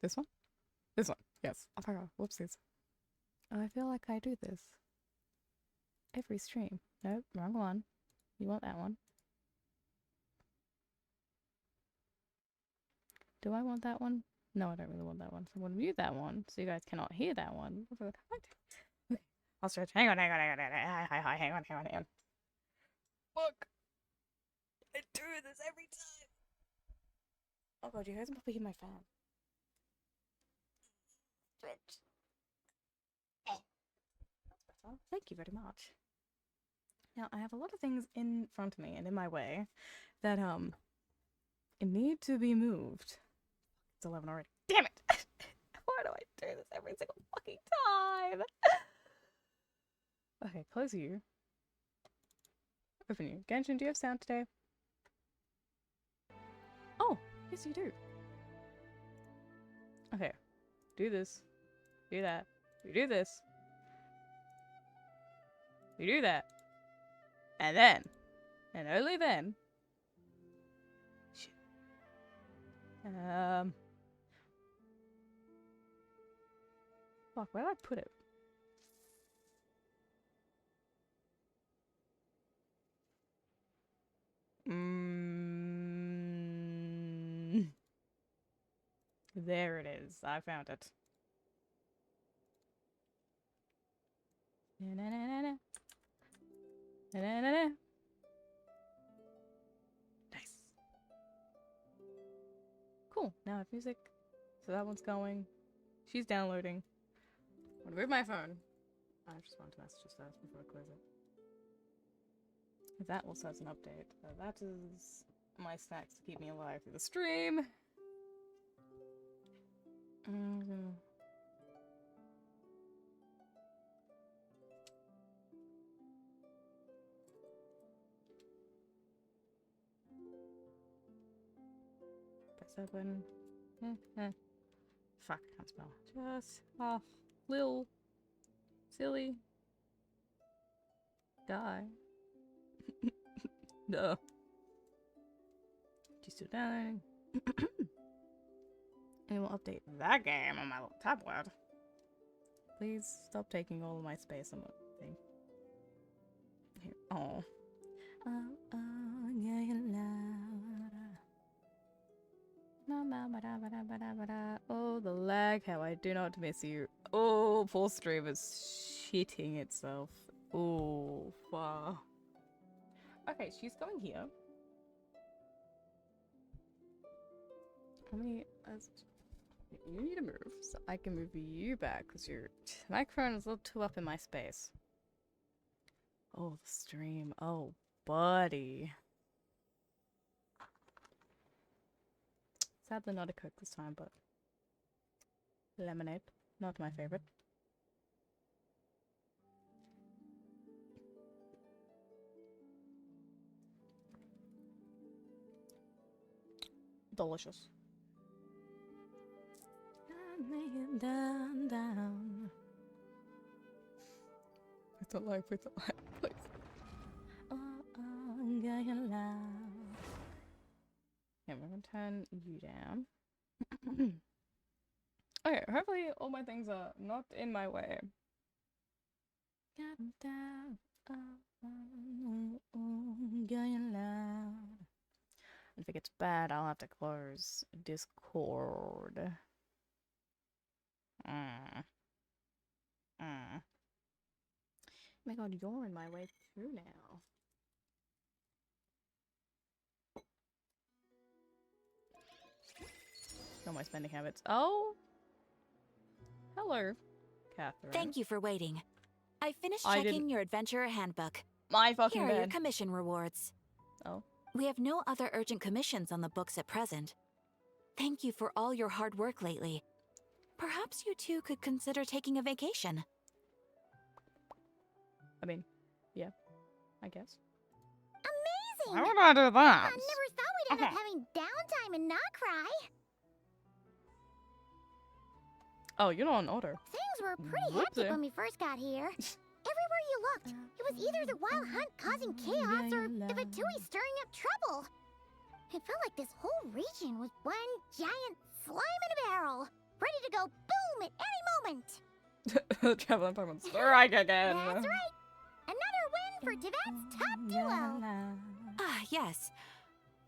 This one? This one. Yes. Oh my god. Whoopsies. I feel like I do this every stream. Nope, wrong one. You want that one. Do I want that one? No, I don't really want that one. So I'm gonna mute that one so you guys cannot hear that one. Okay. I'll stretch. Hang on. Hang on. Look! I do this every time! Oh god, you guys must be hearing my fan. Stretch. That's better. Thank you very much. Now, I have a lot of things in front of me and in my way that, need to be moved. It's 11 already. Damn it! Why do I do this every single fucking time? Okay, close you. Open you. Genshin, do you have sound today? Oh, yes you do. Okay, do this. Do that. You do this. You do that. And then, and only then, shit. Fuck, where did I put it? There it is. I found it. Nice. Cool. Now I have music. So that one's going. She's downloading. I'm gonna move my phone. I just want to messages first before I close it. That also has an update. That is my snacks to keep me alive through the stream. Press open. Fuck, I can't spell. Just lil silly guy. No. She's still down. And we'll update that game on my little tablet. Please stop taking all of my space on that thing. Here. Oh. Oh, the lag. How I do not miss you. Oh, full stream is shitting itself. Oh, wow. Okay, she's going here. How many? You need to move so I can move you back because your microphone is a little too up in my space. Oh, the stream. Oh, buddy. Sadly, not a Coke this time, but lemonade. Not my favorite. Delicious. Down. With the light, please. Yeah, we're gonna turn you down. Okay, hopefully all my things are not in my way. If it gets bad, I'll have to close Discord. Oh my god, you're in my way too now. Know my spending habits. Oh! Hello, Catherine. Thank you for waiting. I finished checking your adventurer handbook. My fucking Here bed. are your commission rewards. Oh. We have no other urgent commissions on the books at present. Thank you for all your hard work lately. Perhaps you two could consider taking a vacation. I mean, yeah, I guess. Amazing! Why would I do that? I never thought we'd end up having downtime and not cry. Oh, you're not in order. Things were pretty hectic when we first got here. Everywhere you looked, it was either the wild hunt causing chaos or the Fatui stirring up trouble. It felt like this whole region was one giant slime in a barrel. ready to go boom at any moment. Traveling Pokemon strike again. That's right. Another win for Tivet's top duo. Ah, yes.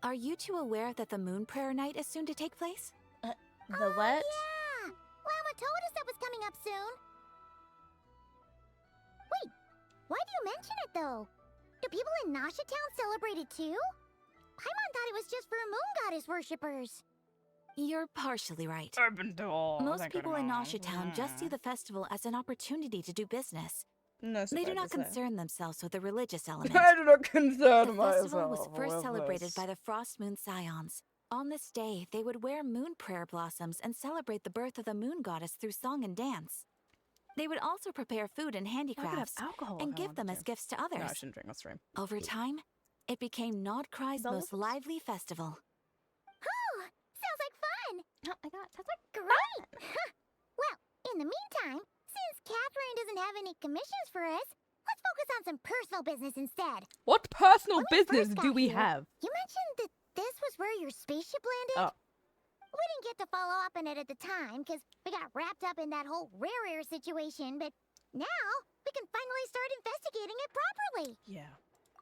Are you two aware that the Moon Prayer Night is soon to take place? The Oh, what? yeah. Llama told us that was coming up soon. Wait, why do you mention it though? Do people in Nasha Town celebrate it too? Paimon thought it was just for moon goddess worshippers. You're partially right. Urban Duel. Most people in Nasha Town just see the festival as an opportunity to do business. No, They do not concern themselves with the religious element. I do not concern The myself. festival was first with celebrated this. by the Frost Moon Scions. On this day, they would wear moon prayer blossoms and celebrate the birth of the moon goddess through song and dance. They would also prepare food and I could have handicrafts alcohol and if I give them wanted as to. gifts to No, I others. shouldn't drink on stream. Over time, it became Nodcry's most Delicious. lively festival. Oh, sounds like fun. Oh my god, that's like Great. Well, in the meantime, since Catherine doesn't have any commissions for us, let's focus on some personal business instead. what personal When we business first do got we here- have? You mentioned that this was where your spaceship landed? Oh. We didn't get to follow up on it at the time because we got wrapped up in that whole rare situation, but now we can finally start investigating it properly. Yeah,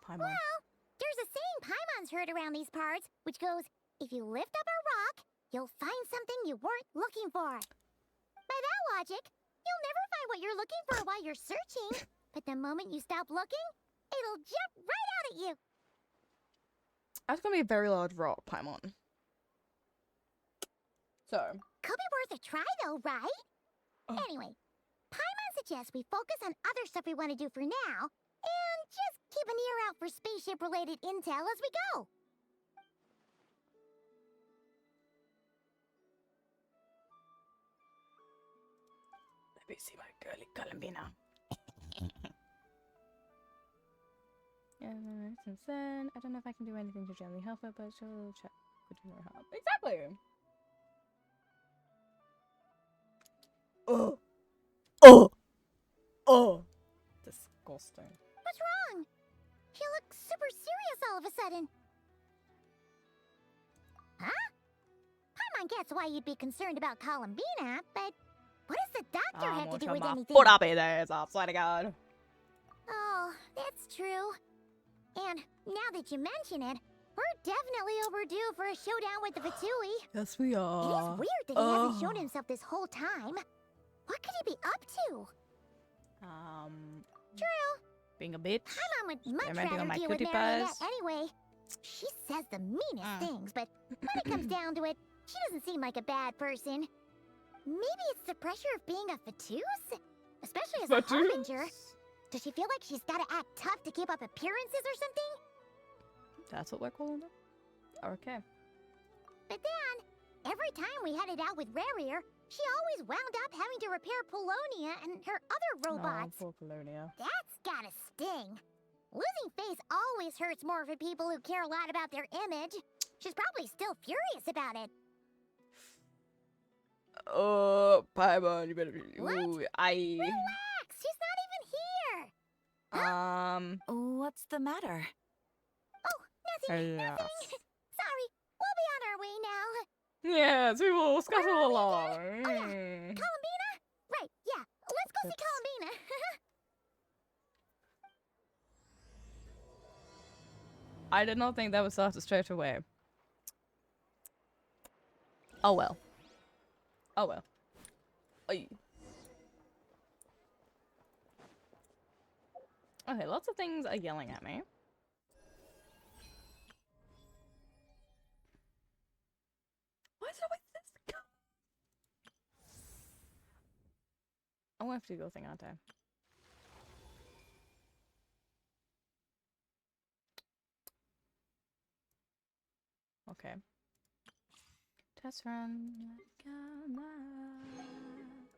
Paimon. Well, there's a saying Paimon's heard around these parts, which goes, if you lift up a rock, you'll find something you weren't looking for. By that logic, you'll never find what you're looking for while you're searching, but the moment you stop looking, it'll jump right out at you. That's gonna be a very large rock, Paimon. So, Could be worth a try though, right? Oh. Anyway, Paimon suggests we focus on other stuff we want to do for now, and just keep an ear out for spaceship-related intel as we go. let me see my girly Columbina. Yeah, since then, I don't know if I can do anything to gently help her, but she'll check. Could you know how? Exactly. Oh. Oh. Oh. Disgusting. What's wrong? You look super serious all of a sudden. Huh? Paimon gets why you'd be concerned about Columbina, but what does the doctor have to do with anything? Put up in there, I swear to God. Oh, that's true. And now that you mention it, we're definitely overdue for a showdown with the Fatui. Yes, we It are. is weird that he hasn't shown himself this whole time. What could he be up to? True. Being a bitch. Paimon would much Experimenting rather on my deal with cutie Marionette pies. anyway. She says the meanest things, but when it comes down to it, she doesn't seem like a bad person. Maybe it's the pressure of being a Fatus? Especially as a harbinger. Does she feel like she's gotta act tough to keep up appearances or something? That's what we're calling it? Okay. But then, every time we headed out with Rarier, she always wound up having to repair Polonia and her other robots. Oh, poor Colonia. That's gotta sting. Losing face always hurts more for people who care a lot about their image. She's probably still furious about it. Oh, Paimon, you better be. What? Ooh, Relax, she's not even here. What's the matter? Oh, nothing, Yes. nothing. Sorry, we'll be on our way now. Yes, we will scuttle Where are we along. again? Oh, yeah. Columbina? Right, yeah. Let's go see Oops. Columbina. I did not think that would start straight away. Oh well. Oh well. Oy. Okay, lots of things are yelling at me. Why is it always this guy? I'm gonna have to do your thing, aren't I? Okay. Test run. Let's go now.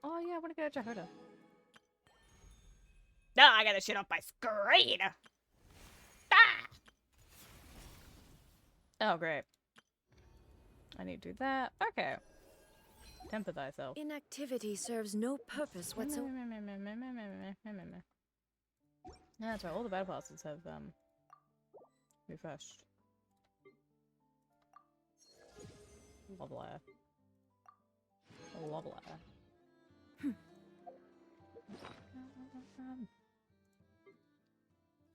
Oh yeah, I wanna go to Jehoda. No, I got this shit off my screen. Ah! Oh great. I need to do that. Okay. Temper thyself. Inactivity serves no purpose whatsoever. Yeah, that's right. All the battle passes have refreshed. Lovely. Lovely.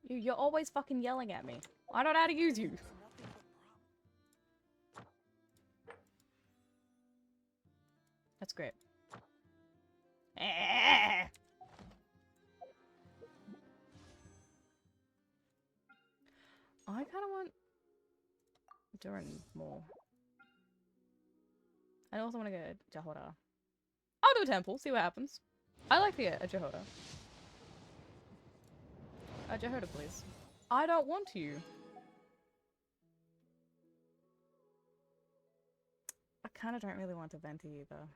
You're always fucking yelling at me. I don't know how to use you. That's great. I kind of want Durin more. I also want to get Jehoda. I'll do a temple, see what happens. I like the Jehoda. Jehoda, please. I don't want you. I kind of don't really want to Venti either.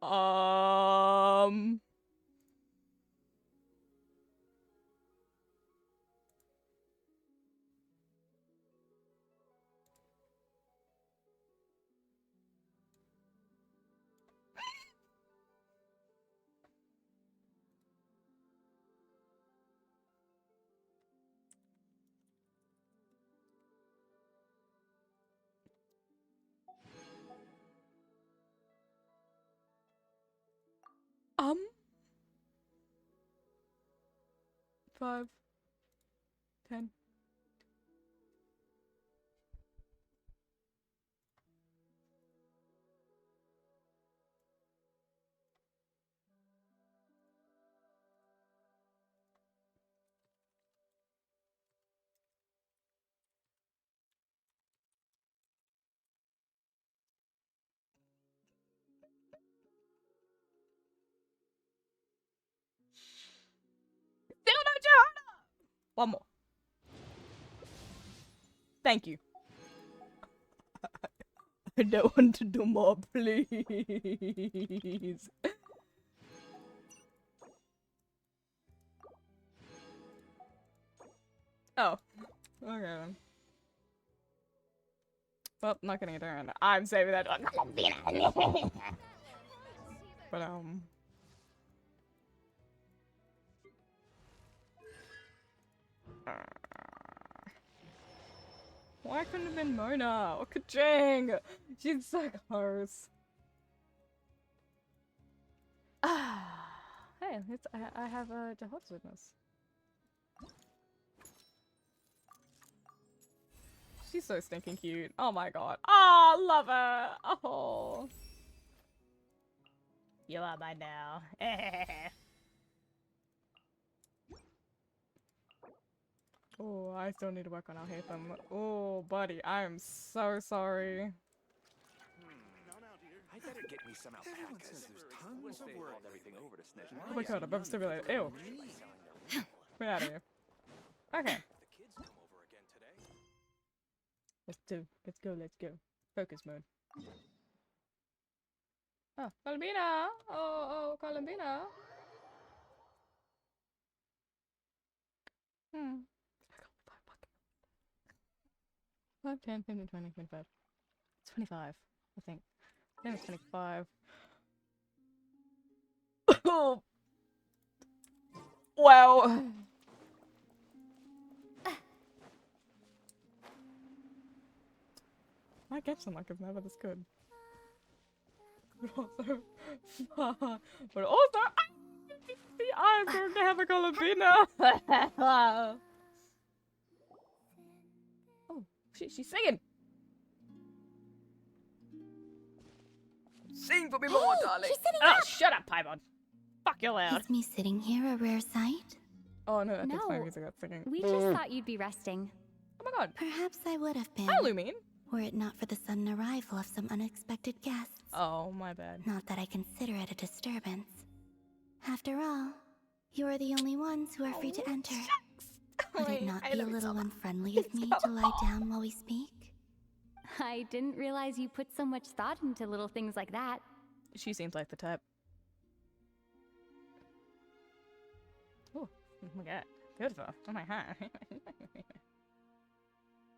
Um. 5, 10. Still no Jehoda! One more. Thank you. I don't want to do more, please. Oh. Okay then. Well, not getting it done. I'm saving that. But why couldn't it have been Mona or Kajang? She's so close. Hey, I have a Jehovah's Witness. She's so stinking cute. Oh my god. Oh, love her. Oh. You are mine now. Oh, I still need to work on our them. Oh, buddy, I am so sorry. I better get me some alpacas. There's tons of work. Everything over to Snitch. Oh my god, I'm overstimulated. Ew. Get out of here. Okay. The kids come over again today. Let's go. Focus mode. Oh, Columbina! Oh, Columbina! 5, 10, 15, 20, 25. 25, I think. I think it's 25. Oh! Wow! My Genshin luck is never this good. But also, I'm going to have a Columbina! Oh, shit, she's singing! Sing for me more, darling! she's sitting Oh, shut up, Paimon! Fuck you loud! Is me sitting here a rare sight? Oh no, that's my No. music that's singing. We just thought you'd be resting. Oh my god. Perhaps I would have been, Hi, Lumine! were it not for the sudden arrival of some unexpected guests. Oh, my bad. Not that I consider it a disturbance. After all, you are the only ones who are free to enter. Would it not be a little unfriendly of me to lie down while we speak? I didn't realize you put so much thought into little things like that. She seems like the type. Oh my god. Beautiful. Oh my god.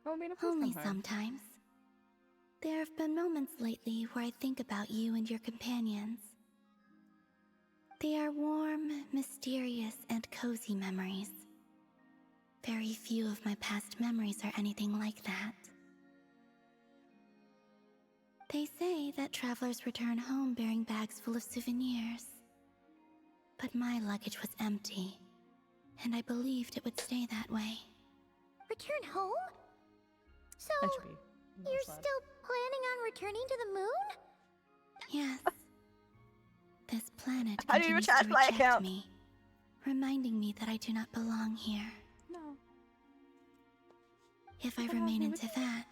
Only sometimes. There have been moments lately where I think about you and your companions. They are warm, mysterious, and cozy memories. Very few of my past memories are anything like that. They say that travelers return home bearing bags full of souvenirs. But my luggage was empty, and I believed it would stay that way. Return home? So, That should be. you're still planning on returning to the moon? Yes. This planet How do you continues to recharge my reject account? me, reminding me that I do not belong here. No. If I What remain happened into that,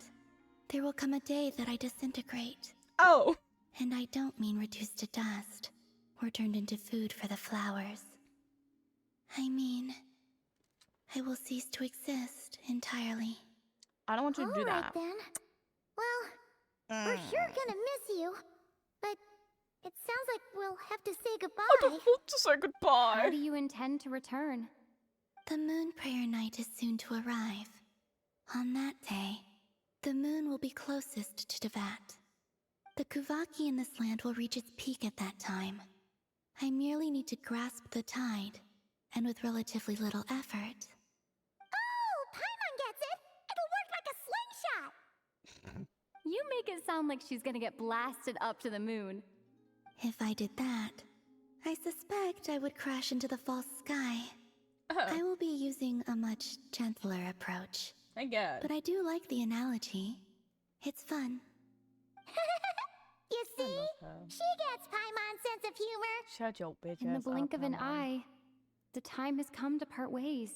there will come a day that I disintegrate. Oh! And I don't mean reduced to dust, or turned into food for the flowers. I mean, I will cease to exist entirely. I don't want you to do Alright that. then. Well, we're sure gonna miss you. But it sounds like we'll have to say I goodbye. don't want to say How goodbye. do you intend to return? The moon prayer night is soon to arrive. On that day, the moon will be closest to Devat. The Kuvaki in this land will reach its peak at that time. I merely need to grasp the tide, and with relatively little effort. Oh, Paimon gets it! It'll work like a slingshot! You make it sound like she's gonna get blasted up to the moon. If I did that, I suspect I would crash into the false sky. I will be using a much gentler approach. Thank God. But I do like the analogy. It's fun. You I see? love her. She gets Paimon's sense of humor. Shut your bitch In the ass blink up, of an Mama. eye, the time has come to part ways.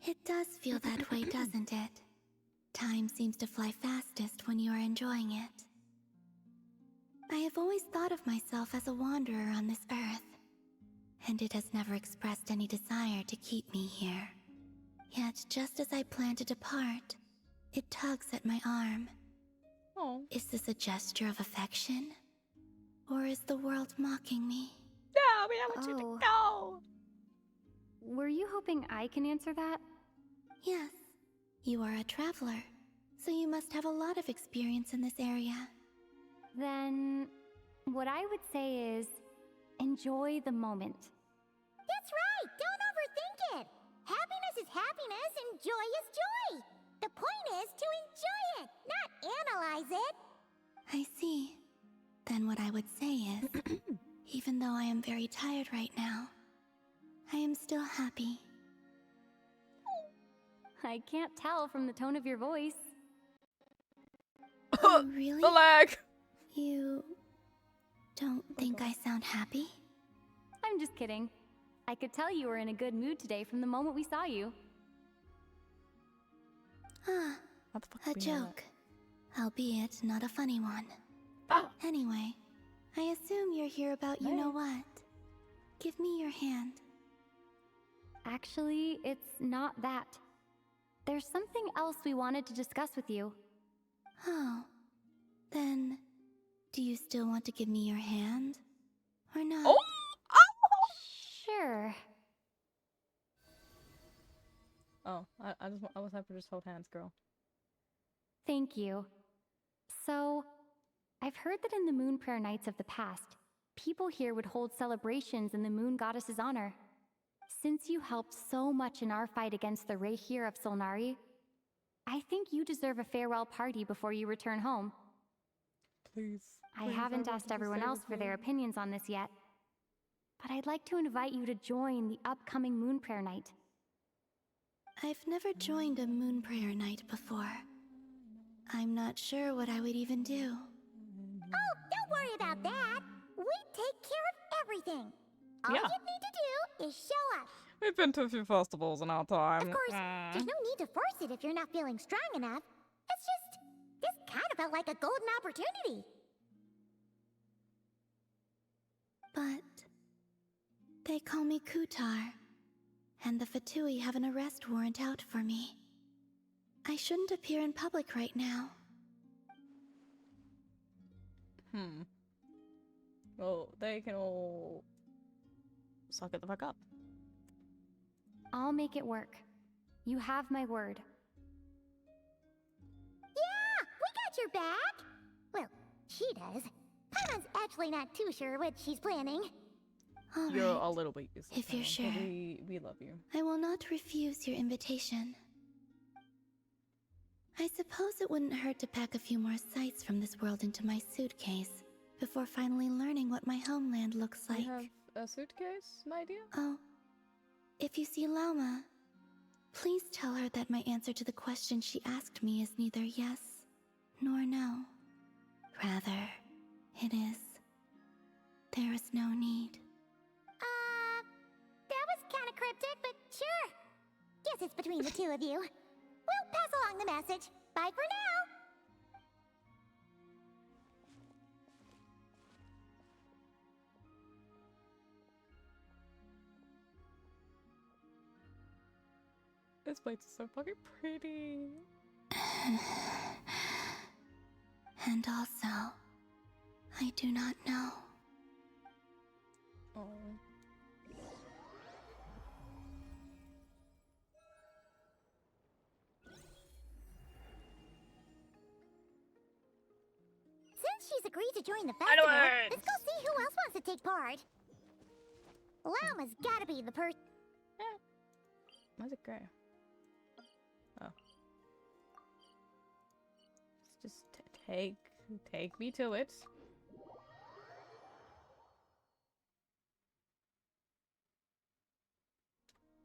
It does feel that way, doesn't it? Time seems to fly fastest when you are enjoying it. I have always thought of myself as a wanderer on this earth, and it has never expressed any desire to keep me here. Yet, just as I plan to depart, it tugs at my arm. Oh. Is this a gesture of affection? Or is the world mocking me? No, I mean, I want you to go. Were you hoping I can answer that? Yes, you are a traveler, so you must have a lot of experience in this area. Then, what I would say is, enjoy the moment. That's right! Don't overthink it! Happiness is happiness and joy is joy! The point is to enjoy it, not analyze it! I see. Then what I would say is, even though I am very tired right now, I am still happy. I can't tell from the tone of your voice. Oh, really? The lag. You don't think I sound happy? I'm just kidding. I could tell you were in a good mood today from the moment we saw you. Ah, How the fuck a do we know that? joke. Albeit not a funny one. Ah. Anyway, I assume you're here about you know what. Give me your hand. Actually, it's not that. There's something else we wanted to discuss with you. Oh, then do you still want to give me your hand? Or not? Oh! Sure. Oh, I was happy to just hold hands, girl. Thank you. So, I've heard that in the moon prayer nights of the past, people here would hold celebrations in the moon goddess's honor. Since you helped so much in our fight against the Rehir of Solnari, I think you deserve a farewell party before you return home. Please. I please, haven't want asked you to everyone stay else with for their me. opinions on this yet, but I'd like to invite you to join the upcoming moon prayer night. I've never joined a moon prayer night before. I'm not sure what I would even do. Oh, don't worry about that! We take care of everything! All Yeah. you need to do is show up! We've been to a few festivals in our time. Of course, there's no need to force it if you're not feeling strong enough. It's just, this kind of felt like a golden opportunity. But they call me Kutar, and the Fatui have an arrest warrant out for me. I shouldn't appear in public right now. Well, they can all suck it the fuck up. I'll make it work. You have my word. Yeah, we got your back! Well, she does. Paimon's actually not too sure what she's planning. All You're right. a little bit useless. If you're Paimon, but sure. we love you. I will not refuse your invitation. I suppose it wouldn't hurt to pack a few more sights from this world into my suitcase before finally learning what my homeland looks like. You have a suitcase, my dear? Oh, if you see Lauma, please tell her that my answer to the question she asked me is neither yes nor no. Rather, it is. There is no need. That was kind of cryptic, but sure. Guess it's between the two of you. We'll pass along the message. Bye for now. This place is so fucking pretty. And also, I do not know. Oh. Since she's agreed to join the festival, let's go see who else wants to take part. Lauma's gotta be the person. Why is it gray? Oh. Let's just take me to it.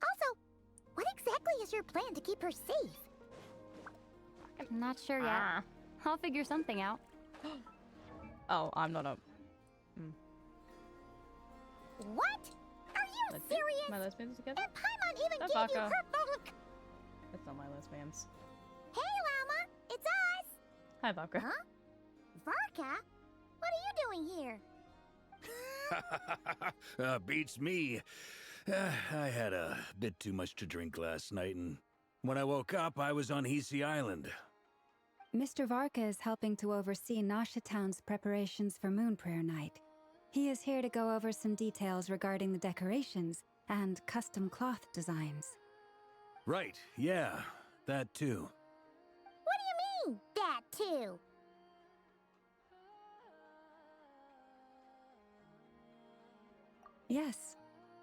Also, what exactly is your plan to keep her safe? I'm not sure yet. Ah. I'll figure something out. Oh, I'm not a What? Are you lesbian. serious? My lesbians together? And Paimon even That gave you baka. her public. That's not my lesbians. Hey, Lauma, it's us. Hi, Baka. Huh? Varka? What are you doing here? Beats me. I had a bit too much to drink last night, and when I woke up, I was on Hisi Island. Mr. Varka is helping to oversee Nasha Town's preparations for Moon Prayer Night. He is here to go over some details regarding the decorations and custom cloth designs. Right, yeah, that too. What do you mean, that too? Yes,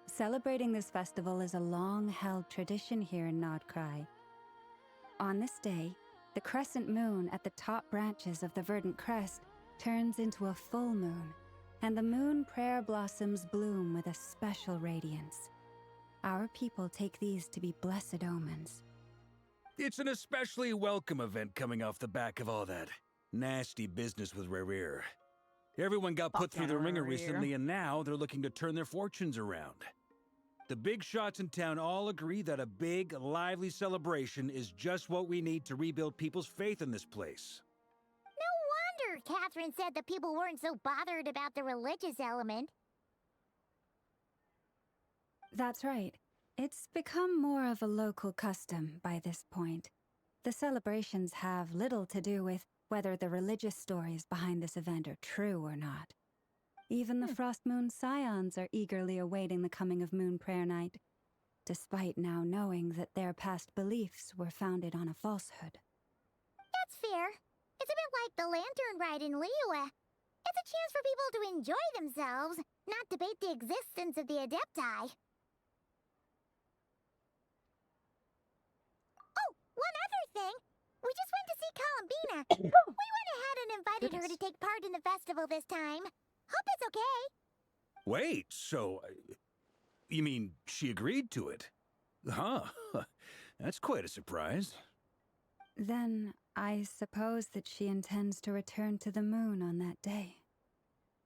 celebrating this festival is a long-held tradition here in Nodcry. On this day, the crescent moon at the top branches of the verdant crest turns into a full moon, and the moon prayer blossoms bloom with a special radiance. Our people take these to be blessed omens. It's an especially welcome event coming off the back of all that nasty business with Rare. Everyone got put through the ringer Rare. recently, and now they're looking to turn their fortunes around. The big shots in town all agree that a big, lively celebration is just what we need to rebuild people's faith in this place. No wonder Catherine said that people weren't so bothered about the religious element. That's right. It's become more of a local custom by this point. The celebrations have little to do with whether the religious stories behind this event are true or not. Even the Frost Moon Scions are eagerly awaiting the coming of Moon Prayer Night, despite now knowing that their past beliefs were founded on a falsehood. That's fair. It's a bit like the lantern ride in Liyue. It's a chance for people to enjoy themselves, not debate the existence of the Adepti. Oh, one other thing. We just went to see Columbina. We went ahead and invited her to take part in the festival this time. Hope it's okay. Wait, so... you mean she agreed to it? Huh. That's quite a surprise. Then I suppose that she intends to return to the moon on that day.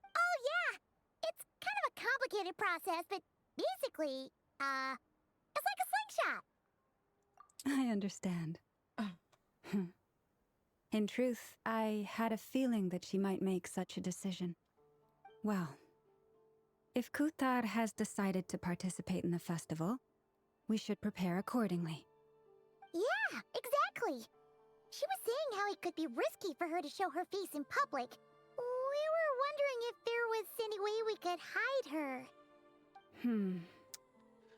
Oh, yeah. It's kind of a complicated process, but basically, it's like a slingshot. I understand. In truth, I had a feeling that she might make such a decision. Well, if Kuthar has decided to participate in the festival, we should prepare accordingly. Yeah, exactly. She was saying how it could be risky for her to show her face in public. We were wondering if there was any way we could hide her.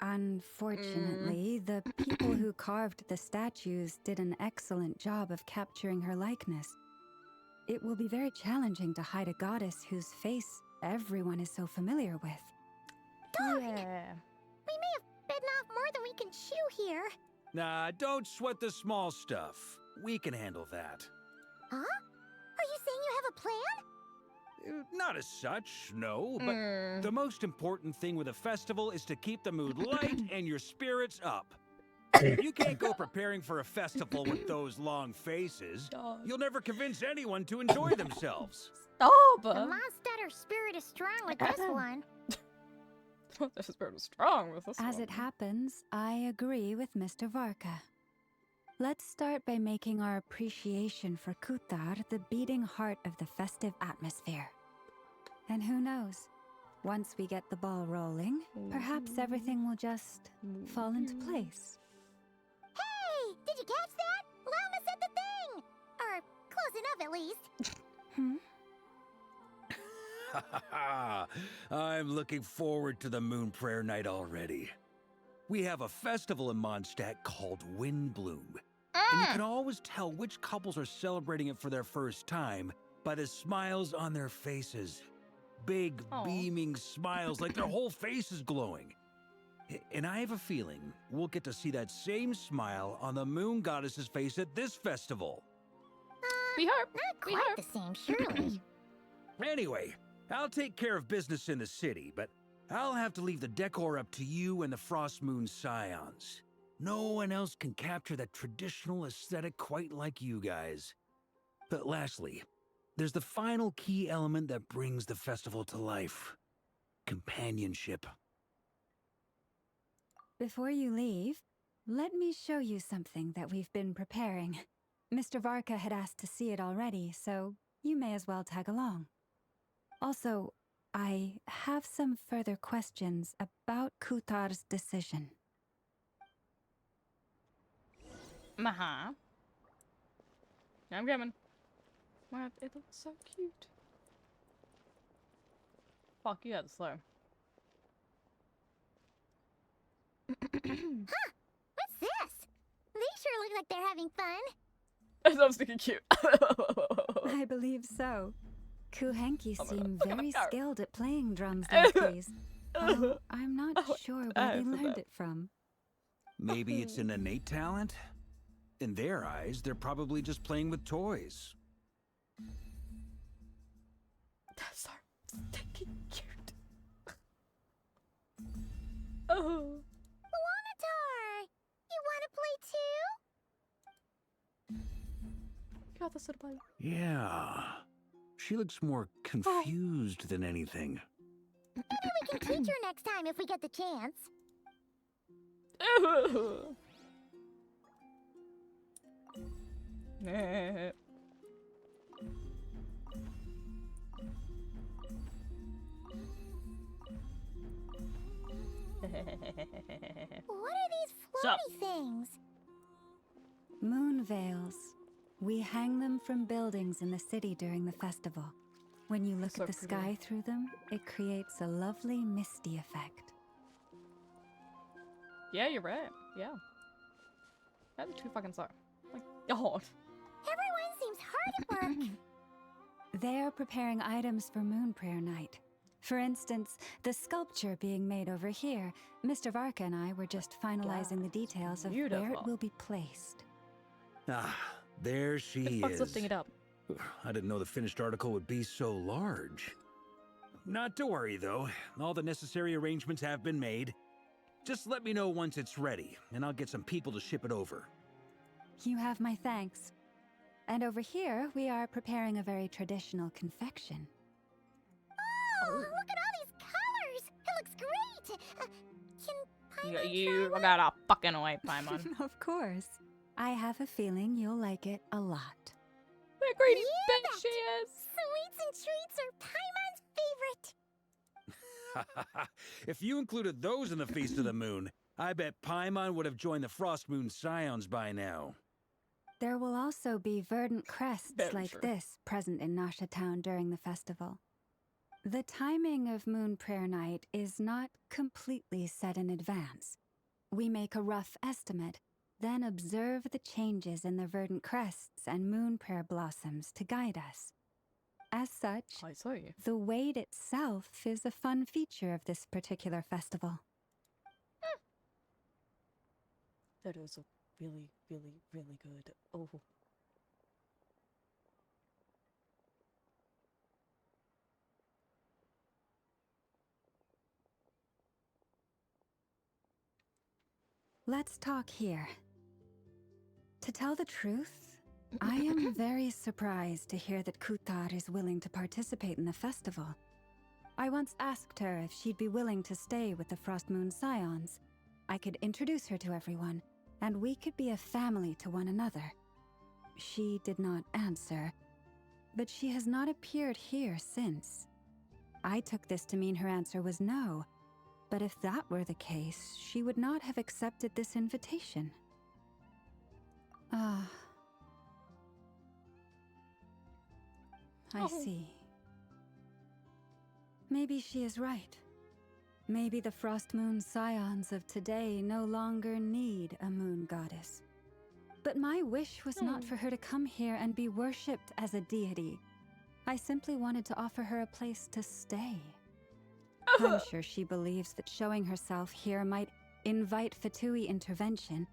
Unfortunately, the people who carved the statues did an excellent job of capturing her likeness. It will be very challenging to hide a goddess whose face everyone is so familiar with. Darn! Yeah. We may have bitten off more than we can chew here. Nah, don't sweat the small stuff. We can handle that. Huh? Are you saying you have a plan? Not as such, no, but Mm. the most important thing with a festival is to keep the mood light and your spirits up. You can't go preparing for a festival with those long faces. Dog. You'll never convince anyone to enjoy themselves. Stop! The Mondstatter spirit is strong with this one. This spirit is strong with this As one. it happens, I agree with Mr. Varka. Let's start by making our appreciation for Kutar the beating heart of the festive atmosphere. And who knows? Once we get the ball rolling, perhaps everything will just fall into place. Hey, did you catch that? Llama said the thing! Or close enough at least. I'm looking forward to the Moon Prayer Night already. We have a festival in Mondstadt called Windbloom. And you can always tell which couples are celebrating it for their first time by the smiles on their faces. Big, Aw. beaming smiles like their whole face is glowing. And I have a feeling we'll get to see that same smile on the Moon Goddess's face at this festival. We hope. Not We quite hope. the same, surely. Anyway, I'll take care of business in the city, but I'll have to leave the decor up to you and the Frost Moon Scions. No one else can capture that traditional aesthetic quite like you guys. But lastly, there's the final key element that brings the festival to life. Companionship. Before you leave, let me show you something that we've been preparing. Mr. Varka had asked to see it already, so you may as well tag along. Also, I have some further questions about Kutar's decision. Maha. I'm coming. Wow, it looks so cute. Fuck, you had slow. What's this? They sure look like they're having fun. I was thinking cute. I believe so. Kuhenki Oh my seem God. very God. skilled at playing drums these days. Though I'm not Oh, sure where I they forgot. learned it from. Maybe it's an innate talent? In their eyes, they're probably just playing with toys. That's so stinking cute. Oh. Wanatar! You want to play too? God, that's so funny. Yeah. She looks more confused than anything. Maybe we can teach her next time if we get the chance. What are these Sup? floaty things? Moon veils. We hang them from buildings in the city during the festival. When you look So at the pretty. sky through them, it creates a lovely misty effect. Yeah, you're right. Yeah. That's too fucking slow. Like, God. Everyone seems hard at work. They're preparing items for Moon Prayer Night. For instance, the sculpture being made over here, Mr. Varka and I were just finalizing the details of where it Beautiful. will be placed. Ah, there she The fuck's is. lifting it up? I didn't know the finished article would be so large. Not to worry, though. All the necessary arrangements have been made. Just let me know once it's ready, and I'll get some people to ship it over. You have my thanks. And over here, we are preparing a very traditional confection. Oh, look at all these colors! It looks great! Can Paimon You try got a fucking away, Paimon. Of course. I have a feeling you'll like it a lot. What a greedy Yeah, bitch she is. Sweets and treats are Paimon's favorite. If you included those in the Feast of the Moon, I bet Paimon would have joined the Frost Moon Scions by now. There will also be verdant crests Very like sure. this present in Nasha Town during the festival. The timing of Moon Prayer Night is not completely set in advance. We make a rough estimate, then observe the changes in the verdant crests and moon prayer blossoms to guide us. As such, I see. the wait itself is a fun feature of this particular festival. That is a really, really, really good. Oh. Let's talk here. To tell the truth, I am very surprised to hear that Kutar is willing to participate in the festival. I once asked her if she'd be willing to stay with the Frost Moon Scions. I could introduce her to everyone, and we could be a family to one another. She did not answer, but she has not appeared here since. I took this to mean her answer was no, but if that were the case, she would not have accepted this invitation. Ah. I see. Maybe she is right. Maybe the Frost Moon Scions of today no longer need a moon goddess. But my wish was not for her to come here and be worshipped as a deity. I simply wanted to offer her a place to stay. I'm sure she believes that showing herself here might invite Fatui intervention,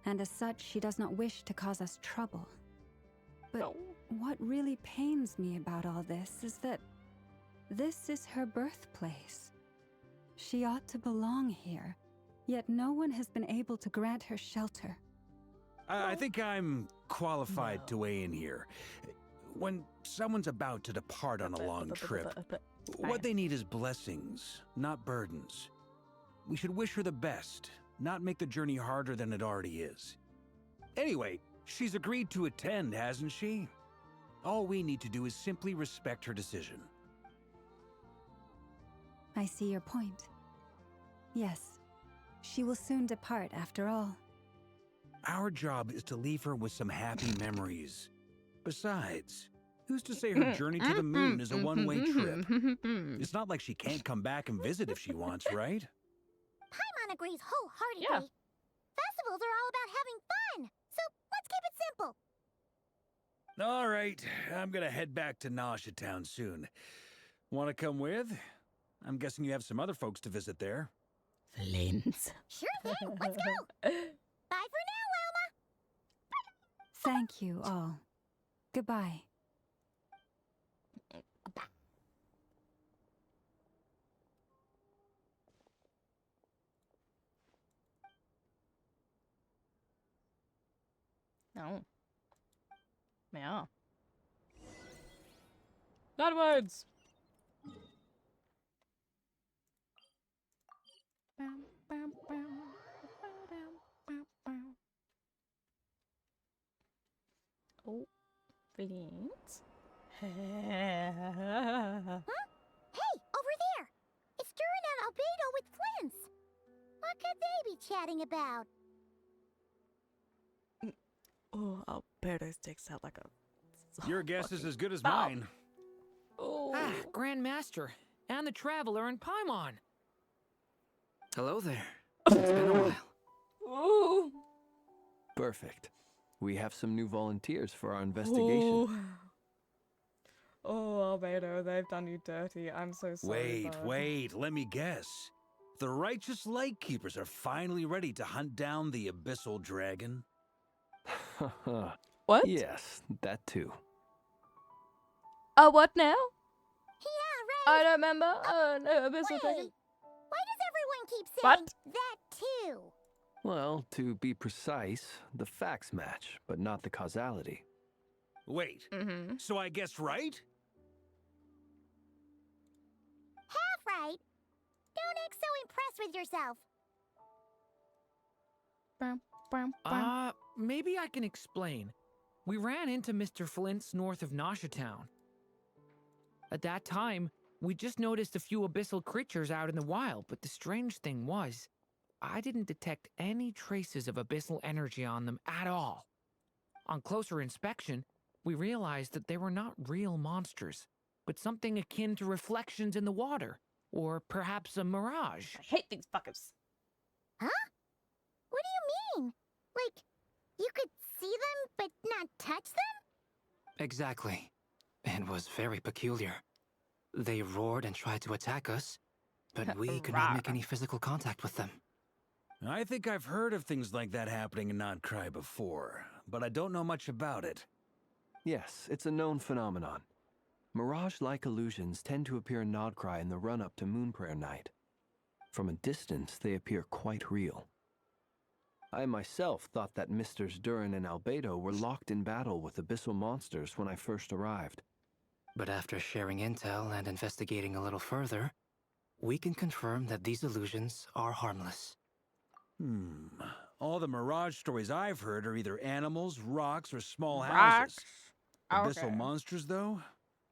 and as such, she does not wish to cause us trouble. But what really pains me about all this is that this is her birthplace. She ought to belong here, yet no one has been able to grant her shelter. I think I'm qualified to weigh in here. When someone's about to depart on a long trip, what they need is blessings, not burdens. We should wish her the best, not make the journey harder than it already is. Anyway, she's agreed to attend, hasn't she? All we need to do is simply respect her decision. I see your point. Yes, she will soon depart after all. Our job is to leave her with some happy memories. Besides, who's to say her journey to the moon is a one-way trip? It's not like she can't come back and visit if she wants, right? Paimon agrees wholeheartedly. Yeah. Festivals are all about having fun, so let's keep it simple. All right, I'm gonna head back to Nasha Town soon. Want to come with? I'm guessing you have some other folks to visit there. Flint. Sure thing, let's go. Bye for now, Wilma. Thank you all. Goodbye. No. Yeah. Bad words. Oh, Flint. Huh? Hey, over there. It's Durin and Albedo with Flints. What could they be chatting about? Oh, Alberto sticks out like a... Your guess is as good as Wow. mine. Oh. Ah, Grand Master, and the Traveler and Paimon. Hello there. It's been a while. Ooh. Perfect. We have some new volunteers for our investigation. Ooh. Oh, Albedo, they've done you dirty. I'm so sorry. Wait, bud. wait, let me guess. The righteous Lightkeepers are finally ready to hunt down the Abyssal Dragon? What? Yes, that too. What now? Yeah, right. I don't remember. No, Abyssal Wait. Dragon. Why does everyone keep What? saying that too? Well, to be precise, the facts match, but not the causality. Wait, Mm-hmm. so I guessed right? Half right. Don't act so impressed with yourself. Maybe I can explain. We ran into Mr. Flint's north of Nasha Town. At that time, we just noticed a few abyssal creatures out in the wild, but the strange thing was, I didn't detect any traces of abyssal energy on them at all. On closer inspection, we realized that they were not real monsters, but something akin to reflections in the water, or perhaps a mirage. I hate these fuckers. Huh? What do you mean? Like, you could see them but not touch them? Exactly. It was very peculiar. They roared and tried to attack us, but we could not make any physical contact with them. I think I've heard of things like that happening in Nodcry before, but I don't know much about it. Yes, it's a known phenomenon. Mirage-like illusions tend to appear in Nodcry in the run-up to Moonprayer Night. From a distance, they appear quite real. I myself thought that Misters Durin and Albedo were locked in battle with abyssal monsters when I first arrived. But after sharing intel and investigating a little further, we can confirm that these illusions are harmless. All the Mirage stories I've heard are either animals, rocks, or small Rocks. houses. Abyssal Okay. monsters, though?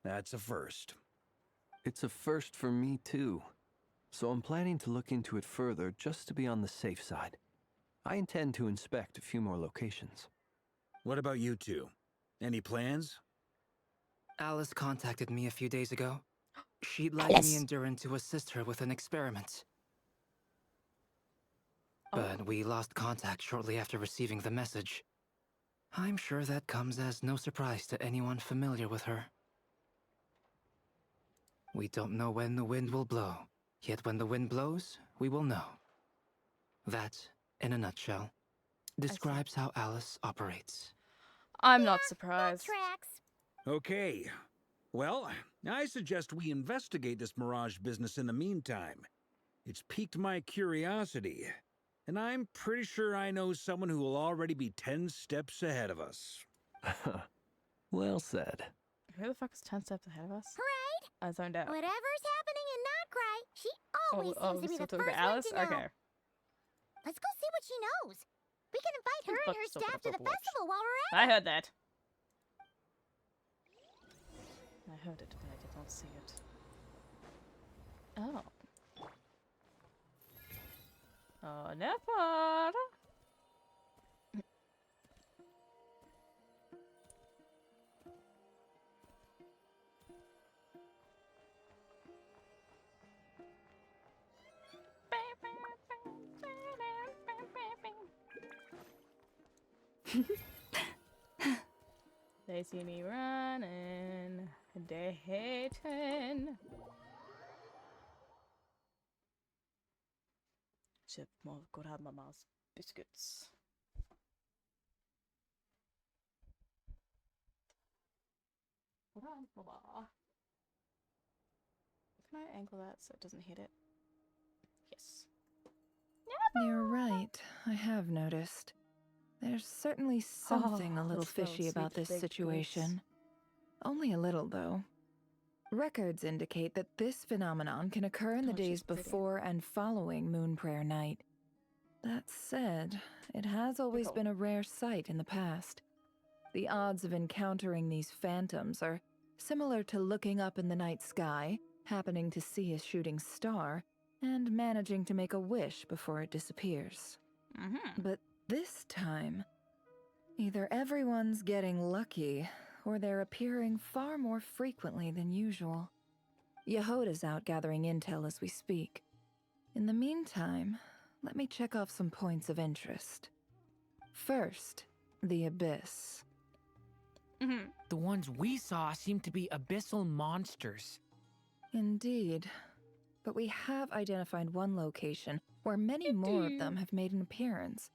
That's a first. It's a first for me, too. So I'm planning to look into it further just to be on the safe side. I intend to inspect a few more locations. What about you two? Any plans? Alice contacted me a few days ago. She'd like me and Durin to assist her with an experiment. But we lost contact shortly after receiving the message. I'm sure that comes as no surprise to anyone familiar with her. We don't know when the wind will blow, yet when the wind blows, we will know. That, in a nutshell, describes how Alice operates. I'm not That surprised. tracks. Okay. Well, I suggest we investigate this Mirage business in the meantime. It's piqued my curiosity, and I'm pretty sure I know someone who will already be 10 steps ahead of us. Well said. Who the fuck is 10 steps ahead of us? Right? I zoned out. Whatever's happening in Nodcry, she always seems to be still the talking first about one Alice? to know. Okay. Let's go see what she knows. We can invite her and her Let's talk staff to about the Overwatch. festival while we're at I heard that. I heard it, but I did not see it. Oh. Oh, Nepal. They see me running, they hating. Chip more could have mama's biscuits. Hold on, mama. Can I angle that so it doesn't hit it? Yes. You're right. I have noticed. There's certainly something a little let's go, fishy about sweet this big situation. Only a little, though. Records indicate that this phenomenon can occur in the Oh, she's days pretty. before and following Moonprayer Night. That said, it has always Cool. been a rare sight in the past. The odds of encountering these phantoms are similar to looking up in the night sky, happening to see a shooting star, and managing to make a wish before it disappears. But this time, either everyone's getting lucky, or they're appearing far more frequently than usual. Yehoda's out gathering intel as we speak. In the meantime, let me check off some points of interest. First, the Abyss. The ones we saw seem to be abyssal monsters. Indeed. But we have identified one location where many more of them have made an appearance.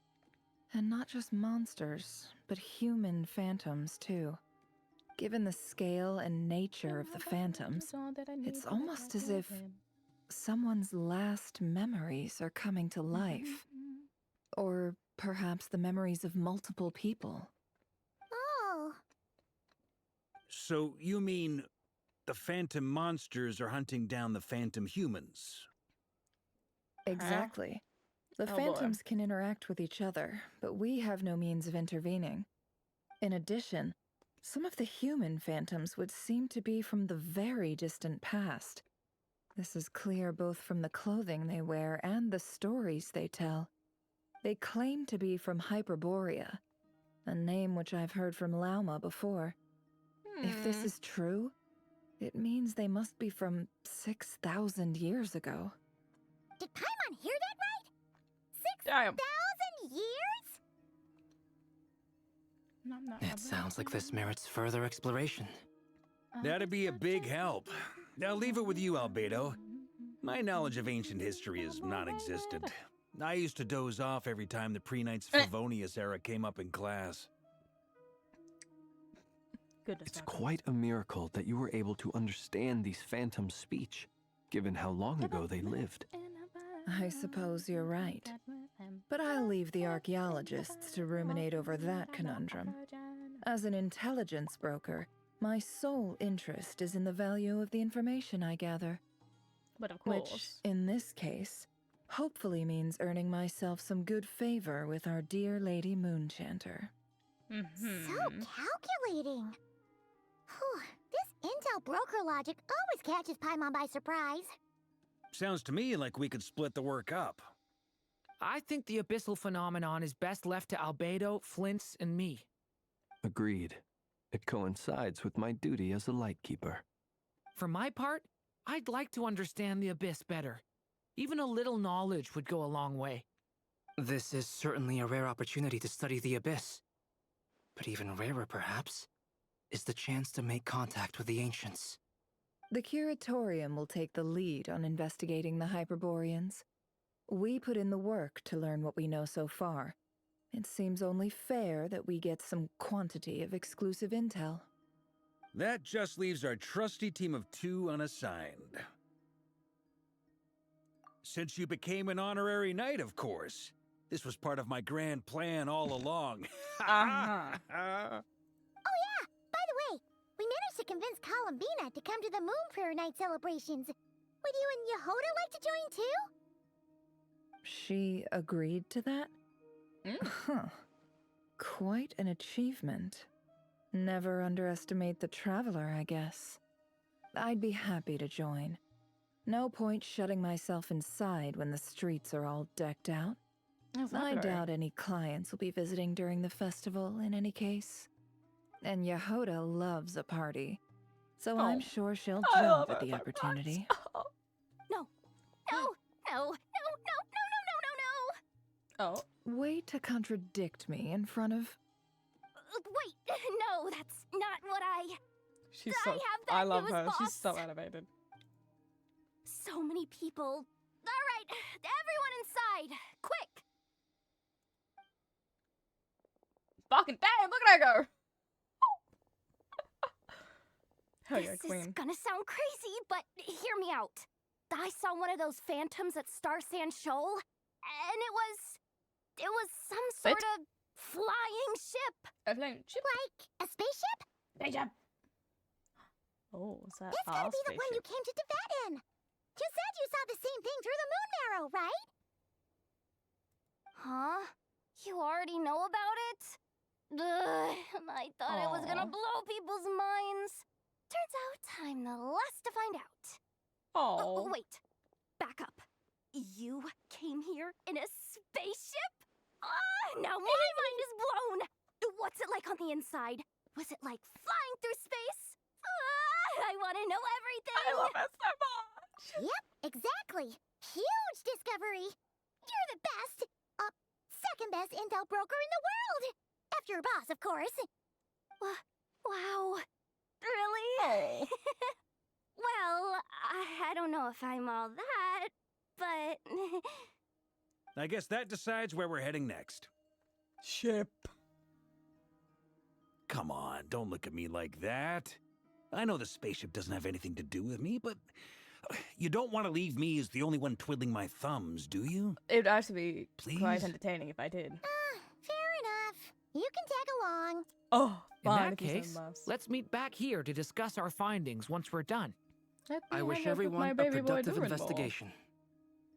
And not just monsters, but human phantoms, too. Given the scale and nature of the phantoms, it's almost as if someone's last memories are coming to life. Or perhaps the memories of multiple people. Oh, So you mean the phantom monsters are hunting down the phantom humans? Exactly. The Oh, boy. phantoms can interact with each other, but we have no means of intervening. In addition, some of the human phantoms would seem to be from the very distant past. This is clear both from the clothing they wear and the stories they tell. They claim to be from Hyperborea, a name which I've heard from Lauma before. If this is true, it means they must be from 6,000 years ago. did Paimon hear that right? Damn. 6,000 years? It sounds like this merits further exploration. That'd be a big help. I'll leave it with you, Albedo. My knowledge of ancient history is non-existent. I used to doze off every time the pre-Knights Favonius era came up in class. Goodness, It's quite a miracle that you were able to understand these phantoms' speech, given how long ago they lived. I suppose you're right. But I'll leave the archaeologists to ruminate over that conundrum. As an intelligence broker, my sole interest is in the value of the information I gather. But of course. Which, in this case, hopefully means earning myself some good favor with our dear Lady Moonchanter. So calculating. Whew, this intel broker logic always catches Paimon by surprise. Sounds to me like we could split the work up. I think the abyssal phenomenon is best left to Albedo, Flints, and me. Agreed. It coincides with my duty as a lightkeeper. For my part, I'd like to understand the abyss better. Even a little knowledge would go a long way. This is certainly a rare opportunity to study the abyss. But even rarer, perhaps, is the chance to make contact with the ancients. The Curatorium will take the lead on investigating the Hyperboreans. We put in the work to learn what we know so far. It seems only fair that we get some quantity of exclusive intel. That just leaves our trusty team of 2 unassigned. Since you became an honorary knight, of course. This was part of my grand plan all along. Oh yeah, by the way, we managed to convince Columbina to come to the Moon Prayer Night celebrations. Would you and Yehoda like to join too? She agreed to that? Huh. Quite an achievement. Never underestimate the traveler, I guess. I'd be happy to join. No point shutting myself inside when the streets are all decked out. I doubt any clients will be visiting during the festival in any case. And Yehoda loves a party, so I'm sure she'll jump at the opportunity. No. Oh. Way to contradict me in front of... Wait, no, that's not what She's so... I love her. She's so animated. So many people. All right, everyone inside, quick! Fucking damn, look at her go! Hell yeah, This queen. is gonna sound crazy, but hear me out. I saw one of those phantoms at Star Sand Shoal, and it was some sort of flying ship. A flying ship? Like a spaceship? Spaceship! Oh, is that That's our gotta be the one you spaceship? came to Tibet in. You said you saw the same thing through the moon marrow, right? Huh? You already know about it? Ugh, I thought it was gonna blow people's minds. Turns out I'm the last to find out. Oh. Wait. Back up. You came here in a spaceship? Now my mind is blown. What's it like on the inside? Was it like flying through space? I want to know everything. I love it so much. Yep, exactly. Huge discovery. You're the best. Second best intel broker in the world. After your boss, of course. Wow. Really? Oh. Well, I don't know if I'm all that, but... I guess that decides where we're heading next. Ship. Come on, don't look at me like that. I know the spaceship doesn't have anything to do with me, but you don't want to leave me as the only one twiddling my thumbs, do you? It would actually be quite Please? entertaining if I did. Fair enough. You can tag along. Oh, In fine. that if you case, so must. let's meet back here to discuss our findings once we're done. Let I me wish hang out with everyone my a baby boy productive Durinball. investigation.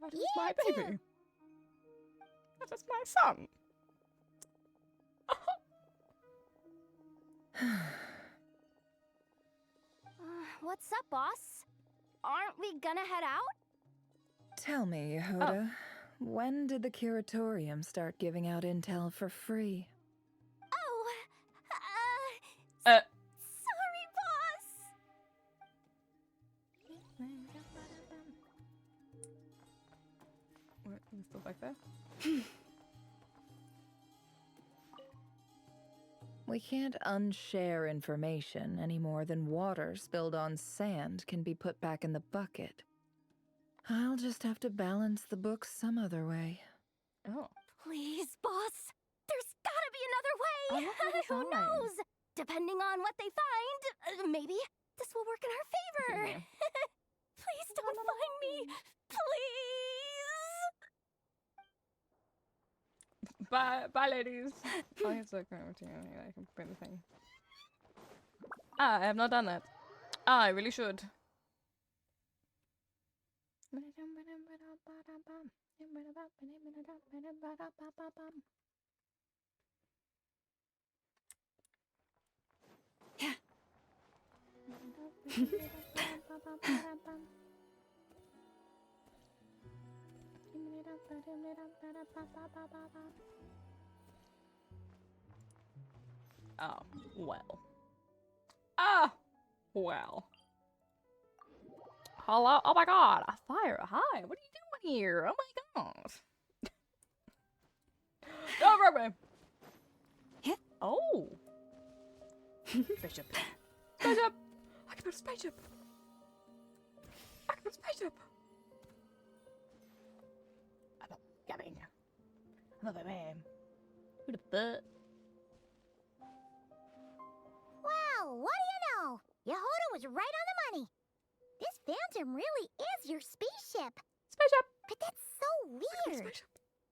That is my baby. That is my son. What's up, boss? Aren't we gonna head out? Tell me, Yehoda, when did the Curatorium start giving out intel for free? Oh, Uh. sorry, boss. What, you still back there? We can't unshare information any more than water spilled on sand can be put back in the bucket. I'll just have to balance the books some other way. Oh. Please, boss. There's gotta be another way. Who fine. knows? Depending on what they find, maybe this will work in our favor. Yeah. Please don't find me. Please. Bye, ladies. Oh, it's like I can print the thing. Ah, I have not done that. Ah, I really should. Oh, well. Ah, well. Hello? Oh my god, a fire. Hi, what are you doing here? Oh my god. Go, Rugby! Oh. Spaceship. Spaceship! I can build a spaceship! I can build a spaceship! I'm coming. I'm a man. Who the fuck? Wow, what do you know? Yehoda was right on the money. This phantom really is your spaceship. Spaceship! But that's so weird.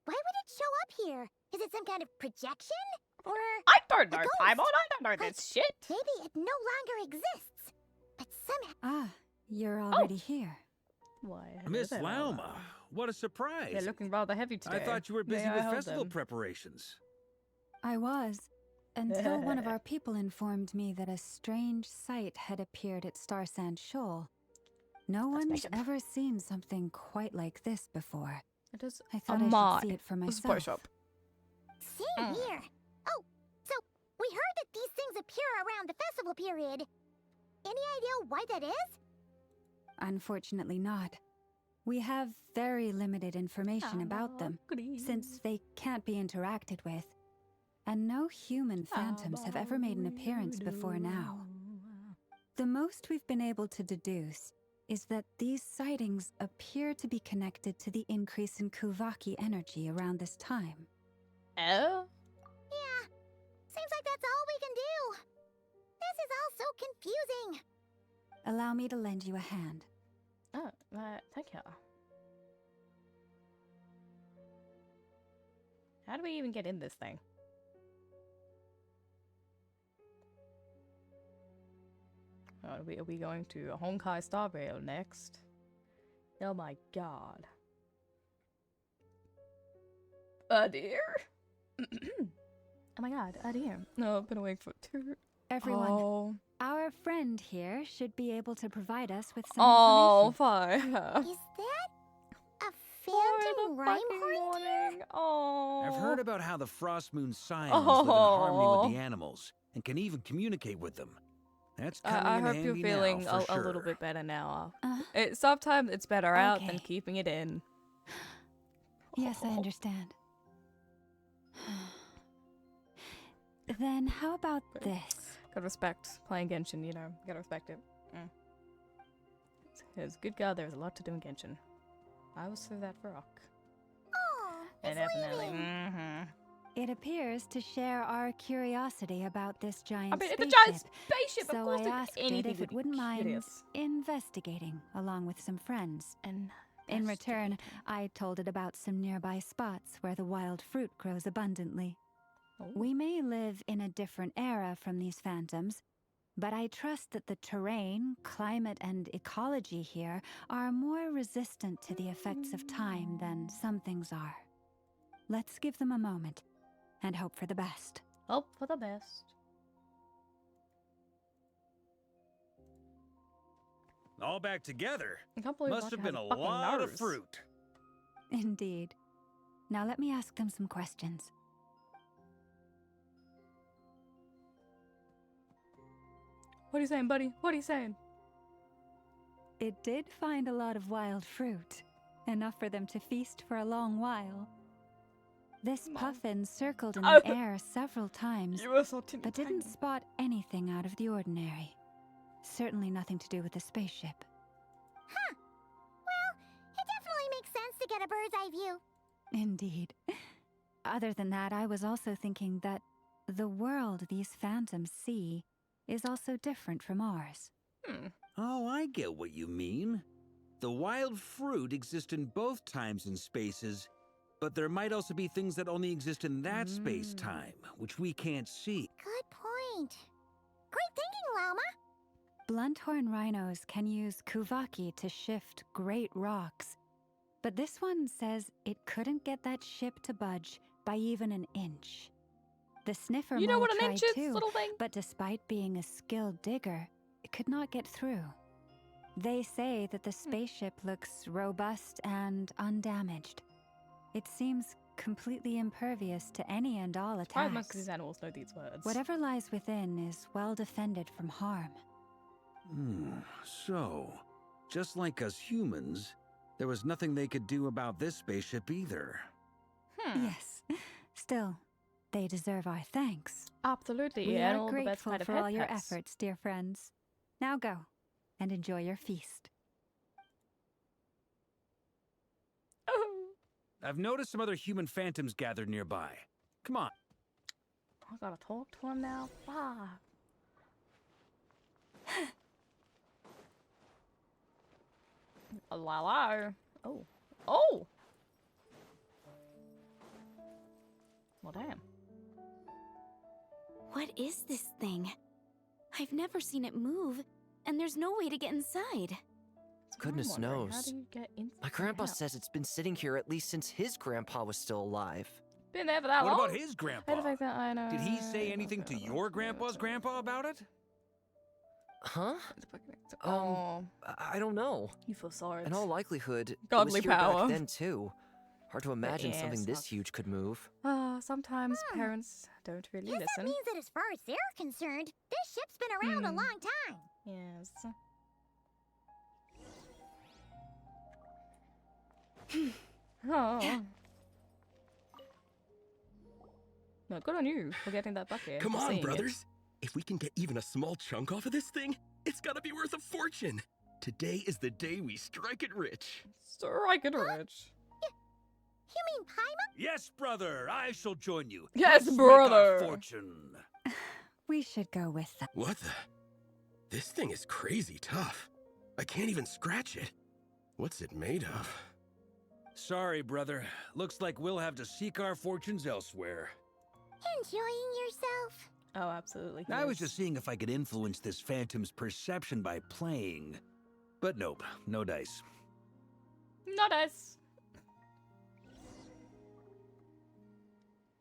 Why would it show up here? Is it some kind of projection? Or I don't know, a ghost? Paimon. I don't know this shit. Maybe it no longer exists. But somehow... Ah, you're already here. Why? Miss Lauma, what a surprise. They're looking rather heavy today. I thought you were busy May I with hold festival them? preparations. I was, until one of our people informed me that a strange sight had appeared at Star Sand Shoal. No one's spaceship. ever seen something quite like this before. It is I thought I should see it for myself. Spaceship. Same here. Oh, so we heard that these things appear around the festival period. Any idea why that is? Unfortunately not. We have very limited information about them, since they can't be interacted with. And no human phantoms have ever made an appearance before now. The most we've been able to deduce is that these sightings appear to be connected to the increase in Kuvaki energy around this time. Oh? Yeah, seems like that's all we can do. This is all so confusing. Allow me to lend you a hand. Oh, thank you. How do we even get in this thing? Are we going to Honkai Star Rail next? Oh my god. A dear? Oh my god, a dear. No, I've been awake for 2. Everyone, Oh, our friend here should be able to provide us with some oh information. fire. Is that a phantom rhyme deer? Oh. I've heard about how the Frost Moon Scions live in harmony with the animals and can even communicate with them. That's coming I in hope you're handy feeling now, for a little sure. bit better now. Sometimes it's better out than Okay. keeping it in. Yes, I understand. Then how about this? Gotta respect playing Genshin, you know. Gotta respect it. Because, good god, there's a lot to do in Genshin. I was through that rock. Oh, it's Definitely. leaving. Mm-hmm. It appears to share our curiosity about this giant I mean, spaceship. it's a giant spaceship, So of course. I asked it anything if would it be wouldn't mind curious. investigating along with some friends. And In return, I told it about some nearby spots where the wild fruit grows abundantly. We may live in a different era from these phantoms, but I trust that the terrain, climate, and ecology here are more resistant to the effects of time than some things are. Let's give them a moment and hope for the best. Hope for the best. All back together. I can't believe Must have been Vodka a has fucking lot of nerves. fruit. Indeed. Now let me ask them some questions. What are you saying, buddy? What are you saying? It did find a lot of wild fruit, enough for them to feast for a long while. This Mom. puffin circled in Oh. the air several times, You were so teeny but didn't tiny. spot anything out of the ordinary. Certainly nothing to do with the spaceship. Huh. Well, it definitely makes sense to get a bird's eye view. Indeed. Other than that, I was also thinking that the world these phantoms see is also different from ours. Oh, I get what you mean. The wild fruit exists in both times and spaces, but there might also be things that only exist in that space-time, which we can't see. Good point. Great thinking, Lauma. Blunthorn rhinos can use kuvaki to shift great rocks, but this one says it couldn't get that ship to budge by even an inch. The sniffer You know mole what an tried inch is, too, little thing? but despite being a skilled digger, it could not get through. They say that the spaceship looks robust and undamaged. It seems completely impervious to any and all Why most of attacks. these animals know these words? Whatever lies within is well defended from harm. So, just like us humans, there was nothing they could do about this spaceship either. Yes. Still, they deserve our thanks. Absolutely. We and are all the best grateful kind of for head all your pets. efforts, dear friends. Now go and enjoy your feast. Oh, I've noticed some other human phantoms gathered nearby. Come on. I gotta talk to him now. Wow. Hello. Oh. Oh! Well, damn. What is this thing? I've never seen it move, and there's no way to get inside. That's what I'm Goodness wondering. How knows. do you get in My grandpa out? says it's been sitting here at least since his grandpa was still alive. Been there for that What long? about his I grandpa? the fact that I know. Did he say anything to your grandpa's grandpa about it? Huh? Oh, I don't know. you feel sorry. In all likelihood, it Godly was here power. back then too. Hard to imagine yeah, something it's this not- huge could move. Sometimes parents don't really Guess that listen. means that as far as they're concerned, this ship's been around a long time. Yes. Oh. No, good on you for getting that bucket. Come for on, seeing it. brothers. If we can get even a small chunk off of this thing, it's gotta be worth a fortune. Today is the day we strike it rich. Strike it rich. You mean Paimon? Yes, brother, I shall join you. Yes, Let's brother. Make our fortune. We should go with them. What the? This thing is crazy tough. I can't even scratch it. What's it made of? Sorry, brother. Looks like we'll have to seek our fortunes elsewhere. Enjoying yourself? Oh, absolutely. he I was is. just seeing if I could influence this phantom's perception by playing. But nope, no dice. Not us.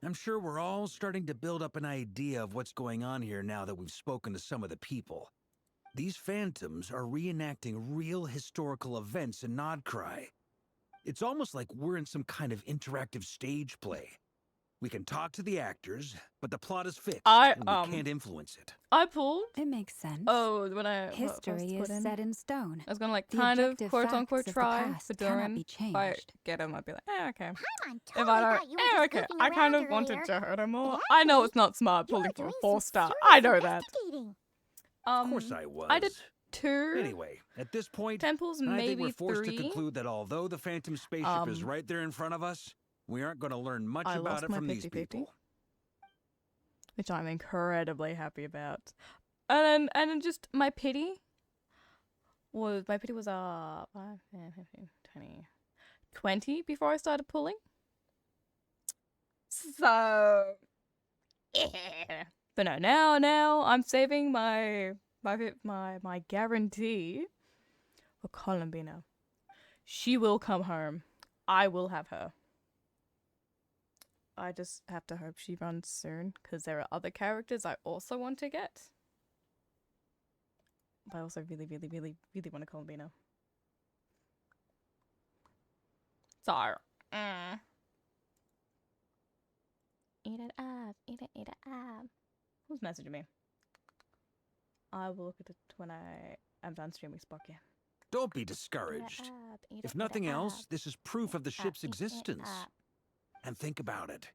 I'm sure we're all starting to build up an idea of what's going on here now that we've spoken to some of the people. These phantoms are reenacting real historical events in Nodcry. It's almost like we're in some kind of interactive stage play. We can talk to the actors, but the plot is fixed, and we can't influence it. I pulled. It makes sense. Oh, when I History is set in stone. I was gonna like The kind of objective quote facts unquote of the try past for cannot Durin. be If I changed. get him, I'd be like, okay. Paimon If totally I don't, thought you were just okay. goofing I kind around of wanted earlier. to hurt him more. But I know actually, it's not smart you're pulling for a doing 4-star. some I serious know that. investigating. Of course I was. I did 2 Anyway, at this point, temples, I think maybe we're forced 3. to conclude that although the Phantom spaceship is right there in front of us, we aren't going to learn much I about lost it my from these 50-50. people. Which I'm incredibly happy about. And then just my pity was 5, 10, 15, 20 before I started pulling. So yeah. But no, now I'm saving my guarantee for Columbina. She will come home. I will have her. I just have to hope she runs soon, because there are other characters I also want to get. But I also really, really, really, really want a Columbina. So, eat it up, eat it up. Who's messaging me? I will look at it when I am done streaming Spock, yeah. Don't be discouraged. If nothing else, this is proof of the ship's existence. And think about it.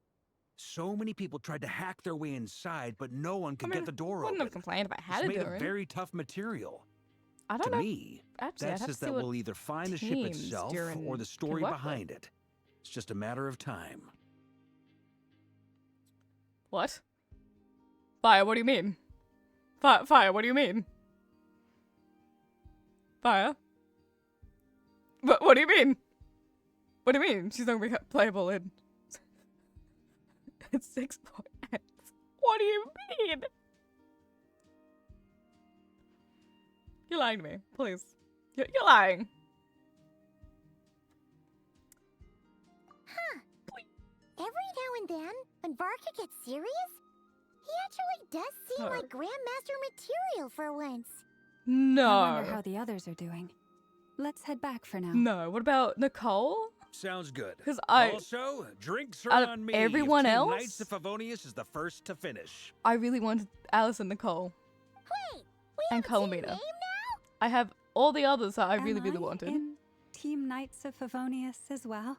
So many people tried to hack their way inside, but no one could I mean, get the door wouldn't open. have complained if I had It's a made door. of very tough material. I don't To know. me, Actually, I'd that have says to see that what we'll either find the ship teams itself Durin or the could story work with. behind it. It's just a matter of time. What? Fire, what do you mean? Fire, what do you mean? Fire? What do you mean? What do you mean? She's not gonna be playable in... It's 6.8. What do you mean? You're lying to me, please. You're lying. Huh. Every now and then, when Varka gets serious, he actually does seem like Grandmaster material for once. No. I wonder how the others are doing. Let's head back for now. No. What about Nicole? Sounds good. Because Also, drinks are out of on me. everyone if Team else? Knights of Favonius is the first to finish. I really wanted Alice and Nicole. Wait, we And have a team Colomina. name now? I have all the others that I really, Am really I wanted. in Team Knights of Favonius as well?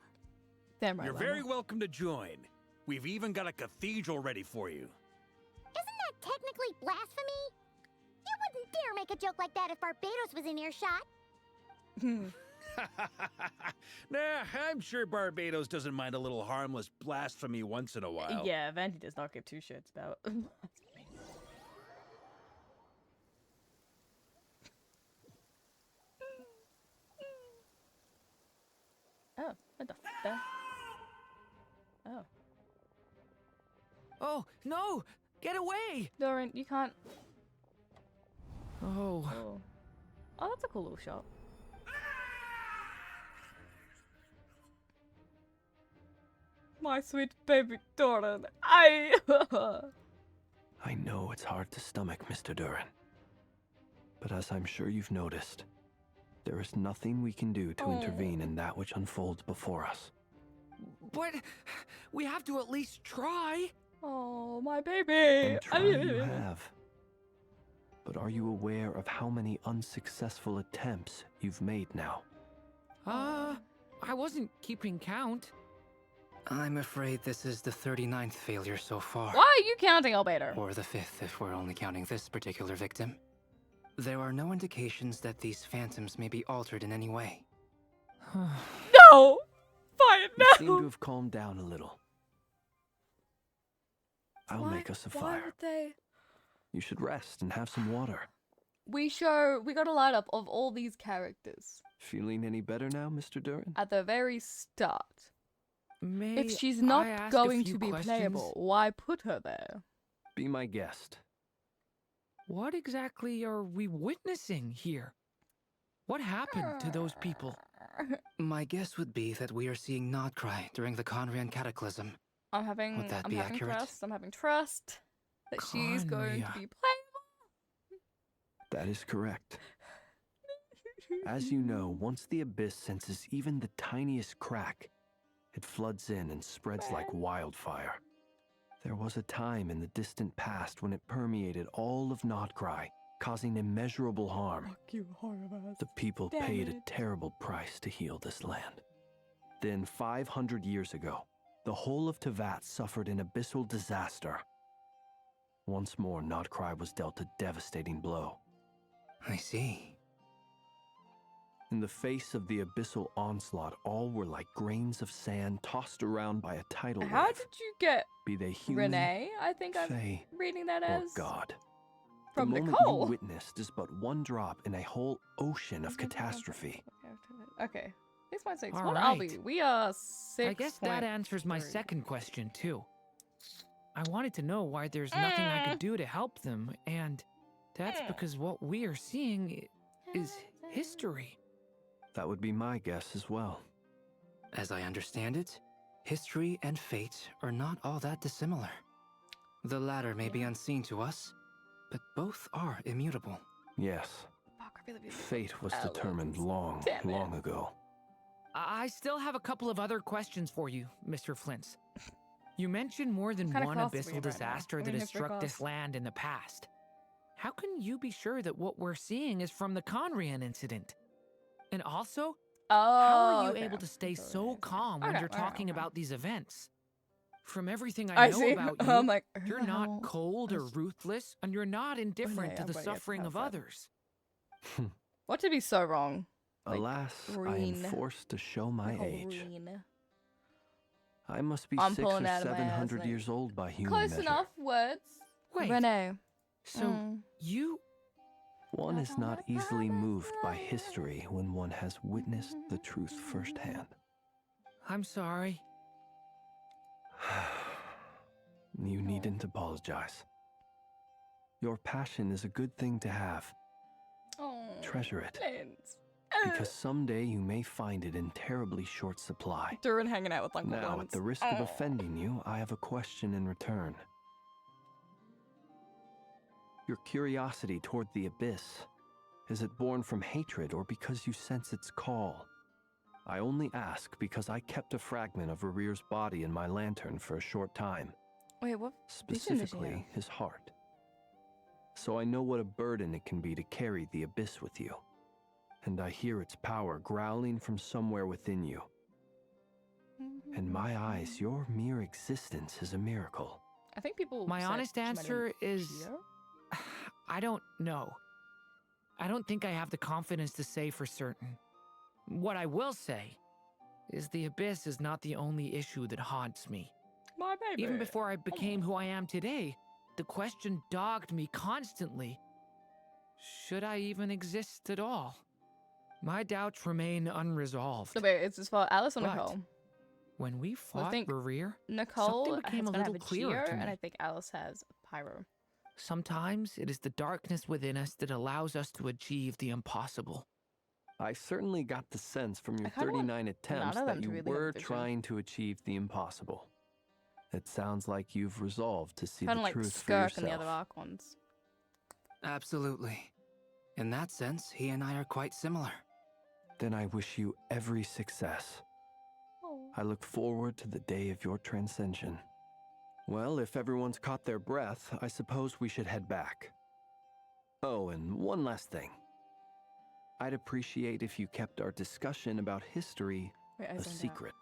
Damn right. You're Lana. very welcome to join. We've even got a cathedral ready for you. Isn't that technically blasphemy? You wouldn't dare make a joke like that if Barbados was in earshot. Nah, I'm sure Barbados doesn't mind a little harmless blasphemy once in a while. Yeah, Vandy does not give two shits about. Oh, what the f? Oh. Oh, no! Get away! Doran, you can't. Oh. Oh, that's a cool little shot. My sweet baby Doran. I know it's hard to stomach, Mr. Durin. But as I'm sure you've noticed, there is nothing we can do to intervene in that which unfolds before us. But we have to at least try. Oh, my baby. And try you have. But are you aware of how many unsuccessful attempts you've made now? I wasn't keeping count. I'm afraid this is the 39th failure so far. Why are you counting, Albedo? Or the 5th if we're only counting this particular victim. There are no indications that these phantoms may be altered in any way. No! Fire, no! You seem to have calmed down a little. I'll make us a Why fire. would they? You should rest and have some water. We got a lineup of all these characters Feeling any better now, Mr. Durin? at the very start. May If she's I not ask a going few to be questions? playable, why put her there? Be my guest. What exactly are we witnessing here? What happened to those people? My guess would be that we are seeing Nodcry during the Conrian Cataclysm. I'm having Would that be accurate? trust. I'm having trust that she's going to Conria. be playable. That is correct. As you know, once the Abyss senses even the tiniest crack, it floods in and spreads like wildfire. There was a time in the distant past when it permeated all of Nodcry, causing immeasurable harm. Fuck you, Horvath. The people Damn paid a it. terrible price to heal this land. Then, 500 years ago, the whole of Tevat suffered an abyssal disaster. Once more, Nodcry was dealt a devastating blow. I see. In the face of the abyssal onslaught, all were like grains of sand tossed around by a tidal wave. How did you get Be they human, Renee? I think I'm Fae, reading that or as God. from the moment Nicole. you witnessed is but one drop in a whole ocean of catastrophe. Okay. 6.6. All What are right. we? We are 6. I guess that answers my second question, too. I wanted to know why there's nothing I could do to help them, and that's because what we are seeing is history. That would be my guess as well. As I understand it, history and fate are not all that dissimilar. The latter may be unseen to us, but both are immutable. Yes. Fate was determined long, Damn it. long ago. I still have a couple of other questions for you, Mr. Flint's. You mentioned more than Kinda one close to abyssal me right now. disaster I that mean, has it's very struck this close. land in the past. How can you be sure that what we're seeing is from the Conrian incident? And also, how are you able to stay so calm when Okay, you're okay, talking okay. about these events? From everything I know see. about you, I'm like, who you're the not hell cold or is- ruthless, and you're not indifferent Okay, to I'm the gonna get suffering of past that. others. What to be so wrong? Like, Alas, I am forced to show my age. green. I must be I'm 600 pulling or out of my ass, 700 like, years old by human Close measure. enough words. Wait, Renee. so you... One is not easily moved by history when one has witnessed the truth firsthand. I'm sorry. You needn't apologize. Your passion is a good thing to have. Oh, Treasure it. Flint. Because someday you may find it in terribly short supply. Durin hanging out with Uncle Now, Flint. at the risk of offending you, I have a question in return. Your curiosity toward the abyss, is it born from hatred or because you sense its call? I only ask because I kept a fragment of Rarir's body in my lantern for a short time. Wait, what? Specifically, his heart. So I know what a burden it can be to carry the abyss with you. And I hear its power growling from somewhere within you. In my eyes, your mere existence is a miracle. I think people. My said honest she might have answer been is... Cheetah? I don't know. I don't think I have the confidence to say for certain. What I will say is the abyss is not the only issue that haunts me. My baby. Even before I became who I am today, the question dogged me constantly. Should I even exist at all? My doubts remain unresolved. So wait, is this for Alice or But Nicole? when we I fought think Rarir, Nicole something became has a gonna have little a clearer Geo, to me. and I think Alice has Pyro. Sometimes it is the darkness within us that allows us to achieve the impossible. I certainly got the sense from your I kinda want 39 attempts none of that them to you really have were vision. trying to achieve the impossible. It sounds like you've resolved to see Kind the of like truth for Skirk and the yourself. other Arc ones. Absolutely. In that sense, he and I are quite similar. Then I wish you every success. I look forward to the day of your transcension. Well, if everyone's caught their breath, I suppose we should head back. Oh, and one last thing. I'd appreciate if you kept our discussion about history Wait, I a zoned out. secret.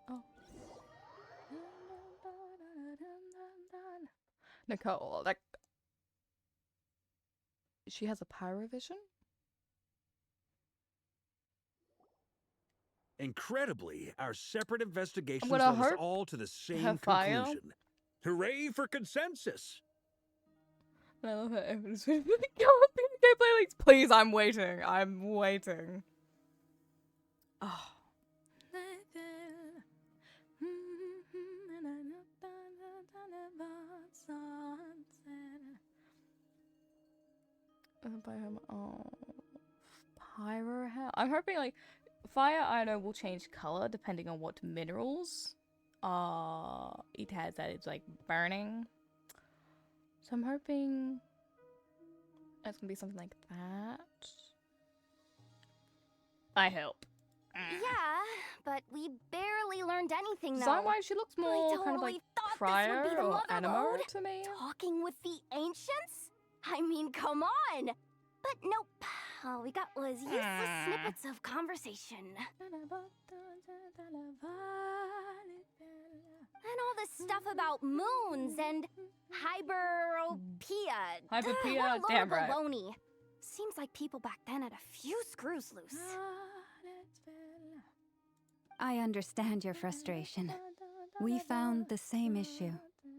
Oh. Nicole, like, she has a Pyro vision? Incredibly, our separate investigations gonna led us hurt all to the same her file. conclusion. Hooray for consensus! And I love her. Everyone's like, go up in gameplay links. Please, I'm waiting. I'm waiting. Oh. Oh, Pyro Hell. I'm hoping like Fire I know will change color depending on what minerals it has that it's like burning. So I'm hoping it's gonna be something like that. I hope. Yeah, but we barely learned anything, though. Design-wise, she looks more I kind of totally like thought Prior this would be the or mother Animo lode. to me. Talking with the ancients? I mean, come on. But nope. All we got was useless snippets of conversation. And all this stuff about moons and hyperopia. Hyperopia, What a load damn of right. baloney. Seems like people back then had a few screws loose. I understand your frustration. We found the same issue.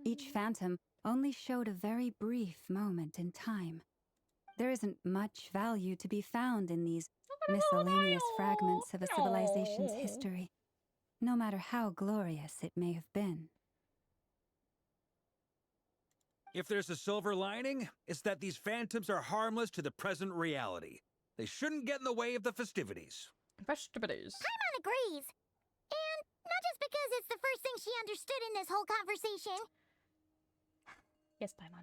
Each phantom only showed a very brief moment in time. There isn't much value to be found in these miscellaneous fragments of a civilization's history, no matter how glorious it may have been. If there's a silver lining, it's that these phantoms are harmless to the present reality. They shouldn't get in the way of the festivities. Festivities. Paimon agrees. And not just because it's the first thing she understood in this whole conversation. Yes, Paimon.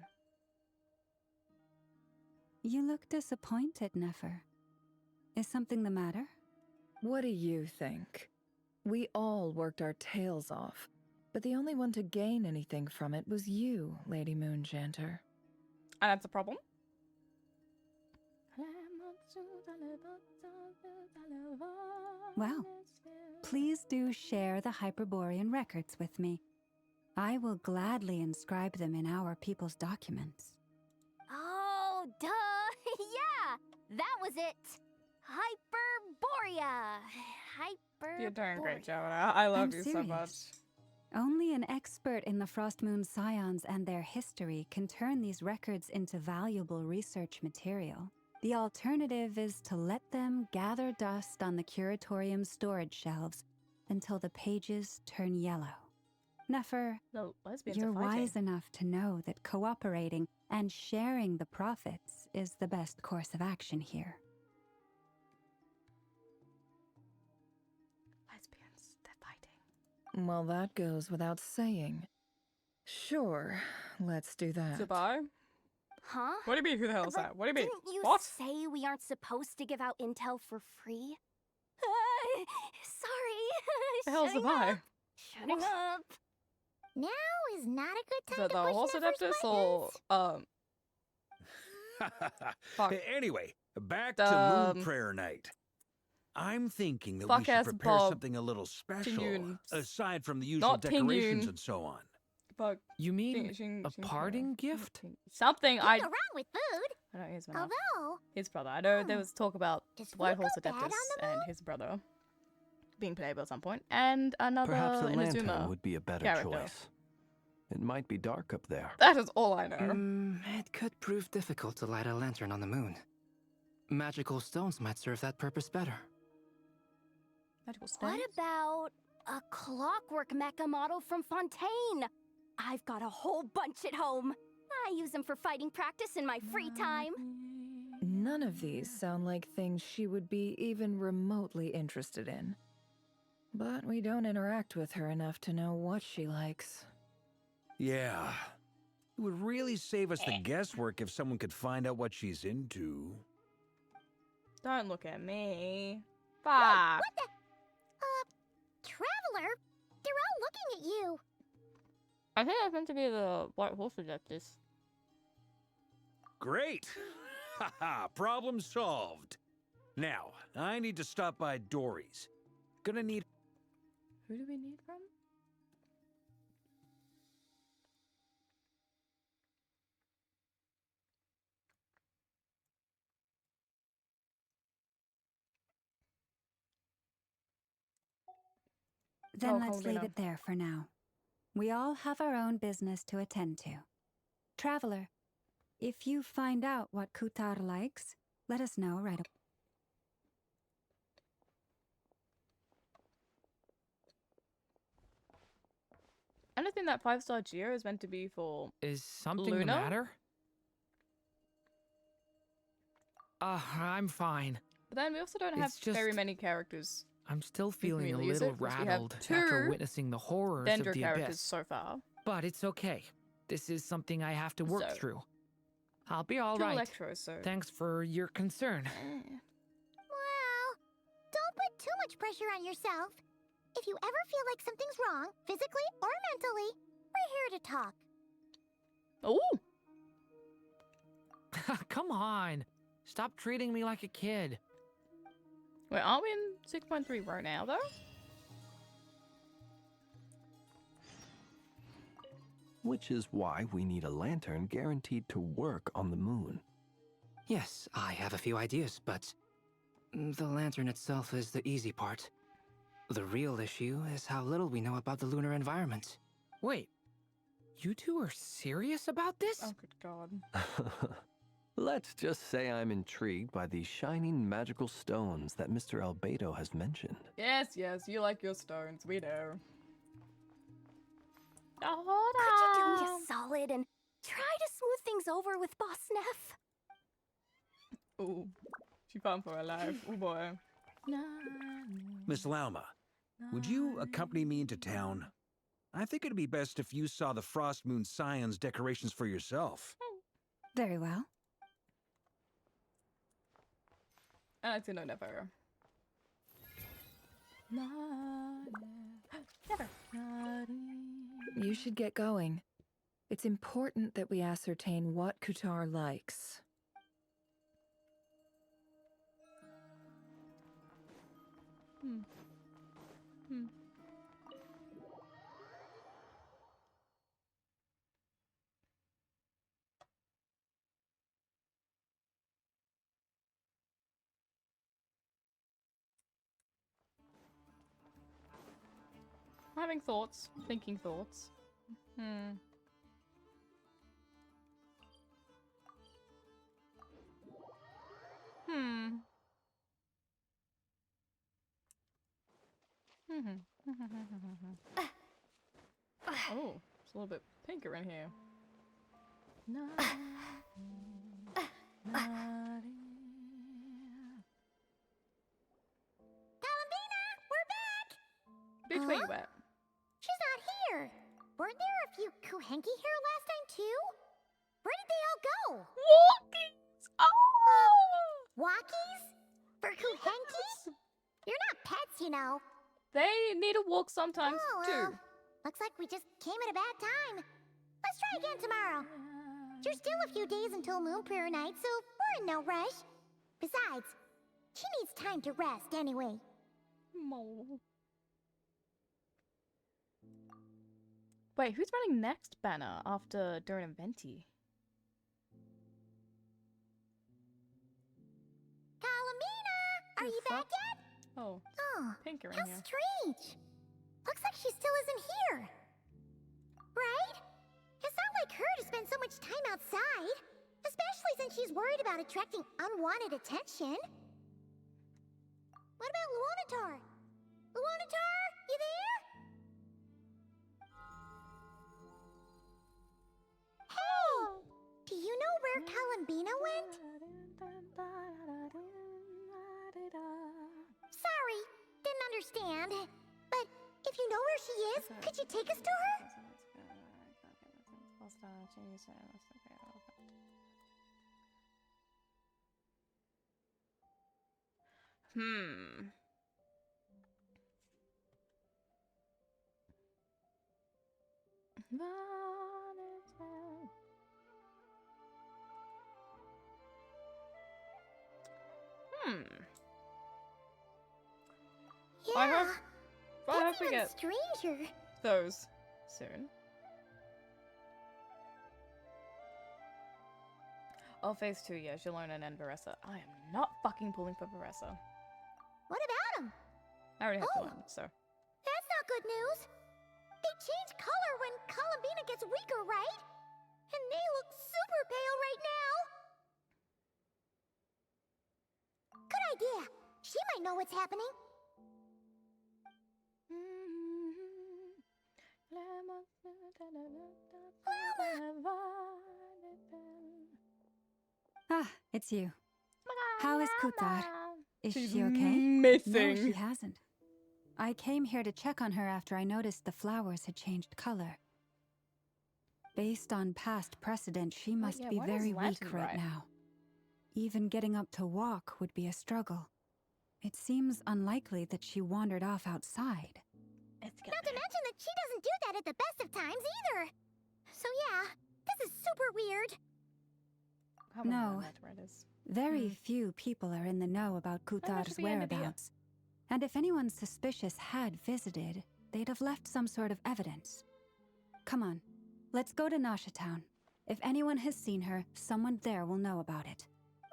You look disappointed, Nefer. Is something the matter? What do you think? We all worked our tails off, but the only one to gain anything from it was you, Lady Moonjanter. And that's a problem. Well, please do share the Hyperborean records with me. I will gladly inscribe them in our people's documents. Oh, duh! Yeah! That was it! Hyperborea! You're doing great, Jonah. I love I'm you so serious. much. Only an expert in the Frost Moon Scions and their history can turn these records into valuable research material. The alternative is to let them gather dust on the curatorium's storage shelves until the pages turn yellow. Nefer, The lesbians you're are fighting. wise enough to know that cooperating and sharing the profits is the best course of action here. Lesbians, they're fighting. Well, that goes without saying. Sure, let's do that. Goodbye. Huh? What do you mean? Who the hell is that? What do you mean? Didn't you What? say we aren't supposed to give out intel for free? Sorry. The hell's Shutting Goodbye? up. Shutting up. Now is not a good Is time that to the push horse Nefer's adeptus or Fuck. Anyway, back The, to Moon Prayer Night. I'm thinking that we fuck should ass prepare Bob something a little special, Tingyun. aside from the usual Not decorations Tingyun. and so on. fuck You mean Xing- a Xing- parting gift? something? Nothing wrong with food. I know his Although, his brother. I know there was talk about does the White food Horse go bad on Adeptus the and his brother being playable at some point, and another Perhaps a lantern Inazuma would be a better character. choice. It might be dark up there. That is all I know. It could prove difficult to light a lantern on the moon. Magical stones might serve that purpose better. Magical stones? what about a clockwork mecha model from Fontaine? I've got a whole bunch at home. I use them for fighting practice in my free time. None of these sound like things she would be even remotely interested in. But we don't interact with her enough to know what she likes. Yeah. It would really save us the guesswork if someone could find out what she's into. Don't look at me. Whoa, Fuck. what the? Traveler? They're all looking at you. I think that's meant to be the White Horse Adeptus. Great! Haha, problem solved. Now, I need to stop by Dory's. Gonna need... Who do we need from? Then Oh, let's leave Paulina. it there for now. We all have our own business to attend to. Traveler, if you find out what Kutar likes, let us know right away. Anything that 5-star Geo is meant to be for Is something the Luna? matter? I'm fine. But then we also don't have It's just- very many characters. I'm still We can feeling a really use little it, because we have rattled two after witnessing the horrors of Dendra the characters abyss. so far. But it's okay. This is something I have to work So- through. I'll be all Two right. Electros, so... Thanks for your concern. Well, don't put too much pressure on yourself. If you ever feel like something's wrong, physically or mentally, we're here to talk. Oh! Come on. Stop treating me like a kid. Wait, aren't we in 6.3 right now, though? Which is why we need a lantern guaranteed to work on the moon. Yes, I have a few ideas, but the lantern itself is the easy part. The real issue is how little we know about the lunar environment. Wait. You two are serious about this? Oh, good god. Let's just say I'm intrigued by these shining magical stones that Mr. Albedo has mentioned. Yes, yes, you like your stones, we know. Oh, Could you do me hold a solid and try to smooth things over with Boss Neff? on. Ooh, she found for her life. Oh boy. Miss Lauma, would you accompany me into town? I think it'd be best if you saw the Frost Moon Scions decorations for yourself. Very well. I like to know never. Never. You should get going. It's important that we ascertain what Kutar likes. Having thoughts, thinking thoughts. Hmm. Oh, it's a little bit pinker in here. Columbina, we're back! Bitch, where you at? She's not here. Weren't there a few Kuhenki here last time, too? Where did they all go? Walkies! Oh! Walkies? For Kuhenki? You're not pets, you know. They need a walk sometimes, Oh, too. well, looks like we just came at a bad time. Let's try again tomorrow. There's still a few days until Moon Prayer Night, so we're in no rush. Besides, she needs time to rest anyway. Wait, who's running next banner after Durin and Venti? Calamina! Are you back yet? Oh, Oh, pinker in how here. strange. Looks like she still isn't here. Right? It's not like her to spend so much time outside. Especially since she's worried about attracting unwanted attention. What about Luonatar? Luonatar, you there? Hey! Do you know where Columbina went? Sorry, didn't understand. But if you know where she is, could you take us to her? I Yeah, hope we even get stranger. those soon. Oh, phase 2, yeah, Jalona and Veressa. I am not fucking pulling for Veressa. What about him? I already have Oh. one, so. That's not good news. They change color when Columbina gets weaker, right? And they look super pale right now. Good idea. She might know what's happening. Ah, it's you. How is Kutar? Is She's she okay? missing. No, she hasn't. I came here to check on her after I noticed the flowers had changed color. Based on past precedent, she must yeah, be why does very Lantern weak right write? now. Even getting up to walk would be a struggle. It seems unlikely that she wandered off outside. Not to mention that she doesn't do that at the best of times either. So yeah, this is super weird. No, very few people are in the know about that should Kutar's be end of the year. whereabouts. And if anyone suspicious had visited, they'd have left some sort of evidence. Come on, let's go to Nasha Town. If anyone has seen her, someone there will know about it.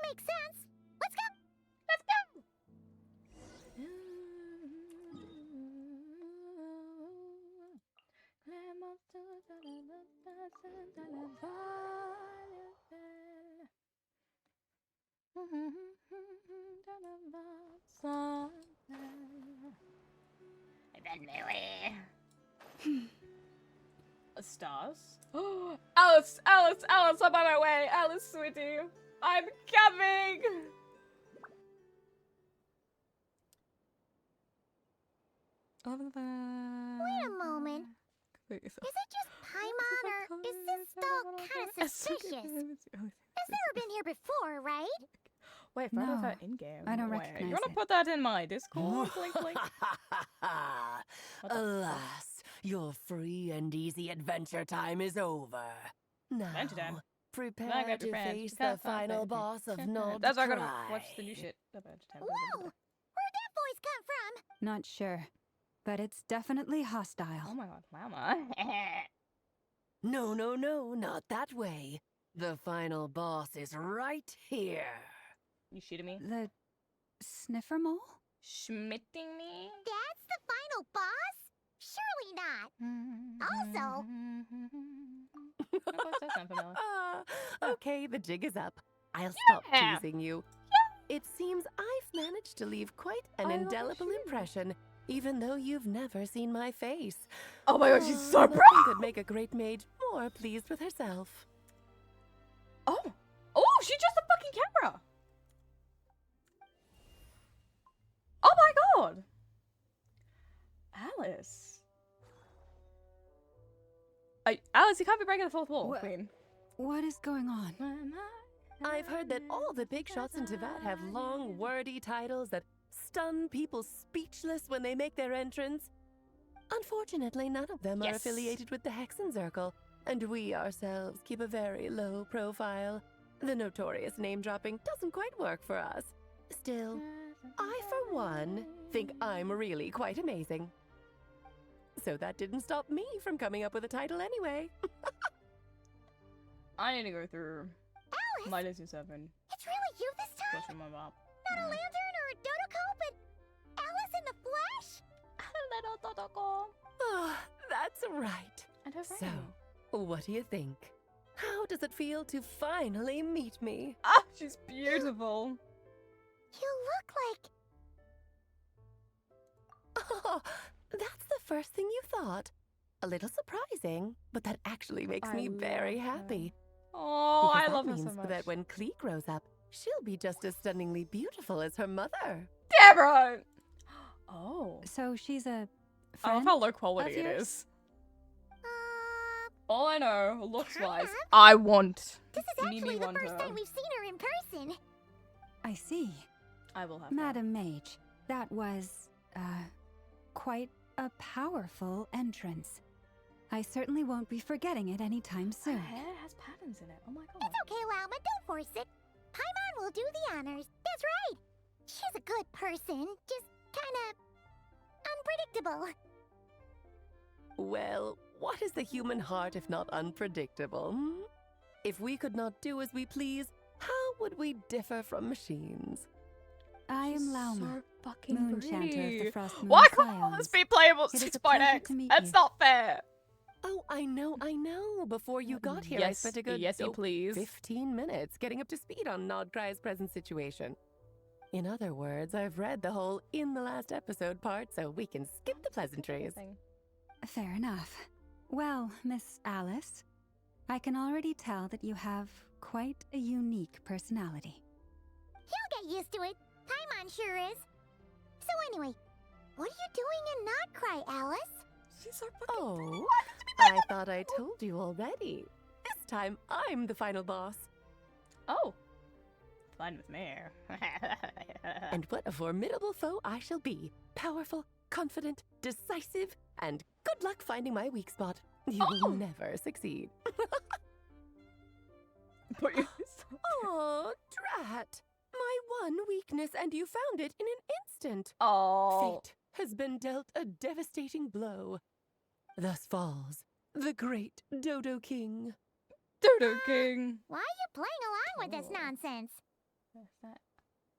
Makes sense. Let's go. Let's go. Stars? Alice! Alice! Alice! I'm on my way! Alice, sweetie! I'm coming! Wait a moment. Is it just Paimon, or is this doll kind of suspicious? It's never been here before, right? Wait, photo of her No, in-game. I don't Wait, recognize you wanna it. put that in my Discord? Blink, blink. What the Alas, your free and easy adventure time is over. Adventure time? Now, Now prepare get your to friends. face You the can't find final anything. boss of Nod That's why I gotta Cry. watch the new shit. Adventure time. Whoa! Where'd that voice come from? Not sure, but it's definitely Oh hostile. my god, mama. No, no, no, not that way. The final boss is right here. You shooting me? The sniffer mole? Schmitting me? That's the final boss? Surely not. Also, That voice does sound familiar. Okay, the jig is up. I'll stop Yeah. teasing you. It seems I've managed to leave quite an I love indelible you. impression, even though you've never seen my face. Oh my god, she's so Nothing proud! could make a great mage more pleased with herself. Oh! Oh, she just a fucking camera! Oh my god! Alice. Alice, you can't be breaking the fourth wall, queen. What is going on? I've heard that all the big shots in Teyvat have long, wordy titles that stun people speechless when they make their entrance. Unfortunately, none of them are Yes. affiliated with the Hexen and we ourselves keep a very low profile. The notorious name-dropping doesn't quite work for us. Still, I, for one, think I'm really quite amazing. So that didn't stop me from coming up with a title anyway. I need to go through Alice, my Disney 7. it's really you this time? Watching my map. Not a lantern or a dodoco, but Alice in the flesh? Little Totoko. Oh, that's right. And her So, friend. what do you think? How does it feel to finally meet me? Ah, she's beautiful. You look like... Oh, that's the first thing you thought. A little surprising, but that actually makes I me very love her. happy. Oh, Because I that love her means so much. that when Klee grows up, she'll be just as stunningly beautiful as her mother. Deborah! Oh. So she's a I love friend how low quality of it yours? is. All I know, looks-wise, Kind of. I want This is actually Mimi the want first her. time we've seen her in person. I see. I will have her. Madam Mage, that was, quite a powerful entrance. I certainly won't be forgetting it anytime Her soon. hair has patterns in it. Oh my god. It's okay, Lalma, don't force it. Paimon will do the honors. That's right. She's a good person, just kinda... unpredictable. Well, what is the human heart if not unpredictable? Hmm? If we could not do as we please, how would we differ from machines? I am Lauma, So fucking Moon Chanter of the pretty. Frost Moon Why can't all Scions. this be playable It is a 6.x? pleasure to meet That's you. not fair. Oh, I know. Before you got here, I Yes, spent a good yes, you please. 15 minutes getting up to speed on Nodcry's present situation. In other words, I've read the whole in the last episode part, so we can skip the pleasantries. Fair enough. Well, Miss Alice, I can already tell that you have quite a unique personality. He'll get used to it. Paimon sure is. So anyway, what are you doing in Not Cry, Alice? She's so fucking Oh, I thought I told you already. This time, I'm the final boss. Oh. Fine with me. And what a formidable foe I shall be. Powerful, confident, decisive, and good luck finding my weak spot. You will never succeed. Oh, drat. My one weakness, and you found it in an instant. Oh. Fate has been dealt a devastating blow. Thus falls the great Dodo King. Dodo King. Why are you playing along with this nonsense?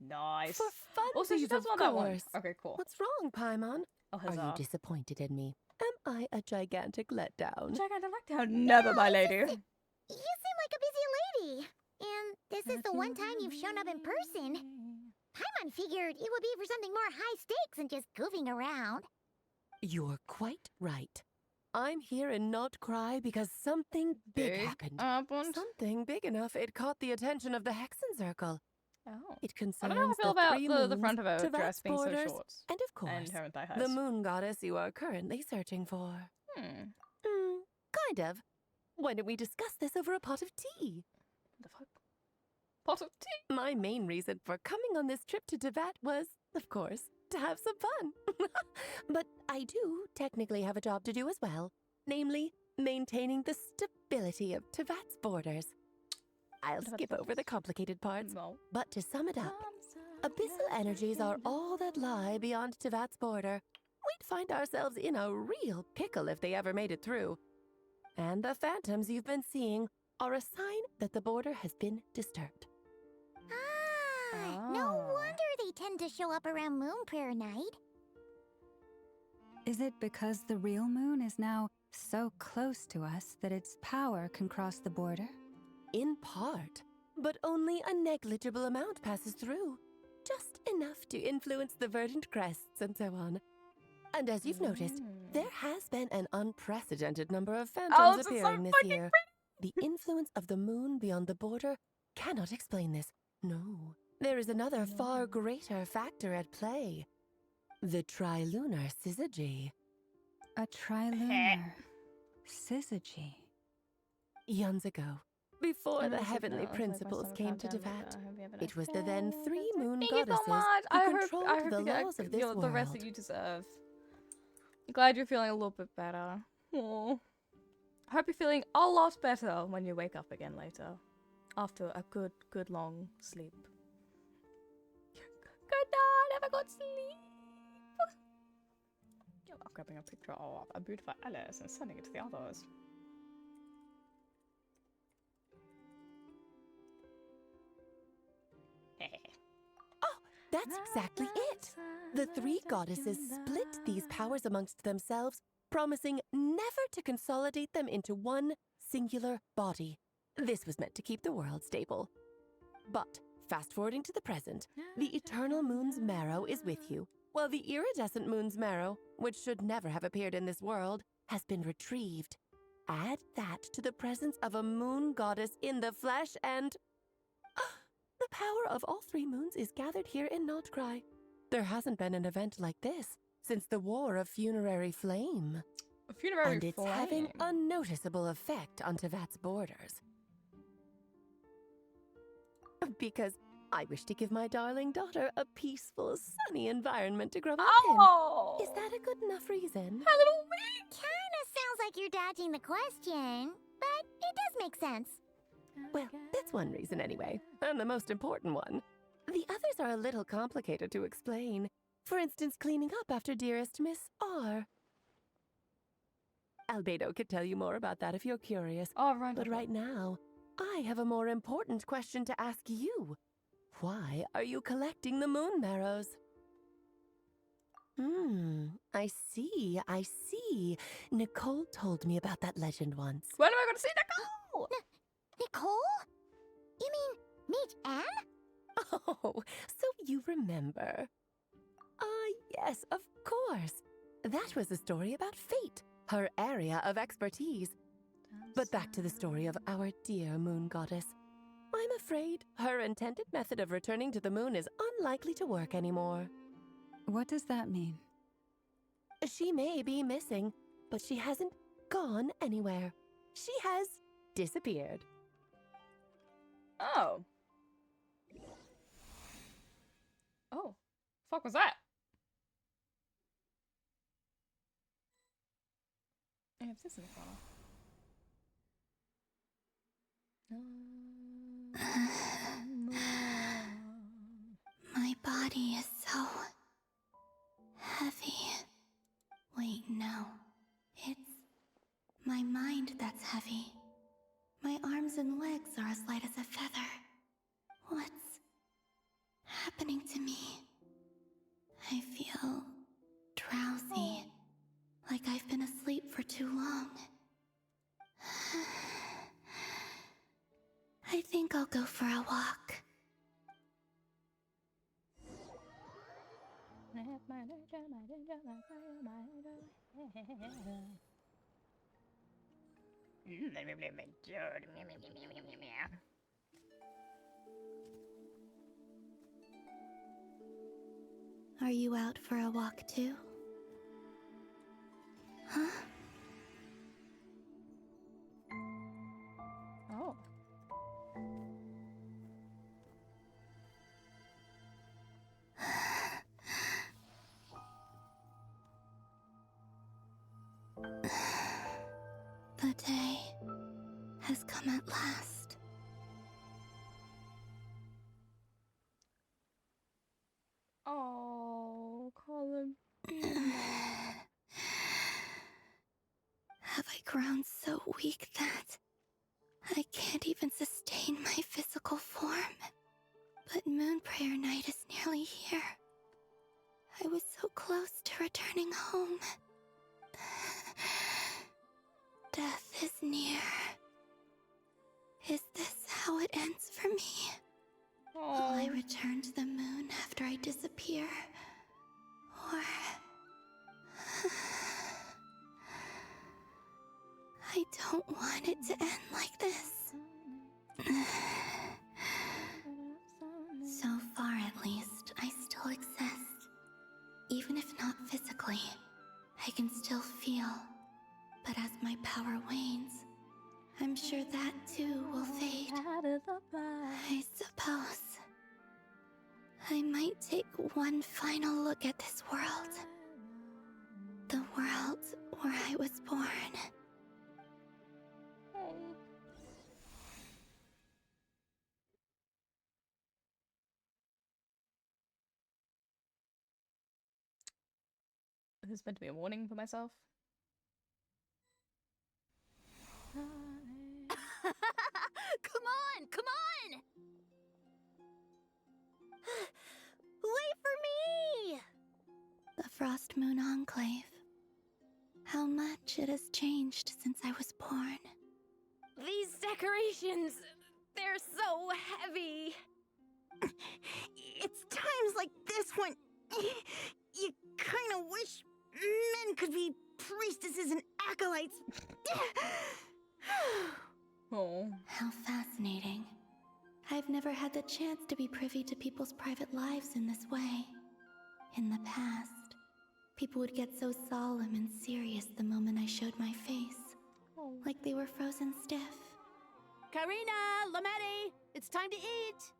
Nice. For fun, Also, she does of want that one. course. Okay, cool. What's wrong, Paimon? Oh, Are you huzzah. disappointed in me? Am I a gigantic letdown? Gigantic letdown. Never, my lady. You seem like a busy lady. And this is the one time you've shown up in person. Paimon figured it would be for something more high stakes than just goofing around. You're quite right. I'm here in Not Cry because something big happened. Something big enough it caught the attention of the Hexen Circle. Oh. It I concerns don't know how I feel the about three the moons, front of her Teyvat's dress being so borders, short. and of course, And her thigh highs. the moon goddess you are currently searching for. Kind of. Why don't we discuss this over a pot of tea? The fuck? pot of tea. My main reason for coming on this trip to Teyvat was, of course, to have some fun. But I do technically have a job to do as well, namely, maintaining the stability of Teyvat's borders. I'll skip over the complicated parts, but to sum it up, abyssal energies are all that lie beyond Teyvat's border. We'd find ourselves in a real pickle if they ever made it through. And the phantoms you've been seeing are a sign that the border has been disturbed. No wonder they tend to show up around Moon Prayer Night. Is it because the real moon is now so close to us that its power can cross the border? In part, but only a negligible amount passes through. Just enough to influence the verdant crests and so on. And as you've noticed, there has been an unprecedented number of phantoms appearing this year. The influence of the moon beyond the border cannot explain this. No, there is another far greater factor at play. The trilunar syzygy. A trilunar syzygy. Eons ago, before the heavenly principles came to Teyvat, it was the then 3 moon goddesses who controlled the laws of this world. The rest that you deserve. Glad you're feeling a little bit better. Aww. I hope you're feeling a lot better when you wake up again later. After a good long sleep. Good night, have a good sleep. I'm grabbing a picture of a beautiful Alice and sending it to the others. Oh, that's exactly it. The 3 goddesses split these powers amongst themselves, promising never to consolidate them into one singular body. This was meant to keep the world stable. But, fast forwarding to the present, the eternal moon's marrow is with you, while the iridescent moon's marrow, which should never have appeared in this world, has been retrieved. Add that to the presence of a moon goddess in the flesh and... the power of all 3 moons is gathered here in Notcry. There hasn't been an event like this since the War of Funerary Flame. And it's having a noticeable effect on Teyvat's borders. Because I wish to give my darling daughter a peaceful, sunny environment to grow up in. Is that a good enough reason? Hello, me! Kinda sounds like you're dodging the question, but it does make sense. Well, that's one reason anyway, and the most important one. The others are a little complicated to explain. For instance, cleaning up after dearest Miss R. Albedo could tell you more about that if you're curious. But right now, I have a more important question to ask you. Why are you collecting the moon marrows? I see. Nicole told me about that legend once. When am I going to see Nicole? Nicole? You mean Meet Anne? Oh, so you remember. Yes, of course. That was a story about fate, her area of expertise. But back to the story of our dear moon goddess. I'm afraid her intended method of returning to the moon is unlikely to work anymore. What does that mean? She may be missing, but she hasn't gone anywhere. She has disappeared. Oh. Oh. Fuck was that? I have this in the corner. My body is so heavy. Wait, no. It's my mind that's heavy. My arms and legs are as light as a feather. What's happening to me? I feel drowsy, like I've been asleep for too long. I think I'll go for a walk. Are you out for a walk too? Huh? Oh. The day has come at last. Oh, Colin. Have I grown so weak that I can't even sustain my physical form? But Moon Prayer Night is nearly here. I was so close to returning home. Death is near. Is this how it ends for me? Will I return to the moon after I disappear? Or... I don't want it to end like this. So far, at least, I still exist. Even if not physically, I can still feel. But as my power wanes, I'm sure that too will fade. I suppose I might take one final look at this world. The world where I was born. Is this meant to be a warning for myself? Come on, come on! Wait for me! The Frost Moon Enclave. How much it has changed since I was born. These decorations, they're so heavy. It's times like this when you kind of wish men could be priestesses and acolytes. Oh. How fascinating. I've never had the chance to be privy to people's private lives in this way. In the past, people would get so solemn and serious the moment I showed my face. Like they were frozen stiff. Karina, Lametti, it's time to eat.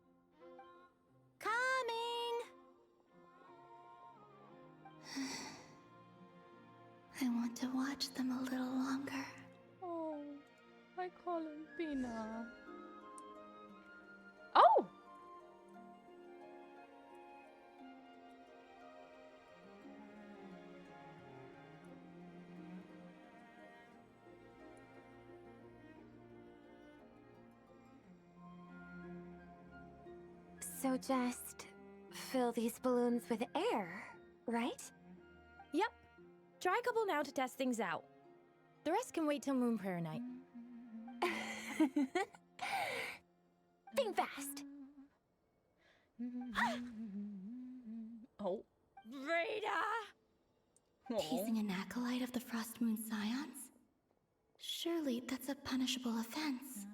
Coming! I want to watch them a little longer. Oh, I call him Pina. Oh! So just fill these balloons with air, right? Yep. Try a couple now to test things out. The rest can wait till Moon Prayer Night. Think fast. Oh. Rita! Teasing an acolyte of the Frost Moon Scions? Surely that's a punishable offense.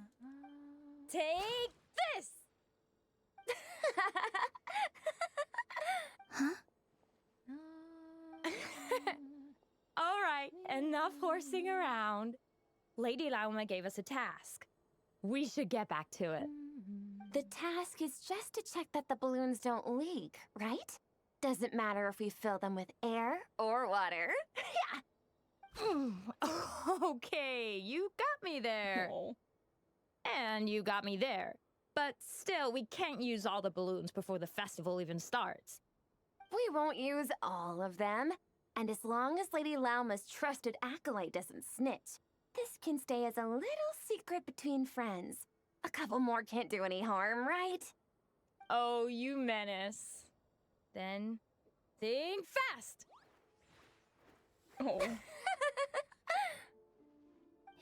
Take this! Huh? All right, enough horsing around. Lady Lauma gave us a task. We should get back to it. The task is just to check that the balloons don't leak, right? Doesn't matter if we fill them with air or water. Yeah. Okay, you got me there. Oh. And you got me there. But still, we can't use all the balloons before the festival even starts. We won't use all of them. And as long as Lady Lauma's trusted acolyte doesn't snitch, this can stay as a little secret between friends. A couple more can't do any harm, right? Oh, you menace. Then, think fast! Oh.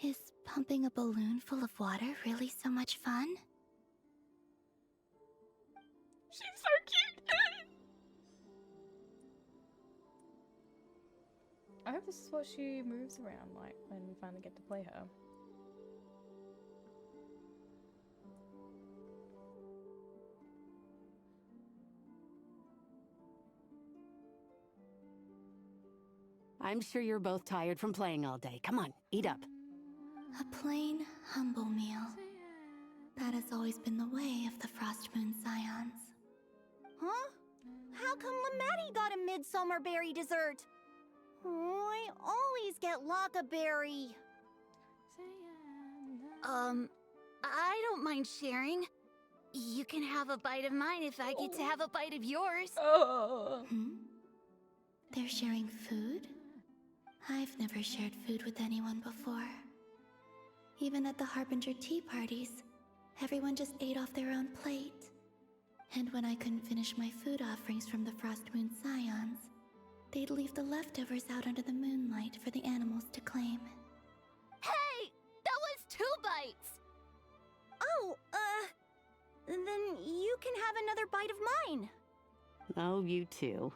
Is pumping a balloon full of water really so much fun? She's so cute! I hope this is what she moves around like when we finally get to play her. I'm sure you're both tired from playing all day. Come on, eat up. A plain, humble meal. That has always been the way of the Frost Moon Scions. Huh? How come Lametti got a midsummer berry dessert? Oh, I always get Lockaberry. I don't mind sharing. You can have a bite of mine if I get to have a bite of yours. They're sharing food? I've never shared food with anyone before. Even at the Harbinger tea parties, everyone just ate off their own plate. And when I couldn't finish my food offerings from the Frost Moon Scions, they'd leave the leftovers out under the moonlight for the animals to claim. Hey! That was 2 bites! Oh, then you can have another bite of mine. Oh, you too.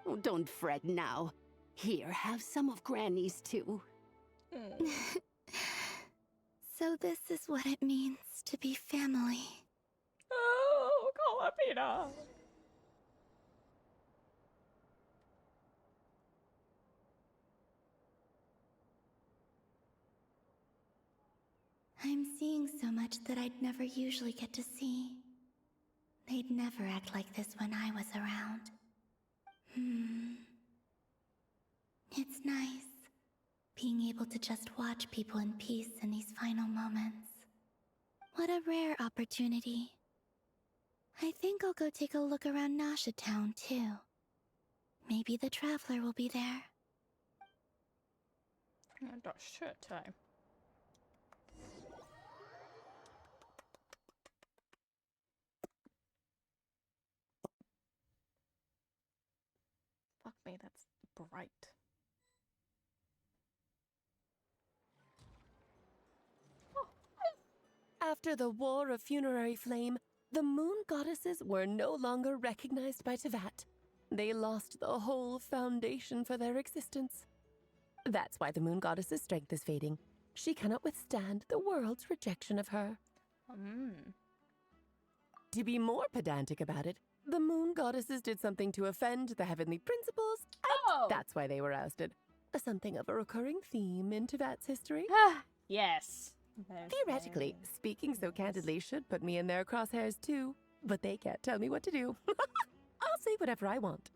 Oh, don't fret now. Here, have some of Granny's too. So this is what it means to be family. Oh, Calipina. I'm seeing so much that I'd never usually get to see. They'd never act like this when I was around. It's nice, being able to just watch people in peace in these final moments. What a rare opportunity. I think I'll go take a look around Nasha Town, too. Maybe the Traveler will be there. That's shit time. Fuck me, that's bright. After the War of Funerary Flame, the moon goddesses were no longer recognized by Tevat. They lost the whole foundation for their existence. That's why the moon goddess's strength is fading. She cannot withstand the world's rejection of her. To be more pedantic about it, the moon goddesses did something to offend the heavenly principles, and that's why they were ousted. Something of a recurring theme in Tevat's history. Yes. Theoretically, speaking so candidly should put me in their crosshairs too, but they can't tell me what to do. I'll say whatever I want.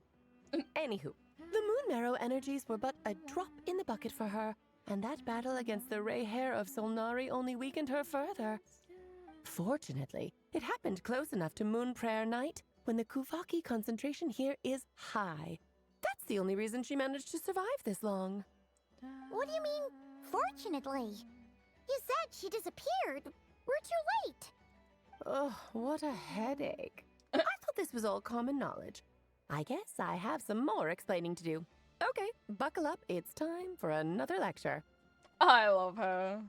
Anywho, the Moon Marrow energies were but a drop in the bucket for her, and that battle against the Ray Hair of Solnari only weakened her further. Fortunately, it happened close enough to Moon Prayer Night when the Kuvaki concentration here is high. That's the only reason she managed to survive this long. What do you mean, fortunately? You said she disappeared. We're too late. Oh, what a headache. I thought this was all common knowledge. I guess I have some more explaining to do. Okay, buckle up. It's time for another lecture. I love her.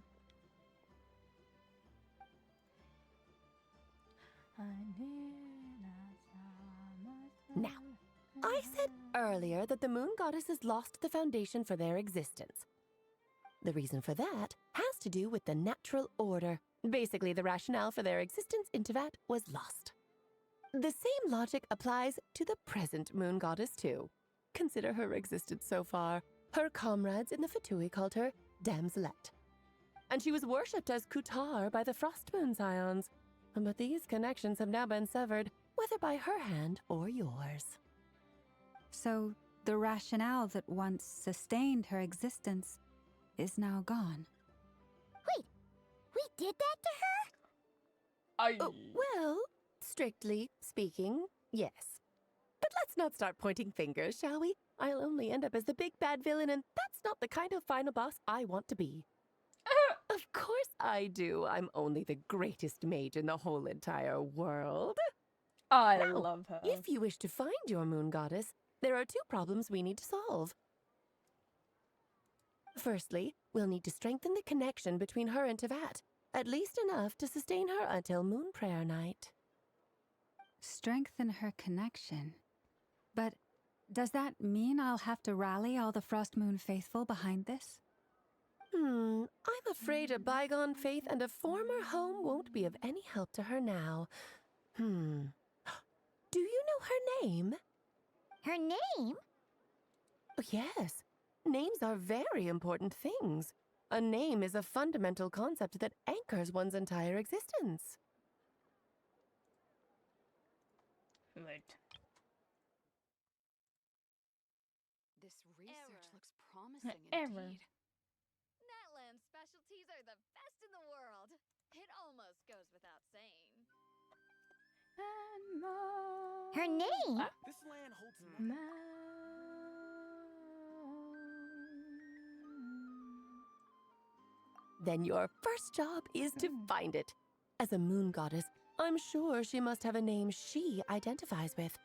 Now, I said earlier that the moon goddesses lost the foundation for their existence. The reason for that has to do with the natural order. Basically, the rationale for their existence in Tevat was lost. The same logic applies to the present moon goddess, too. Consider her existence so far. Her comrades in the Fatui called her Damselette. And she was worshipped as Kutar by the Frost Moon Scions. But these connections have now been severed, whether by her hand or yours. So, the rationale that once sustained her existence is now gone. Wait, we did that to her? Well, strictly speaking, yes. But let's not start pointing fingers, shall we? I'll only end up as the big bad villain, and that's not the kind of final boss I want to be. Of course I do. I'm only the greatest mage in the whole entire world. I Now, love her. If you wish to find your moon goddess, there are 2 problems we need to solve. Firstly, we'll need to strengthen the connection between her and Tevat, at least enough to sustain her until Moon Prayer Night. Strengthen her connection. But does that mean I'll have to rally all the Frost Moon faithful behind this? I'm afraid a bygone faith and a former home won't be of any help to her now. Do you know her name? Her name? Yes. Names are very important things. A name is a fundamental concept that anchors one's entire existence. Right. This research looks promising Ever. indeed. Natlam's specialties are the best in the world. It almost goes without saying. Her name? This land holds nothing. Then your first job is to find it. As a moon goddess, I'm sure she must have a name she identifies with.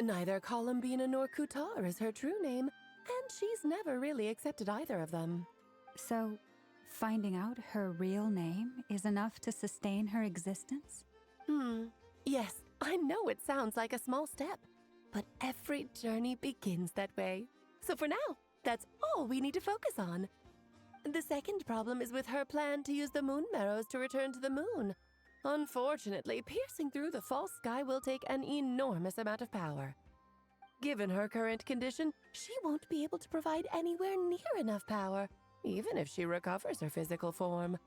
Neither Columbina nor Kutar is her true name, and she's never really accepted either of them. So, finding out her real name is enough to sustain her existence? Yes, I know it sounds like a small step, but every journey begins that way. So for now, that's all we need to focus on. The second problem is with her plan to use the moon marrows to return to the moon. Unfortunately, piercing through the false sky will take an enormous amount of power. Given her current condition, she won't be able to provide anywhere near enough power, even if she recovers her physical form.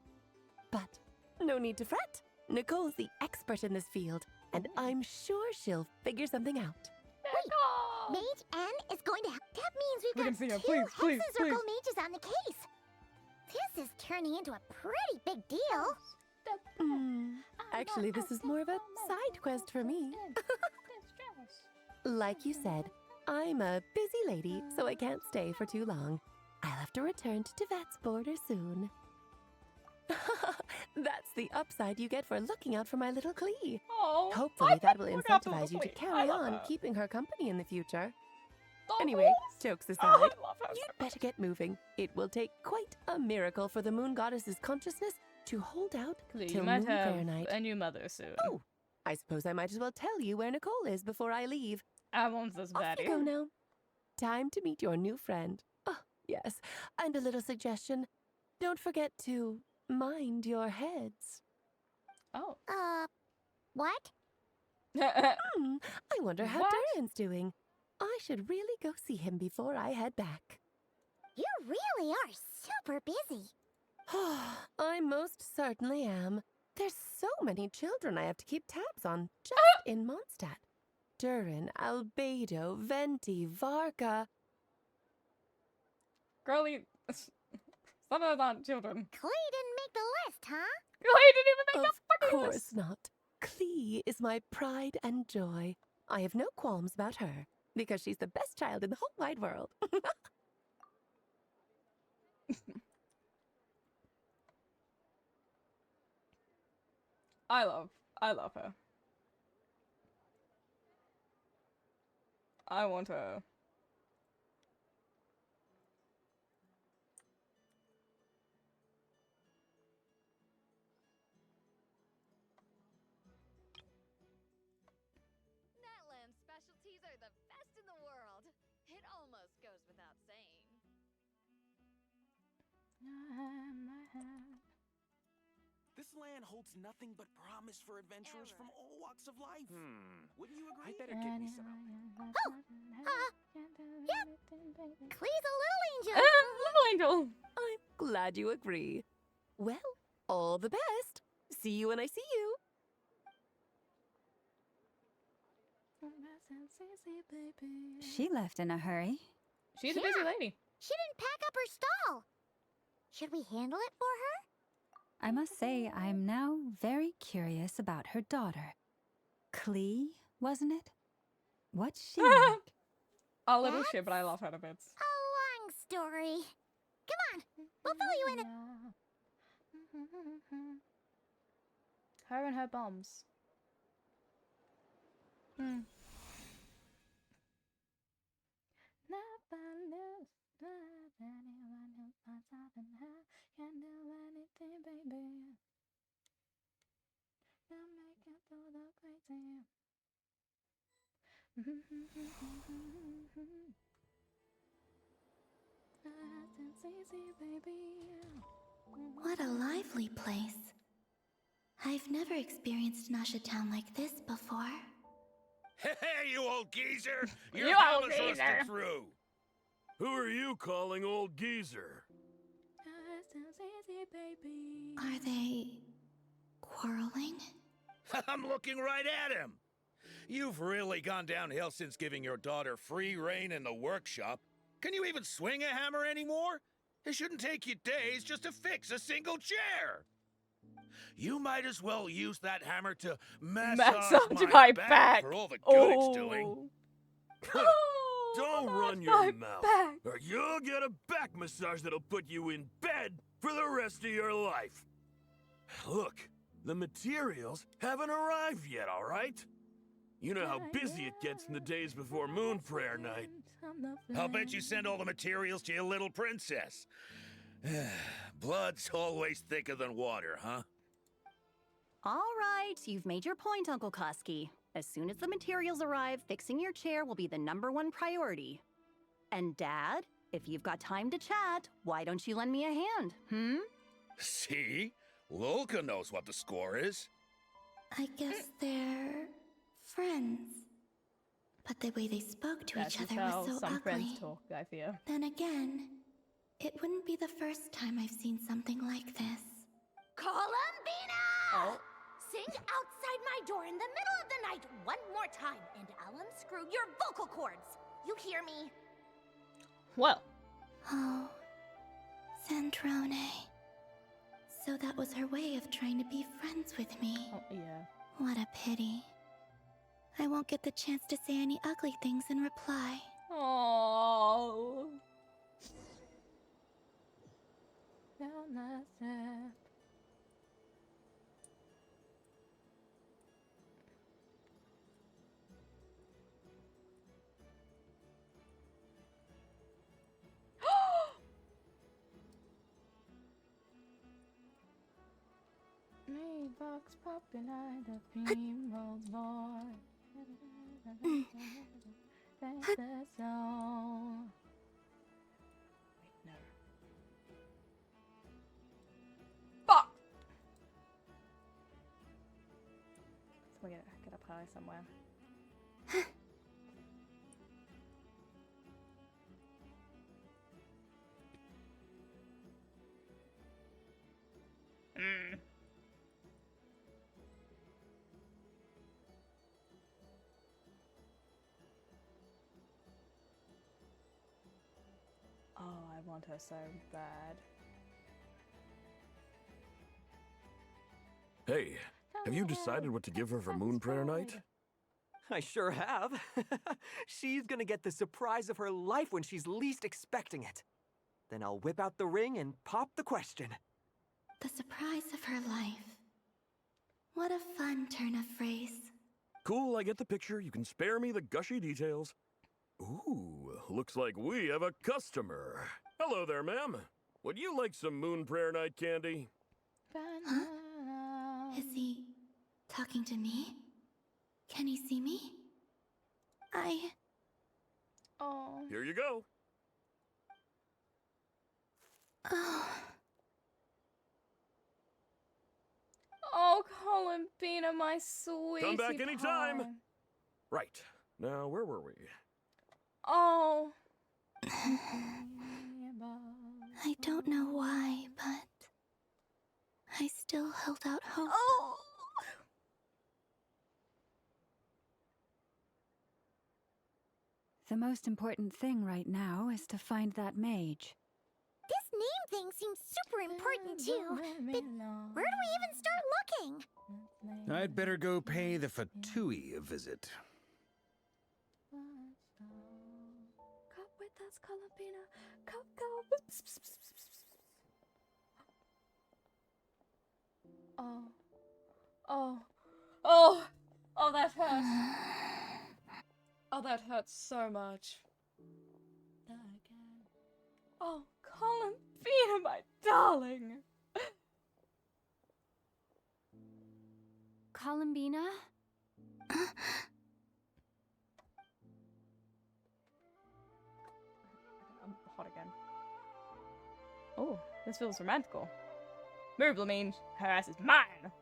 But no need to fret. Nicole's the expert in this field, and I'm sure she'll figure something out. Wait, Mage N is going to help. That means we've got two Hexen Circle mages on the case. This is turning into a pretty big deal. Actually, this is more of a side quest for me. Like you said, I'm a busy lady, so I can't stay for too long. I'll have to return to Tevet's border soon. That's the upside you get for looking out for my little Klee. Oh, Hopefully that will incentivize you to carry on keeping her company in the future. Anyway, jokes aside, you'd better get moving. It will take quite a miracle for the moon goddess's consciousness to hold out till moon prayer night. A new mother soon. Oh, I suppose I might as well tell you where Nicole is before I leave. I want this Off baddie. you go now. Time to meet your new friend. Oh, yes, and a little suggestion. Don't forget to mind your heads. Oh. What? I wonder how What? Durin's doing. I should really go see him before I head back. You really are super busy. I most certainly am. There's so many children I have to keep tabs on just in Mondstadt. Durin, Albedo, Venti, Varka. Girlie, some of those aren't children. Klee didn't make the list, huh? Klee didn't even make the Of fucking course list. not. Klee is my pride and joy. I have no qualms about her, because she's the best child in the whole wide world. I love her. I want her. Natland specialties are the best in the world. It almost goes without saying. This land holds nothing but promise for adventurers from all walks of life. Wouldn't you agree? I better get me some. Yep. Klee's a little angel. Little angel. I'm glad you agree. Well, all the best. See you when I see you. She left in a hurry. She's a busy lady. She didn't pack up her stall. Should we handle it for her? I must say, I'm now very curious about her daughter. Klee, wasn't it? What's she like? A little shit, but I love her to bits. A long story. Come on, we'll fill you in. Her and her bombs. What a lively place. I've never experienced Nasha Town like this before. Hey, you old geezer! You Your old palace rusted geezer. through! Who are you calling old geezer? Are they quarreling? I'm looking right at him! You've really gone downhill since giving your daughter free reign in the workshop. Can you even swing a hammer anymore? It shouldn't take you days just to fix a single chair. You might as well use that hammer to massage my back for all the good it's doing. Don't run your mouth, or you'll get a back massage that'll put you in bed for the rest of your life. Look, the materials haven't arrived yet, all right? You know how busy it gets in the days before Moon Prayer Night. I'll bet you send all the materials to your little princess. Blood's always thicker than water, huh? All right, you've made your point, Uncle Kusky. As soon as the materials arrive, fixing your chair will be the #1 priority. And Dad, if you've got time to chat, why don't you lend me a hand, See? Lolka knows what the score is. I guess they're friends. But the way they spoke to each other was so some ugly. friends talk, I fear. Then again, it wouldn't be the first time I've seen something like this. Columbina! Oh. Sing outside my door in the middle of the night one more time, and I'll unscrew your vocal cords. You hear me? Well. Oh, Sandrone. So that was her way of trying to be friends with me. Oh, yeah. What a pity. I won't get the chance to say any ugly things in reply. Oh. Box popping out the female's voice. That's the song. Wait, no. Fuck! So we get up high somewhere. Oh, I want her so bad. Hey, have you decided what to give her for Moon Prayer Night? I sure have. She's gonna get the surprise of her life when she's least expecting it. Then I'll whip out the ring and pop the question. The surprise of her life. What a fun turn of phrase. Cool, I get the picture. You can spare me the gushy details. Ooh, looks like we have a customer. Hello there, ma'am. Would you like some Moon Prayer Night candy? Huh? Is he talking to me? Can he see me? Oh. Here you go. Oh. Oh, Columbina, my sweetie Come back anytime. pie. Right. Now, where were we? Oh. I don't know why, but I still held out hope. Oh! The most important thing right now is to find that mage. This name thing seems super important too. But where do we even start looking? I'd better go pay the Fatui a visit. Come with us, Columbina. Come, go. Oh. Oh. Oh. Oh, that hurts. Oh, that hurts so much. Oh, Columbina, my darling. Columbina? I'm hot again. Oh, this feels romantical. Move, Lamine. Her ass is mine.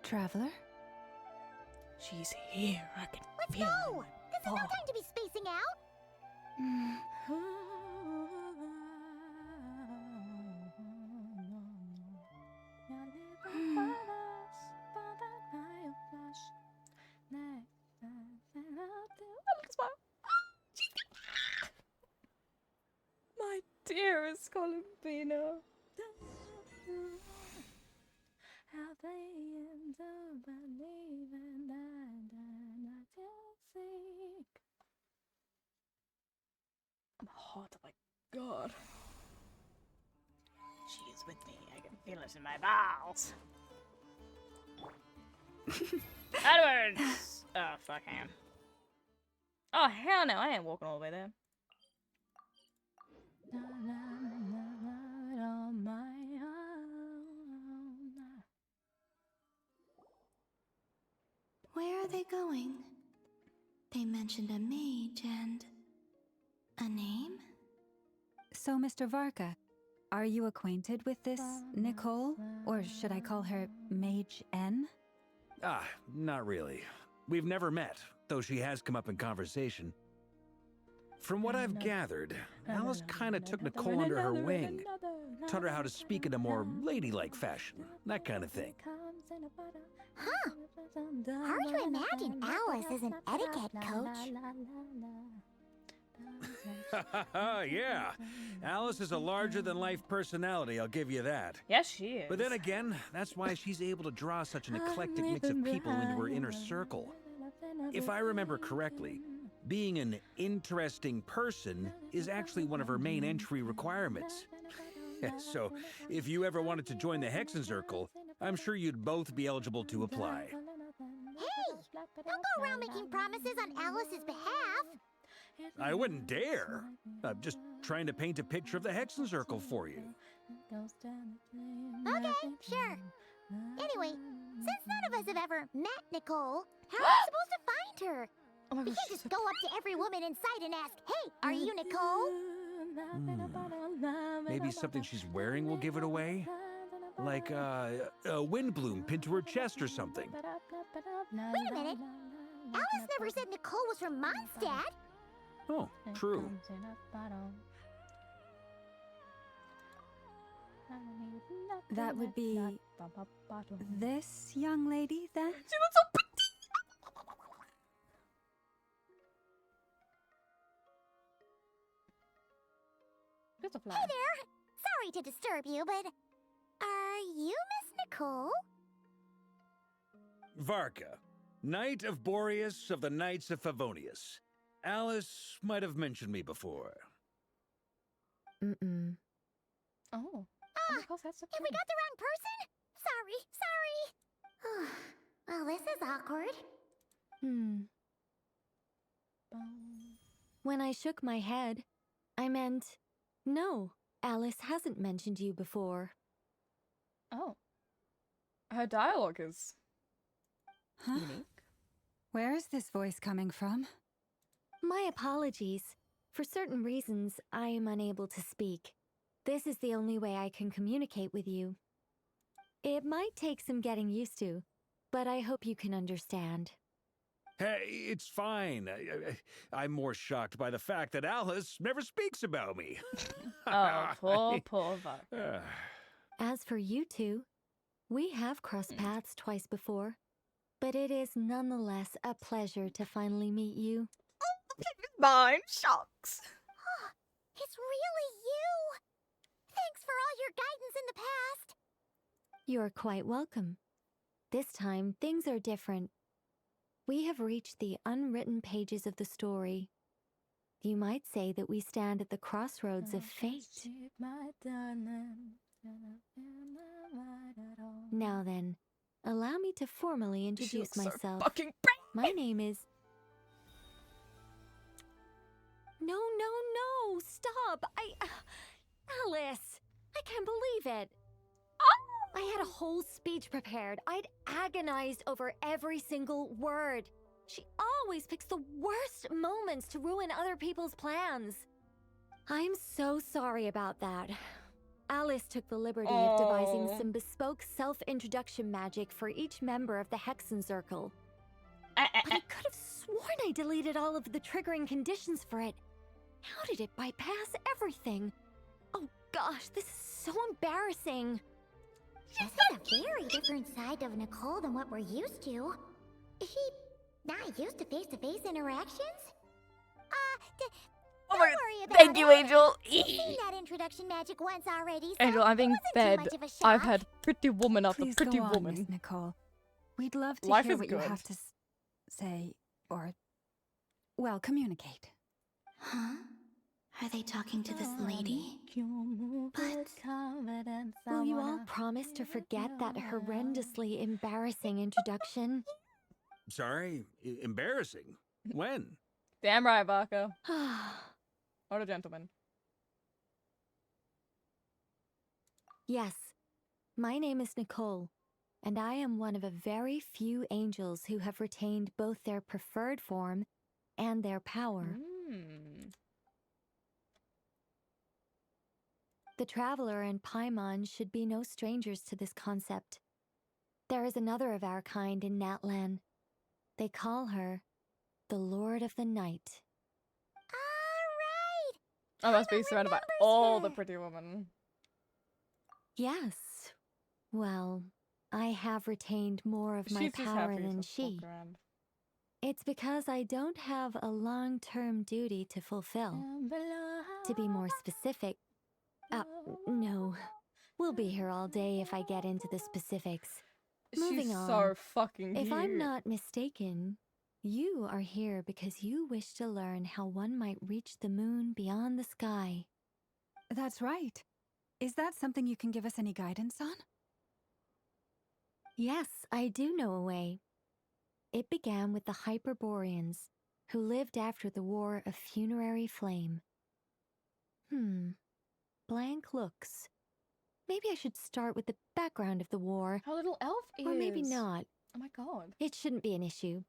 Traveler? She's here. I can Let's feel go! it. This is no time to be spacing out. Dearest Columbina. How they end up believing that I think. I'm hot, oh my god. She's with me, I can feel it in my bowels. Edwards! Oh, fuck him. Oh, hell no, I ain't walking all the way there. On my own. Where are they going? They mentioned a mage and a name? So, Mr. Varka, are you acquainted with this Nicole? Or should I call her Mage N? Ah, not really. We've never met, though she has come up in conversation. From what I've gathered, Alice kinda took Nicole under her wing. Taught her how to speak in a more ladylike fashion, that kind of thing. Huh. Hard to imagine Alice as an etiquette coach. Yeah, Alice is a larger-than-life personality, I'll give you that. Yes, she is. But then again, that's why she's able to draw such an eclectic mix of people into her inner circle. If I remember correctly, being an interesting person is actually one of her main entry requirements. So, if you ever wanted to join the Hexen Circle, I'm sure you'd both be eligible to apply. Hey! Don't go around making promises on Alice's behalf. I wouldn't dare. I'm just trying to paint a picture of the Hexen Circle for you. Okay, sure. Anyway, since none of us have ever met Nicole, how are we supposed to find her? We can't just go up to every woman in sight and ask, "Hey, are you Nicole?" Maybe something she's wearing will give it away? Like a wind bloom pinned to her chest or something. Wait a minute. Alice never said Nicole was from Mondstadt. Oh, true. That would be this young lady, then? She looks so pretty! Hey there! Sorry to disturb you, but are you Miss Nicole? Varka, Knight of Boreas of the Knights of Favonius. Alice might have mentioned me before. Oh. Because that's If we got the wrong person? Sorry. Well, this is awkward. When I shook my head, I meant, no, Alice hasn't mentioned you before. Oh. Her dialogue is unique. Where is this voice coming from? My apologies. For certain reasons, I am unable to speak. This is the only way I can communicate with you. It might take some getting used to, but I hope you can understand. Hey, it's fine. I'm more shocked by the fact that Alice never speaks about me. Oh, poor Varka. As for you two, we have crossed paths twice before, but it is nonetheless a pleasure to finally meet you. Mine shocks. It's really you! Thanks for all your guidance in the past. You're quite welcome. This time, things are different. We have reached the unwritten pages of the story. You might say that we stand at the crossroads of fate. Now then, allow me to formally introduce myself. My name is... No, stop! Alice! I can't believe it! I had a whole speech prepared. I'd agonized over every single word. She always picks the worst moments to ruin other people's plans. I'm so sorry about that. Alice took the liberty of devising some bespoke self-introduction magic for each member of the Hexen Circle. But I could have sworn I deleted all of the triggering conditions for it. How did it bypass everything? Oh gosh, this is so embarrassing. This is a very different side of Nicole than what we're used to. Is she not used to face-to-face interactions? Oh my Don't worry about thank you, it. Angel. I've seen that introduction magic once already, so Angel, I'm being it wasn't fed. too much of a I've shock. had pretty woman after Please pretty go on, woman. Miss Nicole. We'd love to Life hear is what you good. have to say, or, well, communicate. Huh? Are they talking to this lady? But Will you all promise to forget that horrendously embarrassing introduction? Sorry, embarrassing. When? Damn right, Barker. What a gentleman. Yes, my name is Nicole, and I am one of a very few angels who have retained both their preferred form and their power. The Traveler and Paimon should be no strangers to this concept. There is another of our kind in Natlan. They call her the Lord of the Night. I must be surrounded by all the pretty women. Yes. Well, I have retained more of my She's just power happy than to she. walk around. It's because I don't have a long-term duty to fulfill. To be more specific, no. We'll be here all day if I get into the specifics. Moving She's on. so fucking If I'm cute. not mistaken, you are here because you wish to learn how one might reach the moon beyond the sky. That's right. Is that something you can give us any guidance on? Yes, I do know a way. It began with the Hyperboreans, who lived after the War of Funerary Flame. Blank looks. Maybe I should start with the background of the war. How little elf is. Or maybe not. Oh my god. It shouldn't be an issue.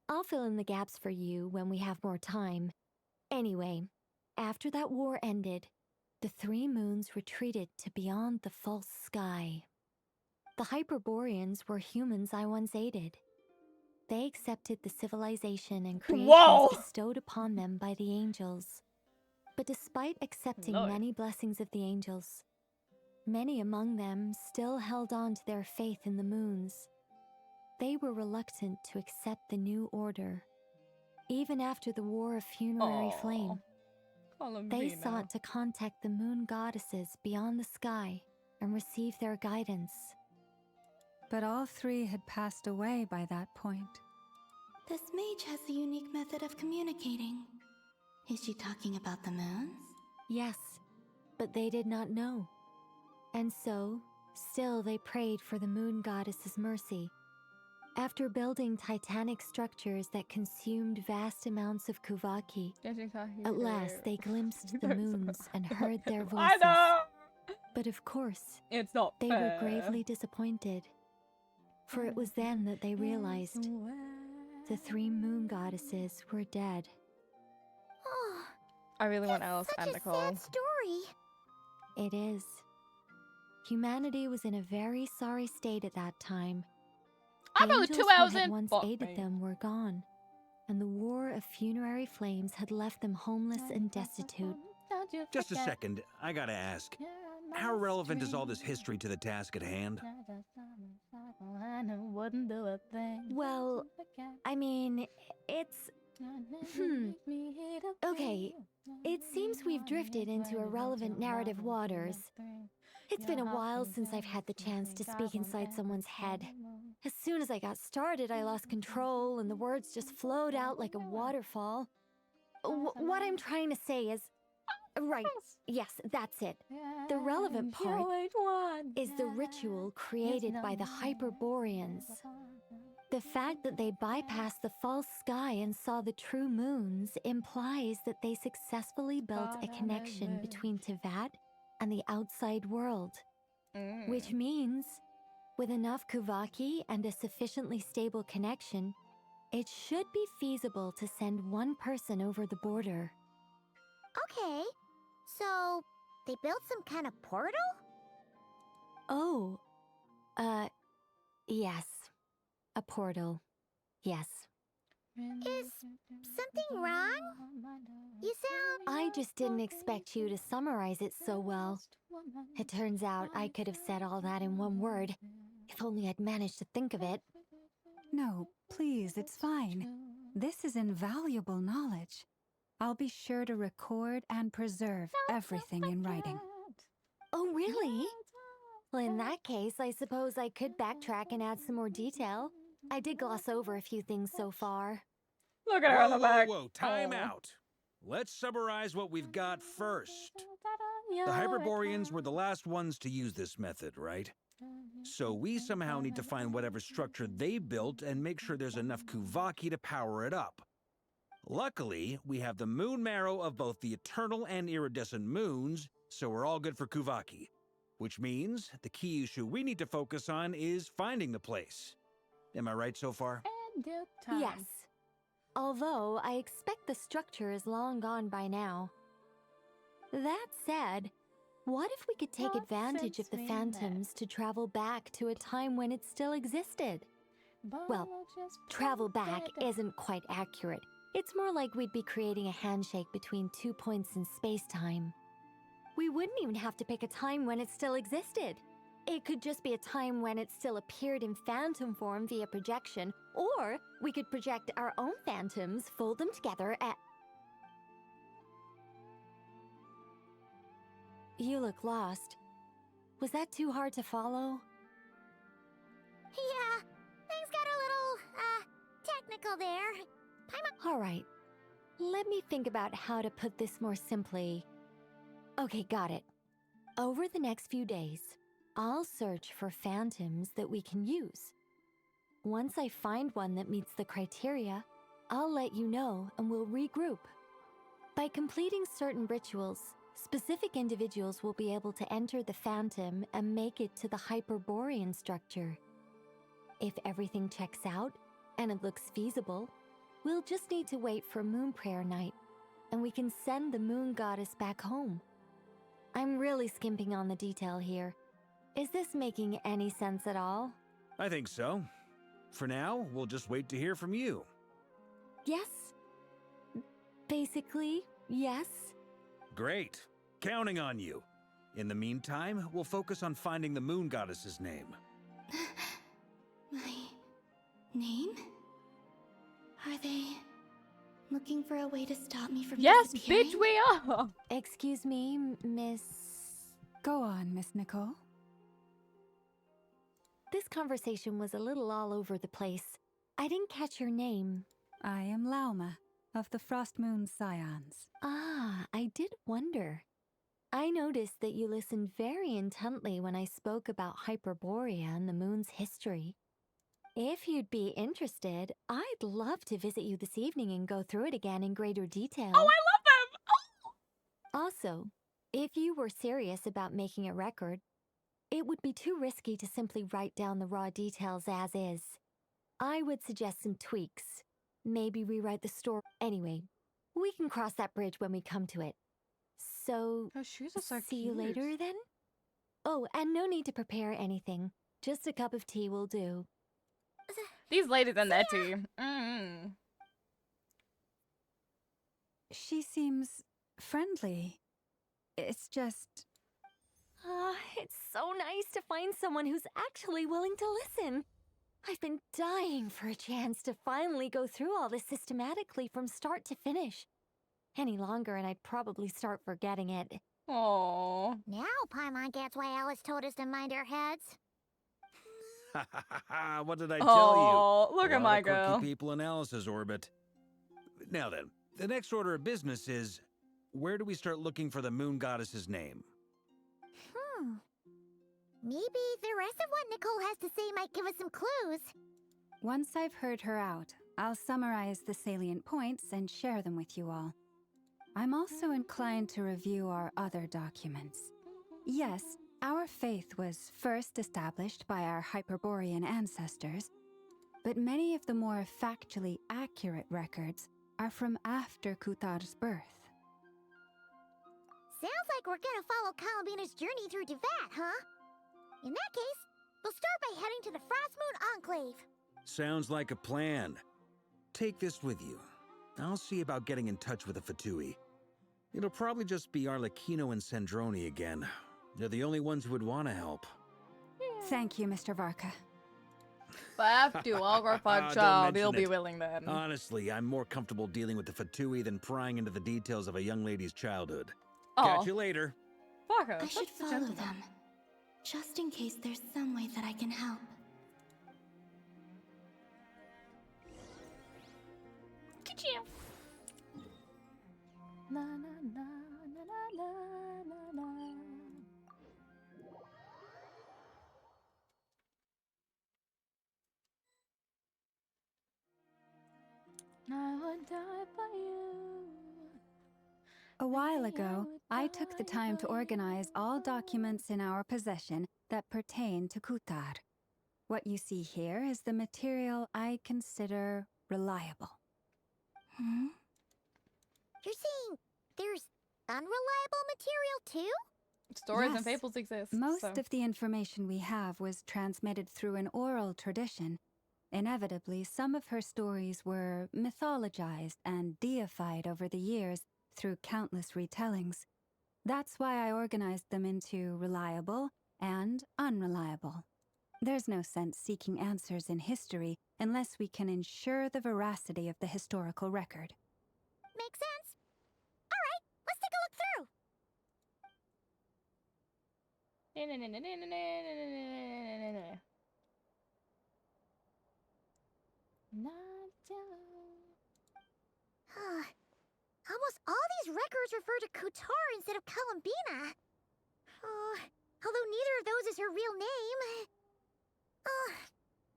I'll fill in the gaps for you when we have more time. Anyway, after that war ended, the three moons retreated to beyond the false sky. The Hyperboreans were humans I once aided. They accepted the civilization and creations bestowed upon them by the angels. But despite accepting many blessings of the angels, many among them still held on to their faith in the moons. They were reluctant to accept the new order. Even after the War of Funerary Flame, they sought to contact the moon goddesses beyond the sky and receive their guidance. But all three had passed away by that point. This mage has a unique method of communicating. Is she talking about the moons? Yes, but they did not know. And so, still they prayed for the moon goddess's mercy. After building titanic structures that consumed vast amounts of Kuvaki, at last they glimpsed the moons and heard their voices. I know! But of course, it's not they fair. were gravely disappointed. For it was then that they realized the three moon goddesses were dead. I really want Alice and Nicole. Sad story. It is. Humanity was in a very sorry state at that time. I'm The only 2 angels who hours had in. once Fuck aided me. them were gone, and the War of Funerary Flames had left them homeless and destitute. Just a second, I gotta ask. How relevant is all this history to the task at hand? Well, I mean, it's... Okay, it seems we've drifted into irrelevant narrative waters. It's been a while since I've had the chance to speak inside someone's head. As soon as I got started, I lost control and the words just flowed out like a waterfall. What I'm trying to say is... Right, yes, that's it. The relevant part is the ritual created by the Hyperboreans. The fact that they bypassed the false sky and saw the true moons implies that they successfully built a connection between Tevat and the outside world. Which means, with enough Kuvaki and a sufficiently stable connection, it should be feasible to send one person over the border. Okay, so they built some kind of portal? Oh, yes. A portal. Yes. Is something wrong? You sound... I just didn't expect you to summarize it so well. It turns out I could have said all that in one word, if only I'd managed to think of it. No, please, it's fine. This is invaluable knowledge. I'll be sure to record and preserve everything in writing. Oh, really? Well, in that case, I suppose I could backtrack and add some more detail. I did gloss over a few things so far. Look at her on the back. Whoa, time Oh. out. Let's summarize what we've got first. The Hyperboreans were the last ones to use this method, right? So we somehow need to find whatever structure they built and make sure there's enough Kuvaki to power it up. Luckily, we have the moon marrow of both the eternal and iridescent moons, so we're all good for Kuvaki. Which means the key issue we need to focus on is finding the place. Am I right so far? Yes. Although I expect the structure is long gone by now. That said, what if we could take advantage of the phantoms to travel back to a time when it still existed? Well, travel back isn't quite accurate. It's more like we'd be creating a handshake between 2 points in space-time. We wouldn't even have to pick a time when it still existed. It could just be a time when it still appeared in phantom form via projection, or we could project our own phantoms, fold them together, and... You look lost. Was that too hard to follow? Yeah, things got a little, technical there. All right. Let me think about how to put this more simply. Okay, got it. Over the next few days, I'll search for phantoms that we can use. Once I find one that meets the criteria, I'll let you know and we'll regroup. By completing certain rituals, specific individuals will be able to enter the phantom and make it to the Hyperborean structure. If everything checks out and it looks feasible, we'll just need to wait for Moon Prayer Night, and we can send the Moon Goddess back home. I'm really skimping on the detail here. Is this making any sense at all? I think so. For now, we'll just wait to hear from you. Yes. Basically, yes. Great. Counting on you. In the meantime, we'll focus on finding the Moon Goddess's name. My name? Are they looking for a way to stop me from disappearing? Bitch, we are! Excuse me, Miss... Go on, Miss Nicole. This conversation was a little all over the place. I didn't catch your name. I am Lauma, of the Frost Moon Scions. Ah, I did wonder. I noticed that you listened very intently when I spoke about Hyperborea and the moon's history. If you'd be interested, I'd love to visit you this evening and go through it again in greater detail. Oh, I love them! Oh! Also, if you were serious about making a record, it would be too risky to simply write down the raw details as is. I would suggest some tweaks. Maybe rewrite the story. Anyway, we can cross that bridge when we come to it. So, Her shoes are so see you cute. later then? Oh, and no need to prepare anything. Just a cup of tea will do. These ladies in there too. Mm. She seems friendly. It's just... It's so nice to find someone who's actually willing to listen. I've been dying for a chance to finally go through all this systematically from start to finish. Any longer and I'd probably start forgetting it. Aww. Now Paimon gets why Alice told us to mind our heads. What did I tell you? Oh, look A at lot my of quirky girl. people in Alice's orbit. Now then, the next order of business is, where do we start looking for the Moon Goddess's name? Maybe the rest of what Nicole has to say might give us some clues. Once I've heard her out, I'll summarize the salient points and share them with you all. I'm also inclined to review our other documents. Yes, our faith was first established by our Hyperborean ancestors, but many of the more factually accurate records are from after Kutar's birth. Sounds like we're gonna follow Calamina's journey through Devat, huh? In that case, we'll start by heading to the Frostmoon Enclave. Sounds like a plan. Take this with you. I'll see about getting in touch with the Fatui. It'll probably just be Arlecchino and Sandroni again. They're the only ones who would want to help. Thank you, Mr. Varka. If I have to, I'll go find Don't child. He'll mention be it. willing then. Honestly, I'm more comfortable dealing with the Fatui than prying into the details of a young lady's childhood. Oh. Catch you later. Fuck her. I should follow them, just in case there's some way that I can help. Ka-chow. La la la la la la la. I would die for you. A while ago, I took the time to organize all documents in our possession that pertain to Kutar. What you see here is the material I consider reliable. You're saying there's unreliable material too? Stories and Yes. fables exist. Most so. of the information we have was transmitted through an oral tradition. Inevitably, some of her stories were mythologized and deified over the years through countless retellings. That's why I organized them into reliable and unreliable. There's no sense seeking answers in history unless we can ensure the veracity of the historical record. Makes sense. All right, let's take a look through. Almost all these records refer to Kutar instead of Columbina. Although neither of those is her real name.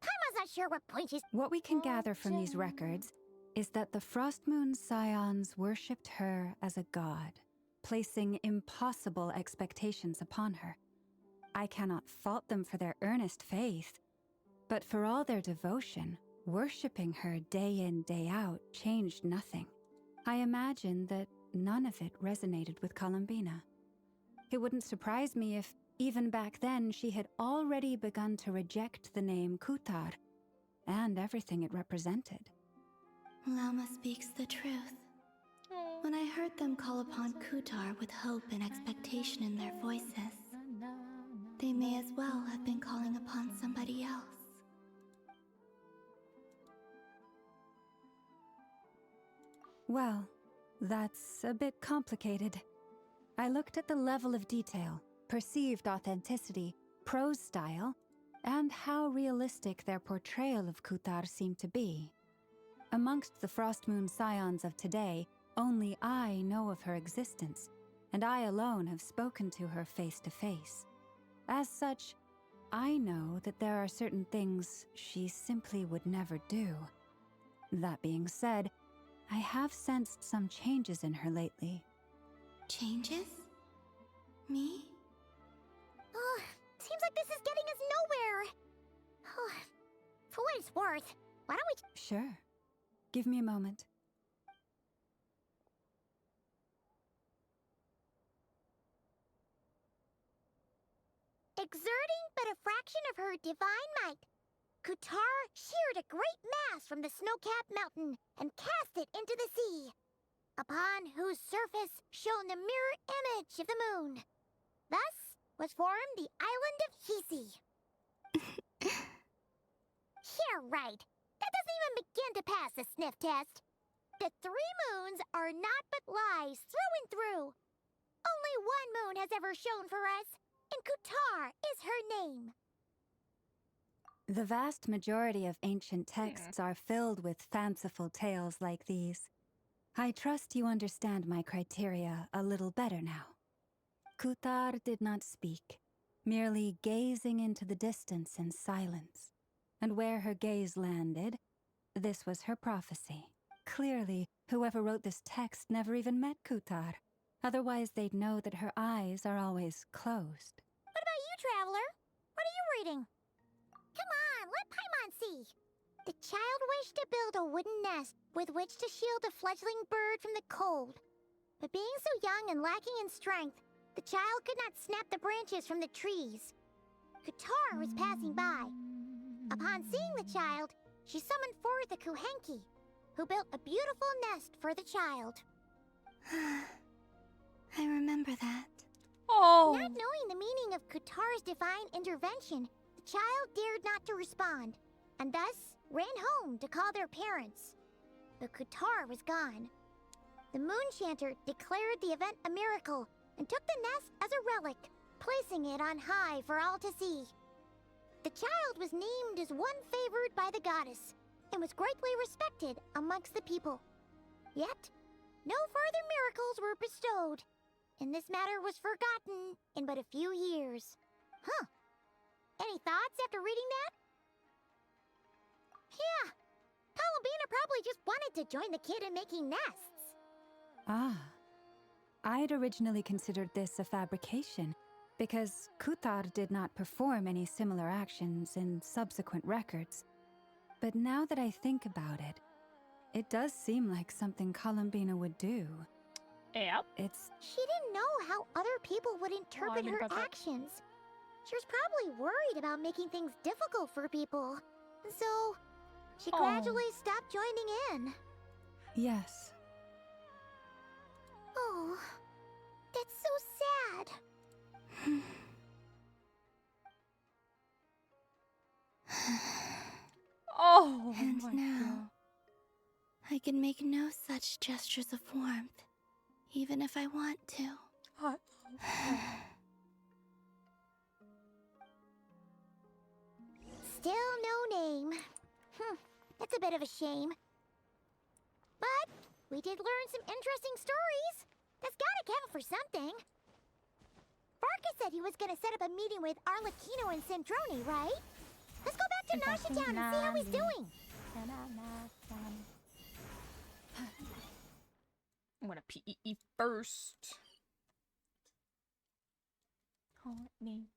Paimon's not sure what point she's... What we can gather from these records is that the Frost Moon Scions worshipped her as a god, placing impossible expectations upon her. I cannot fault them for their earnest faith, but for all their devotion, worshipping her day in, day out changed nothing. I imagine that none of it resonated with Columbina. It wouldn't surprise me if, even back then, she had already begun to reject the name Kutar and everything it represented. Lama speaks the truth. When I heard them call upon Kutar with hope and expectation in their voices, they may as well have been calling upon somebody else. Well, that's a bit complicated. I looked at the level of detail, perceived authenticity, prose style, and how realistic their portrayal of Kutar seemed to be. Amongst the Frost Moon Scions of today, only I know of her existence, and I alone have spoken to her face to face. As such, I know that there are certain things she simply would never do. That being said, I have sensed some changes in her lately. Changes? Me? Seems like this is getting us nowhere. For what it's worth, why don't we... Sure. Give me a moment. Exerting but a fraction of her divine might, Kutar sheared a great mass from the snow-capped mountain and cast it into the sea, upon whose surface shone the mirror image of the moon. Thus was formed the island of Hisi. Yeah, right. That doesn't even begin to pass the sniff test. The 3 moons are naught but lies through and through. Only one moon has ever shone for us, and Kutar is her name. The vast majority of ancient texts are filled with fanciful tales like these. I trust you understand my criteria a little better now. Kutar did not speak, merely gazing into the distance in silence. And where her gaze landed, this was her prophecy. Clearly, whoever wrote this text never even met Kutar. Otherwise, they'd know that her eyes are always closed. What about you, Traveler? What are you reading? Come on, let Paimon see. The child wished to build a wooden nest with which to shield a fledgling bird from the cold. But being so young and lacking in strength, the child could not snap the branches from the trees. Kutar was passing by. Upon seeing the child, she summoned forth a Kuhenki, who built a beautiful nest for the child. I remember that. Not knowing the meaning of Kutar's divine intervention, the child dared not to respond. and thus ran home to call their parents. But Kutar was gone. The Moonshanter declared the event a miracle and took the nest as a relic, placing it on high for all to see. The child was named as one favored by the goddess and was greatly respected amongst the people. Yet, no further miracles were bestowed, and this matter was forgotten in but a few years. Huh. Any thoughts after reading that? Yeah. Columbina probably just wanted to join the kid in making nests. Ah. I'd originally considered this a fabrication, because Kutar did not perform any similar actions in subsequent records. But now that I think about it, it does seem like something Columbina would do. Yep. She didn't know how other people would interpret her actions. She was probably worried about making things difficult for people. So, she gradually stopped joining in. Yes. Oh, that's so sad. Oh, and my now, God. I can make no such gestures of warmth, even if I want to. Still no name. That's a bit of a shame. But we did learn some interesting stories. That's gotta count for something. Farkas said he was gonna set up a meeting with Arlecchino and Centrone, right? Let's go back to Nasha Town and see how he's doing. I'm gonna PE first. Hold me.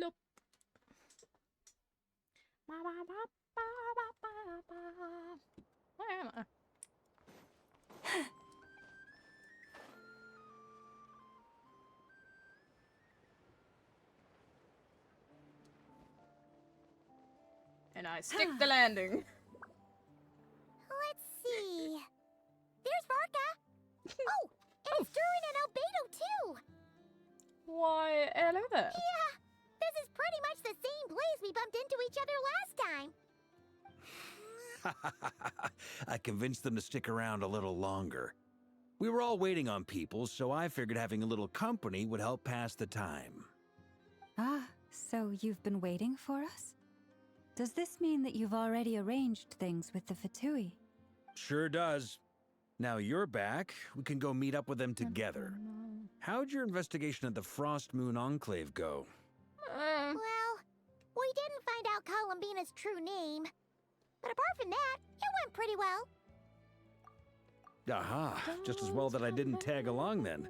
Bloop. Where am I? And I stick the landing. Let's see. There's Varka. Oh, and it's Durin and Albedo too. Why, hello there. Yeah, this is pretty much the same place we bumped into each other last time. I convinced them to stick around a little longer. We were all waiting on people, so I figured having a little company would help pass the time. Ah, so you've been waiting for us? Does this mean that you've already arranged things with the Fatui? Sure does. Now you're back, we can go meet up with them together. How'd your investigation at the Frost Moon Enclave go? Well, we didn't find out Columbina's true name. But apart from that, it went pretty well. Aha, just as well that I didn't tag along then.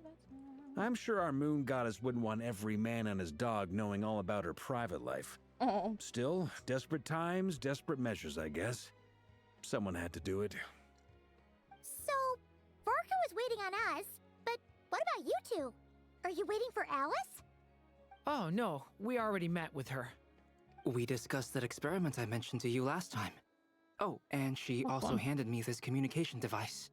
I'm sure our moon goddess wouldn't want every man and his dog knowing all about her private life. Oh. Still, desperate times, desperate measures, I guess. Someone had to do it. So, Varka was waiting on us, but what about you two? Are you waiting for Alice? Oh, no. We already met with her. We discussed that experiment I mentioned to you last time. Oh, and she also handed me this communication device.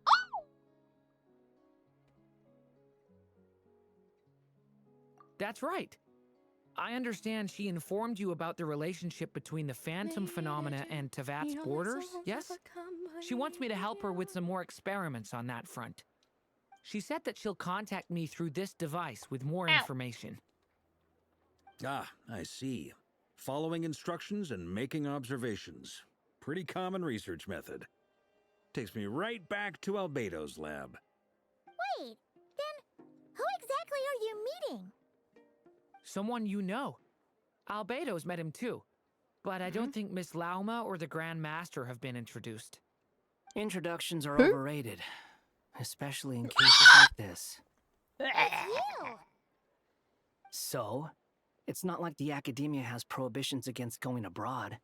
That's right. I understand she informed you about the relationship between the phantom phenomena and Tevat's borders, yes? She wants me to help her with some more experiments on that front. She said that she'll contact me through this device with more information. Ah, I see. Following instructions and making observations. Pretty common research method. Takes me right back to Albedo's lab. Wait, then who exactly are you meeting? Someone you know. Albedo's met him too. But I don't think Miss Lauma or the Grand Master have been introduced. Introductions are overrated. Especially in cases like this. It's you! So, it's not like the academia has prohibitions against going abroad.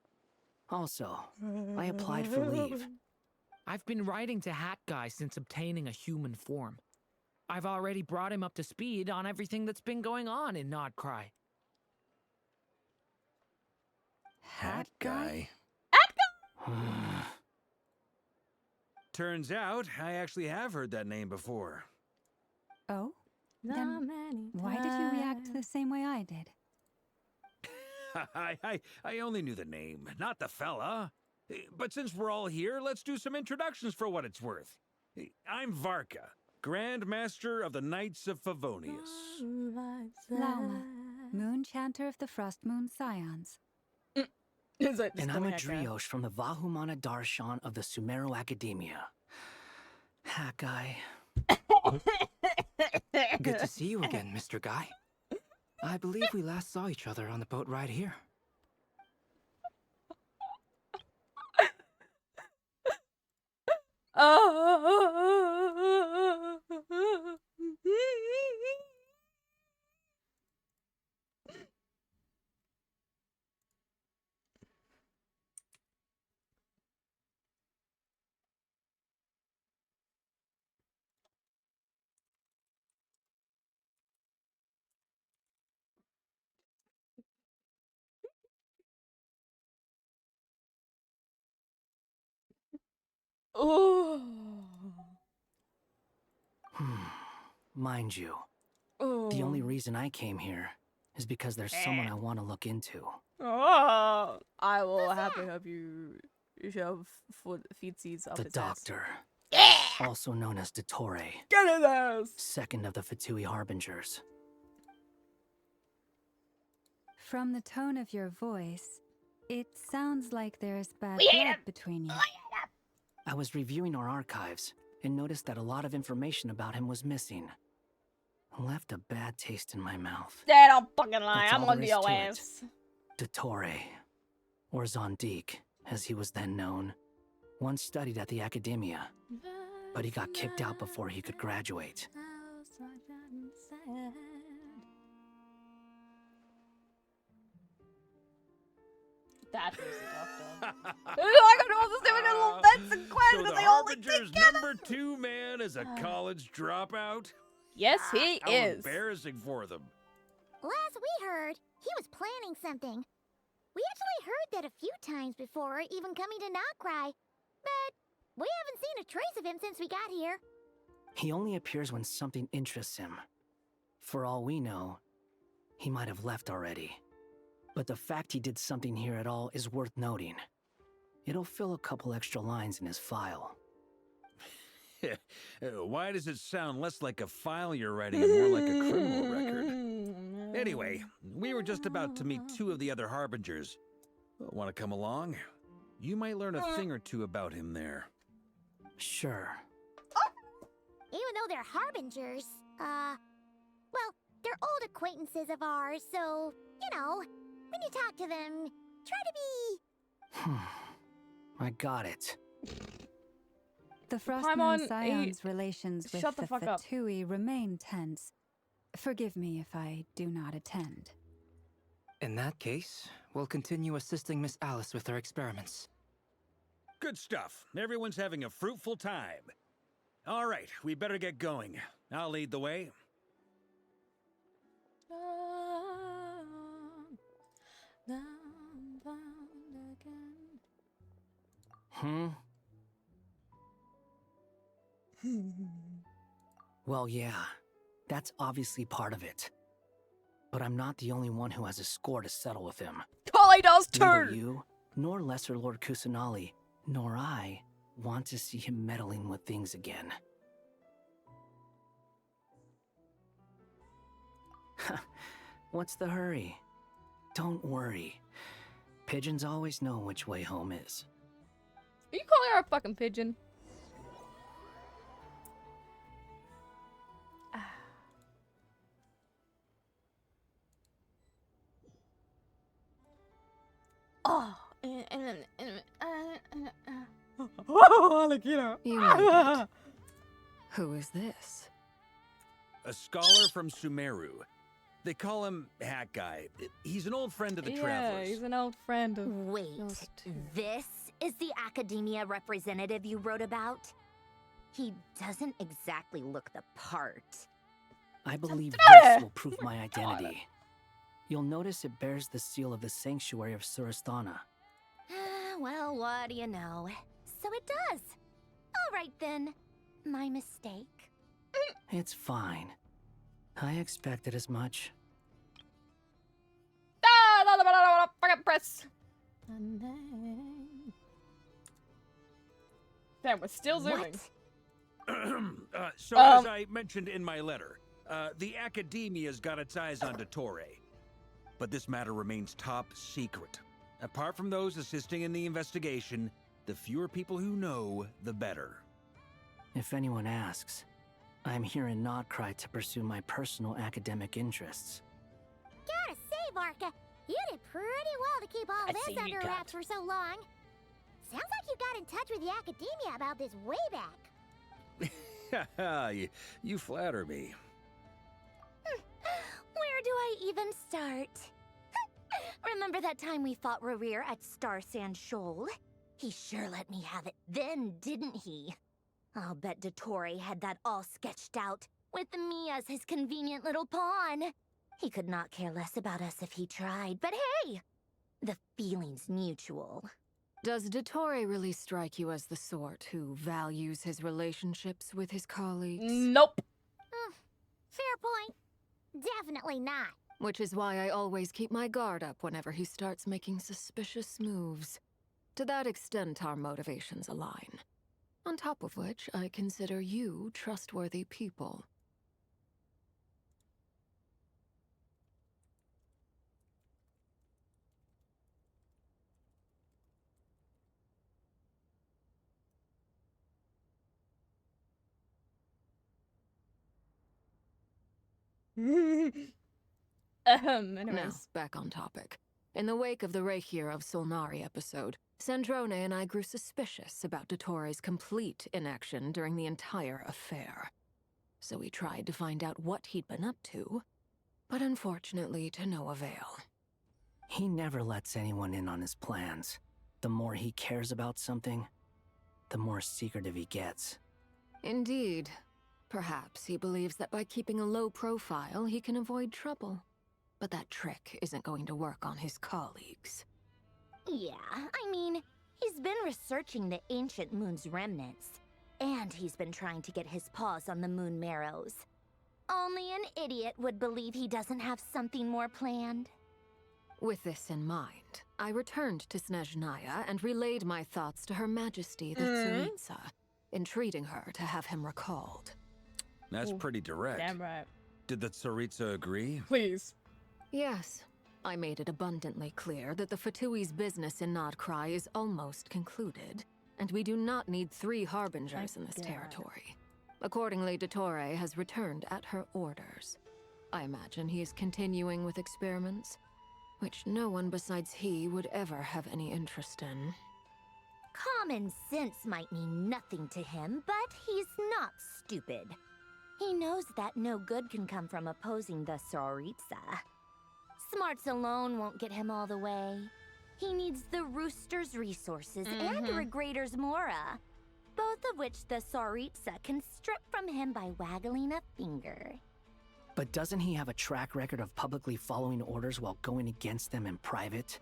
Also, I applied for leave. I've been writing to Hat Guy since obtaining a human form. I've already brought him up to speed on everything that's been going on in Nodcry. Hat Guy? Turns out, I actually have heard that name before. Oh? Then why did you react the same way I did? I only knew the name, not the fella. But since we're all here, let's do some introductions for what it's worth. I'm Varka, Grand Master of the Knights of Favonius. Lauma, Moon Chanter of the Frost Moon Scions. And I'm a Driosh from the Vahumana Darshan of the Sumero Academia. Hat Guy. Good to see you again, Mr. Guy. I believe we last saw each other on the boat ride here. Oh. Mind you, Oh. the only reason I came here is because there's someone I want to look into. Oh, I will happily help you shove feetsies up The his Doctor. Also known as Dottore. Get his ass! Second of the Fatui Harbingers. From the tone of your voice, it sounds like there's bad We ate blood him! between you. I was reviewing our archives and noticed that a lot of information about him was missing. Left a bad taste in my mouth. They don't fucking lie. That's I'm all on there the is to it. OS. Dottore, or Zondique, as he was then known, once studied at the Academia, but he got kicked out before he could graduate. That was tough, though. I don't know if they're doing little bets and quests So because the they all like Harbinger's together. number 2 man is a college dropout? Yes, he How is. embarrassing for them. Last we heard, he was planning something. We actually heard that a few times before, even coming to Knockcry. But we haven't seen a trace of him since we got here. He only appears when something interests him. For all we know, he might have left already. But the fact he did something here at all is worth noting. It'll fill a couple extra lines in his file. Why does it sound less like a file you're writing and more like a criminal record? Anyway, we were just about to meet 2 of the other Harbingers. Want to come along? You might learn a thing or two about him there. Sure. Even though they're Harbingers, well, they're old acquaintances of ours, so, you know, when you talk to them, try to be... I got it. The Frost Paimon, Moon Scion's relations with shut the the fuck up. Fatui remain tense. Forgive me if I do not attend. In that case, we'll continue assisting Miss Alice with her experiments. Good stuff. Everyone's having a fruitful time. All right, we better get going. I'll lead the way. Well, yeah, that's obviously part of it. But I'm not the only one who has a score to settle with him. Kali does Neither too! you, nor Lesser Lord Kusanali, nor I want to see him meddling with things again. What's the hurry? Don't worry. Pigeons always know which way home is. Are you calling her a fucking pigeon? Oh. You made it. Who is this? A scholar from Sumeru. They call him Hat Guy. He's an old friend of the Yeah, Travelers. he's an old friend of... Wait, this is the academia representative you wrote about? He doesn't exactly look the part. I believe Yeah. this will prove my identity. You'll notice it bears the seal of the Sanctuary of Surasthana. Well, what do you know? So it does. All right then. My mistake. It's fine. I expected as much. Fucking press. Damn, we're still zooming. So, as I mentioned in my letter, the Academia's got its eyes on Dottore. But this matter remains top secret. Apart from those assisting in the investigation, the fewer people who know, the better. If anyone asks, I'm here in Nodcry to pursue my personal academic interests. Gotta say, Varka, you did pretty well to keep all this under wraps for so long. Sounds like you got in touch with the Academia about this way back. You flatter me. Where do I even start? Remember that time we fought Rerir at Star Sand Shoal? He sure let me have it then, didn't he? I'll bet Dottore had that all sketched out, with me as his convenient little pawn. He could not care less about us if he tried, but hey! The feeling's mutual. Does Dottore really strike you as the sort who values his relationships with his colleagues? Nope. Fair point. Definitely not. Which is why I always keep my guard up whenever he starts making suspicious moves. To that extent, our motivations align. On top of which, I consider you trustworthy people. Anyways. Now, back on topic. In the wake of the Reikir of Solnari episode, Sandrone and I grew suspicious about Dottore's complete inaction during the entire affair. So we tried to find out what he'd been up to, but unfortunately to no avail. He never lets anyone in on his plans. The more he cares about something, the more secretive he gets. Indeed. Perhaps he believes that by keeping a low profile, he can avoid trouble. But that trick isn't going to work on his colleagues. Yeah, I mean, he's been researching the ancient moon's remnants. And he's been trying to get his paws on the moon marrows. Only an idiot would believe he doesn't have something more planned. With this in mind, I returned to Snezhnaya and relayed my thoughts to Her Majesty the Tsaritsa, entreating her to have him recalled. That's pretty direct. Damn right. Did the Tsaritsa agree? Please. Yes. I made it abundantly clear that the Fatui's business in Nodcry is almost concluded, and we do not need 3 harbingers in this territory. Accordingly, Dottore has returned at her orders. I imagine he is continuing with experiments, which no one besides he would ever have any interest in. Common sense might mean nothing to him, but he's not stupid. He knows that no good can come from opposing the Tsaritsa. Smarts alone won't get him all the way. He needs the Rooster's resources and Regrator's Mora, both of which the Tsaritsa can strip from him by waggling a finger. But doesn't he have a track record of publicly following orders while going against them in private?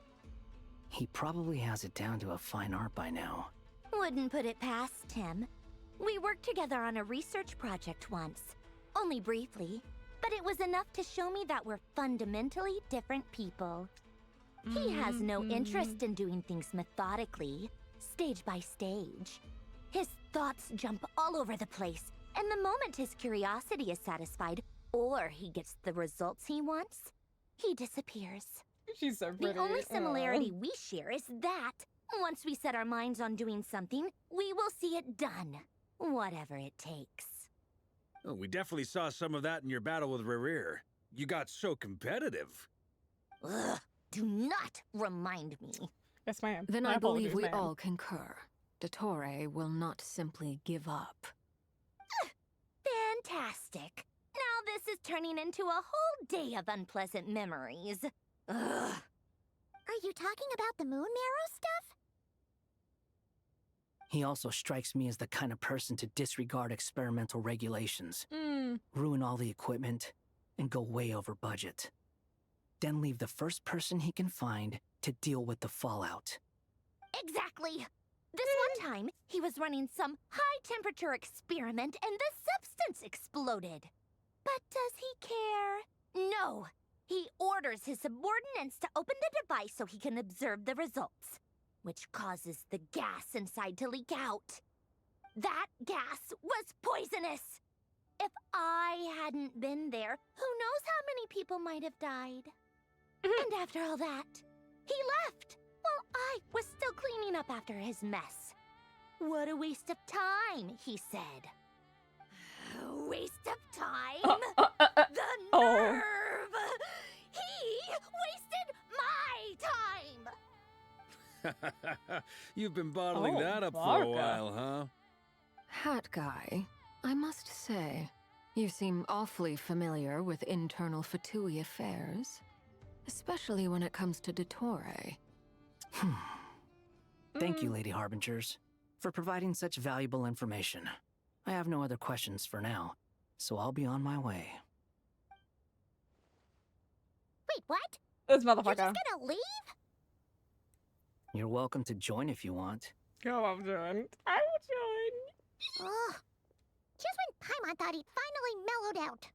He probably has it down to a fine art by now. Wouldn't put it past him. We worked together on a research project once. Only briefly, but it was enough to show me that we're fundamentally different people. He has no interest in doing things methodically, stage by stage. His thoughts jump all over the place, and the moment his curiosity is satisfied, or he gets the results he wants, he disappears. She's so pretty. The only similarity we share is that once we set our minds on doing something, we will see it done, whatever it takes. Oh, we definitely saw some of that in your battle with Rerir. You got so competitive. Ugh, do not remind me. Yes, ma'am. Then My I believe apologies, we ma'am. all concur. Dottore will not simply give up. Fantastic. Now this is turning into a whole day of unpleasant memories. Ugh. Are you talking about the moon marrow stuff? He also strikes me as the kind of person to disregard experimental regulations, ruin all the equipment, and go way over budget. Then leave the first person he can find to deal with the fallout. Exactly. This one time, he was running some high-temperature experiment and the substance exploded. But does he care? No. He orders his subordinates to open the device so he can observe the results, which causes the gas inside to leak out. That gas was poisonous. If I hadn't been there, who knows how many people might have died. And after all that, he left while I was still cleaning up after his mess. What a waste of time, he said. Waste of time? The nerve! He wasted my time! You've been bottling that up for a while, huh? Hat guy, I must say, you seem awfully familiar with internal Fatui affairs. Especially when it comes to Dottore. Thank you, Lady Harbingers, for providing such valuable information. I have no other questions for now, so I'll be on my way. Wait, what? This You're motherfucker. just gonna leave? You're welcome to join if you want. Go, I'm join. I will join. Ugh. Just when Paimon thought he'd finally mellowed out.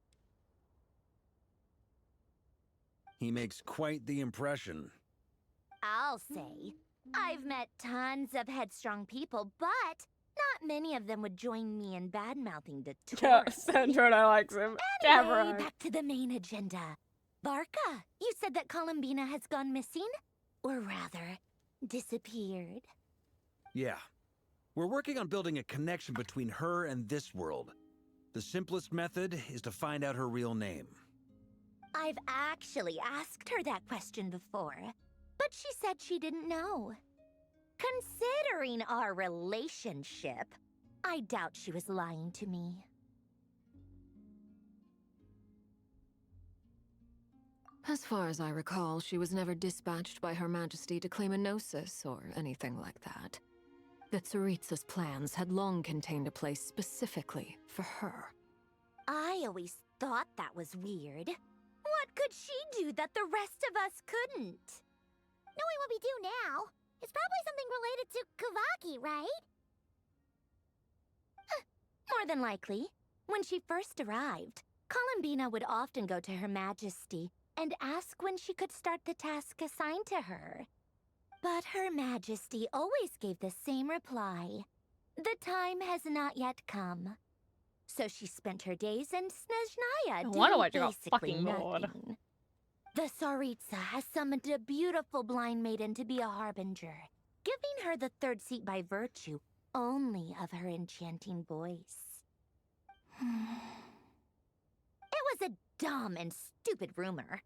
He makes quite the impression. I'll say. I've met tons of headstrong people, but not many of them would join me in bad-mouthing the Yeah, tour. Sandrona likes him. Anyway, Damn right. back to the main agenda. Barca, you said that Columbina has gone missing? Or rather, disappeared. Yeah. We're working on building a connection between her and this world. The simplest method is to find out her real name. I've actually asked her that question before, but she said she didn't know. Considering our relationship, I doubt she was lying to me. As far as I recall, she was never dispatched by Her Majesty to claim a gnosis or anything like that. The Tsaritsa's plans had long contained a place specifically for her. I always thought that was weird. What could she do that the rest of us couldn't? Knowing what we do now, it's probably something related to Kavaki, right? More than likely. When she first arrived, Columbina would often go to Her Majesty and ask when she could start the task assigned to her. But Her Majesty always gave the same reply. The time has not yet come. So she spent her days in Snezhnaya No doing wonder why you got basically fucking bored. nothing. The Tsaritsa has summoned a beautiful blind maiden to be a harbinger, giving her the third seat by virtue only of her enchanting voice. It was a dumb and stupid rumor,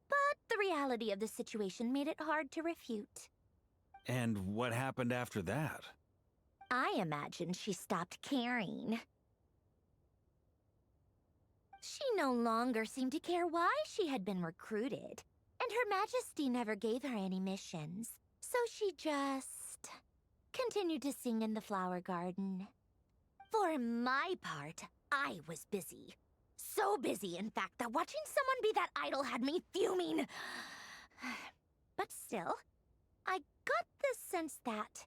but the reality of the situation made it hard to refute. And what happened after that? I imagine she stopped caring. She no longer seemed to care why she had been recruited, and Her Majesty never gave her any missions, so she just continued to sing in the flower garden. For my part, I was busy. So busy, in fact, that watching someone be that idol had me fuming. But still, I got the sense that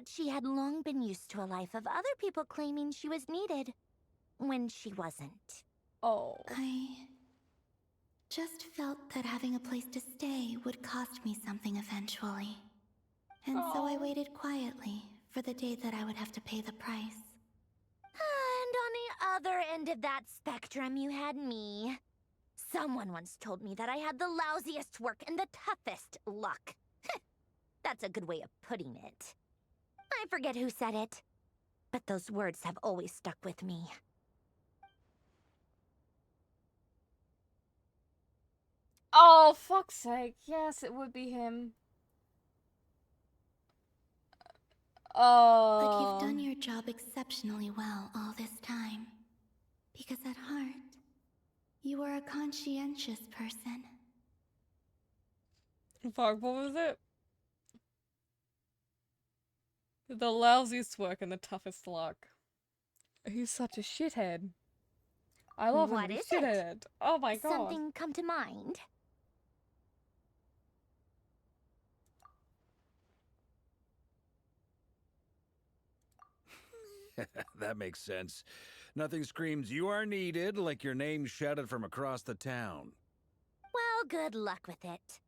she had long been used to a life of other people claiming she was needed when she wasn't. Oh. I just felt that having a place to stay would cost me something eventually. And so I waited quietly for the day that I would have to pay the price. And on the other end of that spectrum, you had me. Someone once told me that I had the lousiest work and the toughest luck. That's a good way of putting it. I forget who said it, but those words have always stuck with me. Oh, fuck's sake. Yes, it would be him. Oh. But you've done your job exceptionally well all this time. Because at heart, you are a conscientious person. Fuck, what was it? The lousiest work and the toughest luck. He's such a shithead. I love him. What He's is it? shithead. Oh my god. Something come to mind? That makes sense. Nothing screams you are needed like your name shouted from across the town. Well, good luck with it.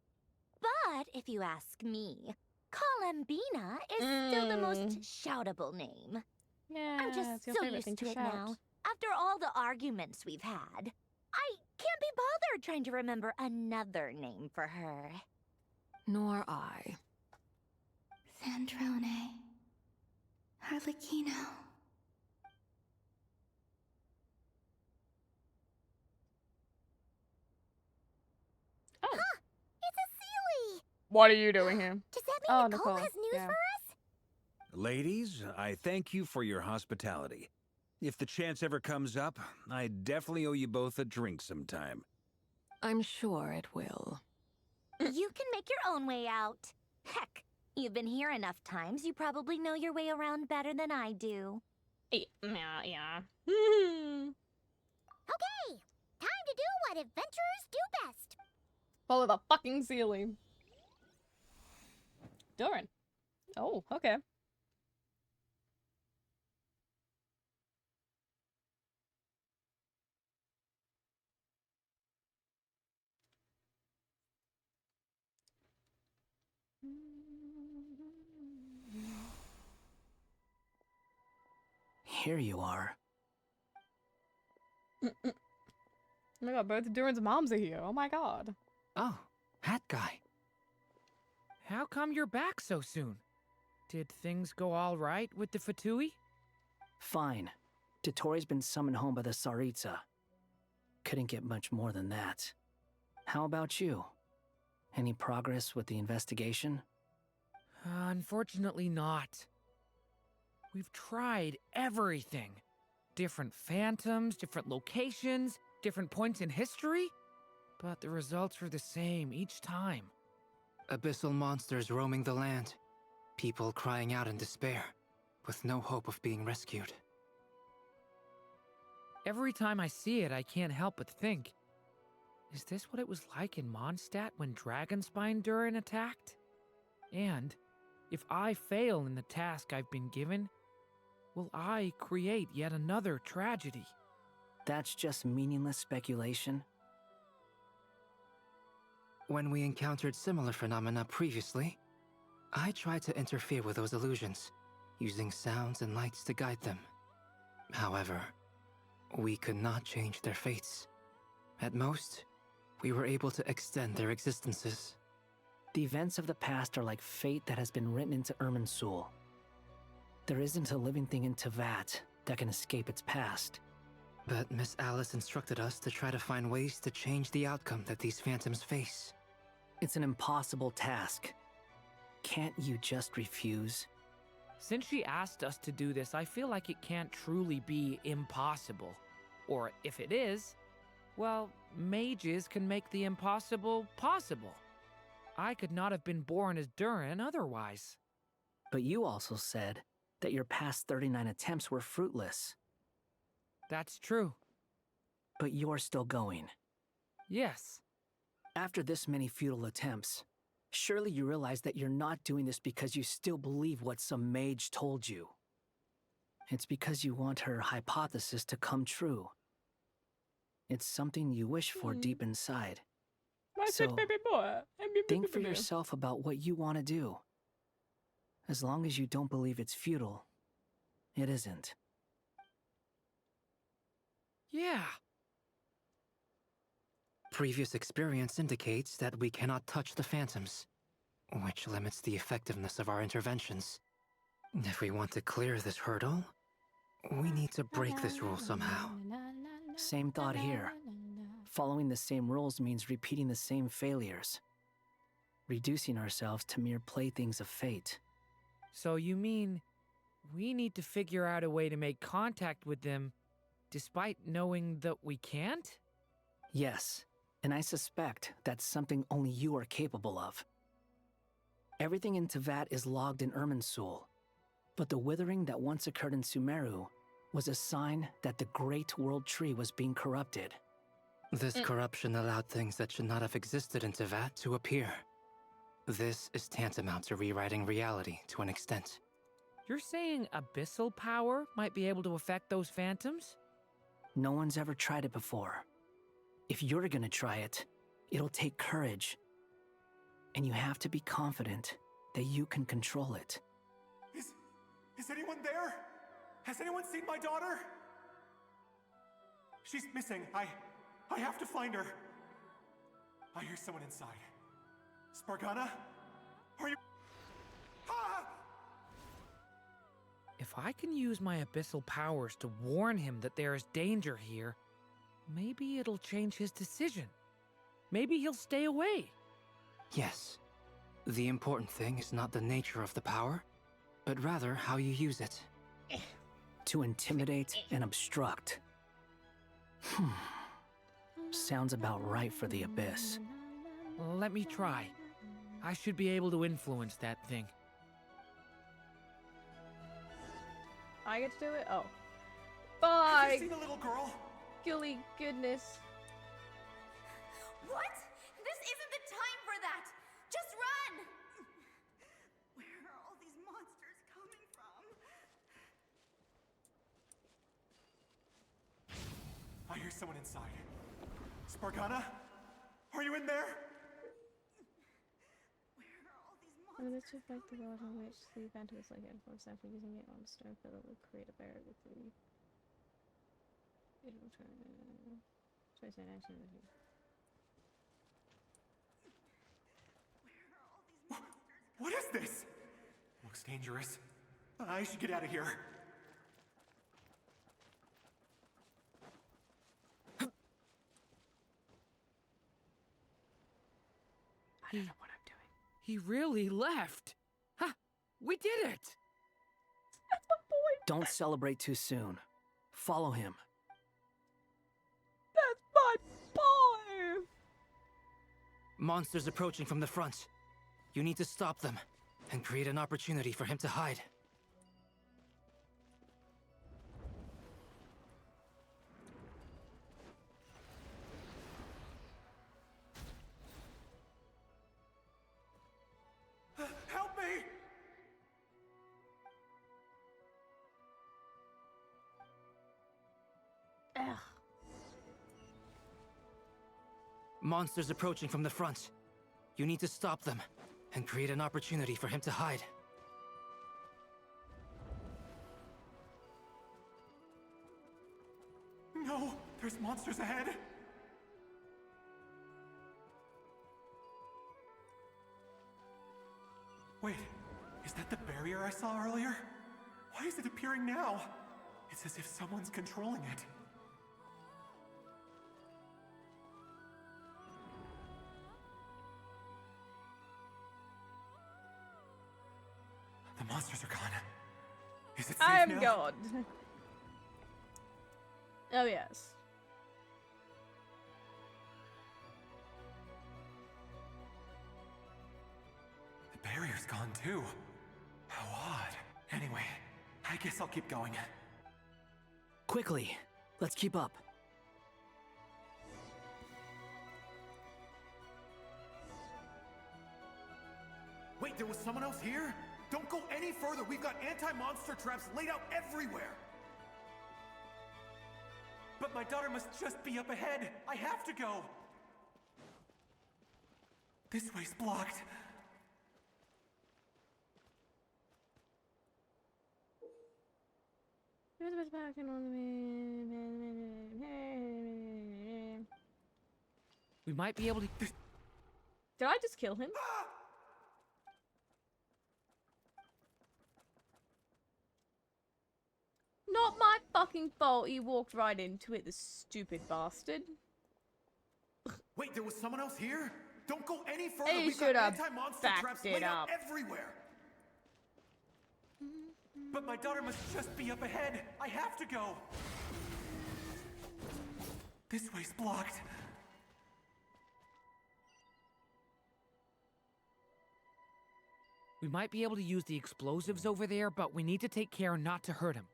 But if you ask me, Columbina is still the most shoutable name. Yeah, I'm it's just your so favorite thing used to to it shout. now. After all the arguments we've had, I can't be bothered trying to remember another name for her. Nor I. Sandrone. Harlequino. Oh. Huh! It's a Sealy! What are you doing here? Does that mean Nicole. Nicole has news Yeah. for us? Ladies, I thank you for your hospitality. If the chance ever comes up, I definitely owe you both a drink sometime. I'm sure it will. You can make your own way out. Heck, you've been here enough times, you probably know your way around better than I do. Yeah. Okay! Time to do what adventurers do best! Follow the fucking ceiling. Doran. Oh, okay. Here you are. Oh my god, both Duran's moms are here. Oh my god. Oh, hat guy. How come you're back so soon? Did things go all right with the Fatui? Fine. Totori's been summoned home by the Tsaritsa. Couldn't get much more than that. How about you? Any progress with the investigation? Unfortunately not. We've tried everything. Different phantoms, different locations, different points in history. But the results were the same each time. Abyssal monsters roaming the land. People crying out in despair, with no hope of being rescued. Every time I see it, I can't help but think, is this what it was like in Mondstadt when Dragonspine Durin attacked? And if I fail in the task I've been given, will I create yet another tragedy? That's just meaningless speculation. When we encountered similar phenomena previously, I tried to interfere with those illusions, using sounds and lights to guide them. However, we could not change their fates. At most, we were able to extend their existences. The events of the past are like fate that has been written into Irminsul. There isn't a living thing in Teyvat that can escape its past. But Miss Alice instructed us to try to find ways to change the outcome that these phantoms face. It's an impossible task. Can't you just refuse? Since she asked us to do this, I feel like it can't truly be impossible. Or if it is, well, mages can make the impossible possible. I could not have been born as Durin otherwise. But you also said that your past 39 attempts were fruitless. That's true. But you're still going. Yes. After this many futile attempts, surely you realize that you're not doing this because you still believe what some mage told you. It's because you want her hypothesis to come true. It's something you wish for deep inside. So, think for yourself about what you want to do. As long as you don't believe it's futile, it isn't. Yeah. Previous experience indicates that we cannot touch the phantoms, which limits the effectiveness of our interventions. If we want to clear this hurdle, we need to break this rule somehow. Same thought here. Following the same rules means repeating the same failures. Reducing ourselves to mere playthings of fate. So you mean we need to figure out a way to make contact with them despite knowing that we can't? Yes, and I suspect that's something only you are capable of. Everything in Teyvat is logged in Irminsul, but the withering that once occurred in Sumeru was a sign that the Great World Tree was being corrupted. This corruption allowed things that should not have existed in Teyvat to appear. This is tantamount to rewriting reality to an extent. You're saying abyssal power might be able to affect those phantoms? No one's ever tried it before. If you're gonna try it, it'll take courage. And you have to be confident that you can control it. Is anyone there? Has anyone seen my daughter? She's missing. I have to find her. I hear someone inside. Spargana? Are you... Ah! If I can use my abyssal powers to warn him that there is danger here, maybe it'll change his decision. Maybe he'll stay away. Yes. The important thing is not the nature of the power, but rather how you use it. To intimidate and obstruct. Sounds about right for the Abyss. Let me try. I should be able to influence that thing. I get to do it? Oh. Bye! Have you seen the little girl? Gilly goodness. What? This isn't the time for that! Just run! Where are all these monsters coming from? I hear someone inside. Spargana? Are you in there? And this just like the world in which the event was like and for example using it on a stone pillar would create a barrier between it will turn choice and action with you. What is this? Looks dangerous. I should get out of here. I don't know what I'm doing. He really left. Ha! We did it! Don't celebrate too soon. Follow him. That's my boy! Monsters approaching from the front. You need to stop them and create an opportunity for him to hide. Help me! Ugh. Monsters approaching from the front. You need to stop them and create an opportunity for him to hide. No, there's monsters ahead. Wait, is that the barrier I saw earlier? Why is it appearing now? It's as if someone's controlling it. The monsters are gone. Is it safe I am now? God. Oh yes. The barrier's gone too. How odd. Anyway, I guess I'll keep going. Quickly, let's keep up. Wait, there was someone else here? Don't go any further. We've got anti-monster traps laid out everywhere. But my daughter must just be up ahead. I have to go. This way's blocked. We might be able to. Did I just kill him? Not my fucking fault. He walked right into it, the stupid bastard. Wait, there was someone else here? Don't go any further. He We've should got have anti-monster backed traps it laid out up. everywhere. But my daughter must just be up ahead. I have to go. This way's blocked. We might be able to use the explosives over there, but we need to take care not to hurt him.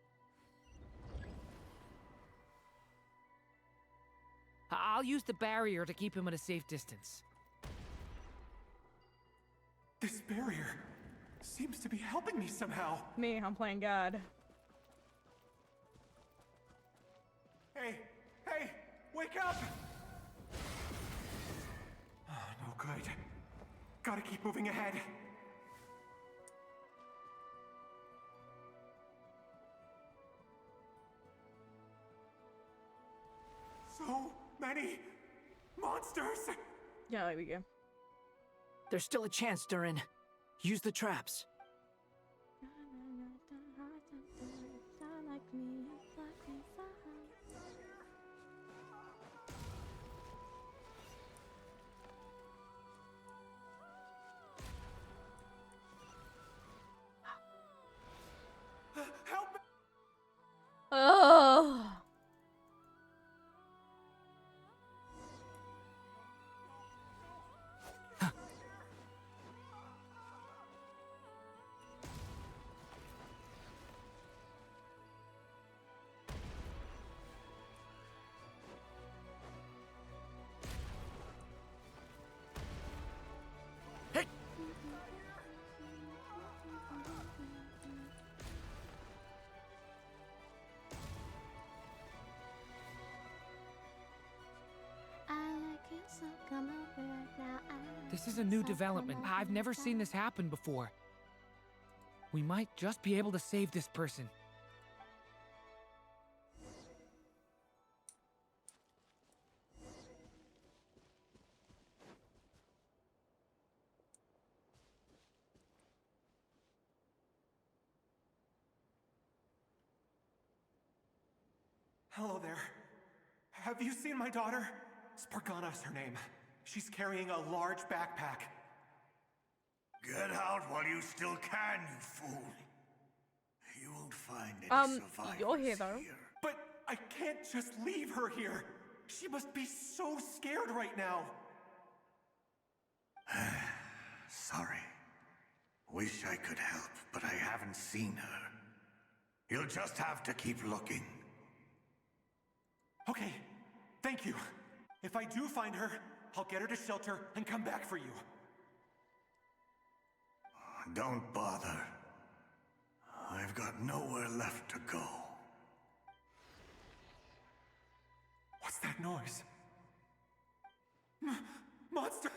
I'll use the barrier to keep him at a safe distance. This barrier seems to be helping me somehow. Me, I'm playing God. Hey, hey, wake up! Oh, no good. Gotta keep moving ahead. So many monsters! Yeah, there we go. There's still a chance, Durin. Use the traps. Help me! Oh. This is a new development. I've never seen this happen before. We might just be able to save this person. Hello there. Have you seen my daughter? Spargana's her name. She's carrying a large backpack. Get out while you still can, you fool. You won't find any survivors you're here though. But I can't just leave her here. She must be so scared right now. Sorry. Wish I could help, but I haven't seen her. You'll just have to keep looking. Okay, thank you. If I do find her, I'll get her to shelter and come back for you. Don't bother. I've got nowhere left to go. What's that noise? Monster!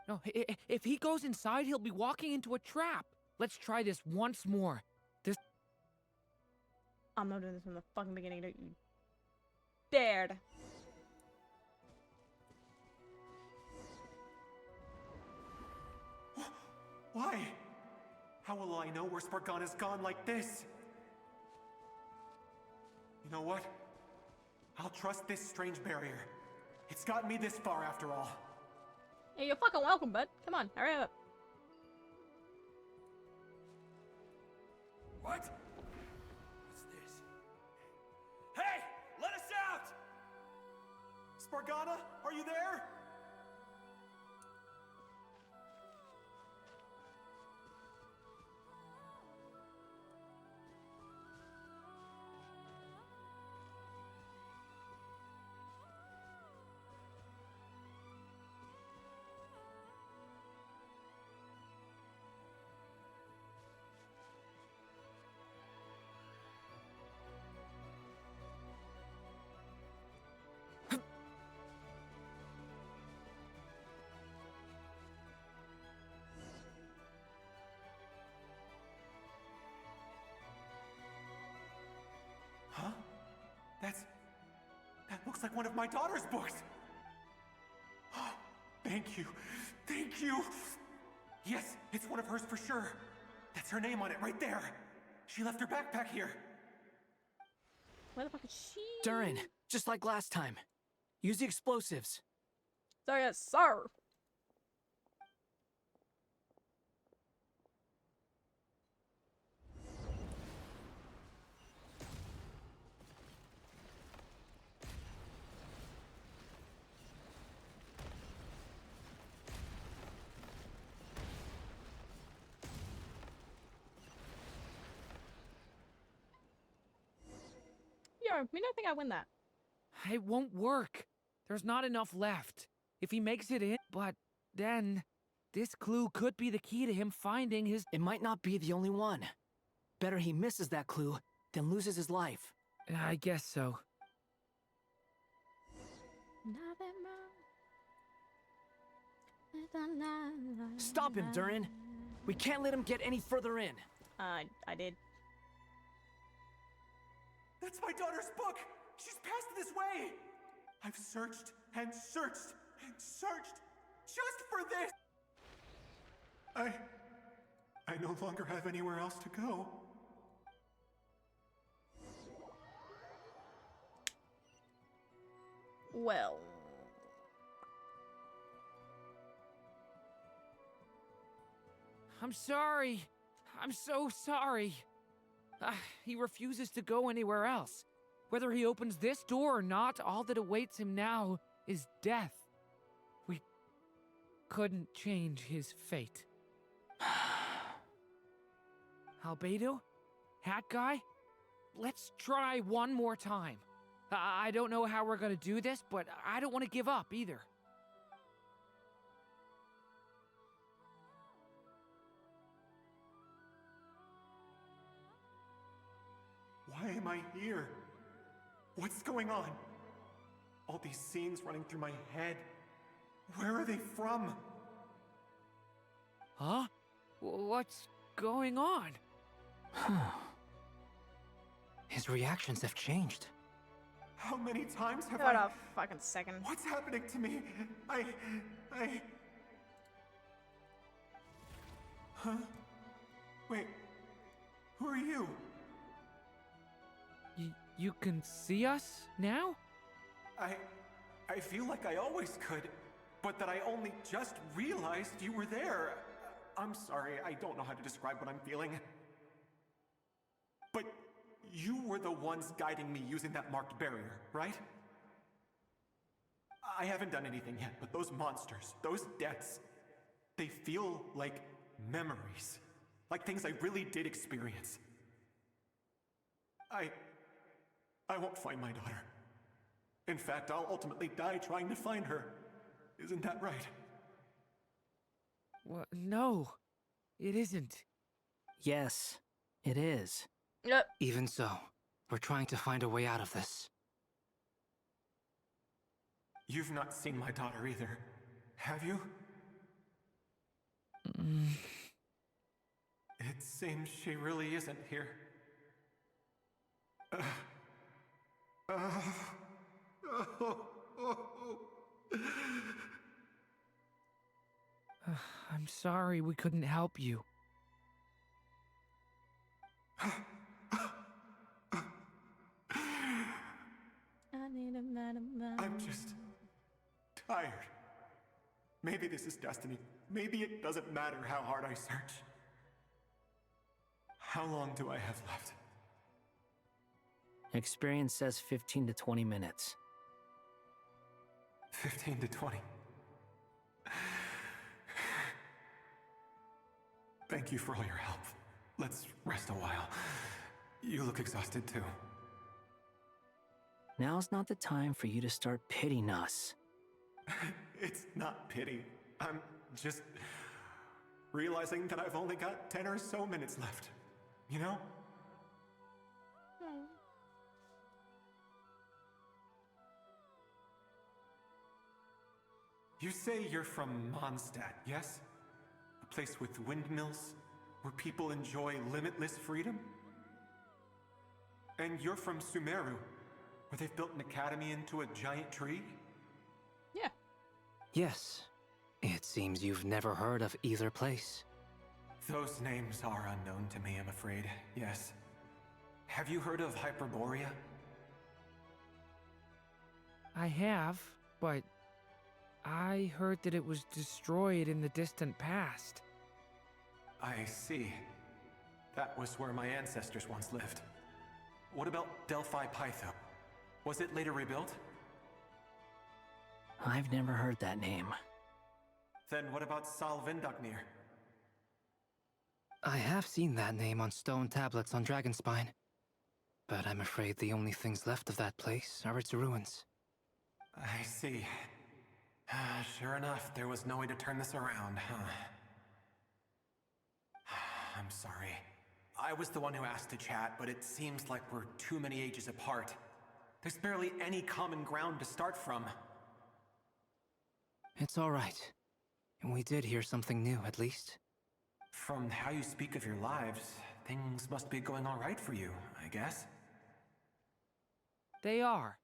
No, if he goes inside, he'll be walking into a trap. Let's try this once more. This. I'm not doing this from the fucking beginning. Don't you dared. Why? How will I know where Spargana's gone like this? You know what? I'll trust this strange barrier. It's gotten me this far after all. Hey, you're fucking welcome, bud. Come on, hurry up. What? What's this? Hey! Let us out! Spargana, are you there? Huh? That looks like one of my daughter's books. Thank you. Thank you. Yes, it's one of hers for sure. That's her name on it right there. She left her backpack here. Where the fuck is she? Durin, just like last time. Use the explosives. Sorry, yes, sir. Yo, me don't think I win that. It won't work. There's not enough left. If he makes it in, but then this clue could be the key to him finding his. It might not be the only one. Better he misses that clue than loses his life. I guess so. Stop him, Durin. We can't let him get any further in. I did. That's my daughter's book! She's passed this way! I've searched and searched and searched just for this! I no longer have anywhere else to go. Well. I'm sorry. I'm so sorry. He refuses to go anywhere else. Whether he opens this door or not, all that awaits him now is death. We couldn't change his fate. Albedo? Hat guy? Let's try one more time. I don't know how we're gonna do this, but I don't want to give up either. Why am I here? What's going on? All these scenes running through my head. Where are they from? Huh? What's going on? His reactions have changed. How many times have Hold on a fucking second. What's happening to me? Huh? Wait. Who are you? You can see us now? I feel like I always could, but that I only just realized you were there. I'm sorry, I don't know how to describe what I'm feeling. But you were the ones guiding me using that marked barrier, right? I haven't done anything yet, but those monsters, those deaths, they feel like memories. Like things I really did experience. I won't find my daughter. In fact, I'll ultimately die trying to find her. Isn't that right? Well, no, it isn't. Yes, it is. Yep. Even so, we're trying to find a way out of this. You've not seen my daughter either, have you? It seems she really isn't here. I'm sorry we couldn't help you. I'm just tired. Maybe this is destiny. Maybe it doesn't matter how hard I search. How long do I have left? Experience says 15 to 20 minutes. 15 to 20. Thank you for all your help. Let's rest a while. You look exhausted too. Now's not the time for you to start pitying us. It's not pity. I'm just realizing that I've only got 10 or so minutes left. You know? You say you're from Mondstadt, yes? A place with windmills, where people enjoy limitless freedom? And you're from Sumeru, where they've built an academy into a giant tree? Yeah. Yes. It seems you've never heard of either place. Those names are unknown to me, I'm afraid, yes. Have you heard of Hyperborea? I have, but I heard that it was destroyed in the distant past. I see. That was where my ancestors once lived. What about Delphi Pytho? Was it later rebuilt? I've never heard that name. Then what about Salvindagnir? I have seen that name on stone tablets on Dragonspine. But I'm afraid the only things left of that place are its ruins. I see. Sure enough, there was no way to turn this around, huh? I'm sorry. I was the one who asked to chat, but it seems like we're too many ages apart. There's barely any common ground to start from. It's all right. We did hear something new, at least. From how you speak of your lives, things must be going all right for you, I guess. They are.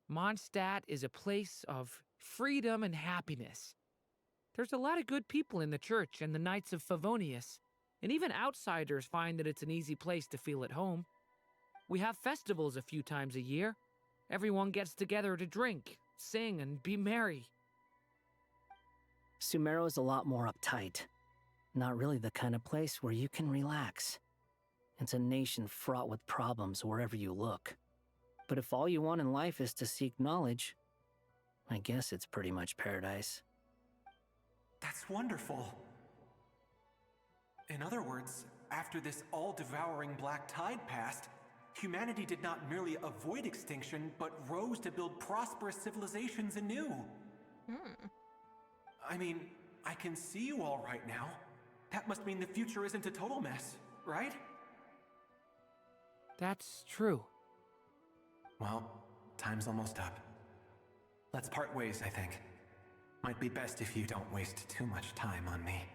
Mondstadt is a place of freedom and happiness. There's a lot of good people in the church and the Knights of Favonius, and even outsiders find that it's an easy place to feel at home. We have festivals a few times a year. Everyone gets together to drink, sing, and be merry. Sumeru is a lot more uptight. Not really the kind of place where you can relax. It's a nation fraught with problems wherever you look. But if all you want in life is to seek knowledge, I guess it's pretty much paradise. That's wonderful. In other words, after this all-devouring black tide passed, humanity did not merely avoid extinction, but rose to build prosperous civilizations anew. I mean, I can see you all right now. That must mean the future isn't a total mess, right? That's true. Well, time's almost up. Let's part ways, I think. Might be best if you don't waste too much time on me.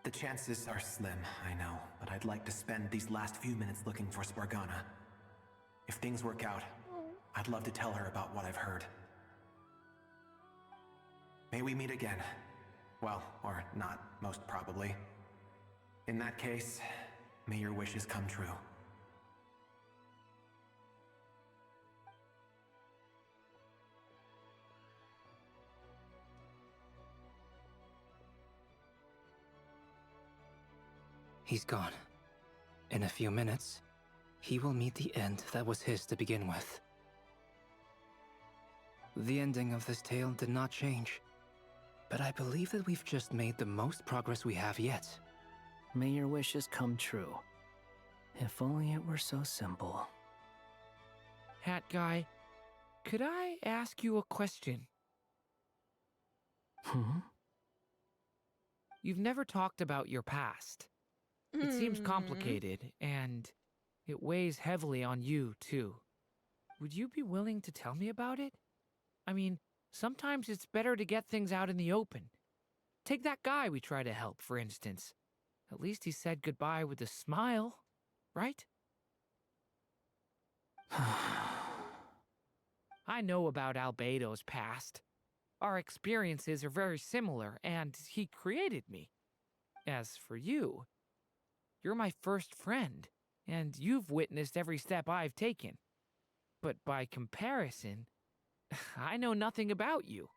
The chances are slim, I know, but I'd like to spend these last few minutes looking for Spargana. If things work out, I'd love to tell her about what I've heard. May we meet again. Well, or not, most probably. In that case, may your wishes come true. He's gone. In a few minutes, he will meet the end that was his to begin with. The ending of this tale did not change. But I believe that we've just made the most progress we have yet. May your wishes come true. If only it were so simple. Hat guy, could I ask you a question? You've never talked about your past. It seems complicated, and it weighs heavily on you, too. Would you be willing to tell me about it? I mean, sometimes it's better to get things out in the open. Take that guy we try to help, for instance. At least he said goodbye with a smile, right? I know about Albedo's past. Our experiences are very similar, and he created me. As for you, you're my first friend, and you've witnessed every step I've taken. But by comparison, I know nothing about you.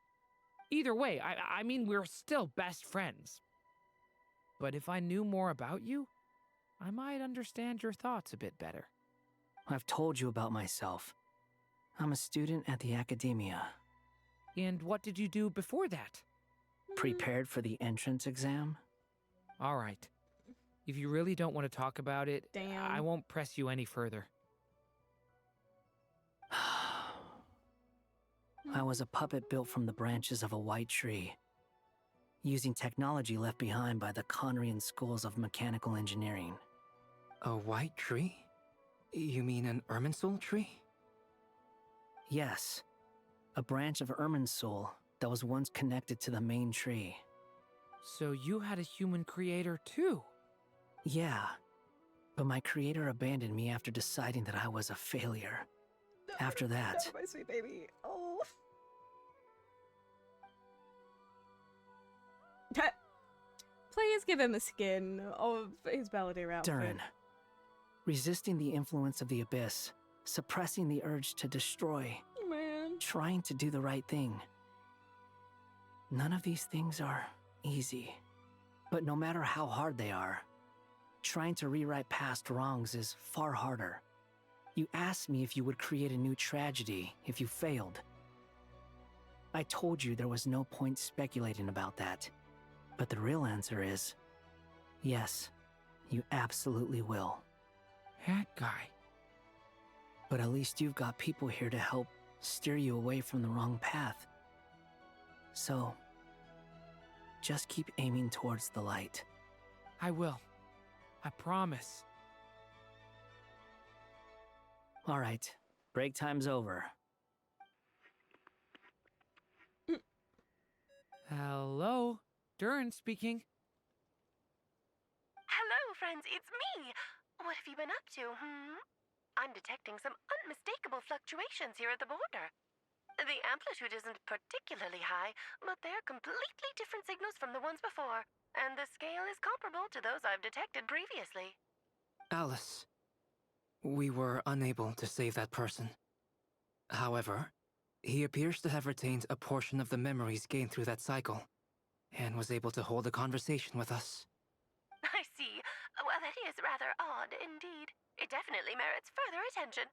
Either way, I mean, we're still best friends. But if I knew more about you, I might understand your thoughts a bit better. I've told you about myself. I'm a student at the academia. And what did you do before that? Prepared for the entrance exam? All right. If you really don't want to talk about it, I won't press you any further. I was a puppet built from the branches of a white tree, using technology left behind by the Conrian schools of mechanical engineering. A white tree? You mean an Irminsul tree? Yes, a branch of Irminsul that was once connected to the main tree. So you had a human creator too? Yeah, but my creator abandoned me after deciding that I was a failure. After that... my sweet baby. Oh. Please give him a skin of his balladeer outfit. Durin. Resisting the influence of the abyss, suppressing the urge to destroy, trying to do the right thing. None of these things are easy. But no matter how hard they are, trying to rewrite past wrongs is far harder. You asked me if you would create a new tragedy if you failed. I told you there was no point speculating about that. But the real answer is, yes, you absolutely will. That guy. But at least you've got people here to help steer you away from the wrong path. So, just keep aiming towards the light. I will. I promise. All right, break time's over. Hello? Durin speaking. Hello, friends, it's me! What have you been up to, I'm detecting some unmistakable fluctuations here at the border. The amplitude isn't particularly high, but they're completely different signals from the ones before, and the scale is comparable to those I've detected previously. Alice, we were unable to save that person. However, he appears to have retained a portion of the memories gained through that cycle, and was able to hold a conversation with us. I see. Well, that is rather odd indeed. It definitely merits further attention.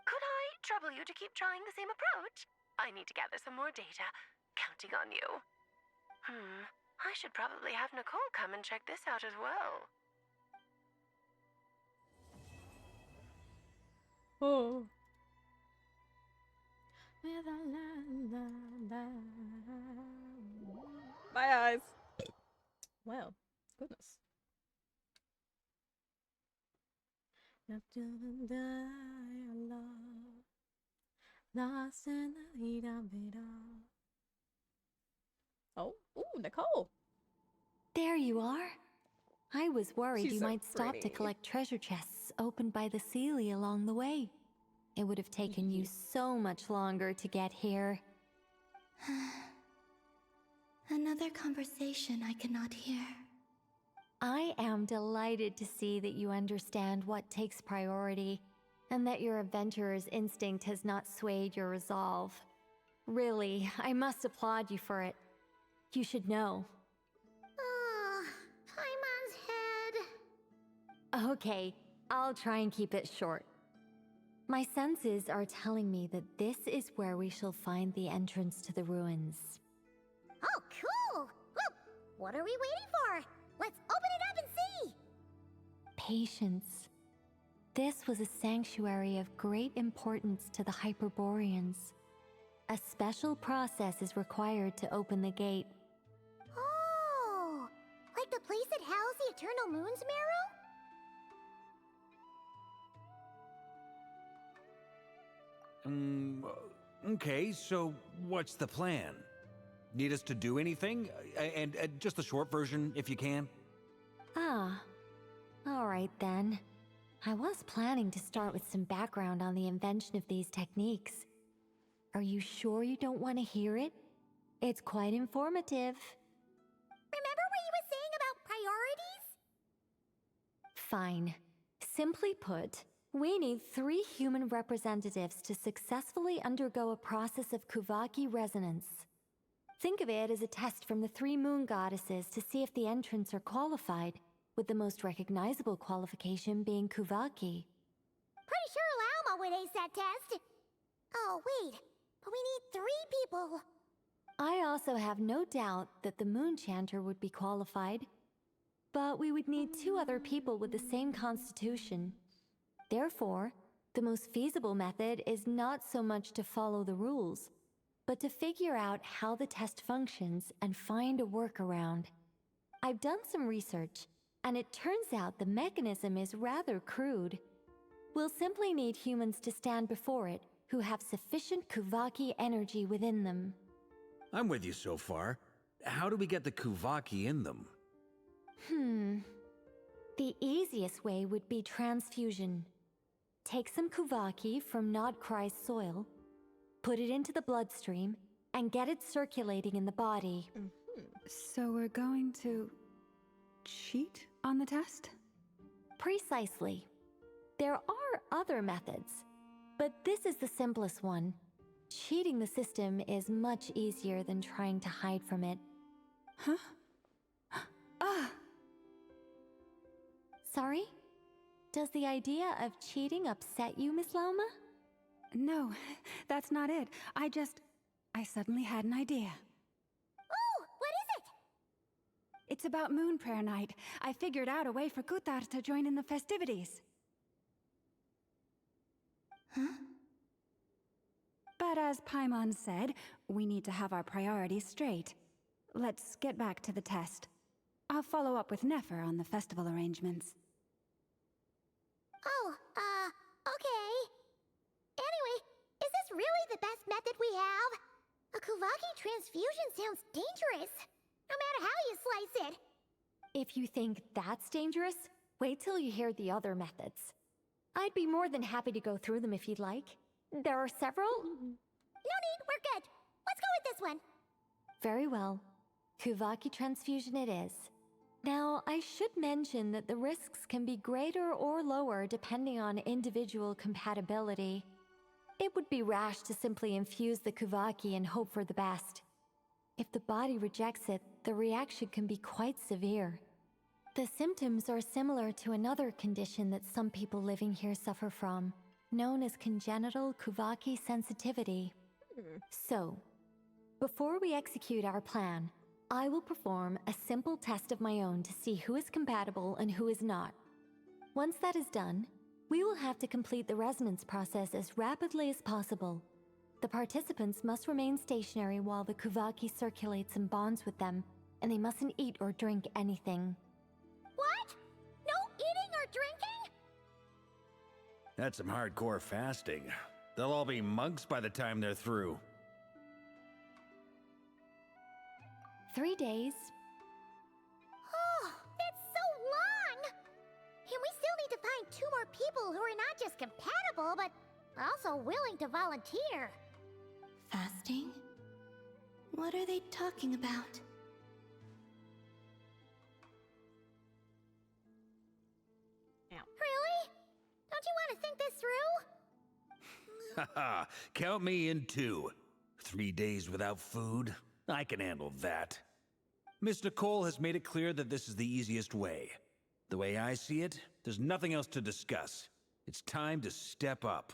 Could I trouble you to keep trying the same approach? I need to gather some more data. Counting on you. I should probably have Nicole come and check this out as well. Oh. My eyes. Well, goodness. Oh, ooh, Nicole. There you are. I was worried She's you so might stop to pretty. collect treasure chests opened by the Seelie along the way. It would have taken you so much longer to get here. Another conversation I cannot hear. I am delighted to see that you understand what takes priority, and that your adventurer's instinct has not swayed your resolve. Really, I must applaud you for it. You should know. Paimon's head. Okay, I'll try and keep it short. My senses are telling me that this is where we shall find the entrance to the ruins. Oh, cool! Well, what are we waiting for? Let's open it up and see! Patience. This was a sanctuary of great importance to the Hyperboreans. A special process is required to open the gate. Oh! Like the place that housed the Eternal Moon's Marrow? Okay, so what's the plan? Need us to do anything? And just a short version, if you can. Ah. Alright then. I was planning to start with some background on the invention of these techniques. Are you sure you don't want to hear it? It's quite informative. Remember what you were saying about priorities? Fine. Simply put, we need 3 human representatives to successfully undergo a process of Kuvaki resonance. Think of it as a test from the 3 moon goddesses to see if the entrants are qualified, with the most recognizable qualification being Kuvaki. Pretty sure Lauma would ace that test. Oh, wait. But we need 3 people. I also have no doubt that the Moon Chanter would be qualified. But we would need 2 other people with the same constitution. Therefore, the most feasible method is not so much to follow the rules, but to figure out how the test functions and find a workaround. I've done some research, and it turns out the mechanism is rather crude. We'll simply need humans to stand before it who have sufficient Kuvaki energy within them. I'm with you so far. How do we get the Kuvaki in them? The easiest way would be transfusion. Take some Kuvaki from Nodcry's soil, put it into the bloodstream, and get it circulating in the body. So we're going to cheat on the test? Precisely. There are other methods, but this is the simplest one. Cheating the system is much easier than trying to hide from it. Huh? Ah! Sorry? Does the idea of cheating upset you, Miss Lauma? No, that's not it. I suddenly had an idea. Oh, what is it? It's about Moon Prayer Night. I figured out a way for Kutar to join in the festivities. Huh? But as Paimon said, we need to have our priorities straight. Let's get back to the test. I'll follow up with Nefer on the festival arrangements. Oh, okay. Anyway, is this really the best method we have? A Kuvaki transfusion sounds dangerous, no matter how you slice it. If you think that's dangerous, wait till you hear the other methods. I'd be more than happy to go through them if you'd like. There are several. No need, we're good. Let's go with this one. Very well. Kuvaki transfusion it is. Now, I should mention that the risks can be greater or lower depending on individual compatibility. It would be rash to simply infuse the Kuvaki and hope for the best. If the body rejects it, the reaction can be quite severe. The symptoms are similar to another condition that some people living here suffer from, known as congenital Kuvaki sensitivity. So, before we execute our plan, I will perform a simple test of my own to see who is compatible and who is not. Once that is done, we will have to complete the resonance process as rapidly as possible. The participants must remain stationary while the Kuvaki circulates and bonds with them, and they mustn't eat or drink anything. What? No eating or drinking? That's some hardcore fasting. They'll all be monks by the time they're through. 3 days. Oh, that's so long! And we still need to find 2 more people who are not just compatible, but also willing to volunteer. Fasting? What are they talking about? Really? Don't you want to think this through? Haha, count me in too. 3 days without food? I can handle that. Miss Nicole has made it clear that this is the easiest way. The way I see it, there's nothing else to discuss. It's time to step up.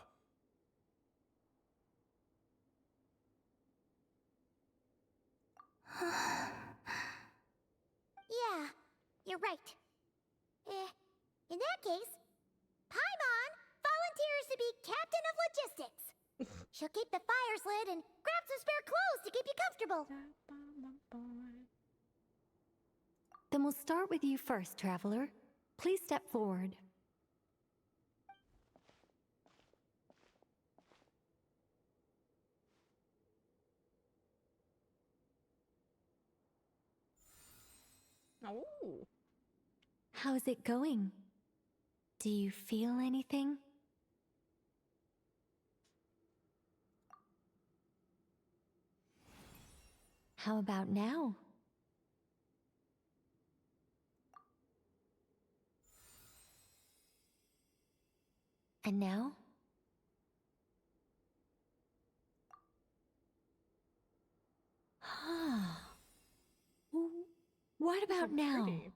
you're right. In that case, Paimon volunteers to be captain of logistics. She'll keep the fires lit and grab some spare clothes to keep you comfortable. Then we'll start with you first, traveler. Please step forward. Oh. How's it going? Do you feel anything? How about now? And now? What about now? You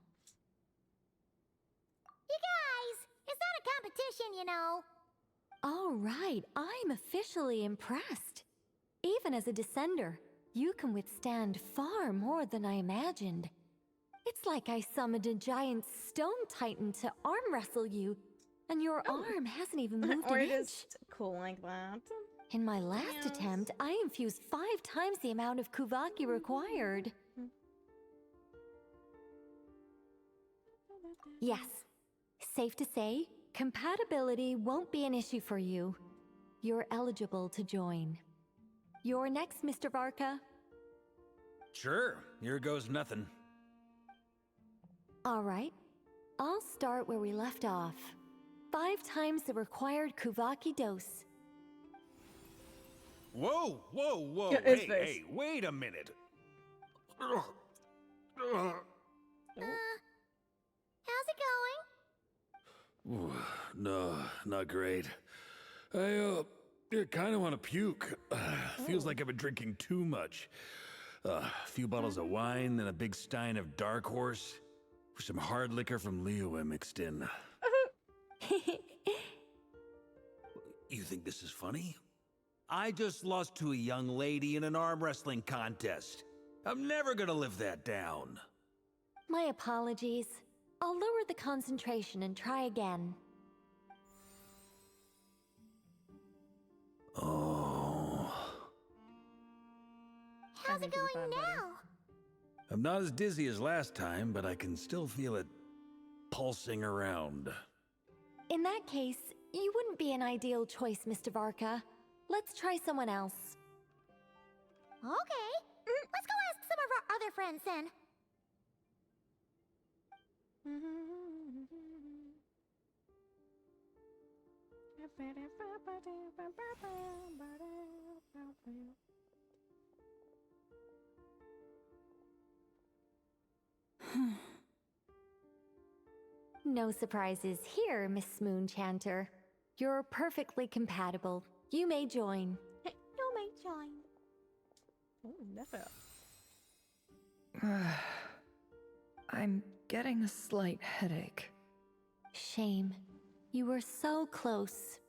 guys, it's not a competition, you know. All right, I'm officially impressed. Even as a descender, you can withstand far more than I imagined. It's like I summoned a giant stone titan to arm wrestle you, and your arm hasn't even moved Or an inch. just cool like that. In my last attempt, I infused 5 times the amount of Kuvaki required. Yes, safe to say, compatibility won't be an issue for you. You're eligible to join. You're next, Mr. Varka. Sure, here goes nothing. All right, I'll start where we left off. 5 times the required Kuvaki dose. Whoa, whoa, whoa, Yeah, his hey, face. hey, wait a minute. How's it going? Ooh, no, not great. I kind of want to puke. Feels like I've been drinking too much. A few bottles of wine, then a big stein of Dark Horse, with some hard liquor from Liyue mixed in. You think this is funny? I just lost to a young lady in an arm wrestling contest. I'm never gonna live that down. My apologies. I'll lower the concentration and try again. Oh. How's it going now? I'm not as dizzy as last time, but I can still feel it pulsing around. In that case, you wouldn't be an ideal choice, Mr. Varka. Let's try someone else. Okay, let's go ask some of our other friends then. No surprises here, Miss Moonchanter. You're perfectly compatible. You may join. You may join. Oh, never. I'm getting a slight headache. Shame. You were so close.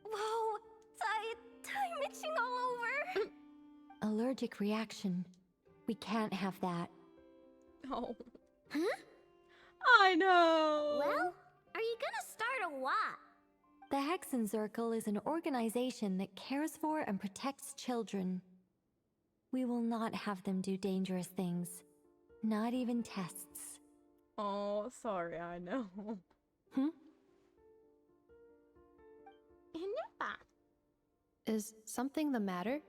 Whoa, time itching all over. Allergic reaction. We can't have that. Oh. Huh? I know. Well, are you gonna start a what? The Hexenzirkel is an organization that cares for and protects children. We will not have them do dangerous things. Not even tests. Oh, sorry, I know. Is something the matter?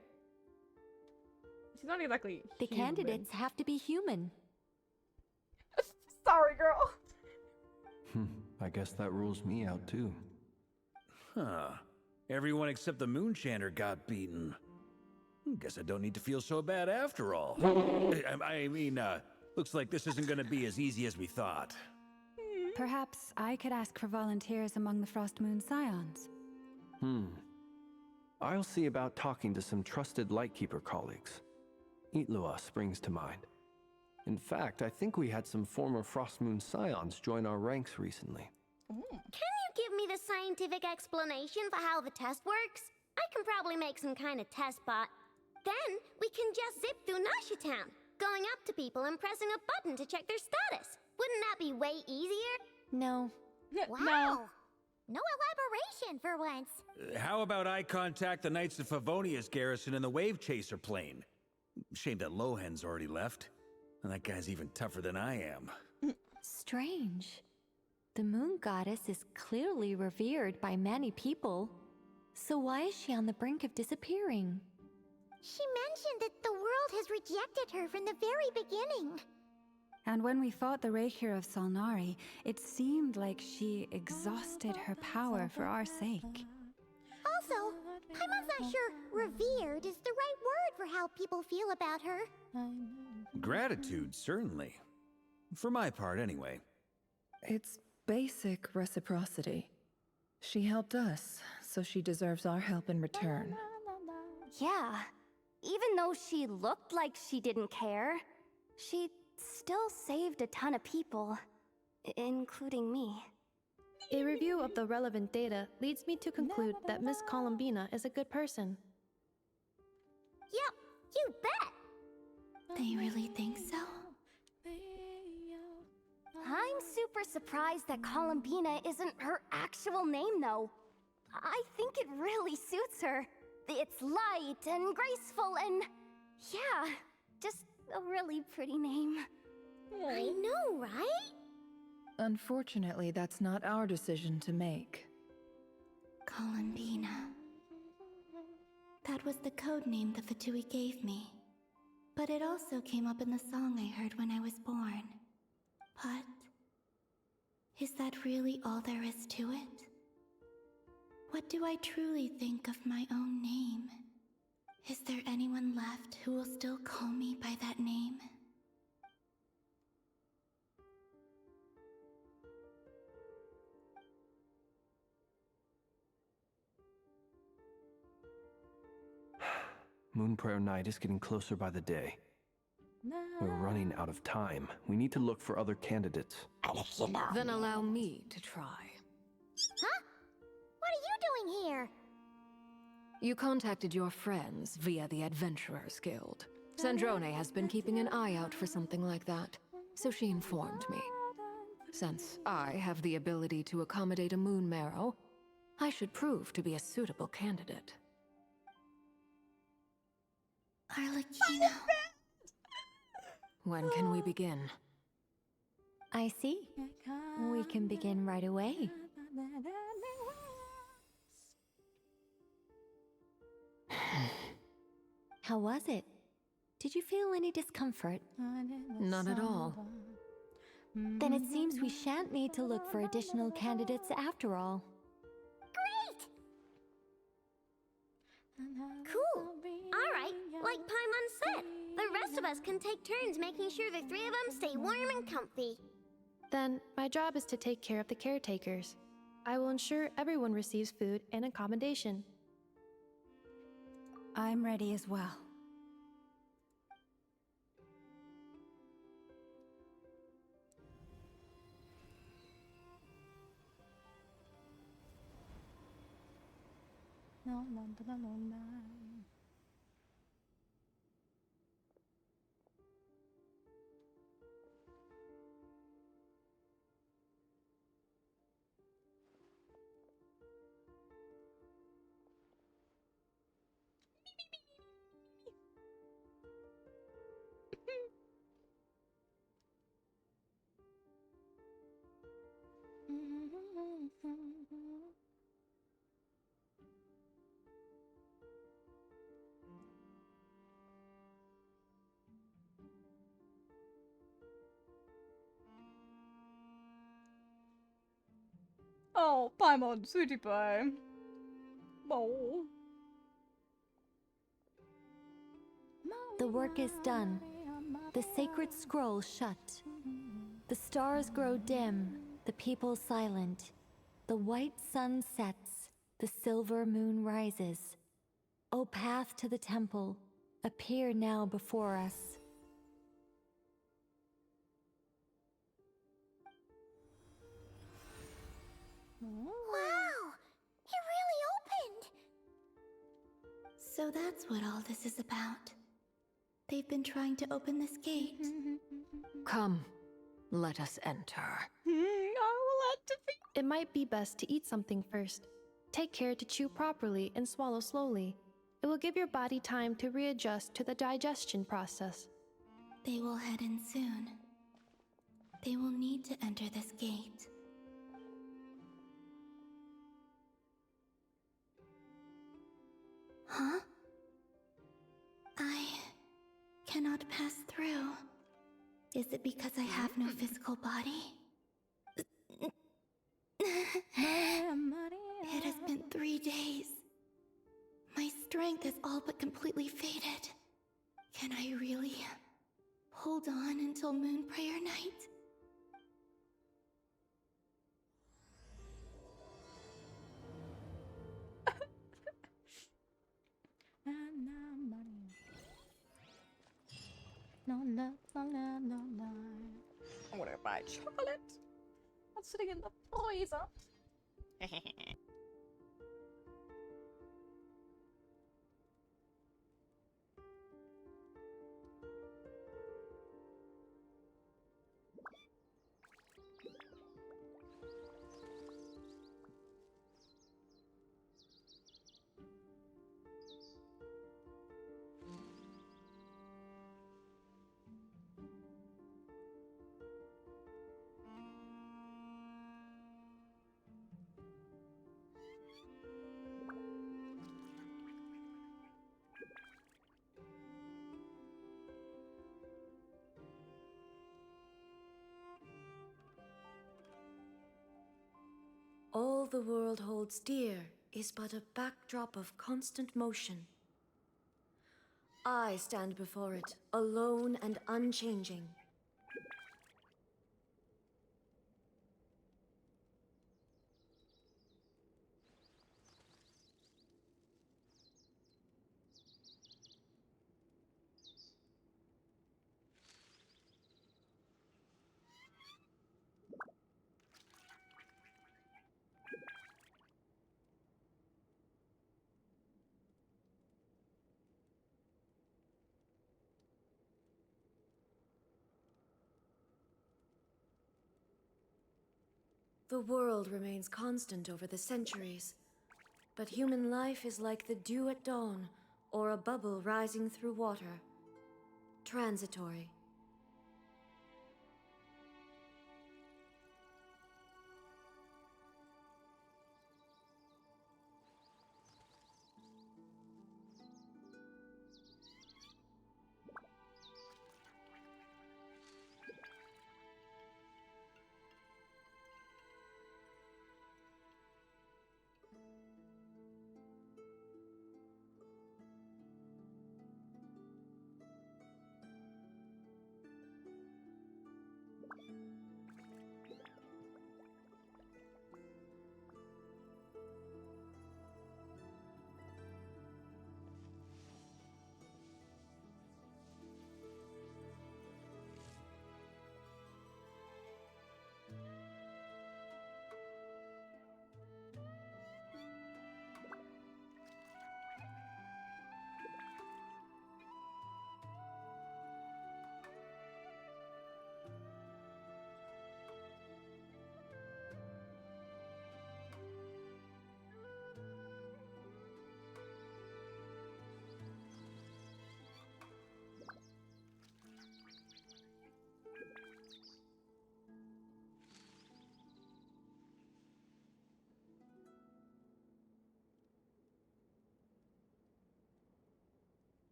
She's not exactly The human. candidates have to be human. Sorry, girl. I guess that rules me out too. Huh. Everyone except the Moonchanter got beaten. Guess I don't need to feel so bad after all. I mean, looks like this isn't gonna be as easy as we thought. Perhaps I could ask for volunteers among the Frost Moon Scions. I'll see about talking to some trusted Lightkeeper colleagues. Itlua springs to mind. In fact, I think we had some former Frost Moon Scions join our ranks recently. Can you give me the scientific explanation for how the test works? I can probably make some kind of test bot. Then we can just zip through Nasha Town. going up to people and pressing a button to check their status. Wouldn't that be way easier? No. Wow! No elaboration for once. How about I contact the Knights of Favonia's garrison in the Wave Chaser plane? Shame that Lohan's already left. And that guy's even tougher than I am. Strange. The moon goddess is clearly revered by many people. So why is she on the brink of disappearing? She mentioned that the world has rejected her from the very beginning. And when we fought the Reikir of Solnari, it seemed like she exhausted her power for our sake. Also, Paimon's not sure revered is the right word for how people feel about her. Gratitude, certainly. For my part, anyway. It's basic reciprocity. She helped us, so she deserves our help in return. Yeah. Even though she looked like she didn't care, she still saved a ton of people, including me. A review of the relevant data leads me to conclude that Miss Columbina is a good person. Yep, you bet! They really think so? I'm super surprised that Columbina isn't her actual name, though. I think it really suits her. It's light and graceful and... yeah, just a really pretty name. I know, right? Unfortunately, that's not our decision to make. Columbina. That was the code name the Fatui gave me. But it also came up in the song I heard when I was born. But... is that really all there is to it? What do I truly think of my own name? Is there anyone left who will still call me by that name? Moon Prayer Night is getting closer by the day. We're running out of time. We need to look for other candidates. Then allow me to try. Huh? What are you doing here? You contacted your friends via the Adventurers Guild. Sandrone has been keeping an eye out for something like that, so she informed me. Since I have the ability to accommodate a moon marrow, I should prove to be a suitable candidate. Arlecchino. When can we begin? I see. We can begin right away. How was it? Did you feel any discomfort? Not at all. Then it seems we shan't need to look for additional candidates after all. Great! Cool. Alright, like Paimon said, the rest of us can take turns making sure the three of them stay warm and comfy. Then, my job is to take care of the caretakers. I will ensure everyone receives food and accommodation. I'm ready as well. No, no, no, no, no. Oh, Paimon, sweetie pie. Oh. The work is done. The sacred scroll shut. The stars grow dim, the people silent. The white sun sets, the silver moon rises. O path to the temple, appear now before us. Wow! It really opened! So that's what all this is about. They've been trying to open this gate. Come, let us enter. It might be best to eat something first. Take care to chew properly and swallow slowly. It will give your body time to readjust to the digestion process. They will head in soon. They will need to enter this gate. Huh? I cannot pass through. Is it because I have no physical body? It has been 3 days. My strength has all but completely faded. Can I really hold on until Moon Prayer Night? No, no, no, no, no, no. I'm gonna buy chocolate. That's sitting in the freezer. All the world holds dear is but a backdrop of constant motion. I stand before it, alone and unchanging. The world remains constant over the centuries, but human life is like the dew at dawn, or a bubble rising through water. Transitory.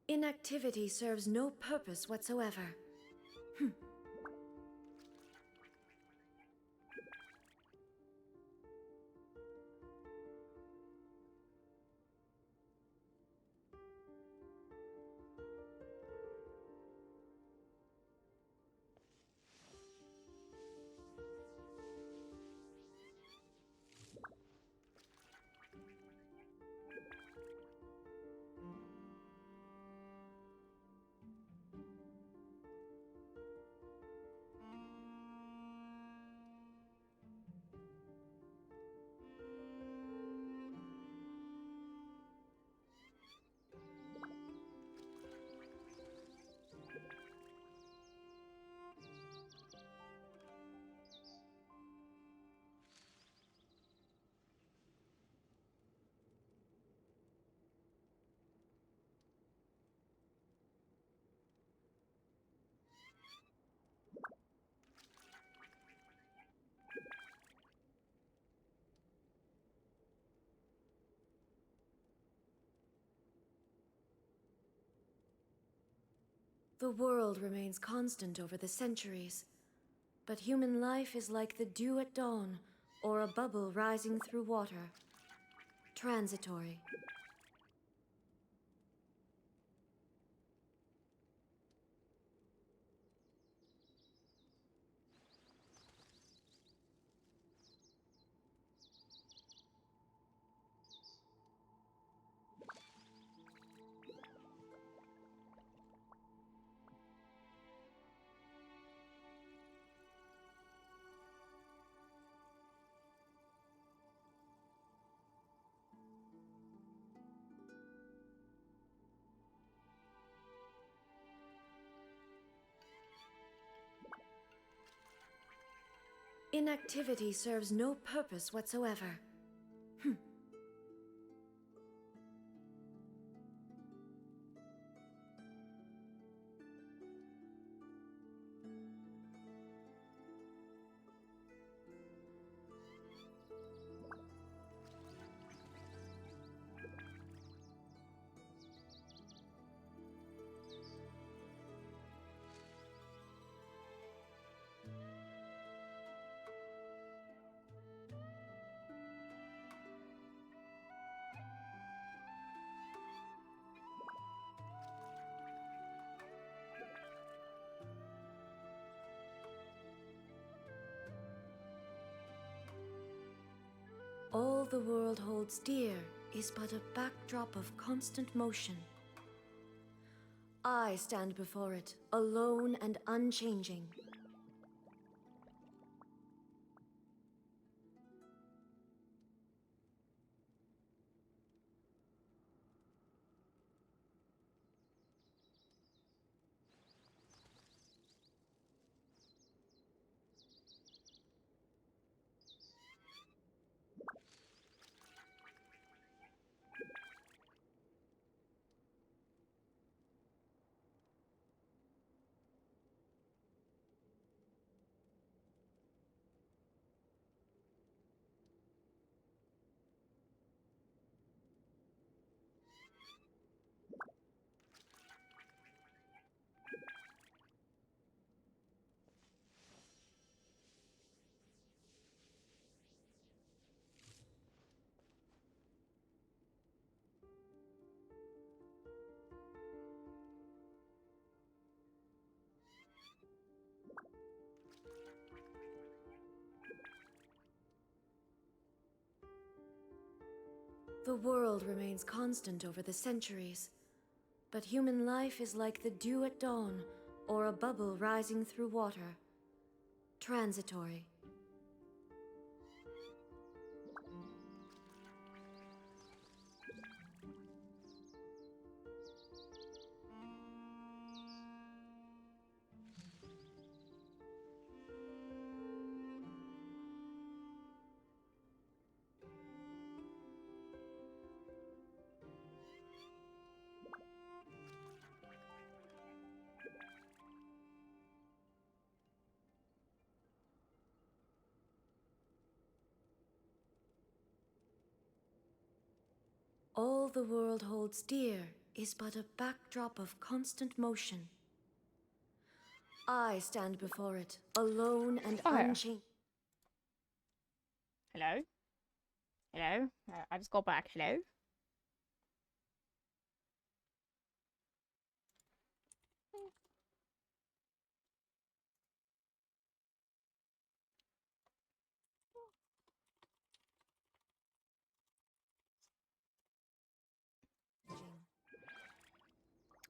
Inactivity serves no purpose whatsoever. The world remains constant over the centuries, but human life is like the dew at dawn, or a bubble rising through water. Transitory. Inactivity serves no purpose whatsoever. All the world holds dear is but a backdrop of constant motion. I stand before it, alone and unchanging. The world remains constant over the centuries, but human life is like the dew at dawn, or a bubble rising through water. Transitory. All the world holds dear is but a backdrop of constant motion. I stand before it, alone and unchanged. Hello? Hello? I just got back. Hello?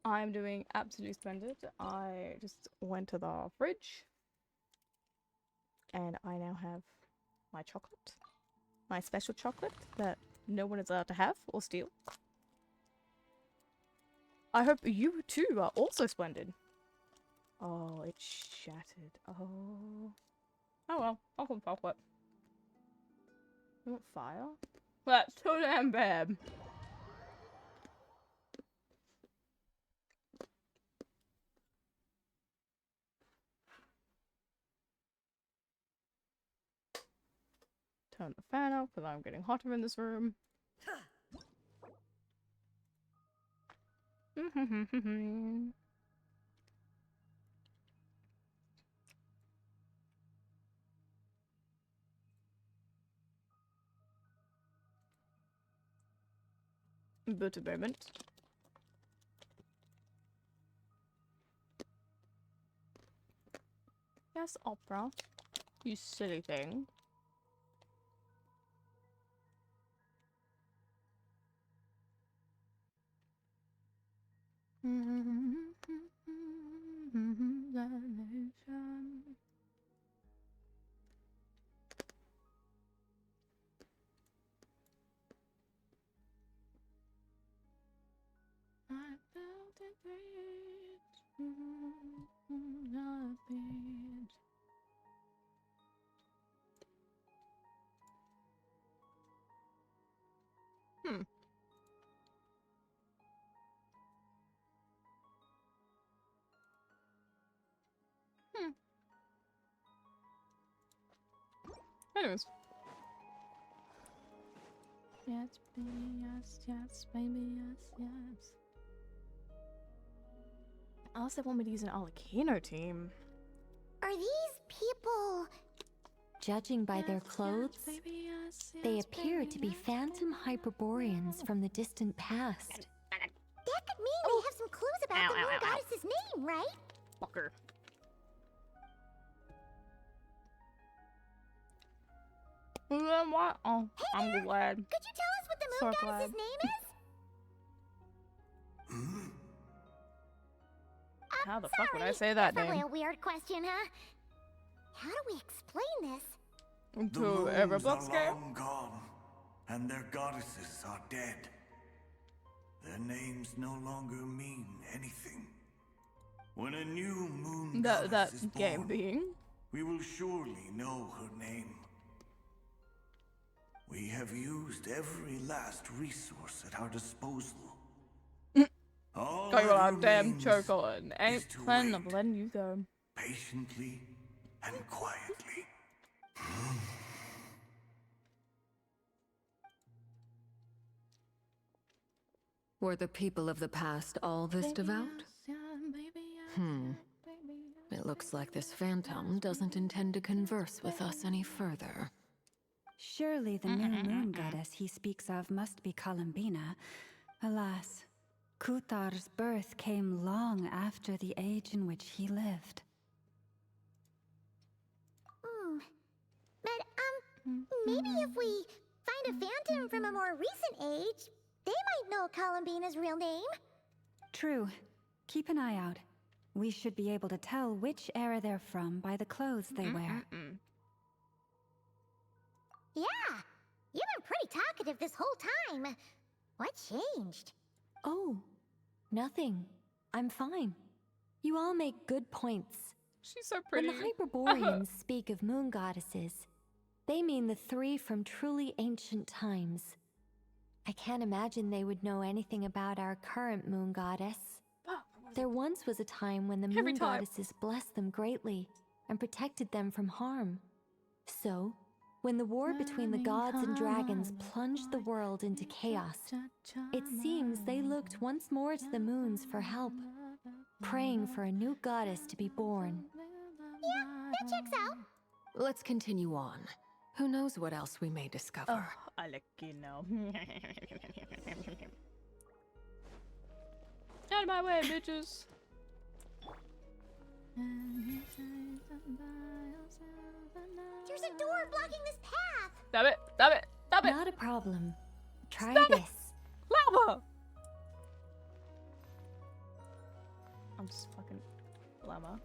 I'm doing absolutely splendid. I just went to the fridge and I now have my chocolate. My special chocolate that no one is allowed to have or steal. I hope you too are also splendid. Oh, it's shattered. Oh. Oh well, I'll come fuck it. You want fire? That's too damn bad. Turn the fan off because I'm getting hotter in this room. But a moment. Yes, opera. You silly thing. I felt it reach the beach. Hmm. Anyways. Yes, baby, yes, baby, yes. Unless they want me to use an Alakino team. Are these people... Judging by their clothes, they appear to be phantom Hyperboreans from the distant past. That could mean they have some clues about the moon goddess's name, right? Fucker. Then what? Oh, Hey I'm there. glad. Could you tell us what the moon goddess's name is? How the fuck would I say that Probably name? a weird question, huh? How do we explain this? The To every moons are box game? long gone, and their goddesses are dead. Their names no longer mean anything. When a new moon goddess is game born, being. we will surely know her name. We have used every last resource at our disposal. All Got you that out damn remains chocolate. Ain't is to planning on wait letting you go. patiently and quietly. Were the people of the past all this devout? It looks like this phantom doesn't intend to converse with us any further. Surely the new moon goddess he speaks of must be Columbina. Alas, Kutar's birth came long after the age in which he lived. But, maybe if we find a phantom from a more recent age, they might know Columbina's real name. True. Keep an eye out. We should be able to tell which era they're from by the clothes they wear. Yeah, you've been pretty talkative this whole time. What changed? Oh, nothing. I'm fine. You all make good points. She's so pretty. When the Hyperboreans speak of moon goddesses, they mean the three from truly ancient times. I can't imagine they would know anything about our current moon goddess. There once was a time when the moon goddesses blessed them greatly and protected them from harm. So, when the war between the gods and dragons plunged the world into chaos, it seems they looked once more to the moons for help, praying for a new goddess to be born. Yeah, that checks out. Let's continue on. Who knows what else we may discover? Oh, I like you know. Out of my way, bitches. There's a door blocking this path. Stop it! Stop it! Stop it! Not a problem. Try Stop this. Lava! I'm just fucking llama.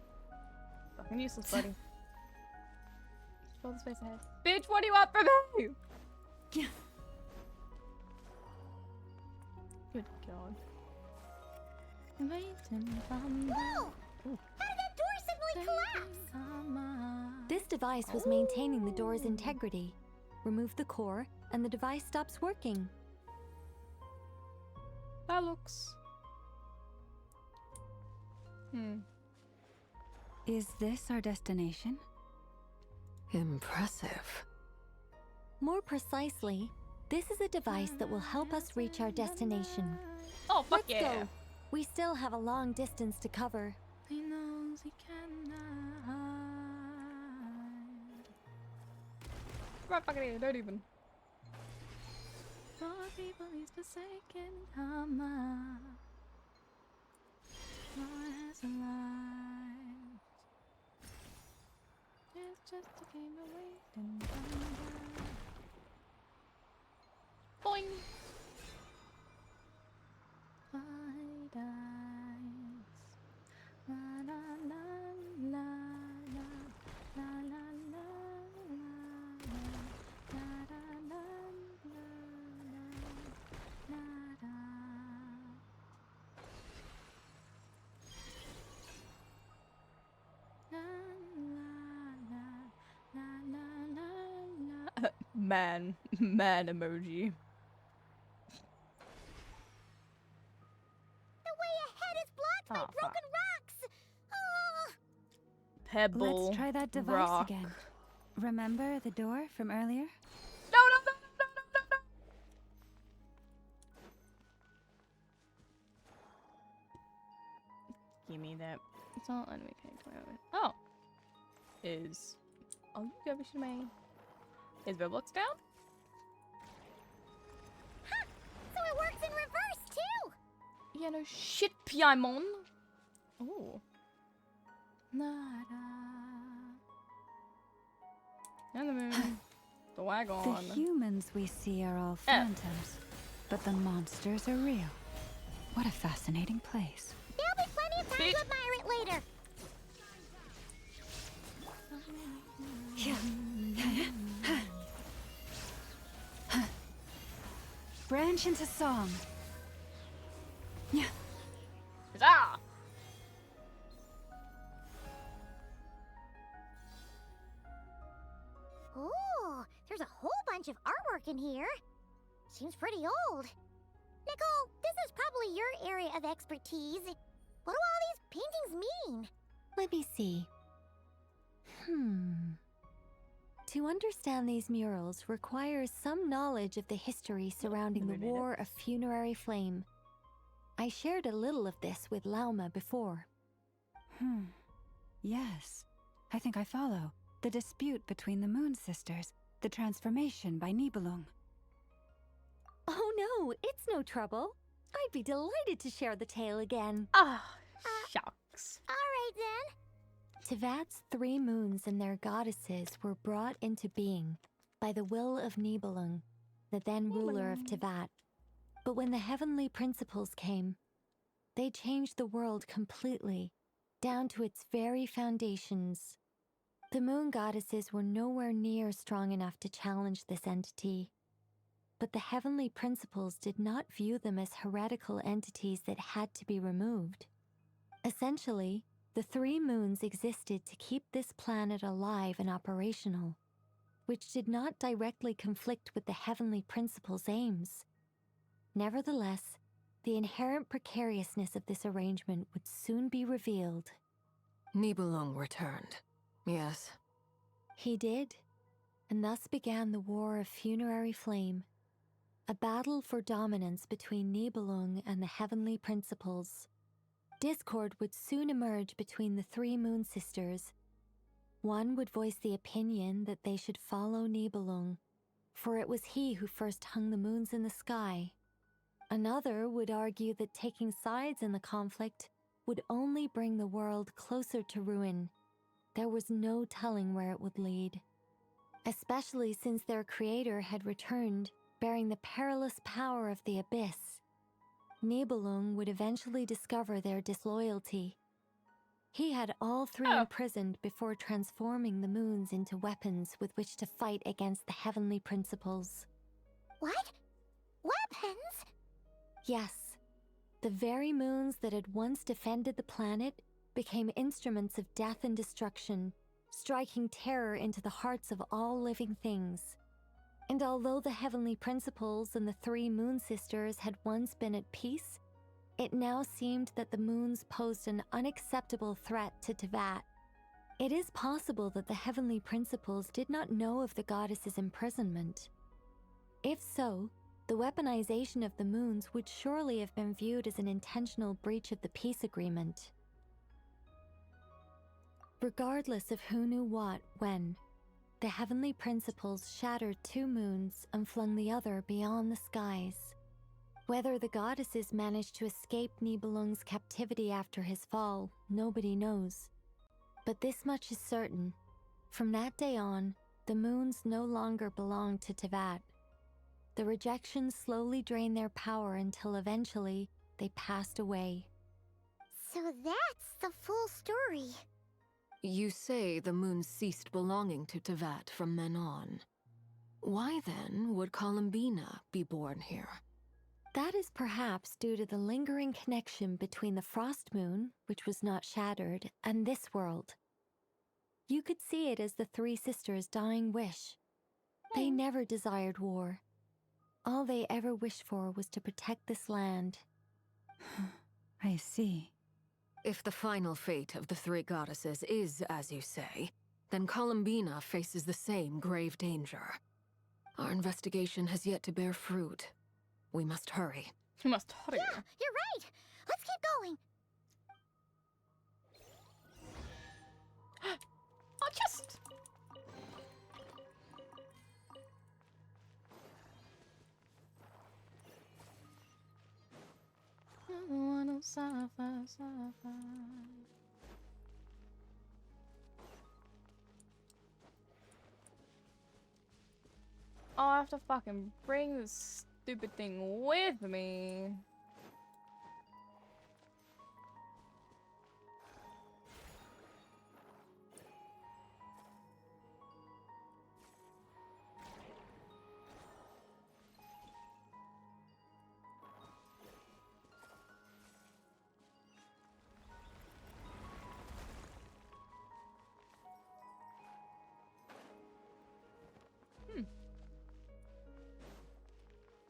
Fucking useless, buddy. Fill the space ahead. Bitch, what do you want from me? Yeah. Good God. Waiting from Whoa! How did that door suddenly collapse? This device was maintaining the door's integrity. Remove the core, and the device stops working. That looks... Is this our destination? Impressive. More precisely, this is a device that will help us reach our destination. Oh, fuck Let's yeah! go. We still have a long distance to cover. He knows he cannot hide. Right, fucking here, don't even. For people he's forsaken, come on. Lord has alive. It's just a game of waiting. Boing! I dies. La la la la la la la la la la la la la la. Man emoji. The way ahead is blocked by broken rocks! Oh. Pebble. Let's try that device rock. again. Remember the door from earlier? No, no, no, no, no, no, no. Give me that. It's all enemy connect. Oh. Is. Oh, you go to me. Is Roblox down? Huh! So it works in reverse, too! Yeah, no shit, Piemon. Oh. Nada. And the moon. The wagon. The humans we see are all phantoms, but the monsters are real. What a fascinating place. There'll be plenty of time to admire it later. Branch into song. Huzzah! Ooh, there's a whole bunch of artwork in here. Seems pretty old. Nicole, this is probably your area of expertise. What do all these paintings mean? Let me see. To understand these murals requires some knowledge of the history surrounding the War of Funerary Flame. I shared a little of this with Lauma before. Yes, I think I follow. The dispute between the Moon Sisters, the transformation by Nibelung. Oh no, it's no trouble. I'd be delighted to share the tale again. Shucks. Alright then. Tevat's 3 moons and their goddesses were brought into being by the will of Nibelung, the then ruler of Tevat. But when the heavenly principles came, they changed the world completely, down to its very foundations. The moon goddesses were nowhere near strong enough to challenge this entity. But the heavenly principles did not view them as heretical entities that had to be removed. Essentially, the 3 moons existed to keep this planet alive and operational, which did not directly conflict with the heavenly principles' aims. Nevertheless, the inherent precariousness of this arrangement would soon be revealed. Nibelung returned. Yes. He did, and thus began the War of Funerary Flame, a battle for dominance between Nibelung and the heavenly principles. Discord would soon emerge between the 3 Moon Sisters. One would voice the opinion that they should follow Nibelung, for it was he who first hung the moons in the sky. Another would argue that taking sides in the conflict would only bring the world closer to ruin. There was no telling where it would lead, especially since their creator had returned, bearing the perilous power of the abyss. Nibelung would eventually discover their disloyalty. He had all 3 imprisoned before transforming the moons into weapons with which to fight against the heavenly principles. What? Weapons? Yes. The very moons that had once defended the planet became instruments of death and destruction, striking terror into the hearts of all living things. And although the heavenly principles and the 3 Moon Sisters had once been at peace, it now seemed that the moons posed an unacceptable threat to Tevat. It is possible that the heavenly principles did not know of the goddess's imprisonment. If so, the weaponization of the moons would surely have been viewed as an intentional breach of the peace agreement. Regardless of who knew what, when, the heavenly principles shattered 2 moons and flung the other beyond the skies. Whether the goddesses managed to escape Nibelung's captivity after his fall, nobody knows. But this much is certain. From that day on, the moons no longer belonged to Tevat. The rejections slowly drained their power until eventually they passed away. So that's the full story. You say the moon ceased belonging to Tevat from then on. Why then would Columbina be born here? That is perhaps due to the lingering connection between the Frost Moon, which was not shattered, and this world. You could see it as the 3 sisters' dying wish. They never desired war. All they ever wished for was to protect this land. I see. If the final fate of the 3 goddesses is as you say, then Columbina faces the same grave danger. Our investigation has yet to bear fruit. We must hurry. You must hurry. Yeah, you're right. Let's keep going. Oh, just. I wanna suffer. Oh, I have to fucking bring this stupid thing with me.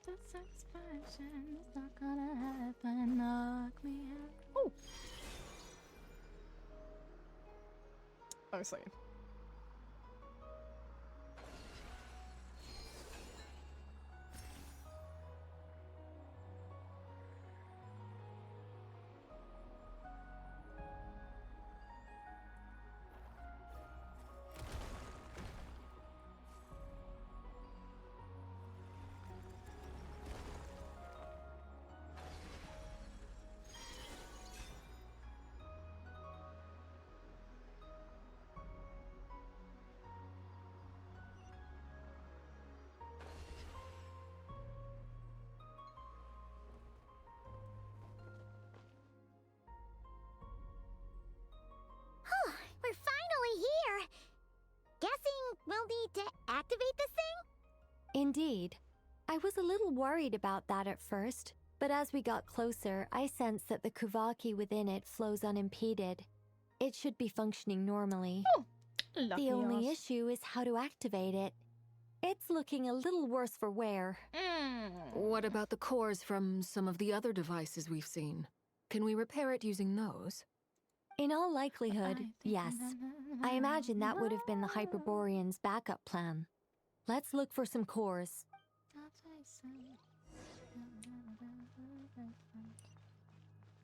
The satisfaction is not gonna happen. Knock me out. Oh! I was like. We're finally here. Guessing we'll need to activate this thing? Indeed. I was a little worried about that at first, but as we got closer, I sensed that the Kuvaki within it flows unimpeded. It should be functioning normally. Oh, lucky the only us. issue is how to activate it. It's looking a little worse for wear. What about the cores from some of the other devices we've seen? Can we repair it using those? In all likelihood, yes. I imagine that would have been the Hyperborean's backup plan. Let's look for some cores.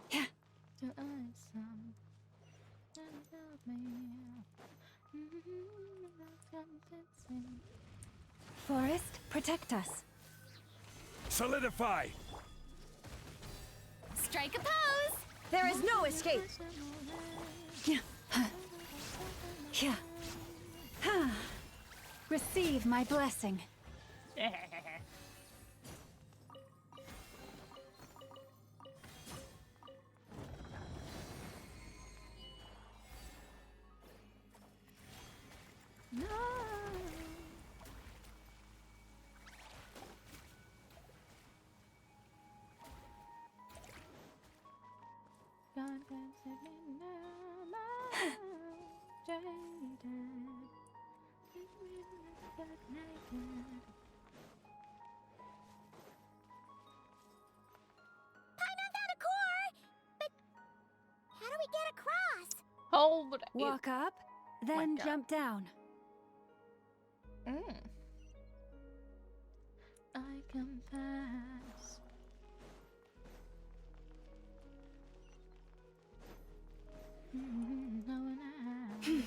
Yeah. Forest, protect us. Solidify! Strike a pose! There is no escape! Yeah. Receive my blessing. No. God can save me now, my jaded. Leave me back naked. Paimon found a core! But how do we get across? Hold it. Walk up, then God. jump down. I can pass. No one else.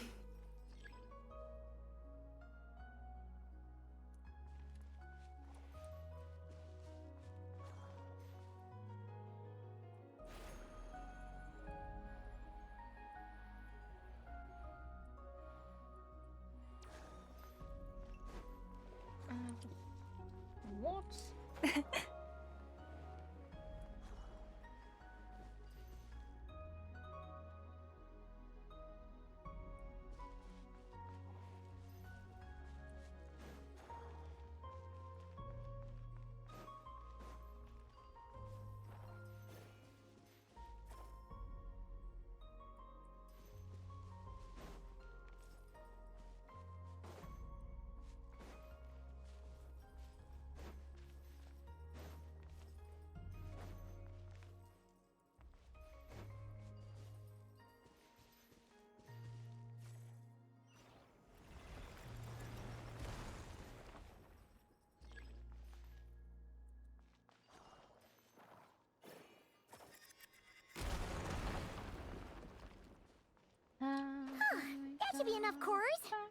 That should be enough cores.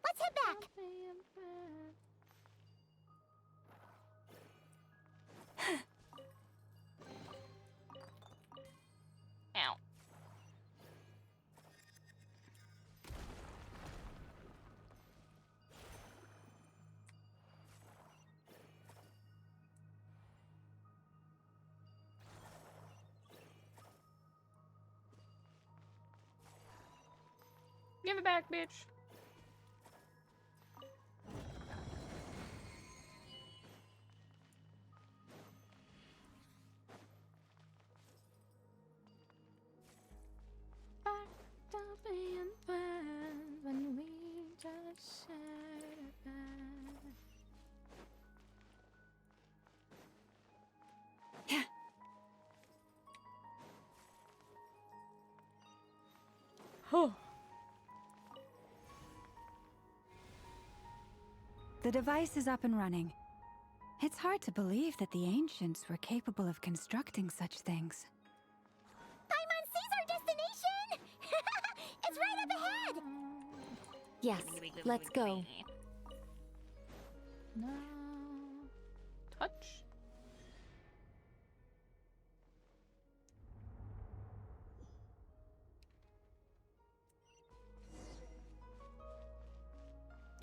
Let's head back. Ow. Give it back, bitch. Backed up and fine when we just said goodbye. Yeah. Oh. The device is up and running. It's hard to believe that the ancients were capable of constructing such things. Paimon sees our destination! It's right up ahead! Yes, let's go. No. Touch.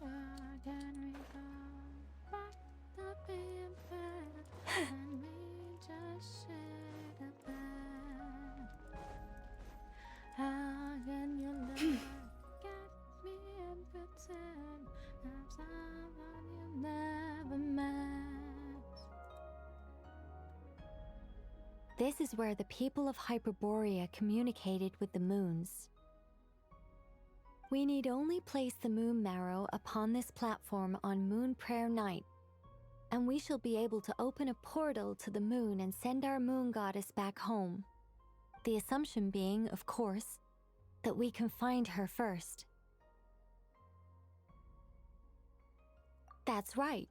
I can recall back the vampire and we just said goodbye. How can you love get me and pretend I'm someone you never met? This is where the people of Hyperborea communicated with the moons. We need only place the moon marrow upon this platform on Moon Prayer Night, and we shall be able to open a portal to the moon and send our moon goddess back home. The assumption being, of course, that we can find her first. That's right.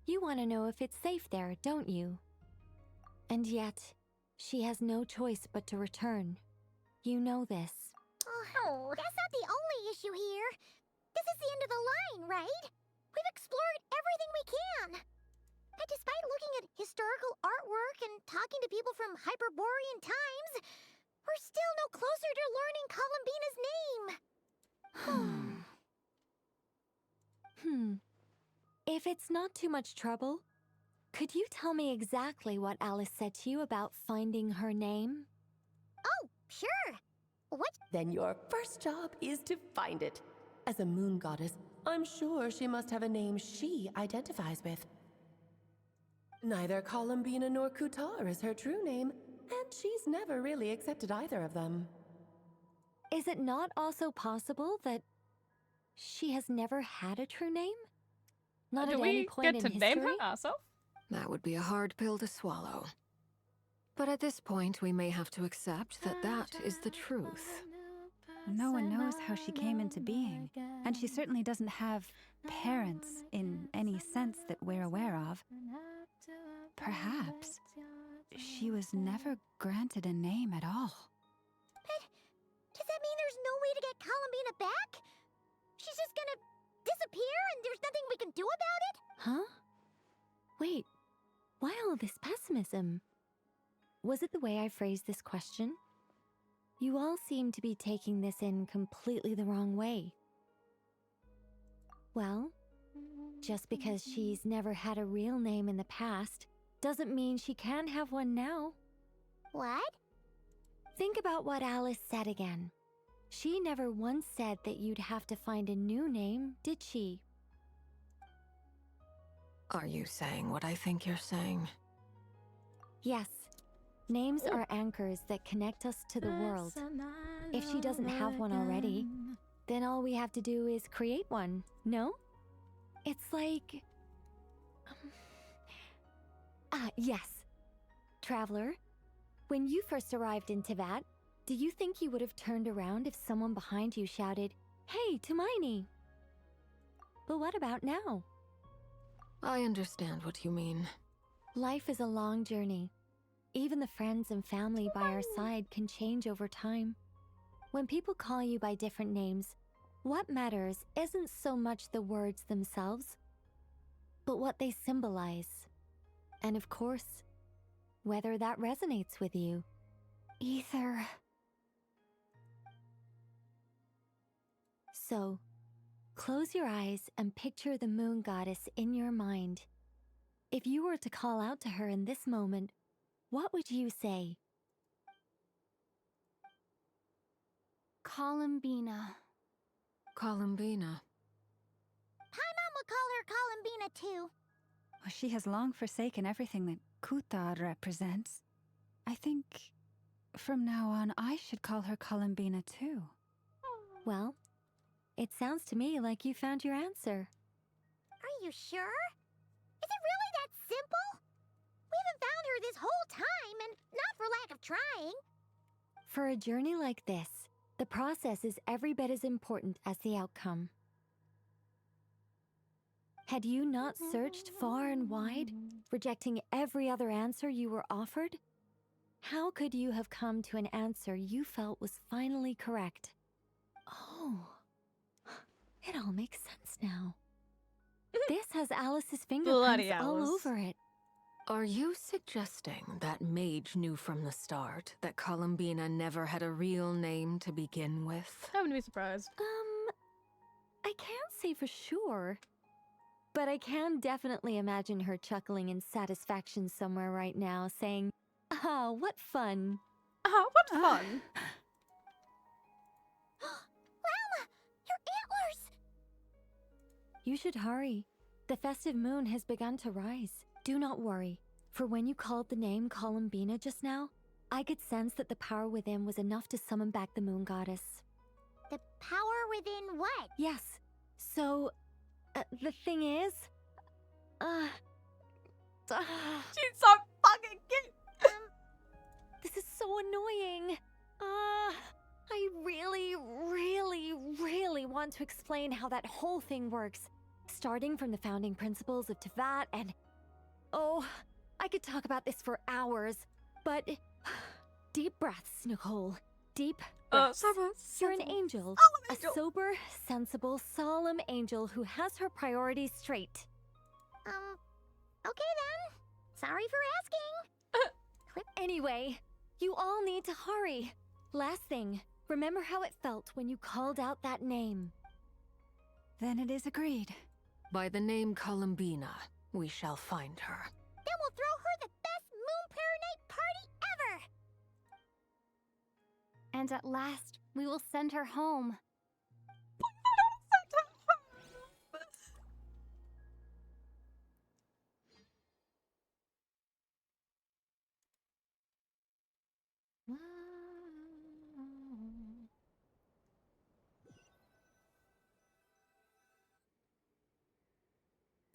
You want to know if it's safe there, don't you? And yet, she has no choice but to return. You know this. Oh, that's not the only issue here. This is the end of the line, right? We've explored everything we can. And despite looking at historical artwork and talking to people from Hyperborean times, we're still no closer to learning Columbina's name. If it's not too much trouble, could you tell me exactly what Alice said to you about finding her name? Oh, sure. What? Then your first job is to find it. As a moon goddess, I'm sure she must have a name she identifies with. Neither Columbina nor Kutar is her true name, and she's never really accepted either of them. Is it not also possible that she has never had a true name? Not at any point in history? Do we get to name her ourselves? That would be a hard pill to swallow. But at this point, we may have to accept that that is the truth. No one knows how she came into being, and she certainly doesn't have parents in any sense that we're aware of. Perhaps she was never granted a name at all. But does that mean there's no way to get Columbina back? She's just gonna disappear and there's nothing we can do about it? Huh? Wait, why all this pessimism? Was it the way I phrased this question? You all seem to be taking this in completely the wrong way. Well, just because she's never had a real name in the past doesn't mean she can't have one now. What? Think about what Alice said again. She never once said that you'd have to find a new name, did she? Are you saying what I think you're saying? Yes. Names are anchors that connect us to the world. If she doesn't have one already, then all we have to do is create one, no? It's like... yes. Traveler, when you first arrived in Teyvat, do you think you would have turned around if someone behind you shouted, "Hey, Hermione"? But what about now? I understand what you mean. Life is a long journey. Even the friends and family by our side can change over time. When people call you by different names, what matters isn't so much the words themselves, but what they symbolize. And of course, whether that resonates with you. Ether. So, close your eyes and picture the moon goddess in your mind. If you were to call out to her in this moment, what would you say? Columbina. Columbina. Paimon would call her Columbina too. Well, she has long forsaken everything that Kuthar represents. I think from now on I should call her Columbina too. Well, it sounds to me like you found your answer. Are you sure? Is it really that simple? We haven't found her this whole time, and not for lack of trying. For a journey like this, the process is every bit as important as the outcome. Had you not searched far and wide, rejecting every other answer you were offered? How could you have come to an answer you felt was finally correct? Oh, it all makes sense now. This has Alice's fingerprints all over it. Are you suggesting that Mage knew from the start that Columbina never had a real name to begin with? I wouldn't be surprised. I can't say for sure. But I can definitely imagine her chuckling in satisfaction somewhere right now, saying, "Ah, what fun." What fun. Llama, your antlers! You should hurry. The festive moon has begun to rise. Do not worry, for when you called the name Columbina just now, I could sense that the power within was enough to summon back the moon goddess. The power within what? Yes. So, the thing is... She's so fucking cute! This is so annoying. I really want to explain how that whole thing works. Starting from the founding principles of Teyvat and... Oh, I could talk about this for hours, but... Deep breaths, Nicole. Deep breaths. You're an angel. A sober, sensible, solemn angel who has her priorities straight. Okay then. Sorry for asking. Anyway, you all need to hurry. Last thing, remember how it felt when you called out that name. Then it is agreed. By the name Columbina, we shall find her. Then we'll throw her the best Moon Prayer Night party ever! And at last, we will send her home.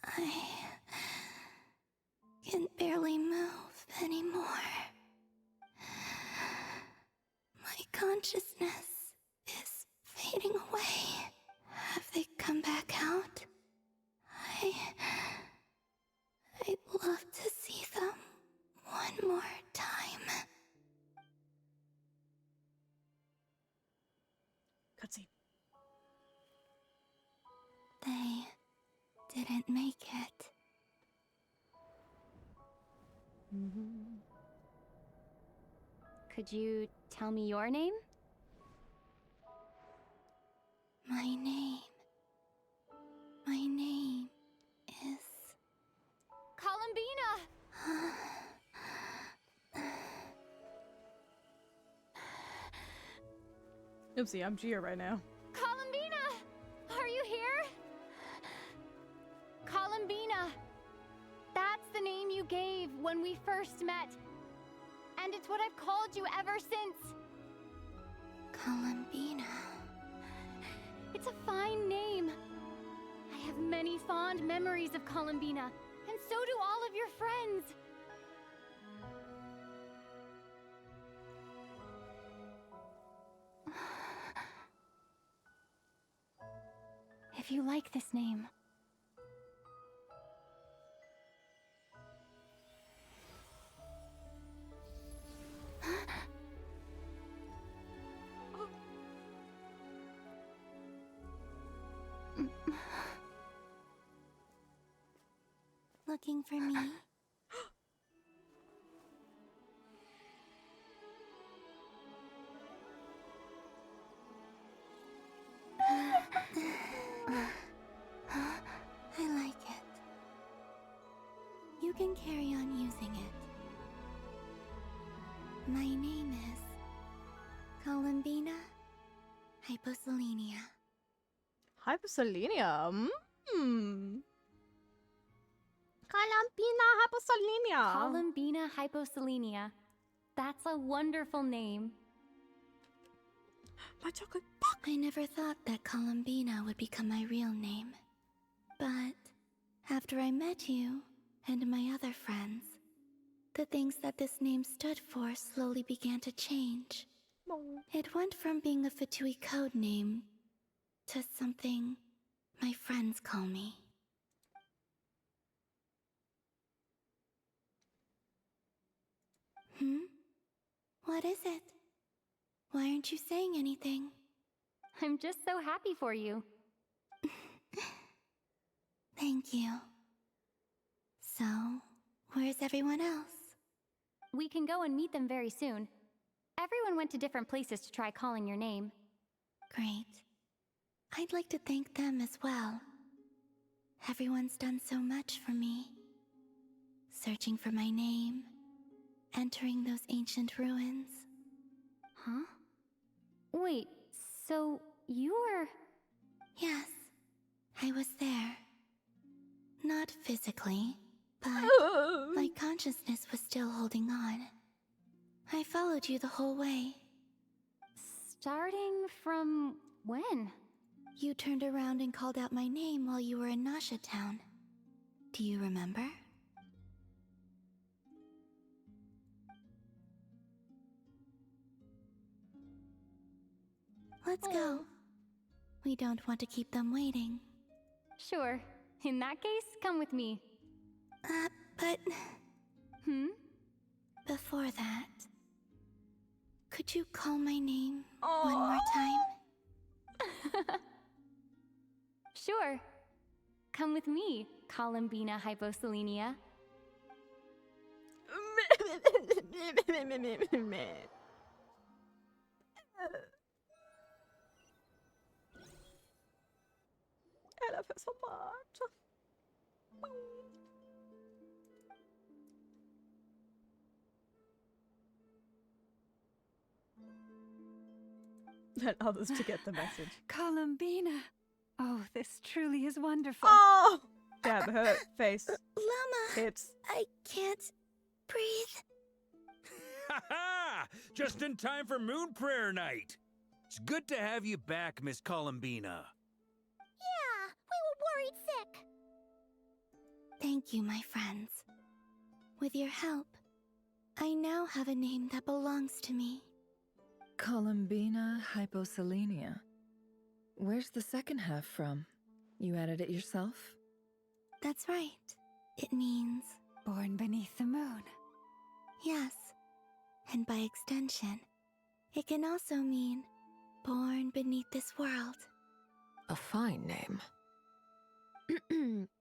I can barely move anymore. My consciousness is fading away. Have they come back out? I'd love to see them one more time. Cutscene. They didn't make it. Could you tell me your name? My name is... Columbina! Oopsie, I'm Gia right now. Columbina! Are you here? Columbina! That's the name you gave when we first met. And it's what I've called you ever since. Columbina. It's a fine name. I have many fond memories of Columbina, and so do all of your friends. If you like this name. Looking for me? I like it. You can carry on using it. My name is Columbina Hyposelenia. Hyposelenia? Columbina Hyposelenia. Columbina Hyposelenia. That's a wonderful name. My chocolate. I never thought that Columbina would become my real name. But after I met you and my other friends, the things that this name stood for slowly began to change. It went from being a Fatui code name to something my friends call me. What is it? Why aren't you saying anything? I'm just so happy for you. Thank you. So, where's everyone else? We can go and meet them very soon. Everyone went to different places to try calling your name. Great. I'd like to thank them as well. Everyone's done so much for me. Searching for my name, entering those ancient ruins. Huh? Wait, so you were... Yes, I was there. Not physically, but my consciousness was still holding on. I followed you the whole way. Starting from when? You turned around and called out my name while you were in Nasha Town. Do you remember? Let's go. We don't want to keep them waiting. Sure. In that case, come with me. But... Before that, could you call my name one more time? Sure. Come with me, Columbina Hyposelenia. I love her so much. Let others to get the message. Columbina. Oh, this truly is wonderful. Oh! Dab her face. Llama. Hits. I can't breathe. Ha ha! Just in time for Moon Prayer Night. It's good to have you back, Miss Columbina. Yeah, we were worried sick. Thank you, my friends. With your help, I now have a name that belongs to me. Columbina Hyposelenia. Where's the second half from? You added it yourself? That's right. It means... Born beneath the moon. Yes. And by extension, it can also mean born beneath this world. A fine name.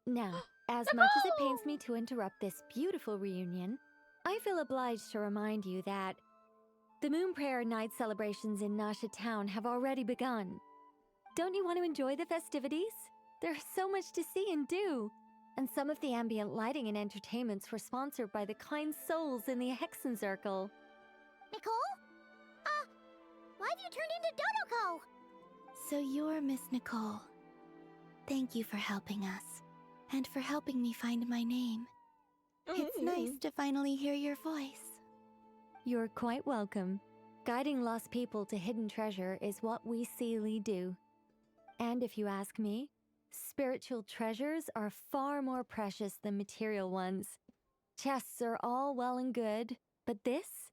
Now, as much as it pains me to interrupt this beautiful reunion, I feel obliged to remind you that the Moon Prayer Night celebrations in Nasha Town have already begun. Don't you want to enjoy the festivities? There's so much to see and do. And some of the ambient lighting and entertainments were sponsored by the kind souls in the Hexenzirkel. Nicole? Why have you turned into Dodoko? So you're Miss Nicole. Thank you for helping us, and for helping me find my name. It's nice to finally hear your voice. You're quite welcome. Guiding lost people to hidden treasure is what we Seelie do. And if you ask me, spiritual treasures are far more precious than material ones. Chests are all well and good, but this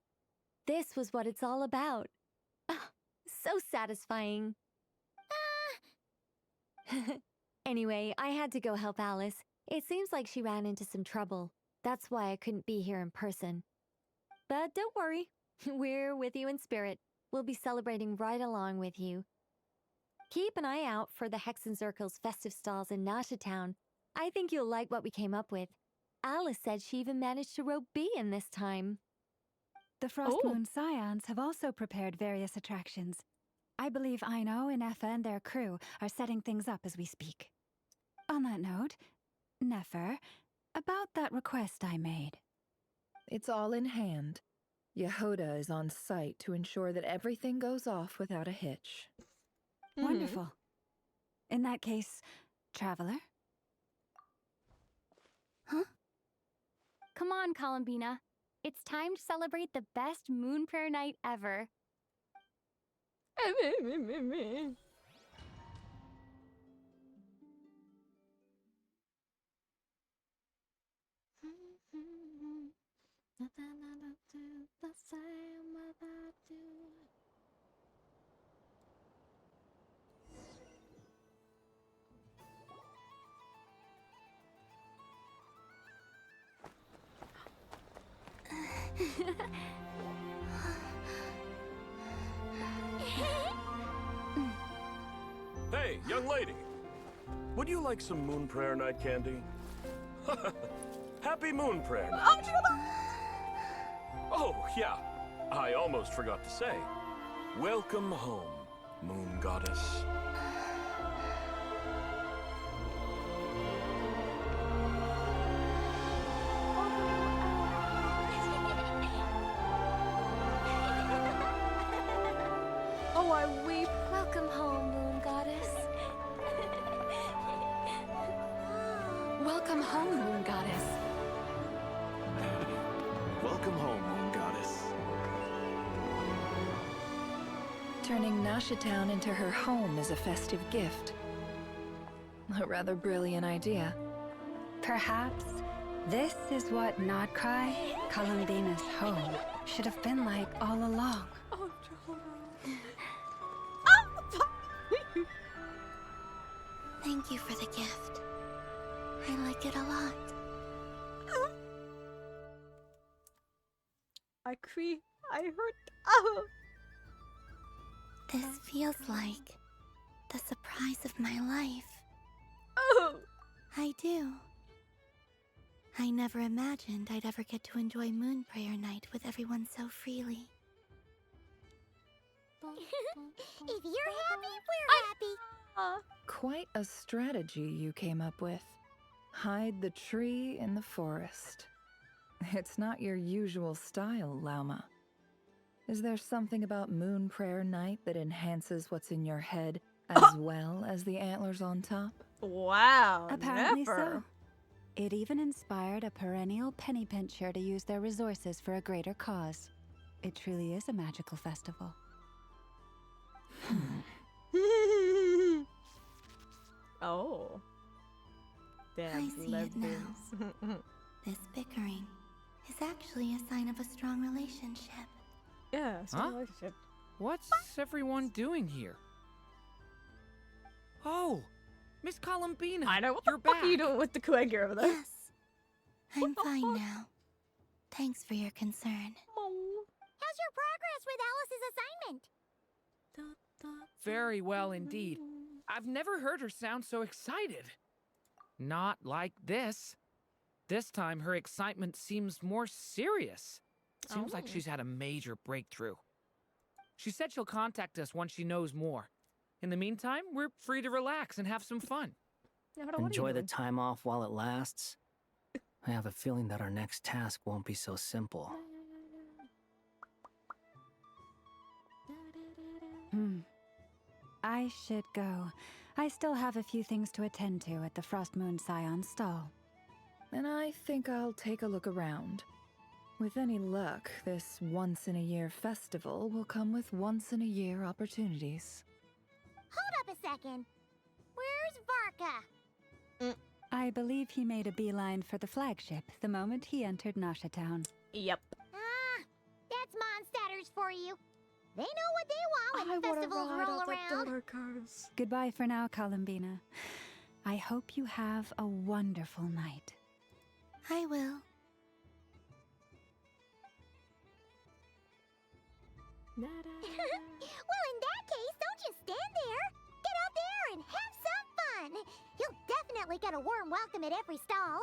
was what it's all about. Ah, so satisfying. Anyway, I had to go help Alice. It seems like she ran into some trouble. That's why I couldn't be here in person. But don't worry, we're with you in spirit. We'll be celebrating right along with you. Keep an eye out for the Hexenzirkel's festive stalls in Nasha Town. I think you'll like what we came up with. Alice said she even managed to rope B in this time. The Frost Moon Scions have also prepared various attractions. I believe Aino and Effa and their crew are setting things up as we speak. On that note, Nefer, about that request I made. It's all in hand. Yehoda is on site to ensure that everything goes off without a hitch. Wonderful. In that case, Traveler? Huh? Come on, Columbina. It's time to celebrate the best moon prayer night ever. Hey, young lady. Would you like some moon prayer night candy? Happy moon prayer night. Oh, yeah. I almost forgot to say. Welcome home, moon goddess. Oh, I weep. Welcome home, moon goddess. Welcome home, Moon Goddess. Welcome home, Moon Goddess. Turning Nasha Town into her home is a festive gift. A rather brilliant idea. Perhaps this is what Nodcry, Columbina's home, should have been like all along. Thank you for the gift. I like it a lot. I hurt. Oh. This feels like the surprise of my life. Oh. I do. I never imagined I'd ever get to enjoy Moon Prayer Night with everyone so freely. If you're happy, we're happy. Quite a strategy you came up with. Hide the tree in the forest. It's not your usual style, Lauma. Is there something about Moon Prayer Night that enhances what's in your head as well as the antlers on top? Wow. Apparently never. so. It even inspired a perennial penny pincher to use their resources for a greater cause. It truly is a magical festival. Oh. I see it now. This bickering is actually a sign of a strong relationship. Yeah, Huh? relationship. What's everyone doing here? Oh, Miss Columbina. I know. What you're the fuck back. are you doing with the Quagger over there? Yes. I'm fine now. Thanks for your concern. How's your progress with Alice's assignment? Very well indeed. I've never heard her sound so excited. Not like this. This time her excitement seems more serious. Seems like she's had a major breakthrough. She said she'll contact us once she knows more. In the meantime, we're free to relax and have some fun. What are you Enjoy the doing? time off while it lasts. I have a feeling that our next task won't be so simple. I should go. I still have a few things to attend to at the Frost Moon Scion stall. And I think I'll take a look around. With any luck, this once-in-a-year festival will come with once-in-a-year opportunities. Hold up a second. Where's Varka? I believe he made a beeline for the flagship the moment he entered Nasha Town. Yep. Ah, that's Mondstadters for you. They know what they want when festivals roll around. Goodbye for now, Columbina. I hope you have a wonderful night. I will. Well, in that case, don't just stand there. Get out there and have some fun. You'll definitely get a warm welcome at every stall.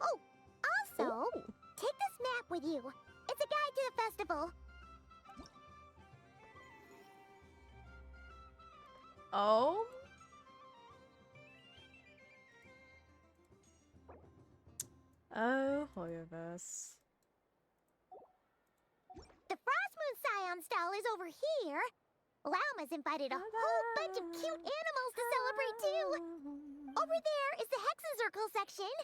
Oh, also, take this map with you. It's a guide to the festival. Oh? Oh, Hoyoverse. The Frost Moon Scion stall is over here. Lauma's invited a whole bunch of cute animals to celebrate too. Over there is the Hexenzirkel section.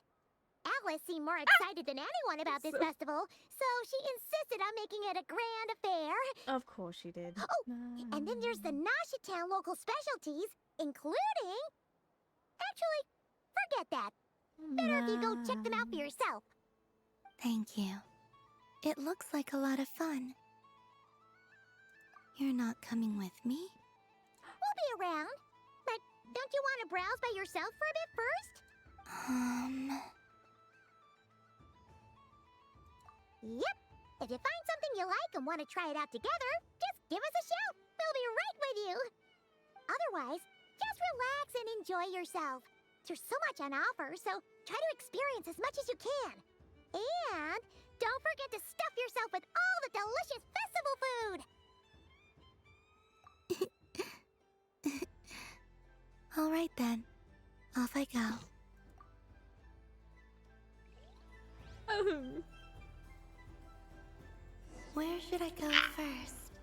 Alice seemed more excited than anyone about this festival, so she insisted on making it a grand affair. Of course she did. Oh, and then there's the Nasha Town local specialties, including... Actually, forget that. Better if you go check them out for yourself. Thank you. It looks like a lot of fun. You're not coming with me? We'll be around. But don't you want to browse by yourself for a bit first? Yep. If you find something you like and want to try it out together, just give us a shout. We'll be right with you. Otherwise, just relax and enjoy yourself. There's so much on offer, so try to experience as much as you can. And don't forget to stuff yourself with all the delicious festival food. All right then. Off I go. Where should I go first?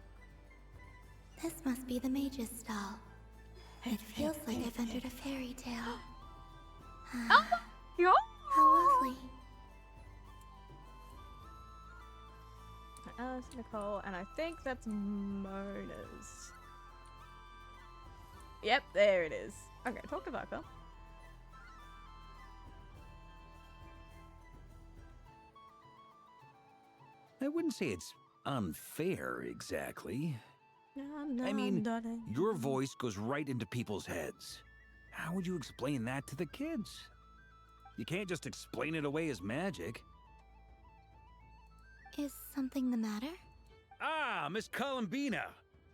This must be the mage's stall. It feels like I've entered a fairy tale. Yeah? How lovely. Alice, Nicole, and I think that's Mona's. Yep, there it is. Okay, talk to Varka. I wouldn't say it's unfair exactly. I mean, your voice goes right into people's heads. How would you explain that to the kids? You can't just explain it away as magic. Is something the matter? Ah, Miss Columbina!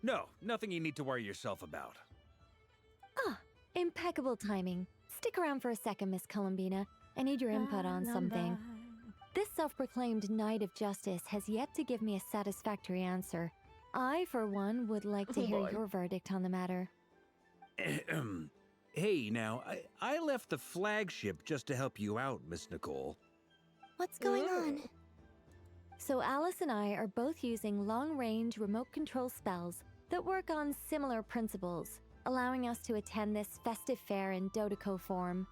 No, nothing you need to worry yourself about. Ah, impeccable timing. Stick around for a second, Miss Columbina. I need your input on something. This self-proclaimed Knight of Justice has yet to give me a satisfactory answer. I, for one, would like to hear your verdict on the matter. Hey, now, I left the flagship just to help you out, Miss Nicole. What's going on? So Alice and I are both using long-range remote control spells that work on similar principles, allowing us to attend this festive fair in Dodeco form.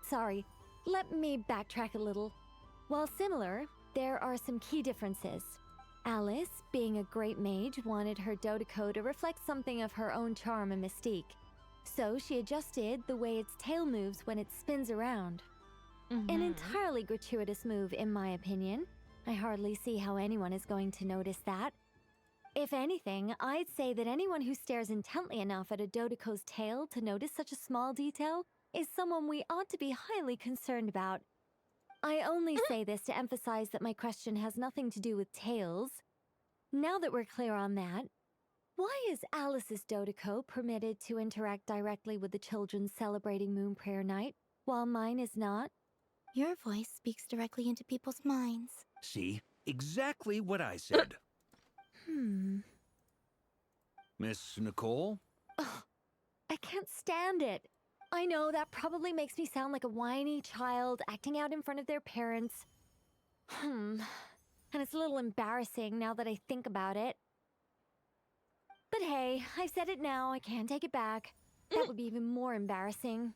Sorry, let me backtrack a little. While similar, there are some key differences. Alice, being a great mage, wanted her Dodeco to reflect something of her own charm and mystique. So she adjusted the way its tail moves when it spins around. An entirely gratuitous move, in my opinion. I hardly see how anyone is going to notice that. If anything, I'd say that anyone who stares intently enough at a Dodeco's tail to notice such a small detail is someone we ought to be highly concerned about. I only say this to emphasize that my question has nothing to do with tails. Now that we're clear on that, why is Alice's Dodeco permitted to interact directly with the children celebrating Moon Prayer Night, while mine is not? Your voice speaks directly into people's minds. See? Exactly what I said. Miss Miss Nicole? I can't stand it. I know that probably makes me sound like a whiny child acting out in front of their parents. And it's a little embarrassing now that I think about it. But hey, I've said it now, I can't take it back. That would be even more embarrassing.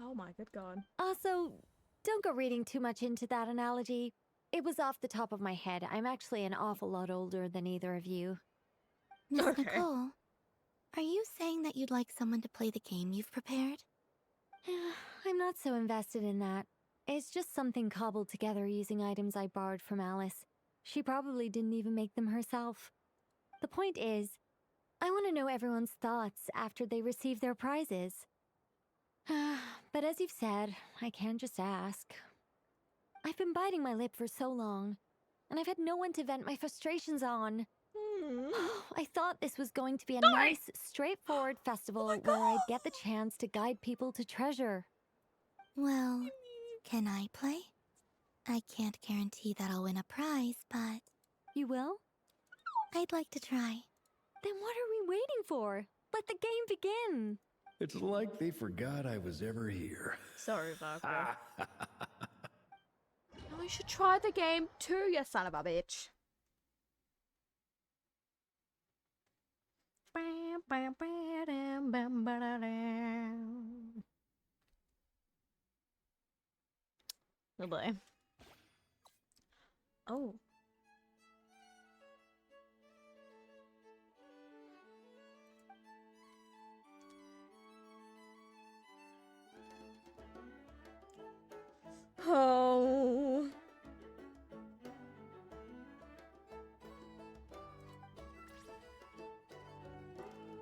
Oh my good god. Also, don't go reading too much into that analogy. It was off the top of my head. I'm actually an awful lot older than either of you. Miss Nicole, are you saying that you'd like someone to play the game you've prepared? I'm not so invested in that. It's just something cobbled together using items I borrowed from Alice. She probably didn't even make them herself. The point is, I want to know everyone's thoughts after they receive their prizes. But as you've said, I can't just ask. I've been biting my lip for so long, and I've had no one to vent my frustrations on. I thought this was going to be a nice, straightforward festival where I'd get the chance to guide people to treasure. Well, can I play? I can't guarantee that I'll win a prize, but... You will? I'd like to try. Then what are we waiting for? Let the game begin! It's like they forgot I was ever here. Sorry, Barbara. No, you should try the game too, you son of a bitch. Oh boy. Oh. Oh.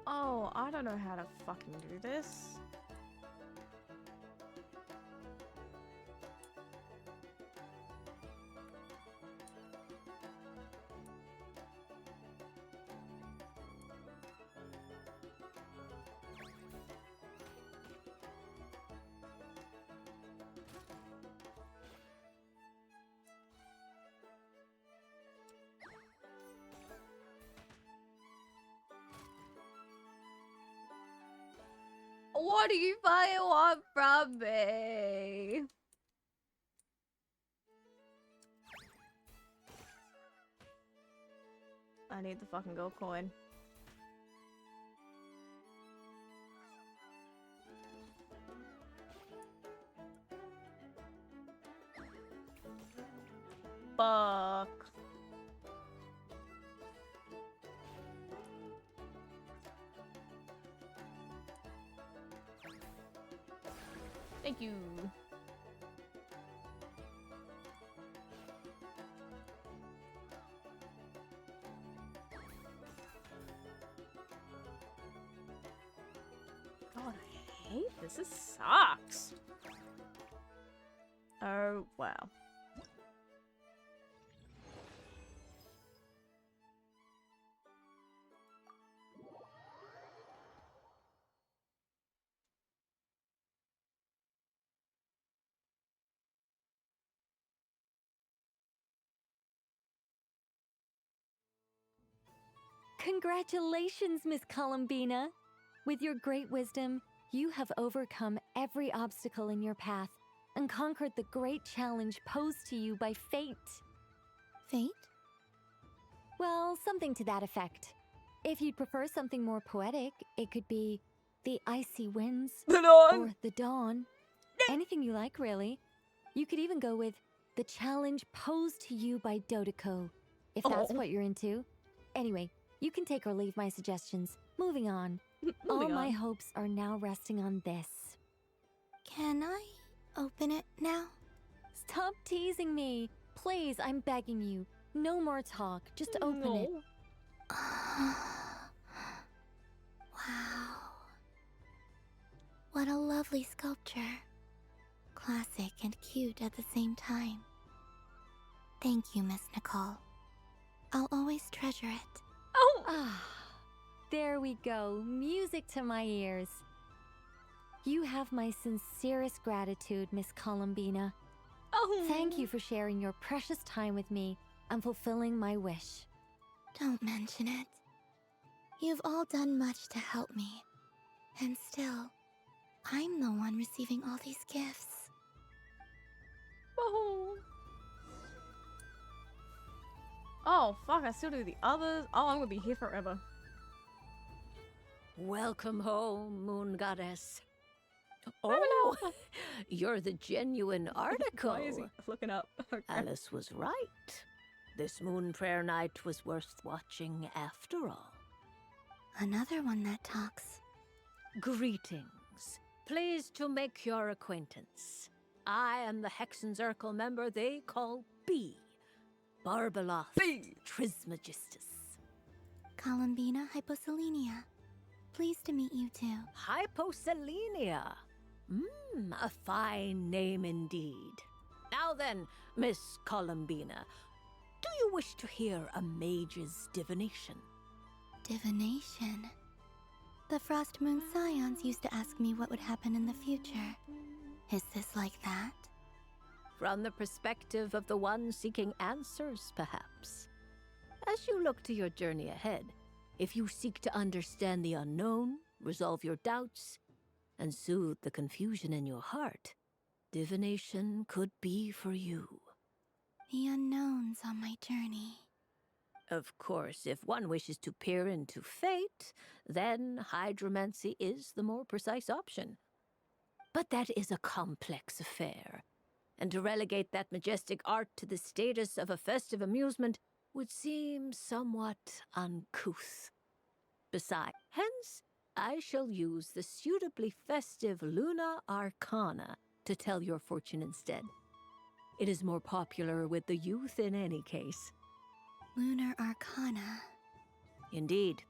Oh, I don't know how to fucking do this. What do you fucking want from me? I need the fucking gold coin. Fuck. Thank you. God, I hate this. This sucks. Oh, wow. Congratulations, Miss Columbina! With your great wisdom, you have overcome every obstacle in your path and conquered the great challenge posed to you by fate. Fate? Well, something to that effect. If you'd prefer something more poetic, it could be the icy winds or the dawn. Anything you like, really. You could even go with the challenge posed to you by Dodeko, if that's what you're into. Anyway, you can take or leave my suggestions. Moving on. All my hopes are now resting on this. Can I open it now? Stop teasing me. Please, I'm begging you. No more talk. Just open it. Wow. What a lovely sculpture. Classic and cute at the same time. Thank you, Miss Nicole. I'll always treasure it. Oh! Ah, there we go. Music to my ears. You have my sincerest gratitude, Miss Columbina. Oh! Thank you for sharing your precious time with me and fulfilling my wish. Don't mention it. You've all done much to help me. And still, I'm the one receiving all these gifts. Oh, fuck, I still do the others. Oh, I'm gonna be here forever. Welcome home, Moon Goddess. Oh, you're the genuine article. Why is he looking up? Okay. Alice was right. This moon prayer night was worth watching after all. Another one that talks. Greetings. Pleased to make your acquaintance. I am the Hexenzirkel member they call B. Barbeloth Trismegistus. Columbina Hyposelenia. Pleased to meet you too. Hyposelenia. A fine name indeed. Now then, Miss Columbina, do you wish to hear a mage's divination? Divination. The Frost Moon Scions used to ask me what would happen in the future. Is this like that? From the perspective of the one seeking answers, perhaps. As you look to your journey ahead, if you seek to understand the unknown, resolve your doubts, and soothe the confusion in your heart, divination could be for you. The unknowns on my journey. Of course, if one wishes to peer into fate, then hydromancy is the more precise option. But that is a complex affair, and to relegate that majestic art to the status of a festive amusement would seem somewhat uncouth. Besides, hence, I shall use the suitably festive Luna Arcana to tell your fortune instead. It is more popular with the youth in any case. Lunar Arcana. Indeed.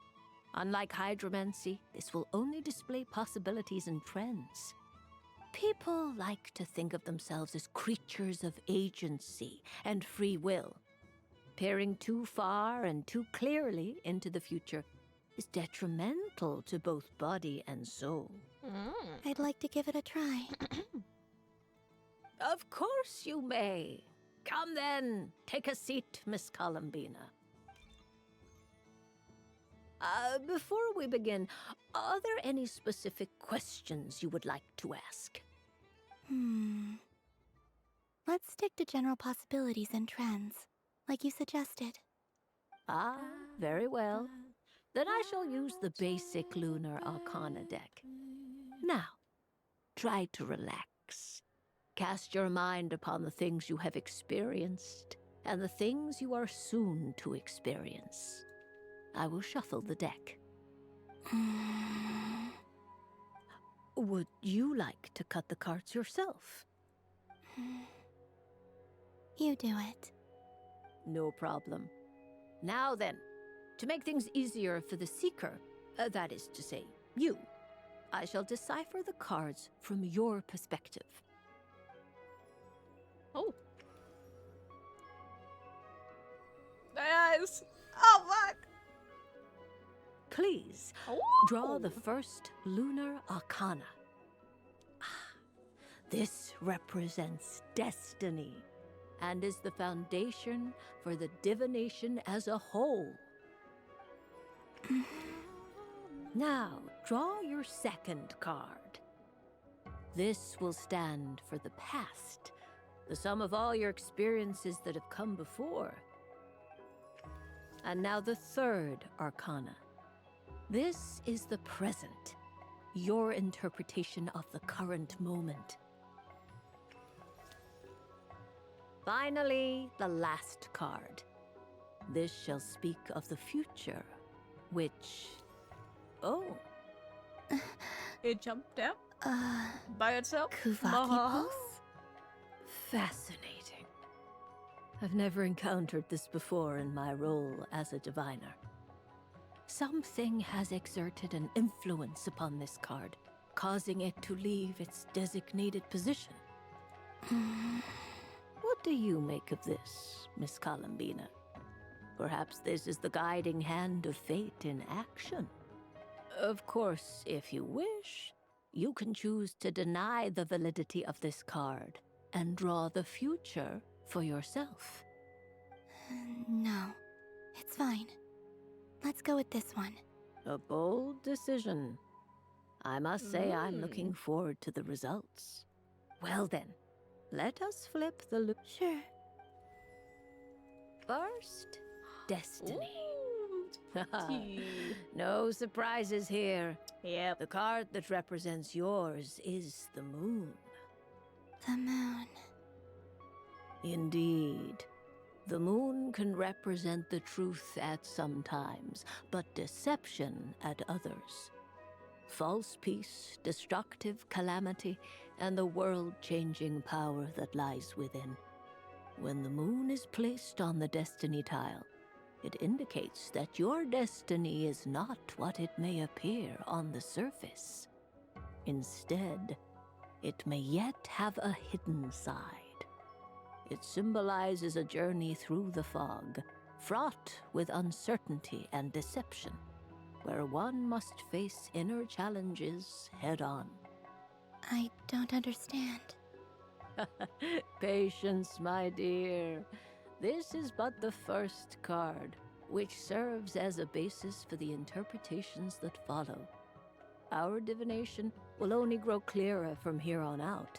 Unlike hydromancy, this will only display possibilities and trends. People like to think of themselves as creatures of agency and free will. Peering too far and too clearly into the future is detrimental to both body and soul. I'd like to give it a try. Of course you may. Come then, take a seat, Miss Columbina. Before we begin, are there any specific questions you would like to ask? Let's stick to general possibilities and trends, like you suggested. Ah, very well. Then I shall use the basic Lunar Arcana deck. Now, try to relax. Cast your mind upon the things you have experienced and the things you are soon to experience. I will shuffle the deck. Would you like to cut the cards yourself? You do it. No problem. Now then, to make things easier for the seeker, that is to say, you, I shall decipher the cards from your perspective. Oh. Yes. Oh, fuck. Please, draw the first Lunar Arcana. This represents destiny and is the foundation for the divination as a whole. Now, draw your second card. This will stand for the past, the sum of all your experiences that have come before. And now the third Arcana. This is the present, your interpretation of the current moment. Finally, the last card. This shall speak of the future, which... Oh. It jumped out? By itself? Kuvaki pulse? Fascinating. I've never encountered this before in my role as a diviner. Something has exerted an influence upon this card, causing it to leave its designated position. What do you make of this, Miss Columbina? Perhaps this is the guiding hand of fate in action. Of course, if you wish, you can choose to deny the validity of this card and draw the future for yourself. No, it's fine. Let's go with this one. A bold decision. I must say I'm looking forward to the results. Well then, let us flip the Sure. First, destiny. Tea. No surprises here. Yep. The card that represents yours is the moon. The moon. Indeed. The moon can represent the truth at some times, but deception at others. False peace, destructive calamity, and the world-changing power that lies within. When the moon is placed on the destiny tile, it indicates that your destiny is not what it may appear on the surface. Instead, it may yet have a hidden side. It symbolizes a journey through the fog, fraught with uncertainty and deception, where one must face inner challenges head-on. I don't understand. Patience, my dear. This is but the first card, which serves as a basis for the interpretations that follow. Our divination will only grow clearer from here on out.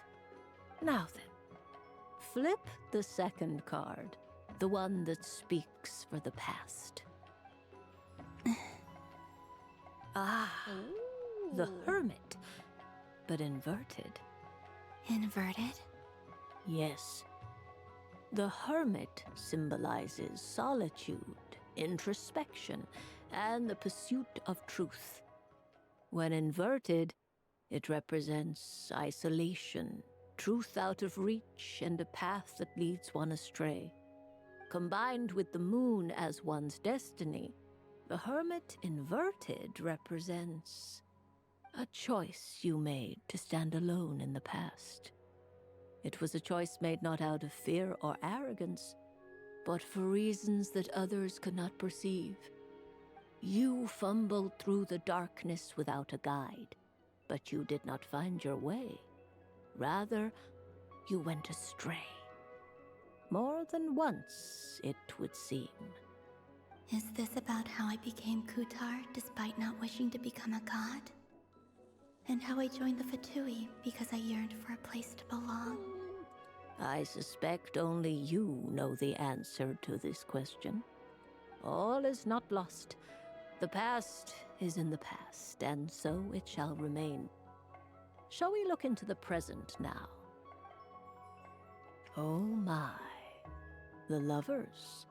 Now then, flip the second card, the one that speaks for the past. The Hermit, but inverted. Inverted? Yes. The Hermit symbolizes solitude, introspection, and the pursuit of truth. When inverted, it represents isolation, truth out of reach, and a path that leads one astray. Combined with the moon as one's destiny, the Hermit inverted represents a choice you made to stand alone in the past. It was a choice made not out of fear or arrogance, but for reasons that others could not perceive. You fumbled through the darkness without a guide, but you did not find your way. Rather, you went astray. More than once, it would seem. Is this about how I became Kutar despite not wishing to become a god? And how I joined the Fatui because I yearned for a place to belong? I suspect only you know the answer to this question. All is not lost. The past is in the past, and so it shall remain. Shall we look into the present now? Oh my. The Lovers.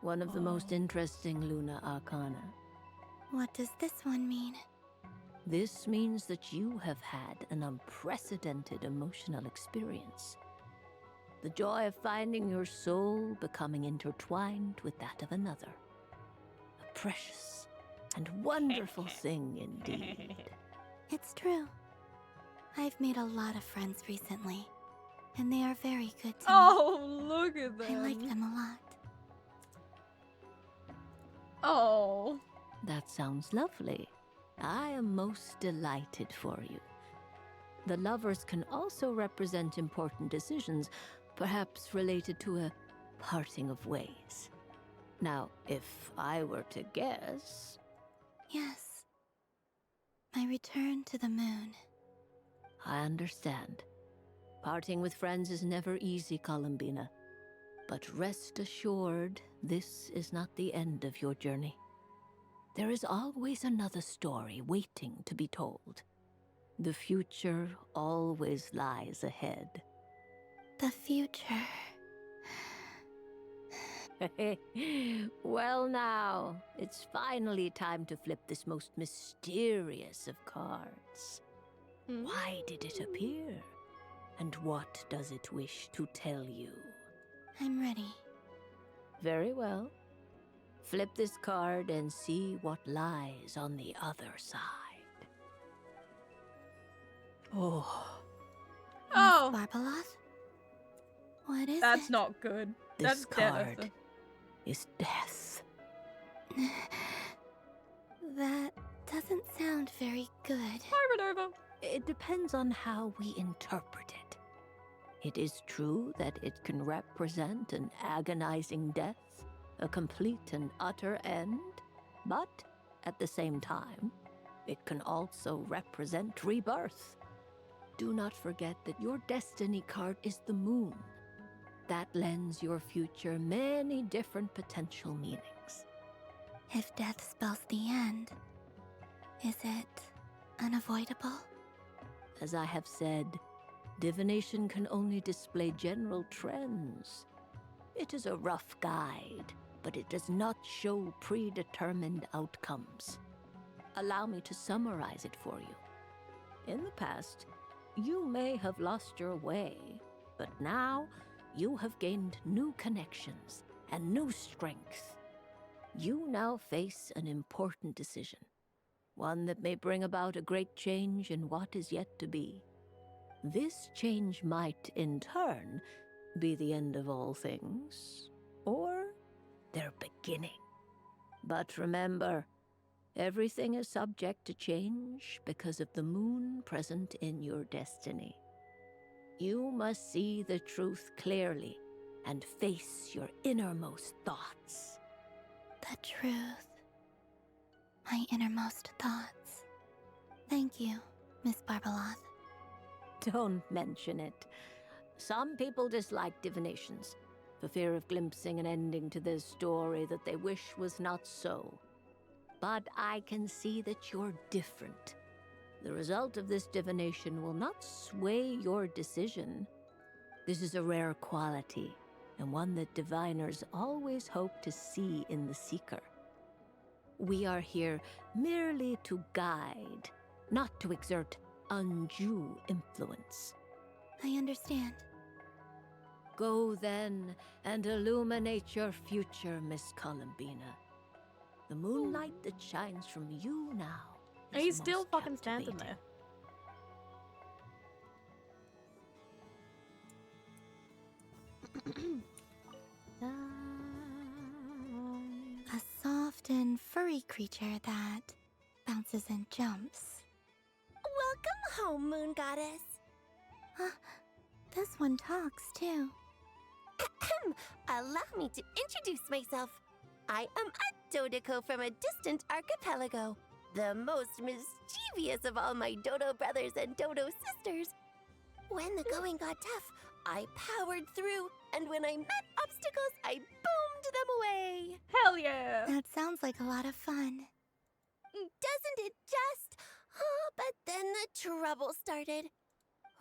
One of the most interesting Luna Arcana. What does this one mean? This means that you have had an unprecedented emotional experience. The joy of finding your soul becoming intertwined with that of another. A precious and wonderful thing indeed. It's true. I've made a lot of friends recently, and they are very good to me. Oh, look at them. I like them a lot. Oh. That sounds lovely. I am most delighted for you. The Lovers can also represent important decisions, perhaps related to a parting of ways. Now, if I were to guess... Yes. My return to the moon. I understand. Parting with friends is never easy, Columbina. But rest assured, this is not the end of your journey. There is always another story waiting to be told. The future always lies ahead. The future. Well now, it's finally time to flip this most mysterious of cards. Why did it appear? And what does it wish to tell you? I'm ready. Very well. Flip this card and see what lies on the other side. Oh. Miss Barbeloth? What is That's it? not good. This That's card is death. That doesn't sound very good. It depends on how we interpret it. It is true that it can represent an agonizing death, a complete and utter end, but at the same time, it can also represent rebirth. Do not forget that your destiny card is the moon. That lends your future many different potential meanings. If death spells the end, is it unavoidable? As I have said, divination can only display general trends. It is a rough guide, but it does not show predetermined outcomes. Allow me to summarize it for you. In the past, you may have lost your way, but now you have gained new connections and new strength. You now face an important decision, one that may bring about a great change in what is yet to be. This change might, in turn, be the end of all things, or their beginning. But remember, everything is subject to change because of the moon present in your destiny. You must see the truth clearly and face your innermost thoughts. The truth. My innermost thoughts. Thank you, Miss Barbaloth. Don't mention it. Some people dislike divinations, for fear of glimpsing an ending to their story that they wish was not so. But I can see that you're different. The result of this divination will not sway your decision. This is a rare quality, and one that diviners always hope to see in the seeker. We are here merely to guide, not to exert undue influence. I understand. Go then and illuminate your future, Miss Columbina. The moonlight that shines from you now. And he's still fucking standing there. A soft and furry creature that bounces and jumps. Welcome home, Moon Goddess. This one talks too. Allow me to introduce myself. I am a Dodoco from a distant archipelago, the most mischievous of all my Dodo brothers and Dodo sisters. When the going got tough, I powered through, and when I met obstacles, I boomed them away. Hell yeah! That sounds like a lot of fun. Doesn't it just? Oh, but then the trouble started.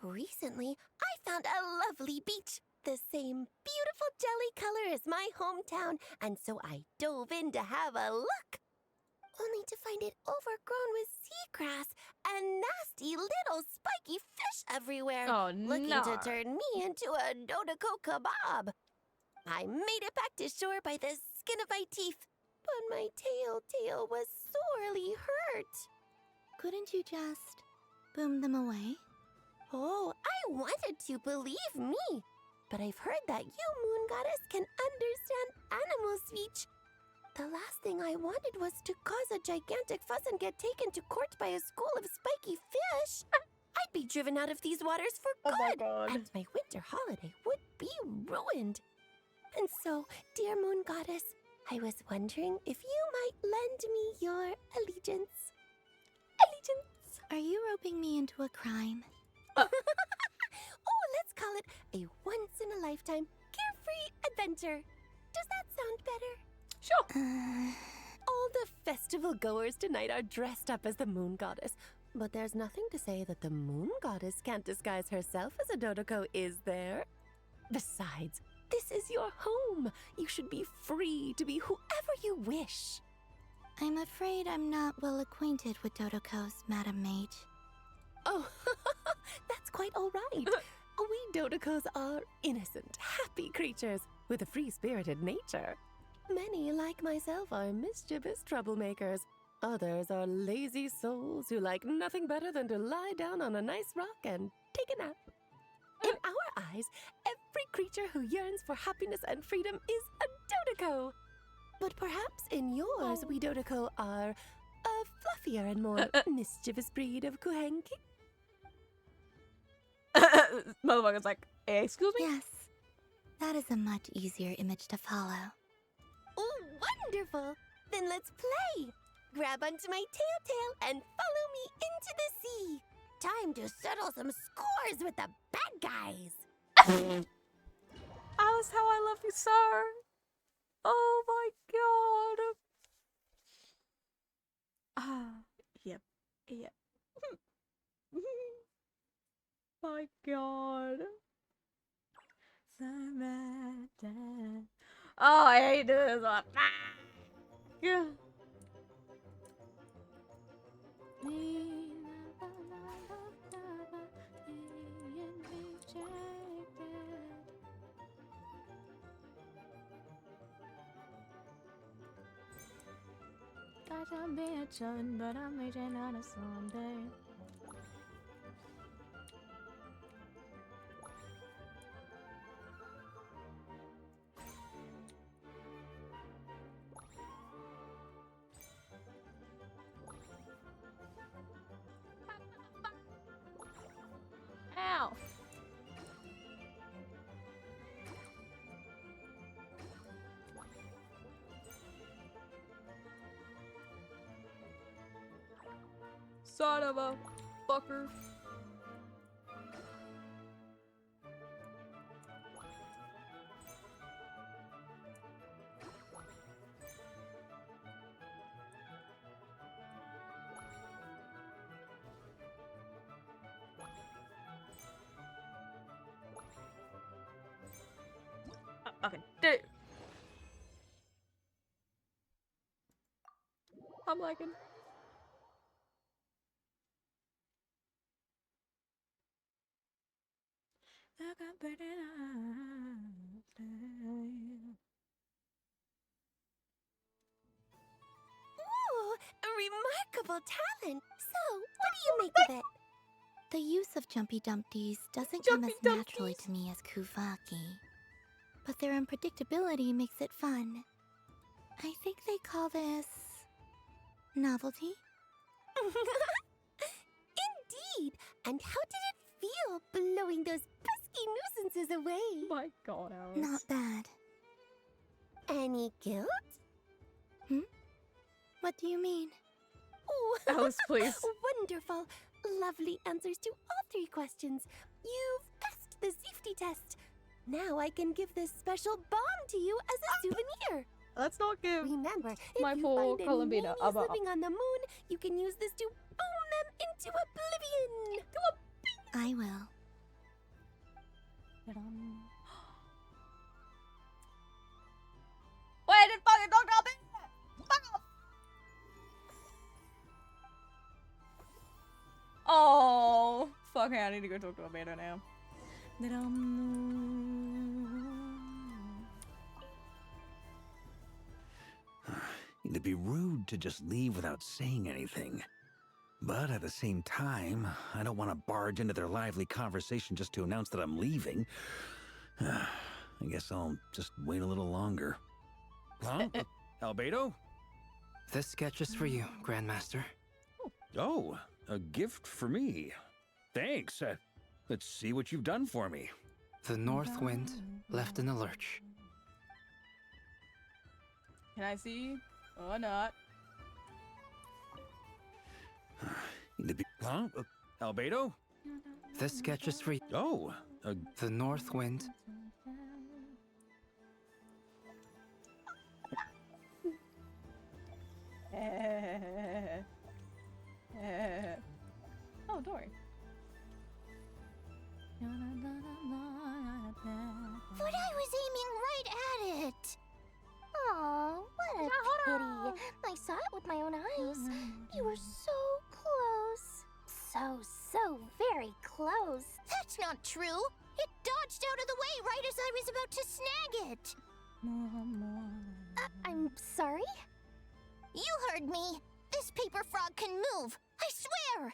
Recently, I found a lovely beach, the same beautiful jelly color as my hometown, and so I dove in to have a look. Only to find it overgrown with seagrass and nasty little spiky fish everywhere, looking to turn me into a Dodoco kebab. I made it back to shore by the skin of my teeth, but my tail was sorely hurt. Couldn't you just boom them away? Oh, I wanted to, believe me. But I've heard that you, Moon Goddess, can understand animal speech. The last thing I wanted was to cause a gigantic fuss and get taken to court by a school of spiky fish. I'd be driven out of these waters for good, and my winter holiday would be ruined. And so, dear Moon Goddess, I was wondering if you might lend me your allegiance. Are you roping me into a crime? Oh, let's call it a once-in-a-lifetime carefree adventure. Does that sound better? Sure. All the festival goers tonight are dressed up as the Moon Goddess. But there's nothing to say that the Moon Goddess can't disguise herself as a Dodoco, is there? Besides, this is your home. You should be free to be whoever you wish. I'm afraid I'm not well acquainted with Dodocos, Madam Mage. Oh, that's quite all right. We Dodocos are innocent, happy creatures with a free-spirited nature. Many, like myself, are mischievous troublemakers. Others are lazy souls who like nothing better than to lie down on a nice rock and take a nap. In our eyes, every creature who yearns for happiness and freedom is a Dodoco. But perhaps in yours, we Dodoco are a fluffier and more mischievous breed of Kuhenki. Motherfucker's like, excuse me? Yes. That is a much easier image to follow. Oh, wonderful! Then let's play! Grab onto my tail and follow Time to settle some scores with the bad guys. That's how I love you, sir. Oh my god. Yep. My god. Oh, I hate this one. Yeah. I'm bitchin', but I'm reaching on a Sunday. Ow! Son of a fucker. Okay, I'm liking. Ooh, a remarkable talent. So, what do you make of it? The use of Jumpy Dumpties doesn't come as naturally to me as Kuvaki. But their unpredictability makes it fun. I think they call this... novelty? Indeed. And how did it feel blowing those pesky nuisances away? My god, Alice. Not bad. Any guilt? What do you mean? Oh, Alice, please. Wonderful. Lovely answers to all 3 questions. You've passed the safety test. Now I can give this special bomb to you as a souvenir. Let's not give Remember, my if you poor find any Columbina manies living on the moon, you can use this to boom them into oblivion. I will. Wait, it fucking don't drop it! Fuck off! Oh, fuck, I need to go talk to Amanda now. It'd be rude to just leave without saying anything. But at the same time, I don't want to barge into their lively conversation just to announce that I'm leaving. I guess I'll just wait a little longer. Huh? Albedo? This sketch is for you, Grandmaster. Oh, a gift for me. Thanks. Let's see what you've done for me. The North Wind left in the lurch. Can I see or not? Huh? Albedo? This sketch is for you. Oh, the North Wind. Oh, Dory. But I was aiming right at it. Aw, what a pity. I saw it with my own eyes. You were so close. So very close. That's not true. It dodged out of the way right as I was about to snag it. I'm sorry? You heard me. This paper frog can move. I swear.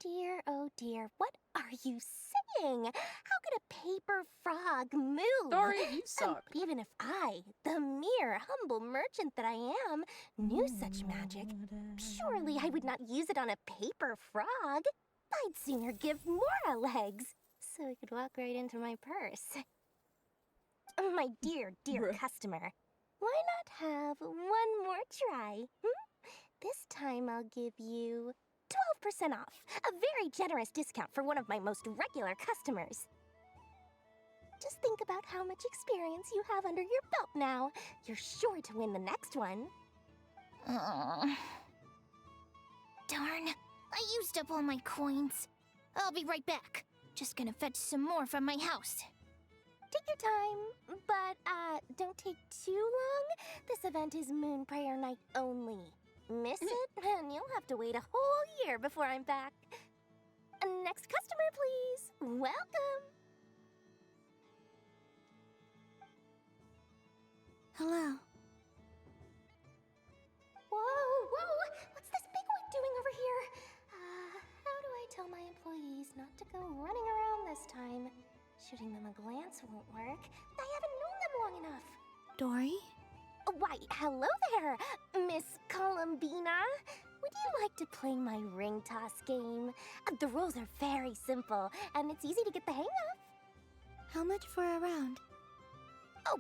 Dear, oh dear, what are you saying? How could a paper frog move? Dory, you suck. Even if I, the mere humble merchant that I am, knew such magic, surely I would not use it on a paper frog. I'd sooner give Mora legs, so I could walk right into my purse. My dear customer, why not have one more try? This time time I'll give you 12% off. A very generous discount for one of my most regular customers. Just think about how much experience you have under your belt now. You're sure to win the next one. Darn, I used up all my coins. I'll be right back. Just gonna fetch some more from my house. Take your time, but don't take too long. This event is Moon Prayer Night only. Miss it, and you'll have to wait a whole year before I'm back. Next customer, please. Welcome. Hello. Whoa! What's this bigwig doing over here? How do I tell my employees not to go running around this time? Shooting them a glance won't work. I haven't known them long enough. Dory? Why, hello there, Miss Columbina. Would you like to play my ring toss game? The rules are very simple, and it's easy to get the hang of. How much for a round? Oh,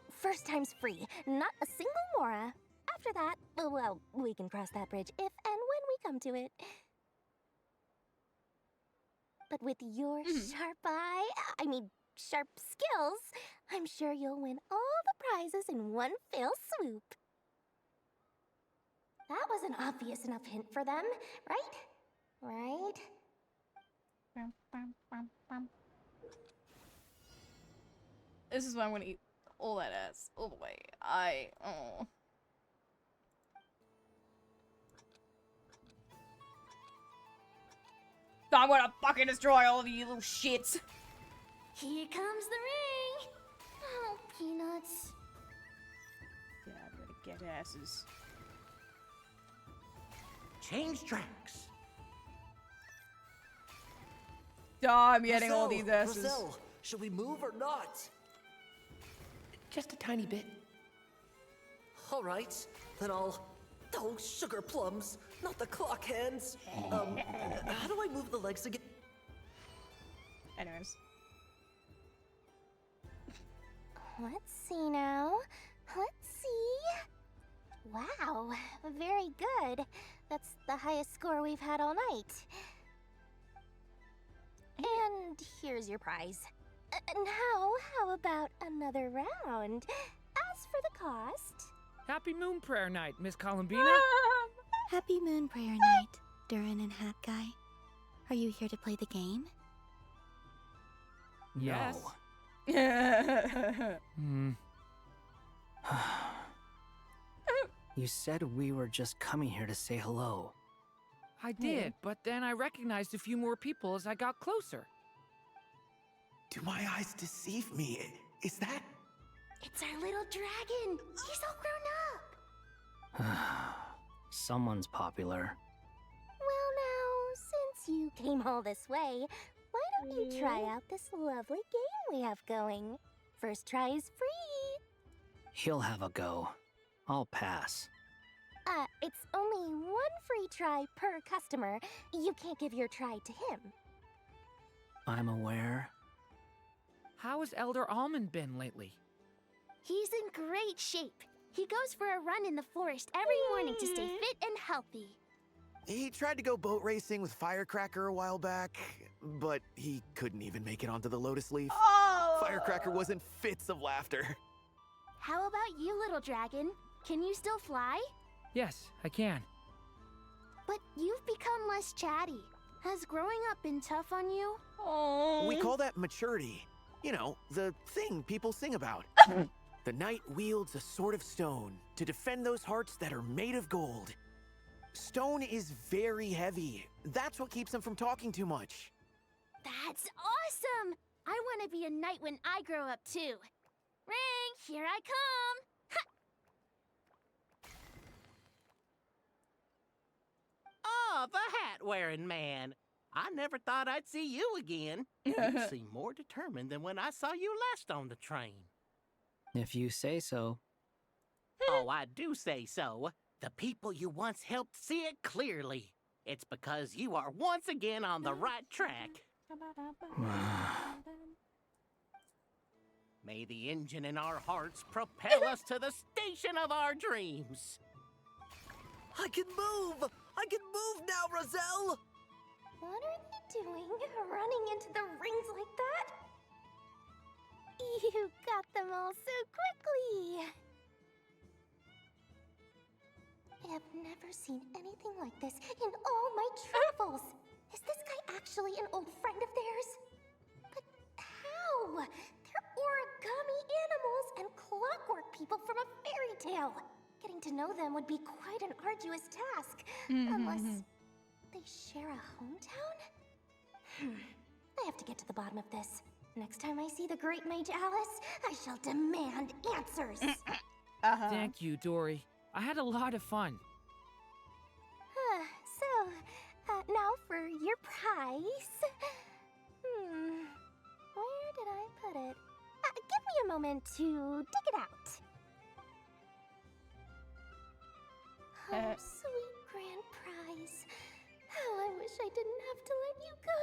first time's free. Not a single mora. After that, well, we can cross that bridge if and when we come to it. But with your sharp eye, sharp skills, I'm sure you'll win all the prizes in one fell swoop. That was an obvious enough hint for them, right? Right? This is why I'm gonna eat all that ass all the way. I'm gonna fucking destroy all of you little shits. Here comes the ring. Oh, peanuts. Yeah, I'm gonna get asses. Change tracks. I'm getting all these asses. Brazil, should we move or not? Just a tiny bit. All right, then I'll... Oh, sugar plums, not the clock hands. How do I move the legs again? Anyways. Let's see now. Let's see. Wow, very good. That's the highest score we've had all night. And here's your prize. Now, how about another round? As for the cost... Happy Moon Prayer Night, Miss Columbina. Happy Moon Prayer Night, Durin and Hat Guy. Are you here to play the game? Yes. You said we were just coming here to say hello. I did, but then I recognized a few more people as I got closer. Do my eyes deceive me? Is that... It's our little dragon. He's all grown up. Someone's popular. Well now, since you came all this way, why don't you try out this lovely game we have going? First try is free. He'll have a go. I'll pass. It's only one free try per customer. You can't give your try to him. I'm aware. How has Elder Almond been lately? He's in great shape. He goes for a run in the forest every morning to stay fit and healthy. He tried to go boat racing with Firecracker a while back, but he couldn't even make it onto the Lotus Leaf. Firecracker was in fits of laughter. How about you, little dragon? Can you still fly? Yes, I can. But you've become less chatty. Has growing up been tough on you? We call that maturity. You know, the thing people sing about. The knight wields a sword of stone to defend those hearts that are made of gold. Stone is very heavy. That's what keeps him from talking too much. That's awesome! I want to be a knight when I grow up too. Ring, here I come! Oh, the hat-wearing man. I never thought I'd see you again. You seem more determined than when I saw you last on the train. If you say so. Oh, I do say so. The people you once helped see it clearly. It's because you are once again on the right track. May the engine in our hearts propel us to the station of our dreams. I can move! I can move now, Roselle! What are they doing? Running into the rings like that? You got them all so quickly! I have never seen anything like this in all my travels! Is this guy actually an old friend of theirs? But how? They're origami animals and clockwork people from a fairy tale! Getting to know them would be quite an arduous task, unless they share a hometown? I have to get to the bottom of this. Next time I see the Great Mage Alice, I shall demand answers. Thank you, Dory. I had a lot of fun. Now for your prize. Where did I put it? Give me a moment to dig it out. Oh, sweet grand prize. How I wish I didn't have to let you go.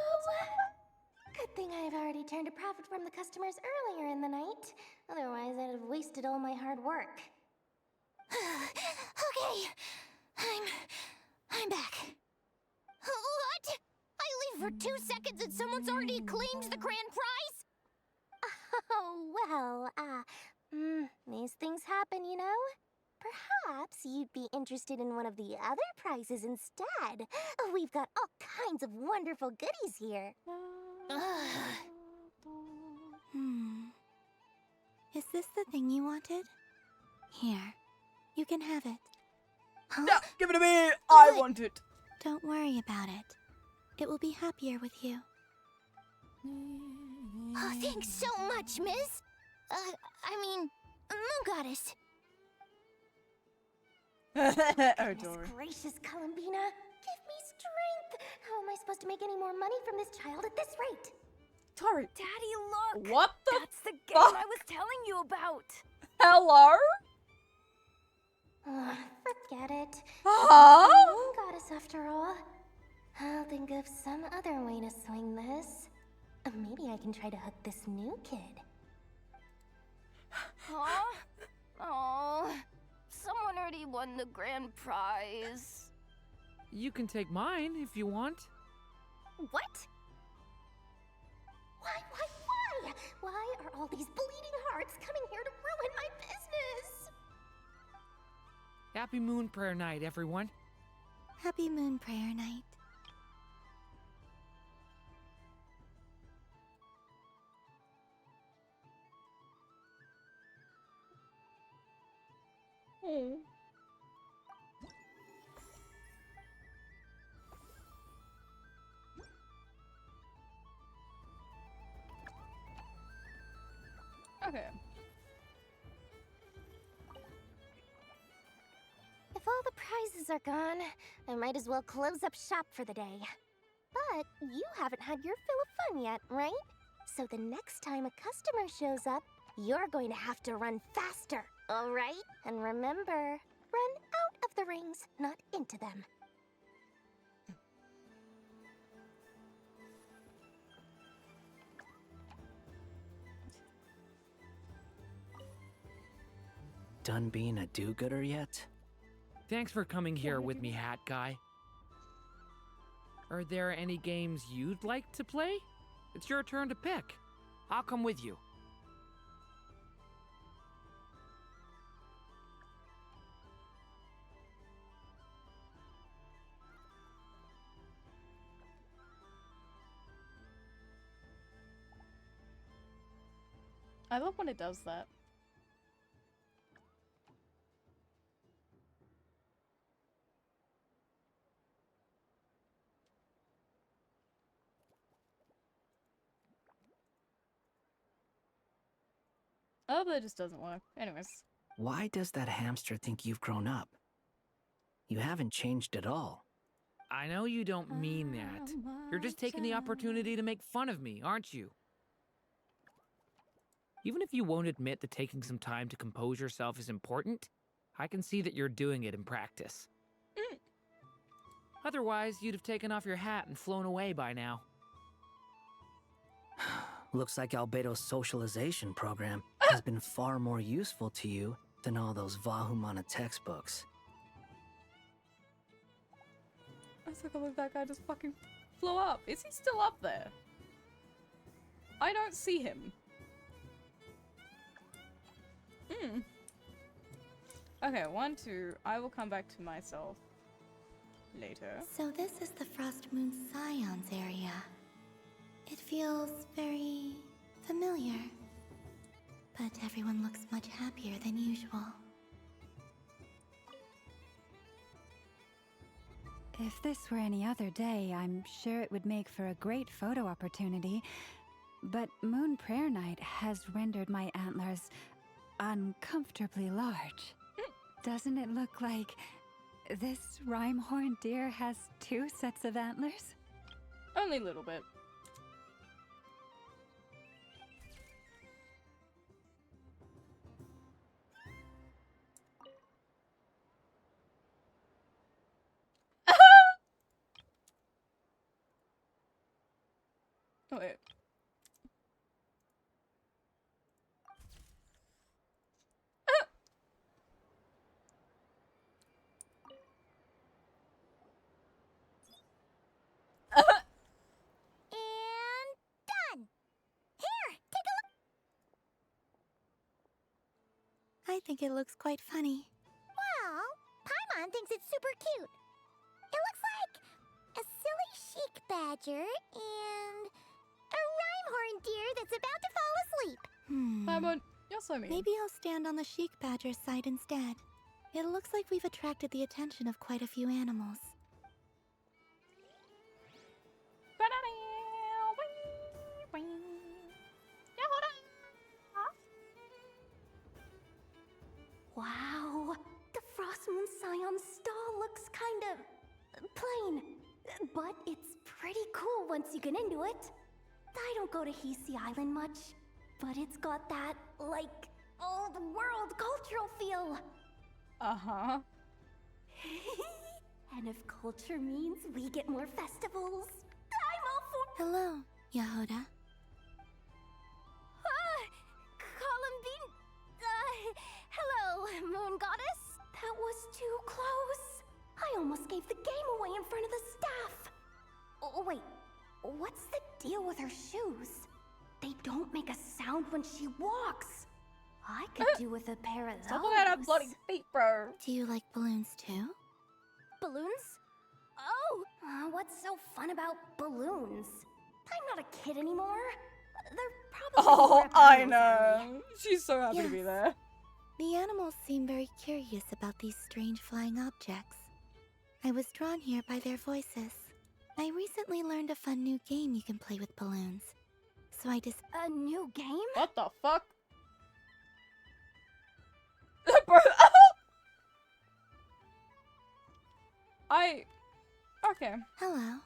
Good thing I've already turned a profit from the customers earlier in the night. Otherwise, I'd have wasted all my hard work. Okay, I'm back. What? I leave for 2 seconds and someone's already claimed the grand prize? Oh, well, these things happen, you know? Perhaps you'd be interested in one of the other prizes instead. We've got all kinds of wonderful goodies here. Is this the thing you wanted? Here, you can have it. Huh? No, give it to me! I want it! Don't worry about it. It will be happier with you. Oh, thanks so much, Miss. Moon Goddess. Goodness gracious, Columbina. Give me strength. How am I supposed to make any more money from this child at this rate? Tori. Daddy, look! What the That's the game fuck? I was telling you about. Hello? Forget it. Huh? Moon Goddess, after all. I'll think of some other way to swing this. Maybe I can try to hook this new kid. Huh? Oh, someone already won the grand prize. You can take mine if you want. What? Why? Why are all these bleeding hearts coming here to ruin my business? Happy Moon Prayer Night, everyone. Happy Moon Prayer Night. Okay. If all the prizes are gone, I might as well close up shop for the day. But you haven't had your fill of fun yet, right? So the next time a customer shows up, you're going to have to run faster, all right? And remember, run out of the rings, not into them. Done being a do-gooder yet? Thanks for coming here with me, Hat Guy. Are there any games you'd like to play? It's your turn to pick. I'll come with you. I love when it does that. Oh, but it just doesn't work. Anyways. Why does that hamster think you've grown up? You haven't changed at all. I know you don't mean that. You're just taking the opportunity to make fun of me, aren't you? Even if you won't admit that taking some time to compose yourself is important, I can see that you're doing it in practice. Otherwise, you'd have taken off your hat and flown away by now. Looks like Albedo's socialization program has been far more useful to you than all those Vahumana textbooks. I still can't believe that guy just fucking flew up. Is he still up there? I don't see him. Hmm. Okay, 1, 2. I will come back to myself later. So this is the Frost Moon Scions area. It feels very familiar. But everyone looks much happier than usual. If this were any other day, I'm sure it would make for a great photo opportunity. But Moon Prayer Night has rendered my antlers uncomfortably large. Doesn't it look like this rhyme-horned deer has 2 sets of antlers? Only a little bit. Oh, wait. And done! Here, take a look! I think it looks quite funny. Well, Paimon thinks it's super cute. It looks like a silly chic badger and a rhyme-horned deer that's about to fall asleep. Paimon, you're so mean. Maybe I'll stand on the chic badger's side instead. It looks like we've attracted the attention of quite a few animals. Wow, the Frost Moon Scion stall looks kind of plain, but it's pretty cool once you get into it. I don't go to Hisi Island much, but it's got that, like, old world cultural feel. Uh-huh. And if culture means we get more festivals, I'm all for— Hello, Yahoda. Columbine— hello, Moon Goddess. That was too close. I almost gave the game away in front of the staff. Oh, wait. What's the deal with her shoes? They don't make a sound when she walks. I could do with a pair of those. Stop looking at her bloody feet, bro. Do you like balloons too? Balloons? Oh! What's so fun about balloons? I'm not a kid anymore. They're probably Oh, more up I Anna's alley. know. She's so happy to be Yes. there. The animals seem very curious about these strange flying objects. I was drawn here by their voices. I recently learned a fun new game you can play with balloons. So I just— A new game? What the fuck? Okay. Hello.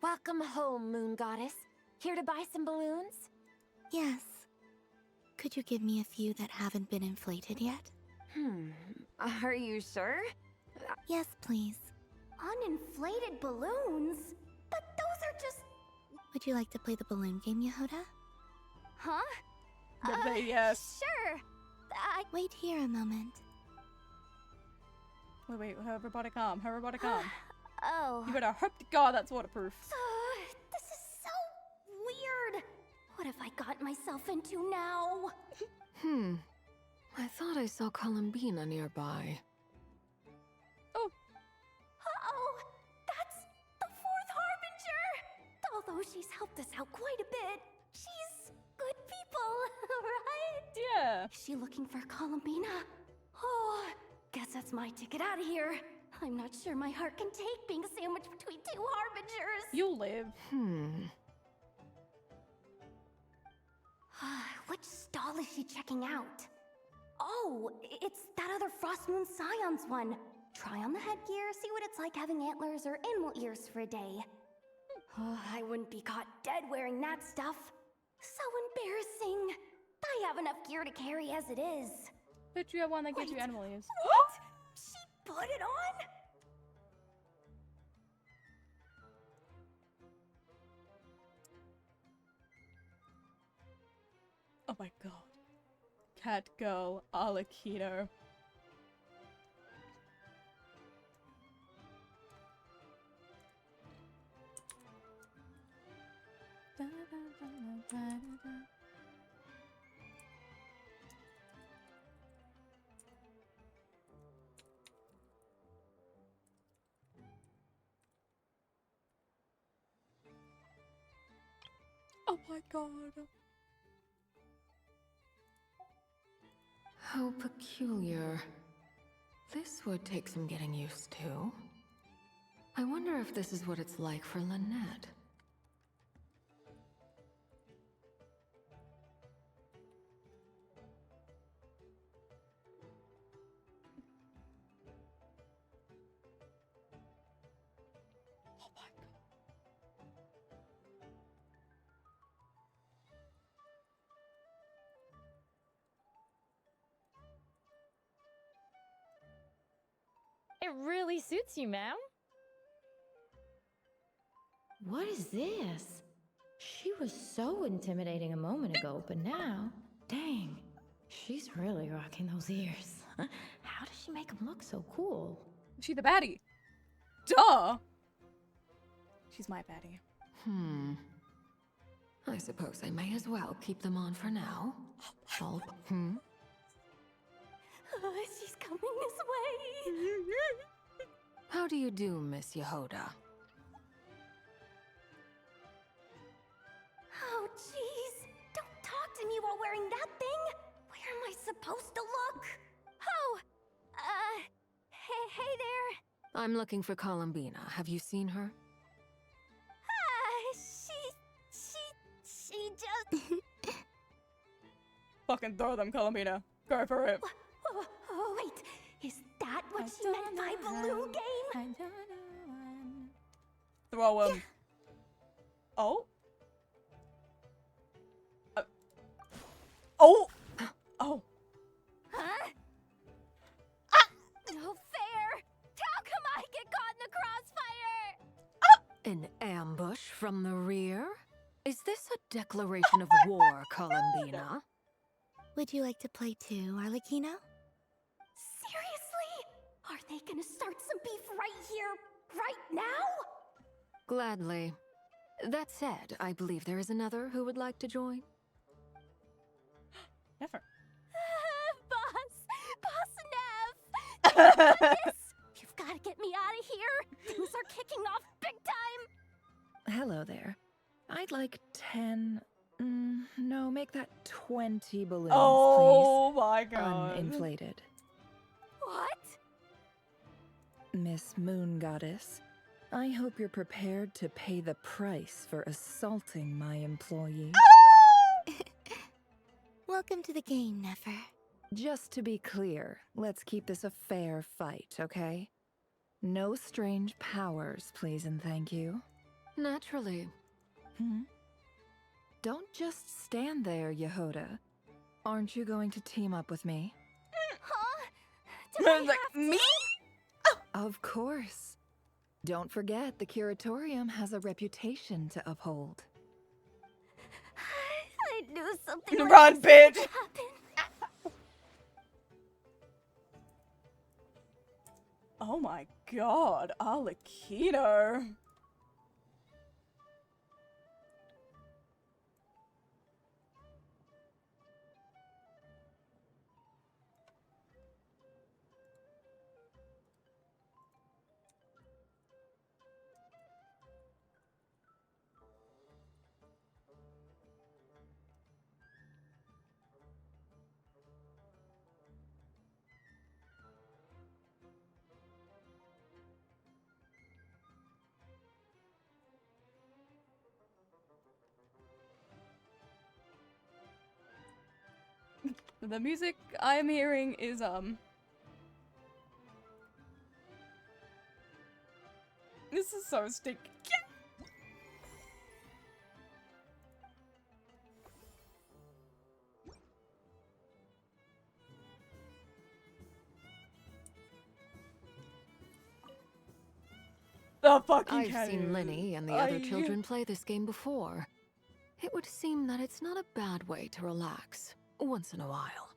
Welcome home, Moon Goddess. Here to buy some balloons? Yes. Could you give me a few that haven't been inflated yet? Are you sure? Yes, please. Uninflated balloons? But those are just— Would you like to play the balloon game, Yahoda? Huh? Yes. Sure. Wait here a moment. Wait, her robotic arm. Her robotic arm. Oh. You better hope to God that's waterproof. This is so weird. What have I got myself into now? I thought I saw Columbina nearby. Uh-oh! That's the fourth Harbinger! Although she's helped us out quite a bit, she's good people, right? Yeah. Is she looking for Columbina? Oh, guess that's my ticket out of here. I'm not sure my heart can take being sandwiched between two Harbingers. You'll live. Which stall is she checking out? Oh, it's that other Frost Moon Scions one. Try on the headgear, see what it's like having antlers or animal ears for a day. Oh, I wouldn't be caught dead wearing that stuff. So embarrassing. I have enough gear to carry as it is. But you have one that gives you animal ears. What? She put it on? Oh my god. Cat girl Alakito. Oh my god. How peculiar. This would take some getting used to. I wonder if this is what it's like for Lynette. It really suits you, ma'am. What is this? She was so intimidating a moment ago, but now, dang, she's really rocking those ears. How does she make them look so cool? Is she the baddie? Duh! She's my baddie. I suppose I may as well keep them on for now. She's coming this way. How do you do, Miss Yehoda? Oh, jeez. Don't talk to me while wearing that thing. Where am I supposed to look? Oh, hey there. I'm looking for Columbina. Have you seen her? She just... Fucking throw them, Columbina. Go for it. Oh, wait. Is that what she meant by balloon game? Throw him. Oh? Oh! Oh. Huh? No fair. How come I get caught in the crossfire? An ambush from the rear? Is this a declaration of war, Columbina? Would you like to play too, Arlecchino? Seriously? Are they gonna start some beef right here, right now? Gladly. That said, I believe there is another who would like to join. Never. Boss Nev! You got this? You've gotta get me out of here. Things are kicking off big time. Hello there. I'd like 10... no, make that 20 balloons, Oh please. My god. Uninflated. What? Miss Moon Goddess, I hope you're prepared to pay the price for assaulting my employee. Welcome to the game, Nefer. Just to be clear, let's keep this a fair fight, okay? No strange powers, please and thank you. Naturally. Don't just stand there, Yehoda. Aren't you going to team up with me? Huh? Do I Like, have me? Of course. Don't forget, the Curatorium has a reputation to uphold. I knew something Run, like this bitch! would happen. Oh my god, Arlecchino. The music I'm hearing is, this is so stinky. The fucking I've cat seen is- Linny and the other children play this game before. It would seem that it's not a bad way to relax, once in a while.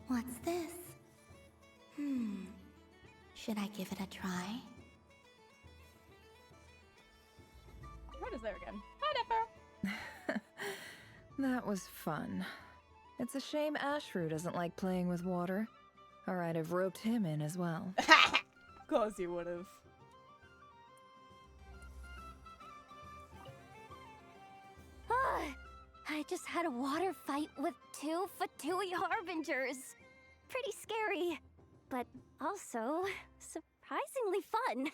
What's this? Should I give it a try? What is there again? Hi, Dipper. That was fun. It's a shame Ashru doesn't like playing with water. Or I'd have roped him in as well. Of course you would have. I just had a water fight with 2 Fatui Harbingers. Pretty scary, but also surprisingly fun.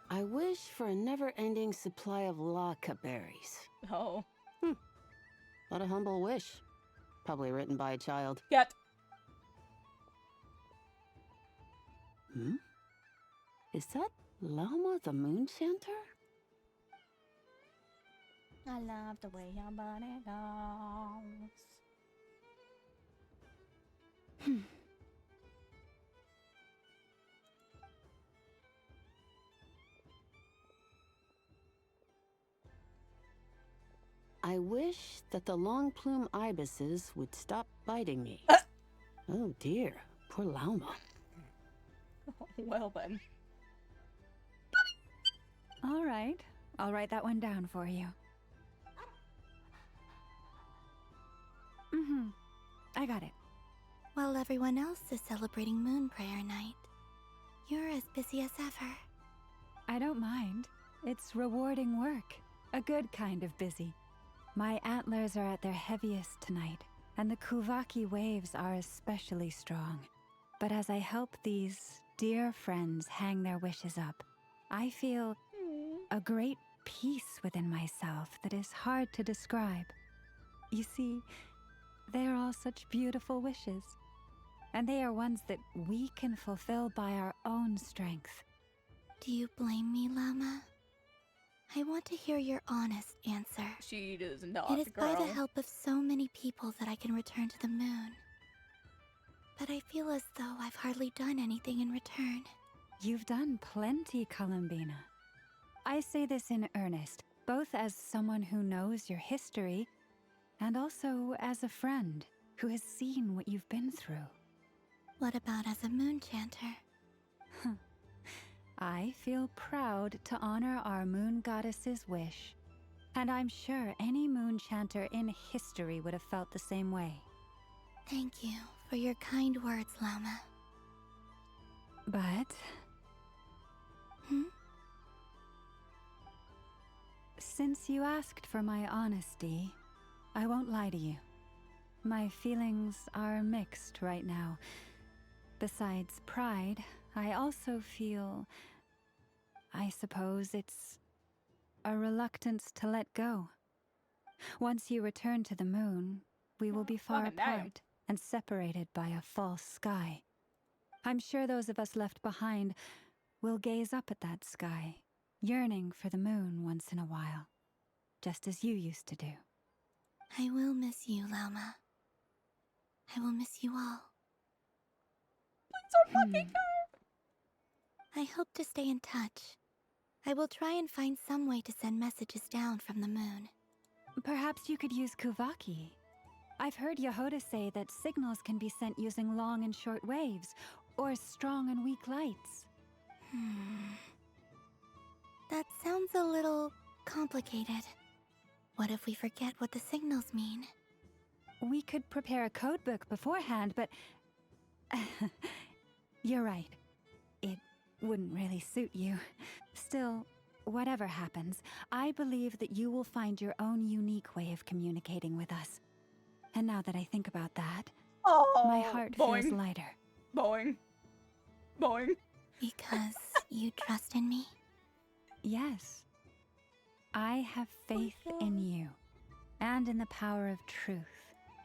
I wish for a never-ending supply of laka berries. Oh. What a humble wish. Probably written by a child. Get. Is that Lama the Moon Chanter? I love the way your body goes. I wish that the long plume ibises would stop biting me. Oh dear, poor Lauma. Well then. All right, I'll write that one down for you. I got it. While everyone else is celebrating Moon Prayer Night, you're as busy as ever. I don't mind. It's rewarding work. A good kind of busy. My antlers are at their heaviest tonight, and the Kuvaki waves are especially strong. But as I help these dear friends hang their wishes up, I feel a great peace within myself that is hard to describe. You see, they are all such beautiful wishes, and they are ones that we can fulfill by our own strength. Do you blame me, Lama? I want to hear your honest answer. She does not, It is girl. by the help of so many people that I can return to the moon. But I feel as though I've hardly done anything in return. You've done plenty, Columbina. I say this in earnest, both as someone who knows your history, and also as a friend who has seen what you've been through. What about as a moon chanter? I feel proud to honor our moon goddess's wish, and I'm sure any moon chanter in history would have felt the same way. Thank you for your kind words, Lama. But... Since you asked for my honesty, I won't lie to you. My feelings are mixed right now. Besides pride, I also feel... I suppose it's a reluctance to let go. Once you return to the moon, we will be far apart and separated by a false sky. I'm sure those of us left behind will gaze up at that sky, yearning for the moon once in a while, just as you used to do. I will miss you, Lama. I will miss you all. Please don't fucking I hope to stay in touch. I will try and find some way to send messages down from the moon. Perhaps you could use Kuvaki. I've heard Yehoda say that signals can be sent using long and short waves, or strong and weak lights. That sounds a little complicated. What if we forget what the signals mean? We could prepare a codebook beforehand, but... You're right. It wouldn't really suit you. Still, whatever happens, I believe that you will find your own unique way of communicating with us. And now that I think about that, my heart feels lighter. Boing. Because you trust in me? Yes. I have faith in you, and in the power of truth,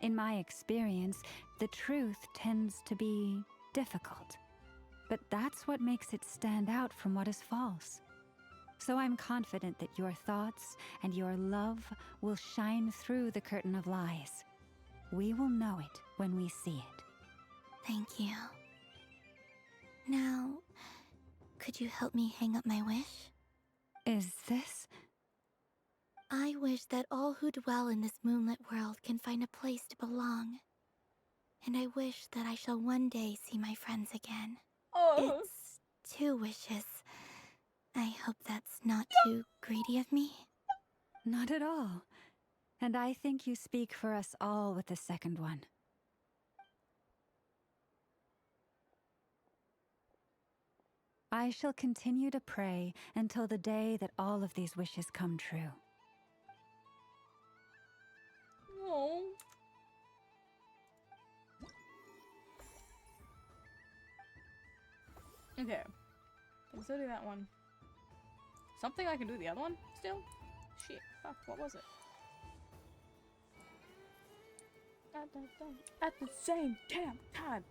In my experience, the truth tends to be difficult. But that's what makes it stand out from what is false. So I'm confident that your thoughts and your love will shine through the curtain of lies. We will know it when we see it. Thank you. Now, could you help me hang up my wish? Is this? I wish that all who dwell in this moonlit world can find a place to belong. And I wish that I shall one day see my friends again. Oh. It's 2 wishes. I hope that's not too greedy of me. Not at all. And I think you speak for us all with the second one. I shall continue to pray until the day that all of these wishes come true. Oh. Okay. I can still do that one. Something I can do the other one still? Shit. Fuck, what was it? At the same damn time.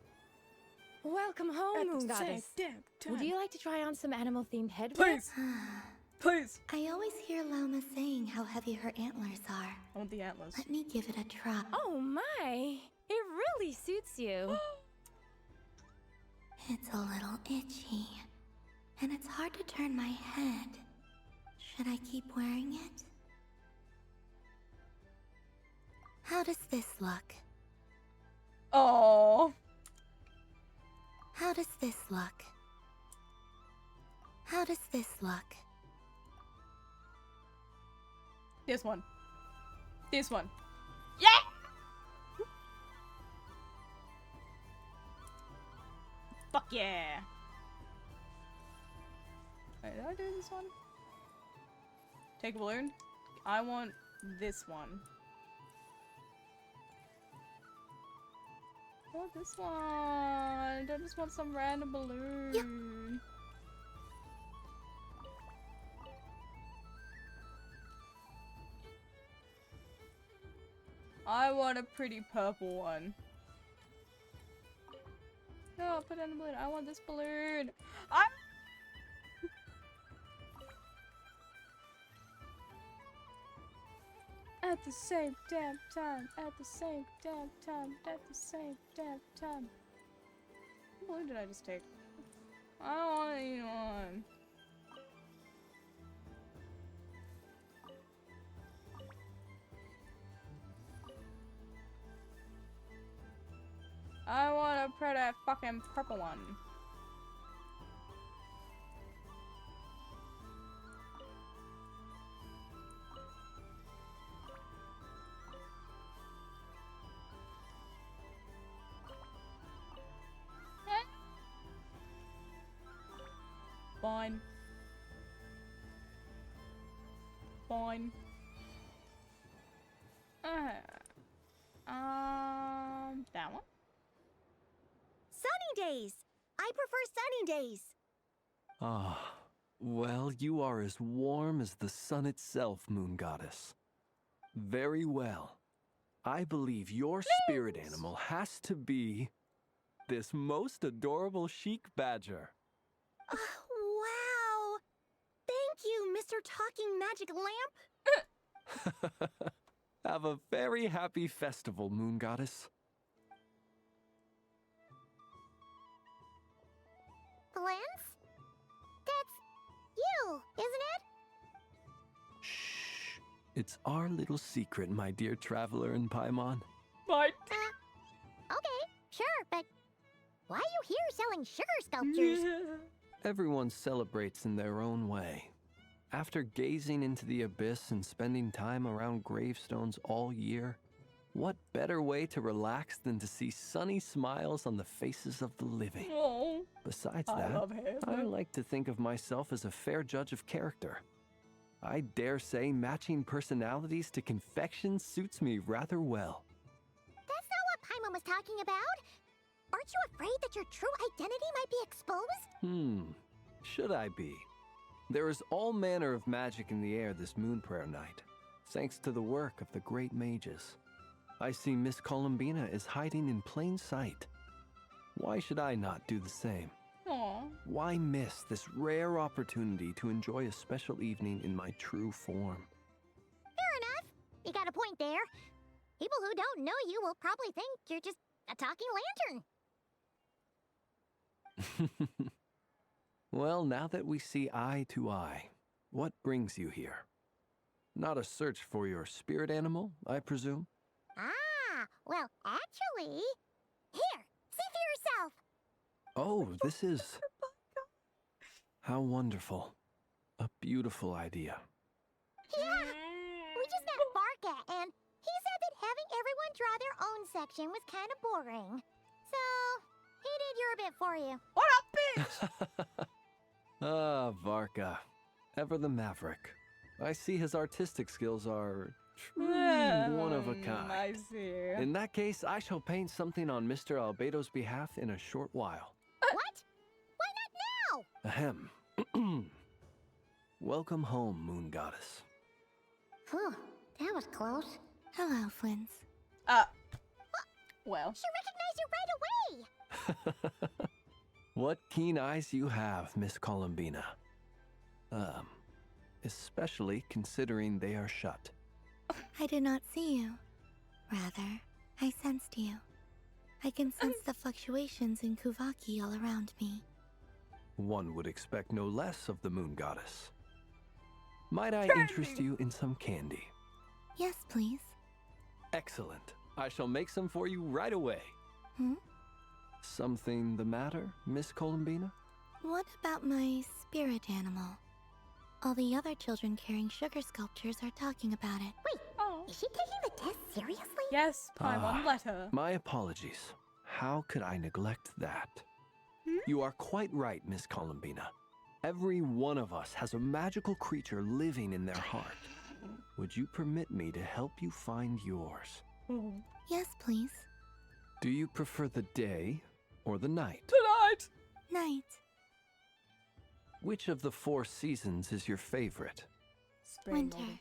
Welcome home, Moon At the same Goddess. damn time. Would you like to try on some animal-themed headwear? Please! Please! I always hear Loma saying how heavy her antlers are. I want the antlers. Let me give it a try. Oh my! It really suits you. It's a little itchy, and it's hard to turn my head. Should I keep wearing it? How does this look? Oh. How does this look? How does this look? This one. This one. Yeah! Fuck yeah! Wait, did I do this one? Take a balloon? I want this one. I want this one. I don't just want some random balloon. Yep. I want a pretty purple one. No, put in the balloon. I want this balloon. At the same damn time. At the same damn time. At the same damn time. What balloon did I just take? I don't want anyone. I want a pretty fucking purple one. Fine. Fine. That one? Sunny days! I prefer sunny days. Ah, well, you are as warm as the sun itself, Moon Goddess. Very well. I believe your spirit animal has to be this most adorable chic badger. Wow! Thank you, Mr. Talking Magic Lamp. Have a very happy festival, Moon Goddess. Flans? That's you, isn't it? Shh. It's our little secret, my dear traveler in Paimon. What? Okay, sure, but why are you here selling sugar sculptures? Everyone celebrates in their own way. After gazing into the abyss and spending time around gravestones all year, what better way to relax than to see sunny smiles on the faces of the living? Oh, Besides I that, love him. I like to think of myself as a fair judge of character. I dare say matching personalities to confection suits me rather well. That's not what Paimon was talking about. Aren't you afraid that your true identity might be exposed? Should I be? There is all manner of magic in the air this moon prayer night, thanks to the work of the great mages. I see Miss Columbina is hiding in plain sight. Why should I not do the same? Aw. Why miss this rare opportunity to enjoy a special evening in my true form? Fair enough. You got a point there. People who don't know you will probably think you're just a talking lantern. Well, now that we see eye to eye, what brings you here? Not a search for your spirit animal, I presume? Ah, well, actually... Here, see for yourself. Oh, this is... How wonderful. A beautiful idea. Yeah, we just met Barca, and he said that having everyone draw their own section was kind of boring. So, he did your bit for you. What up, bitch? Ah, Varka. Ever the maverick. I see his artistic skills are truly one of a kind. I see. In that case, I shall paint something on Mr. Albedo's behalf in a short while. What? Why not now? Ahem. Welcome home, Moon Goddess. Phew, that was close. Hello, Flins. Well. She recognized you right away. What keen eyes you have, Miss Columbina. Especially considering they are shut. I did not see you. Rather, I sensed you. I can sense the fluctuations in Kuvaki all around me. One would expect no less of the Moon Goddess. Might I interest you in some candy? Yes, please. Excellent. I shall make some for you right away. Hmm? Something the matter, Miss Columbina? What about my spirit animal? All the other children carrying sugar sculptures are talking about it. Wait, is she taking the test seriously? Yes, Paimon, let her. My apologies. How could I neglect that? You are quite right, Miss Columbina. Every one of us has a magical creature living in their heart. Would you permit me to help you find yours? Yes, please. Do you prefer the day or the night? Tonight! Night. Which of the 4 seasons is your favorite? Spring, Winter.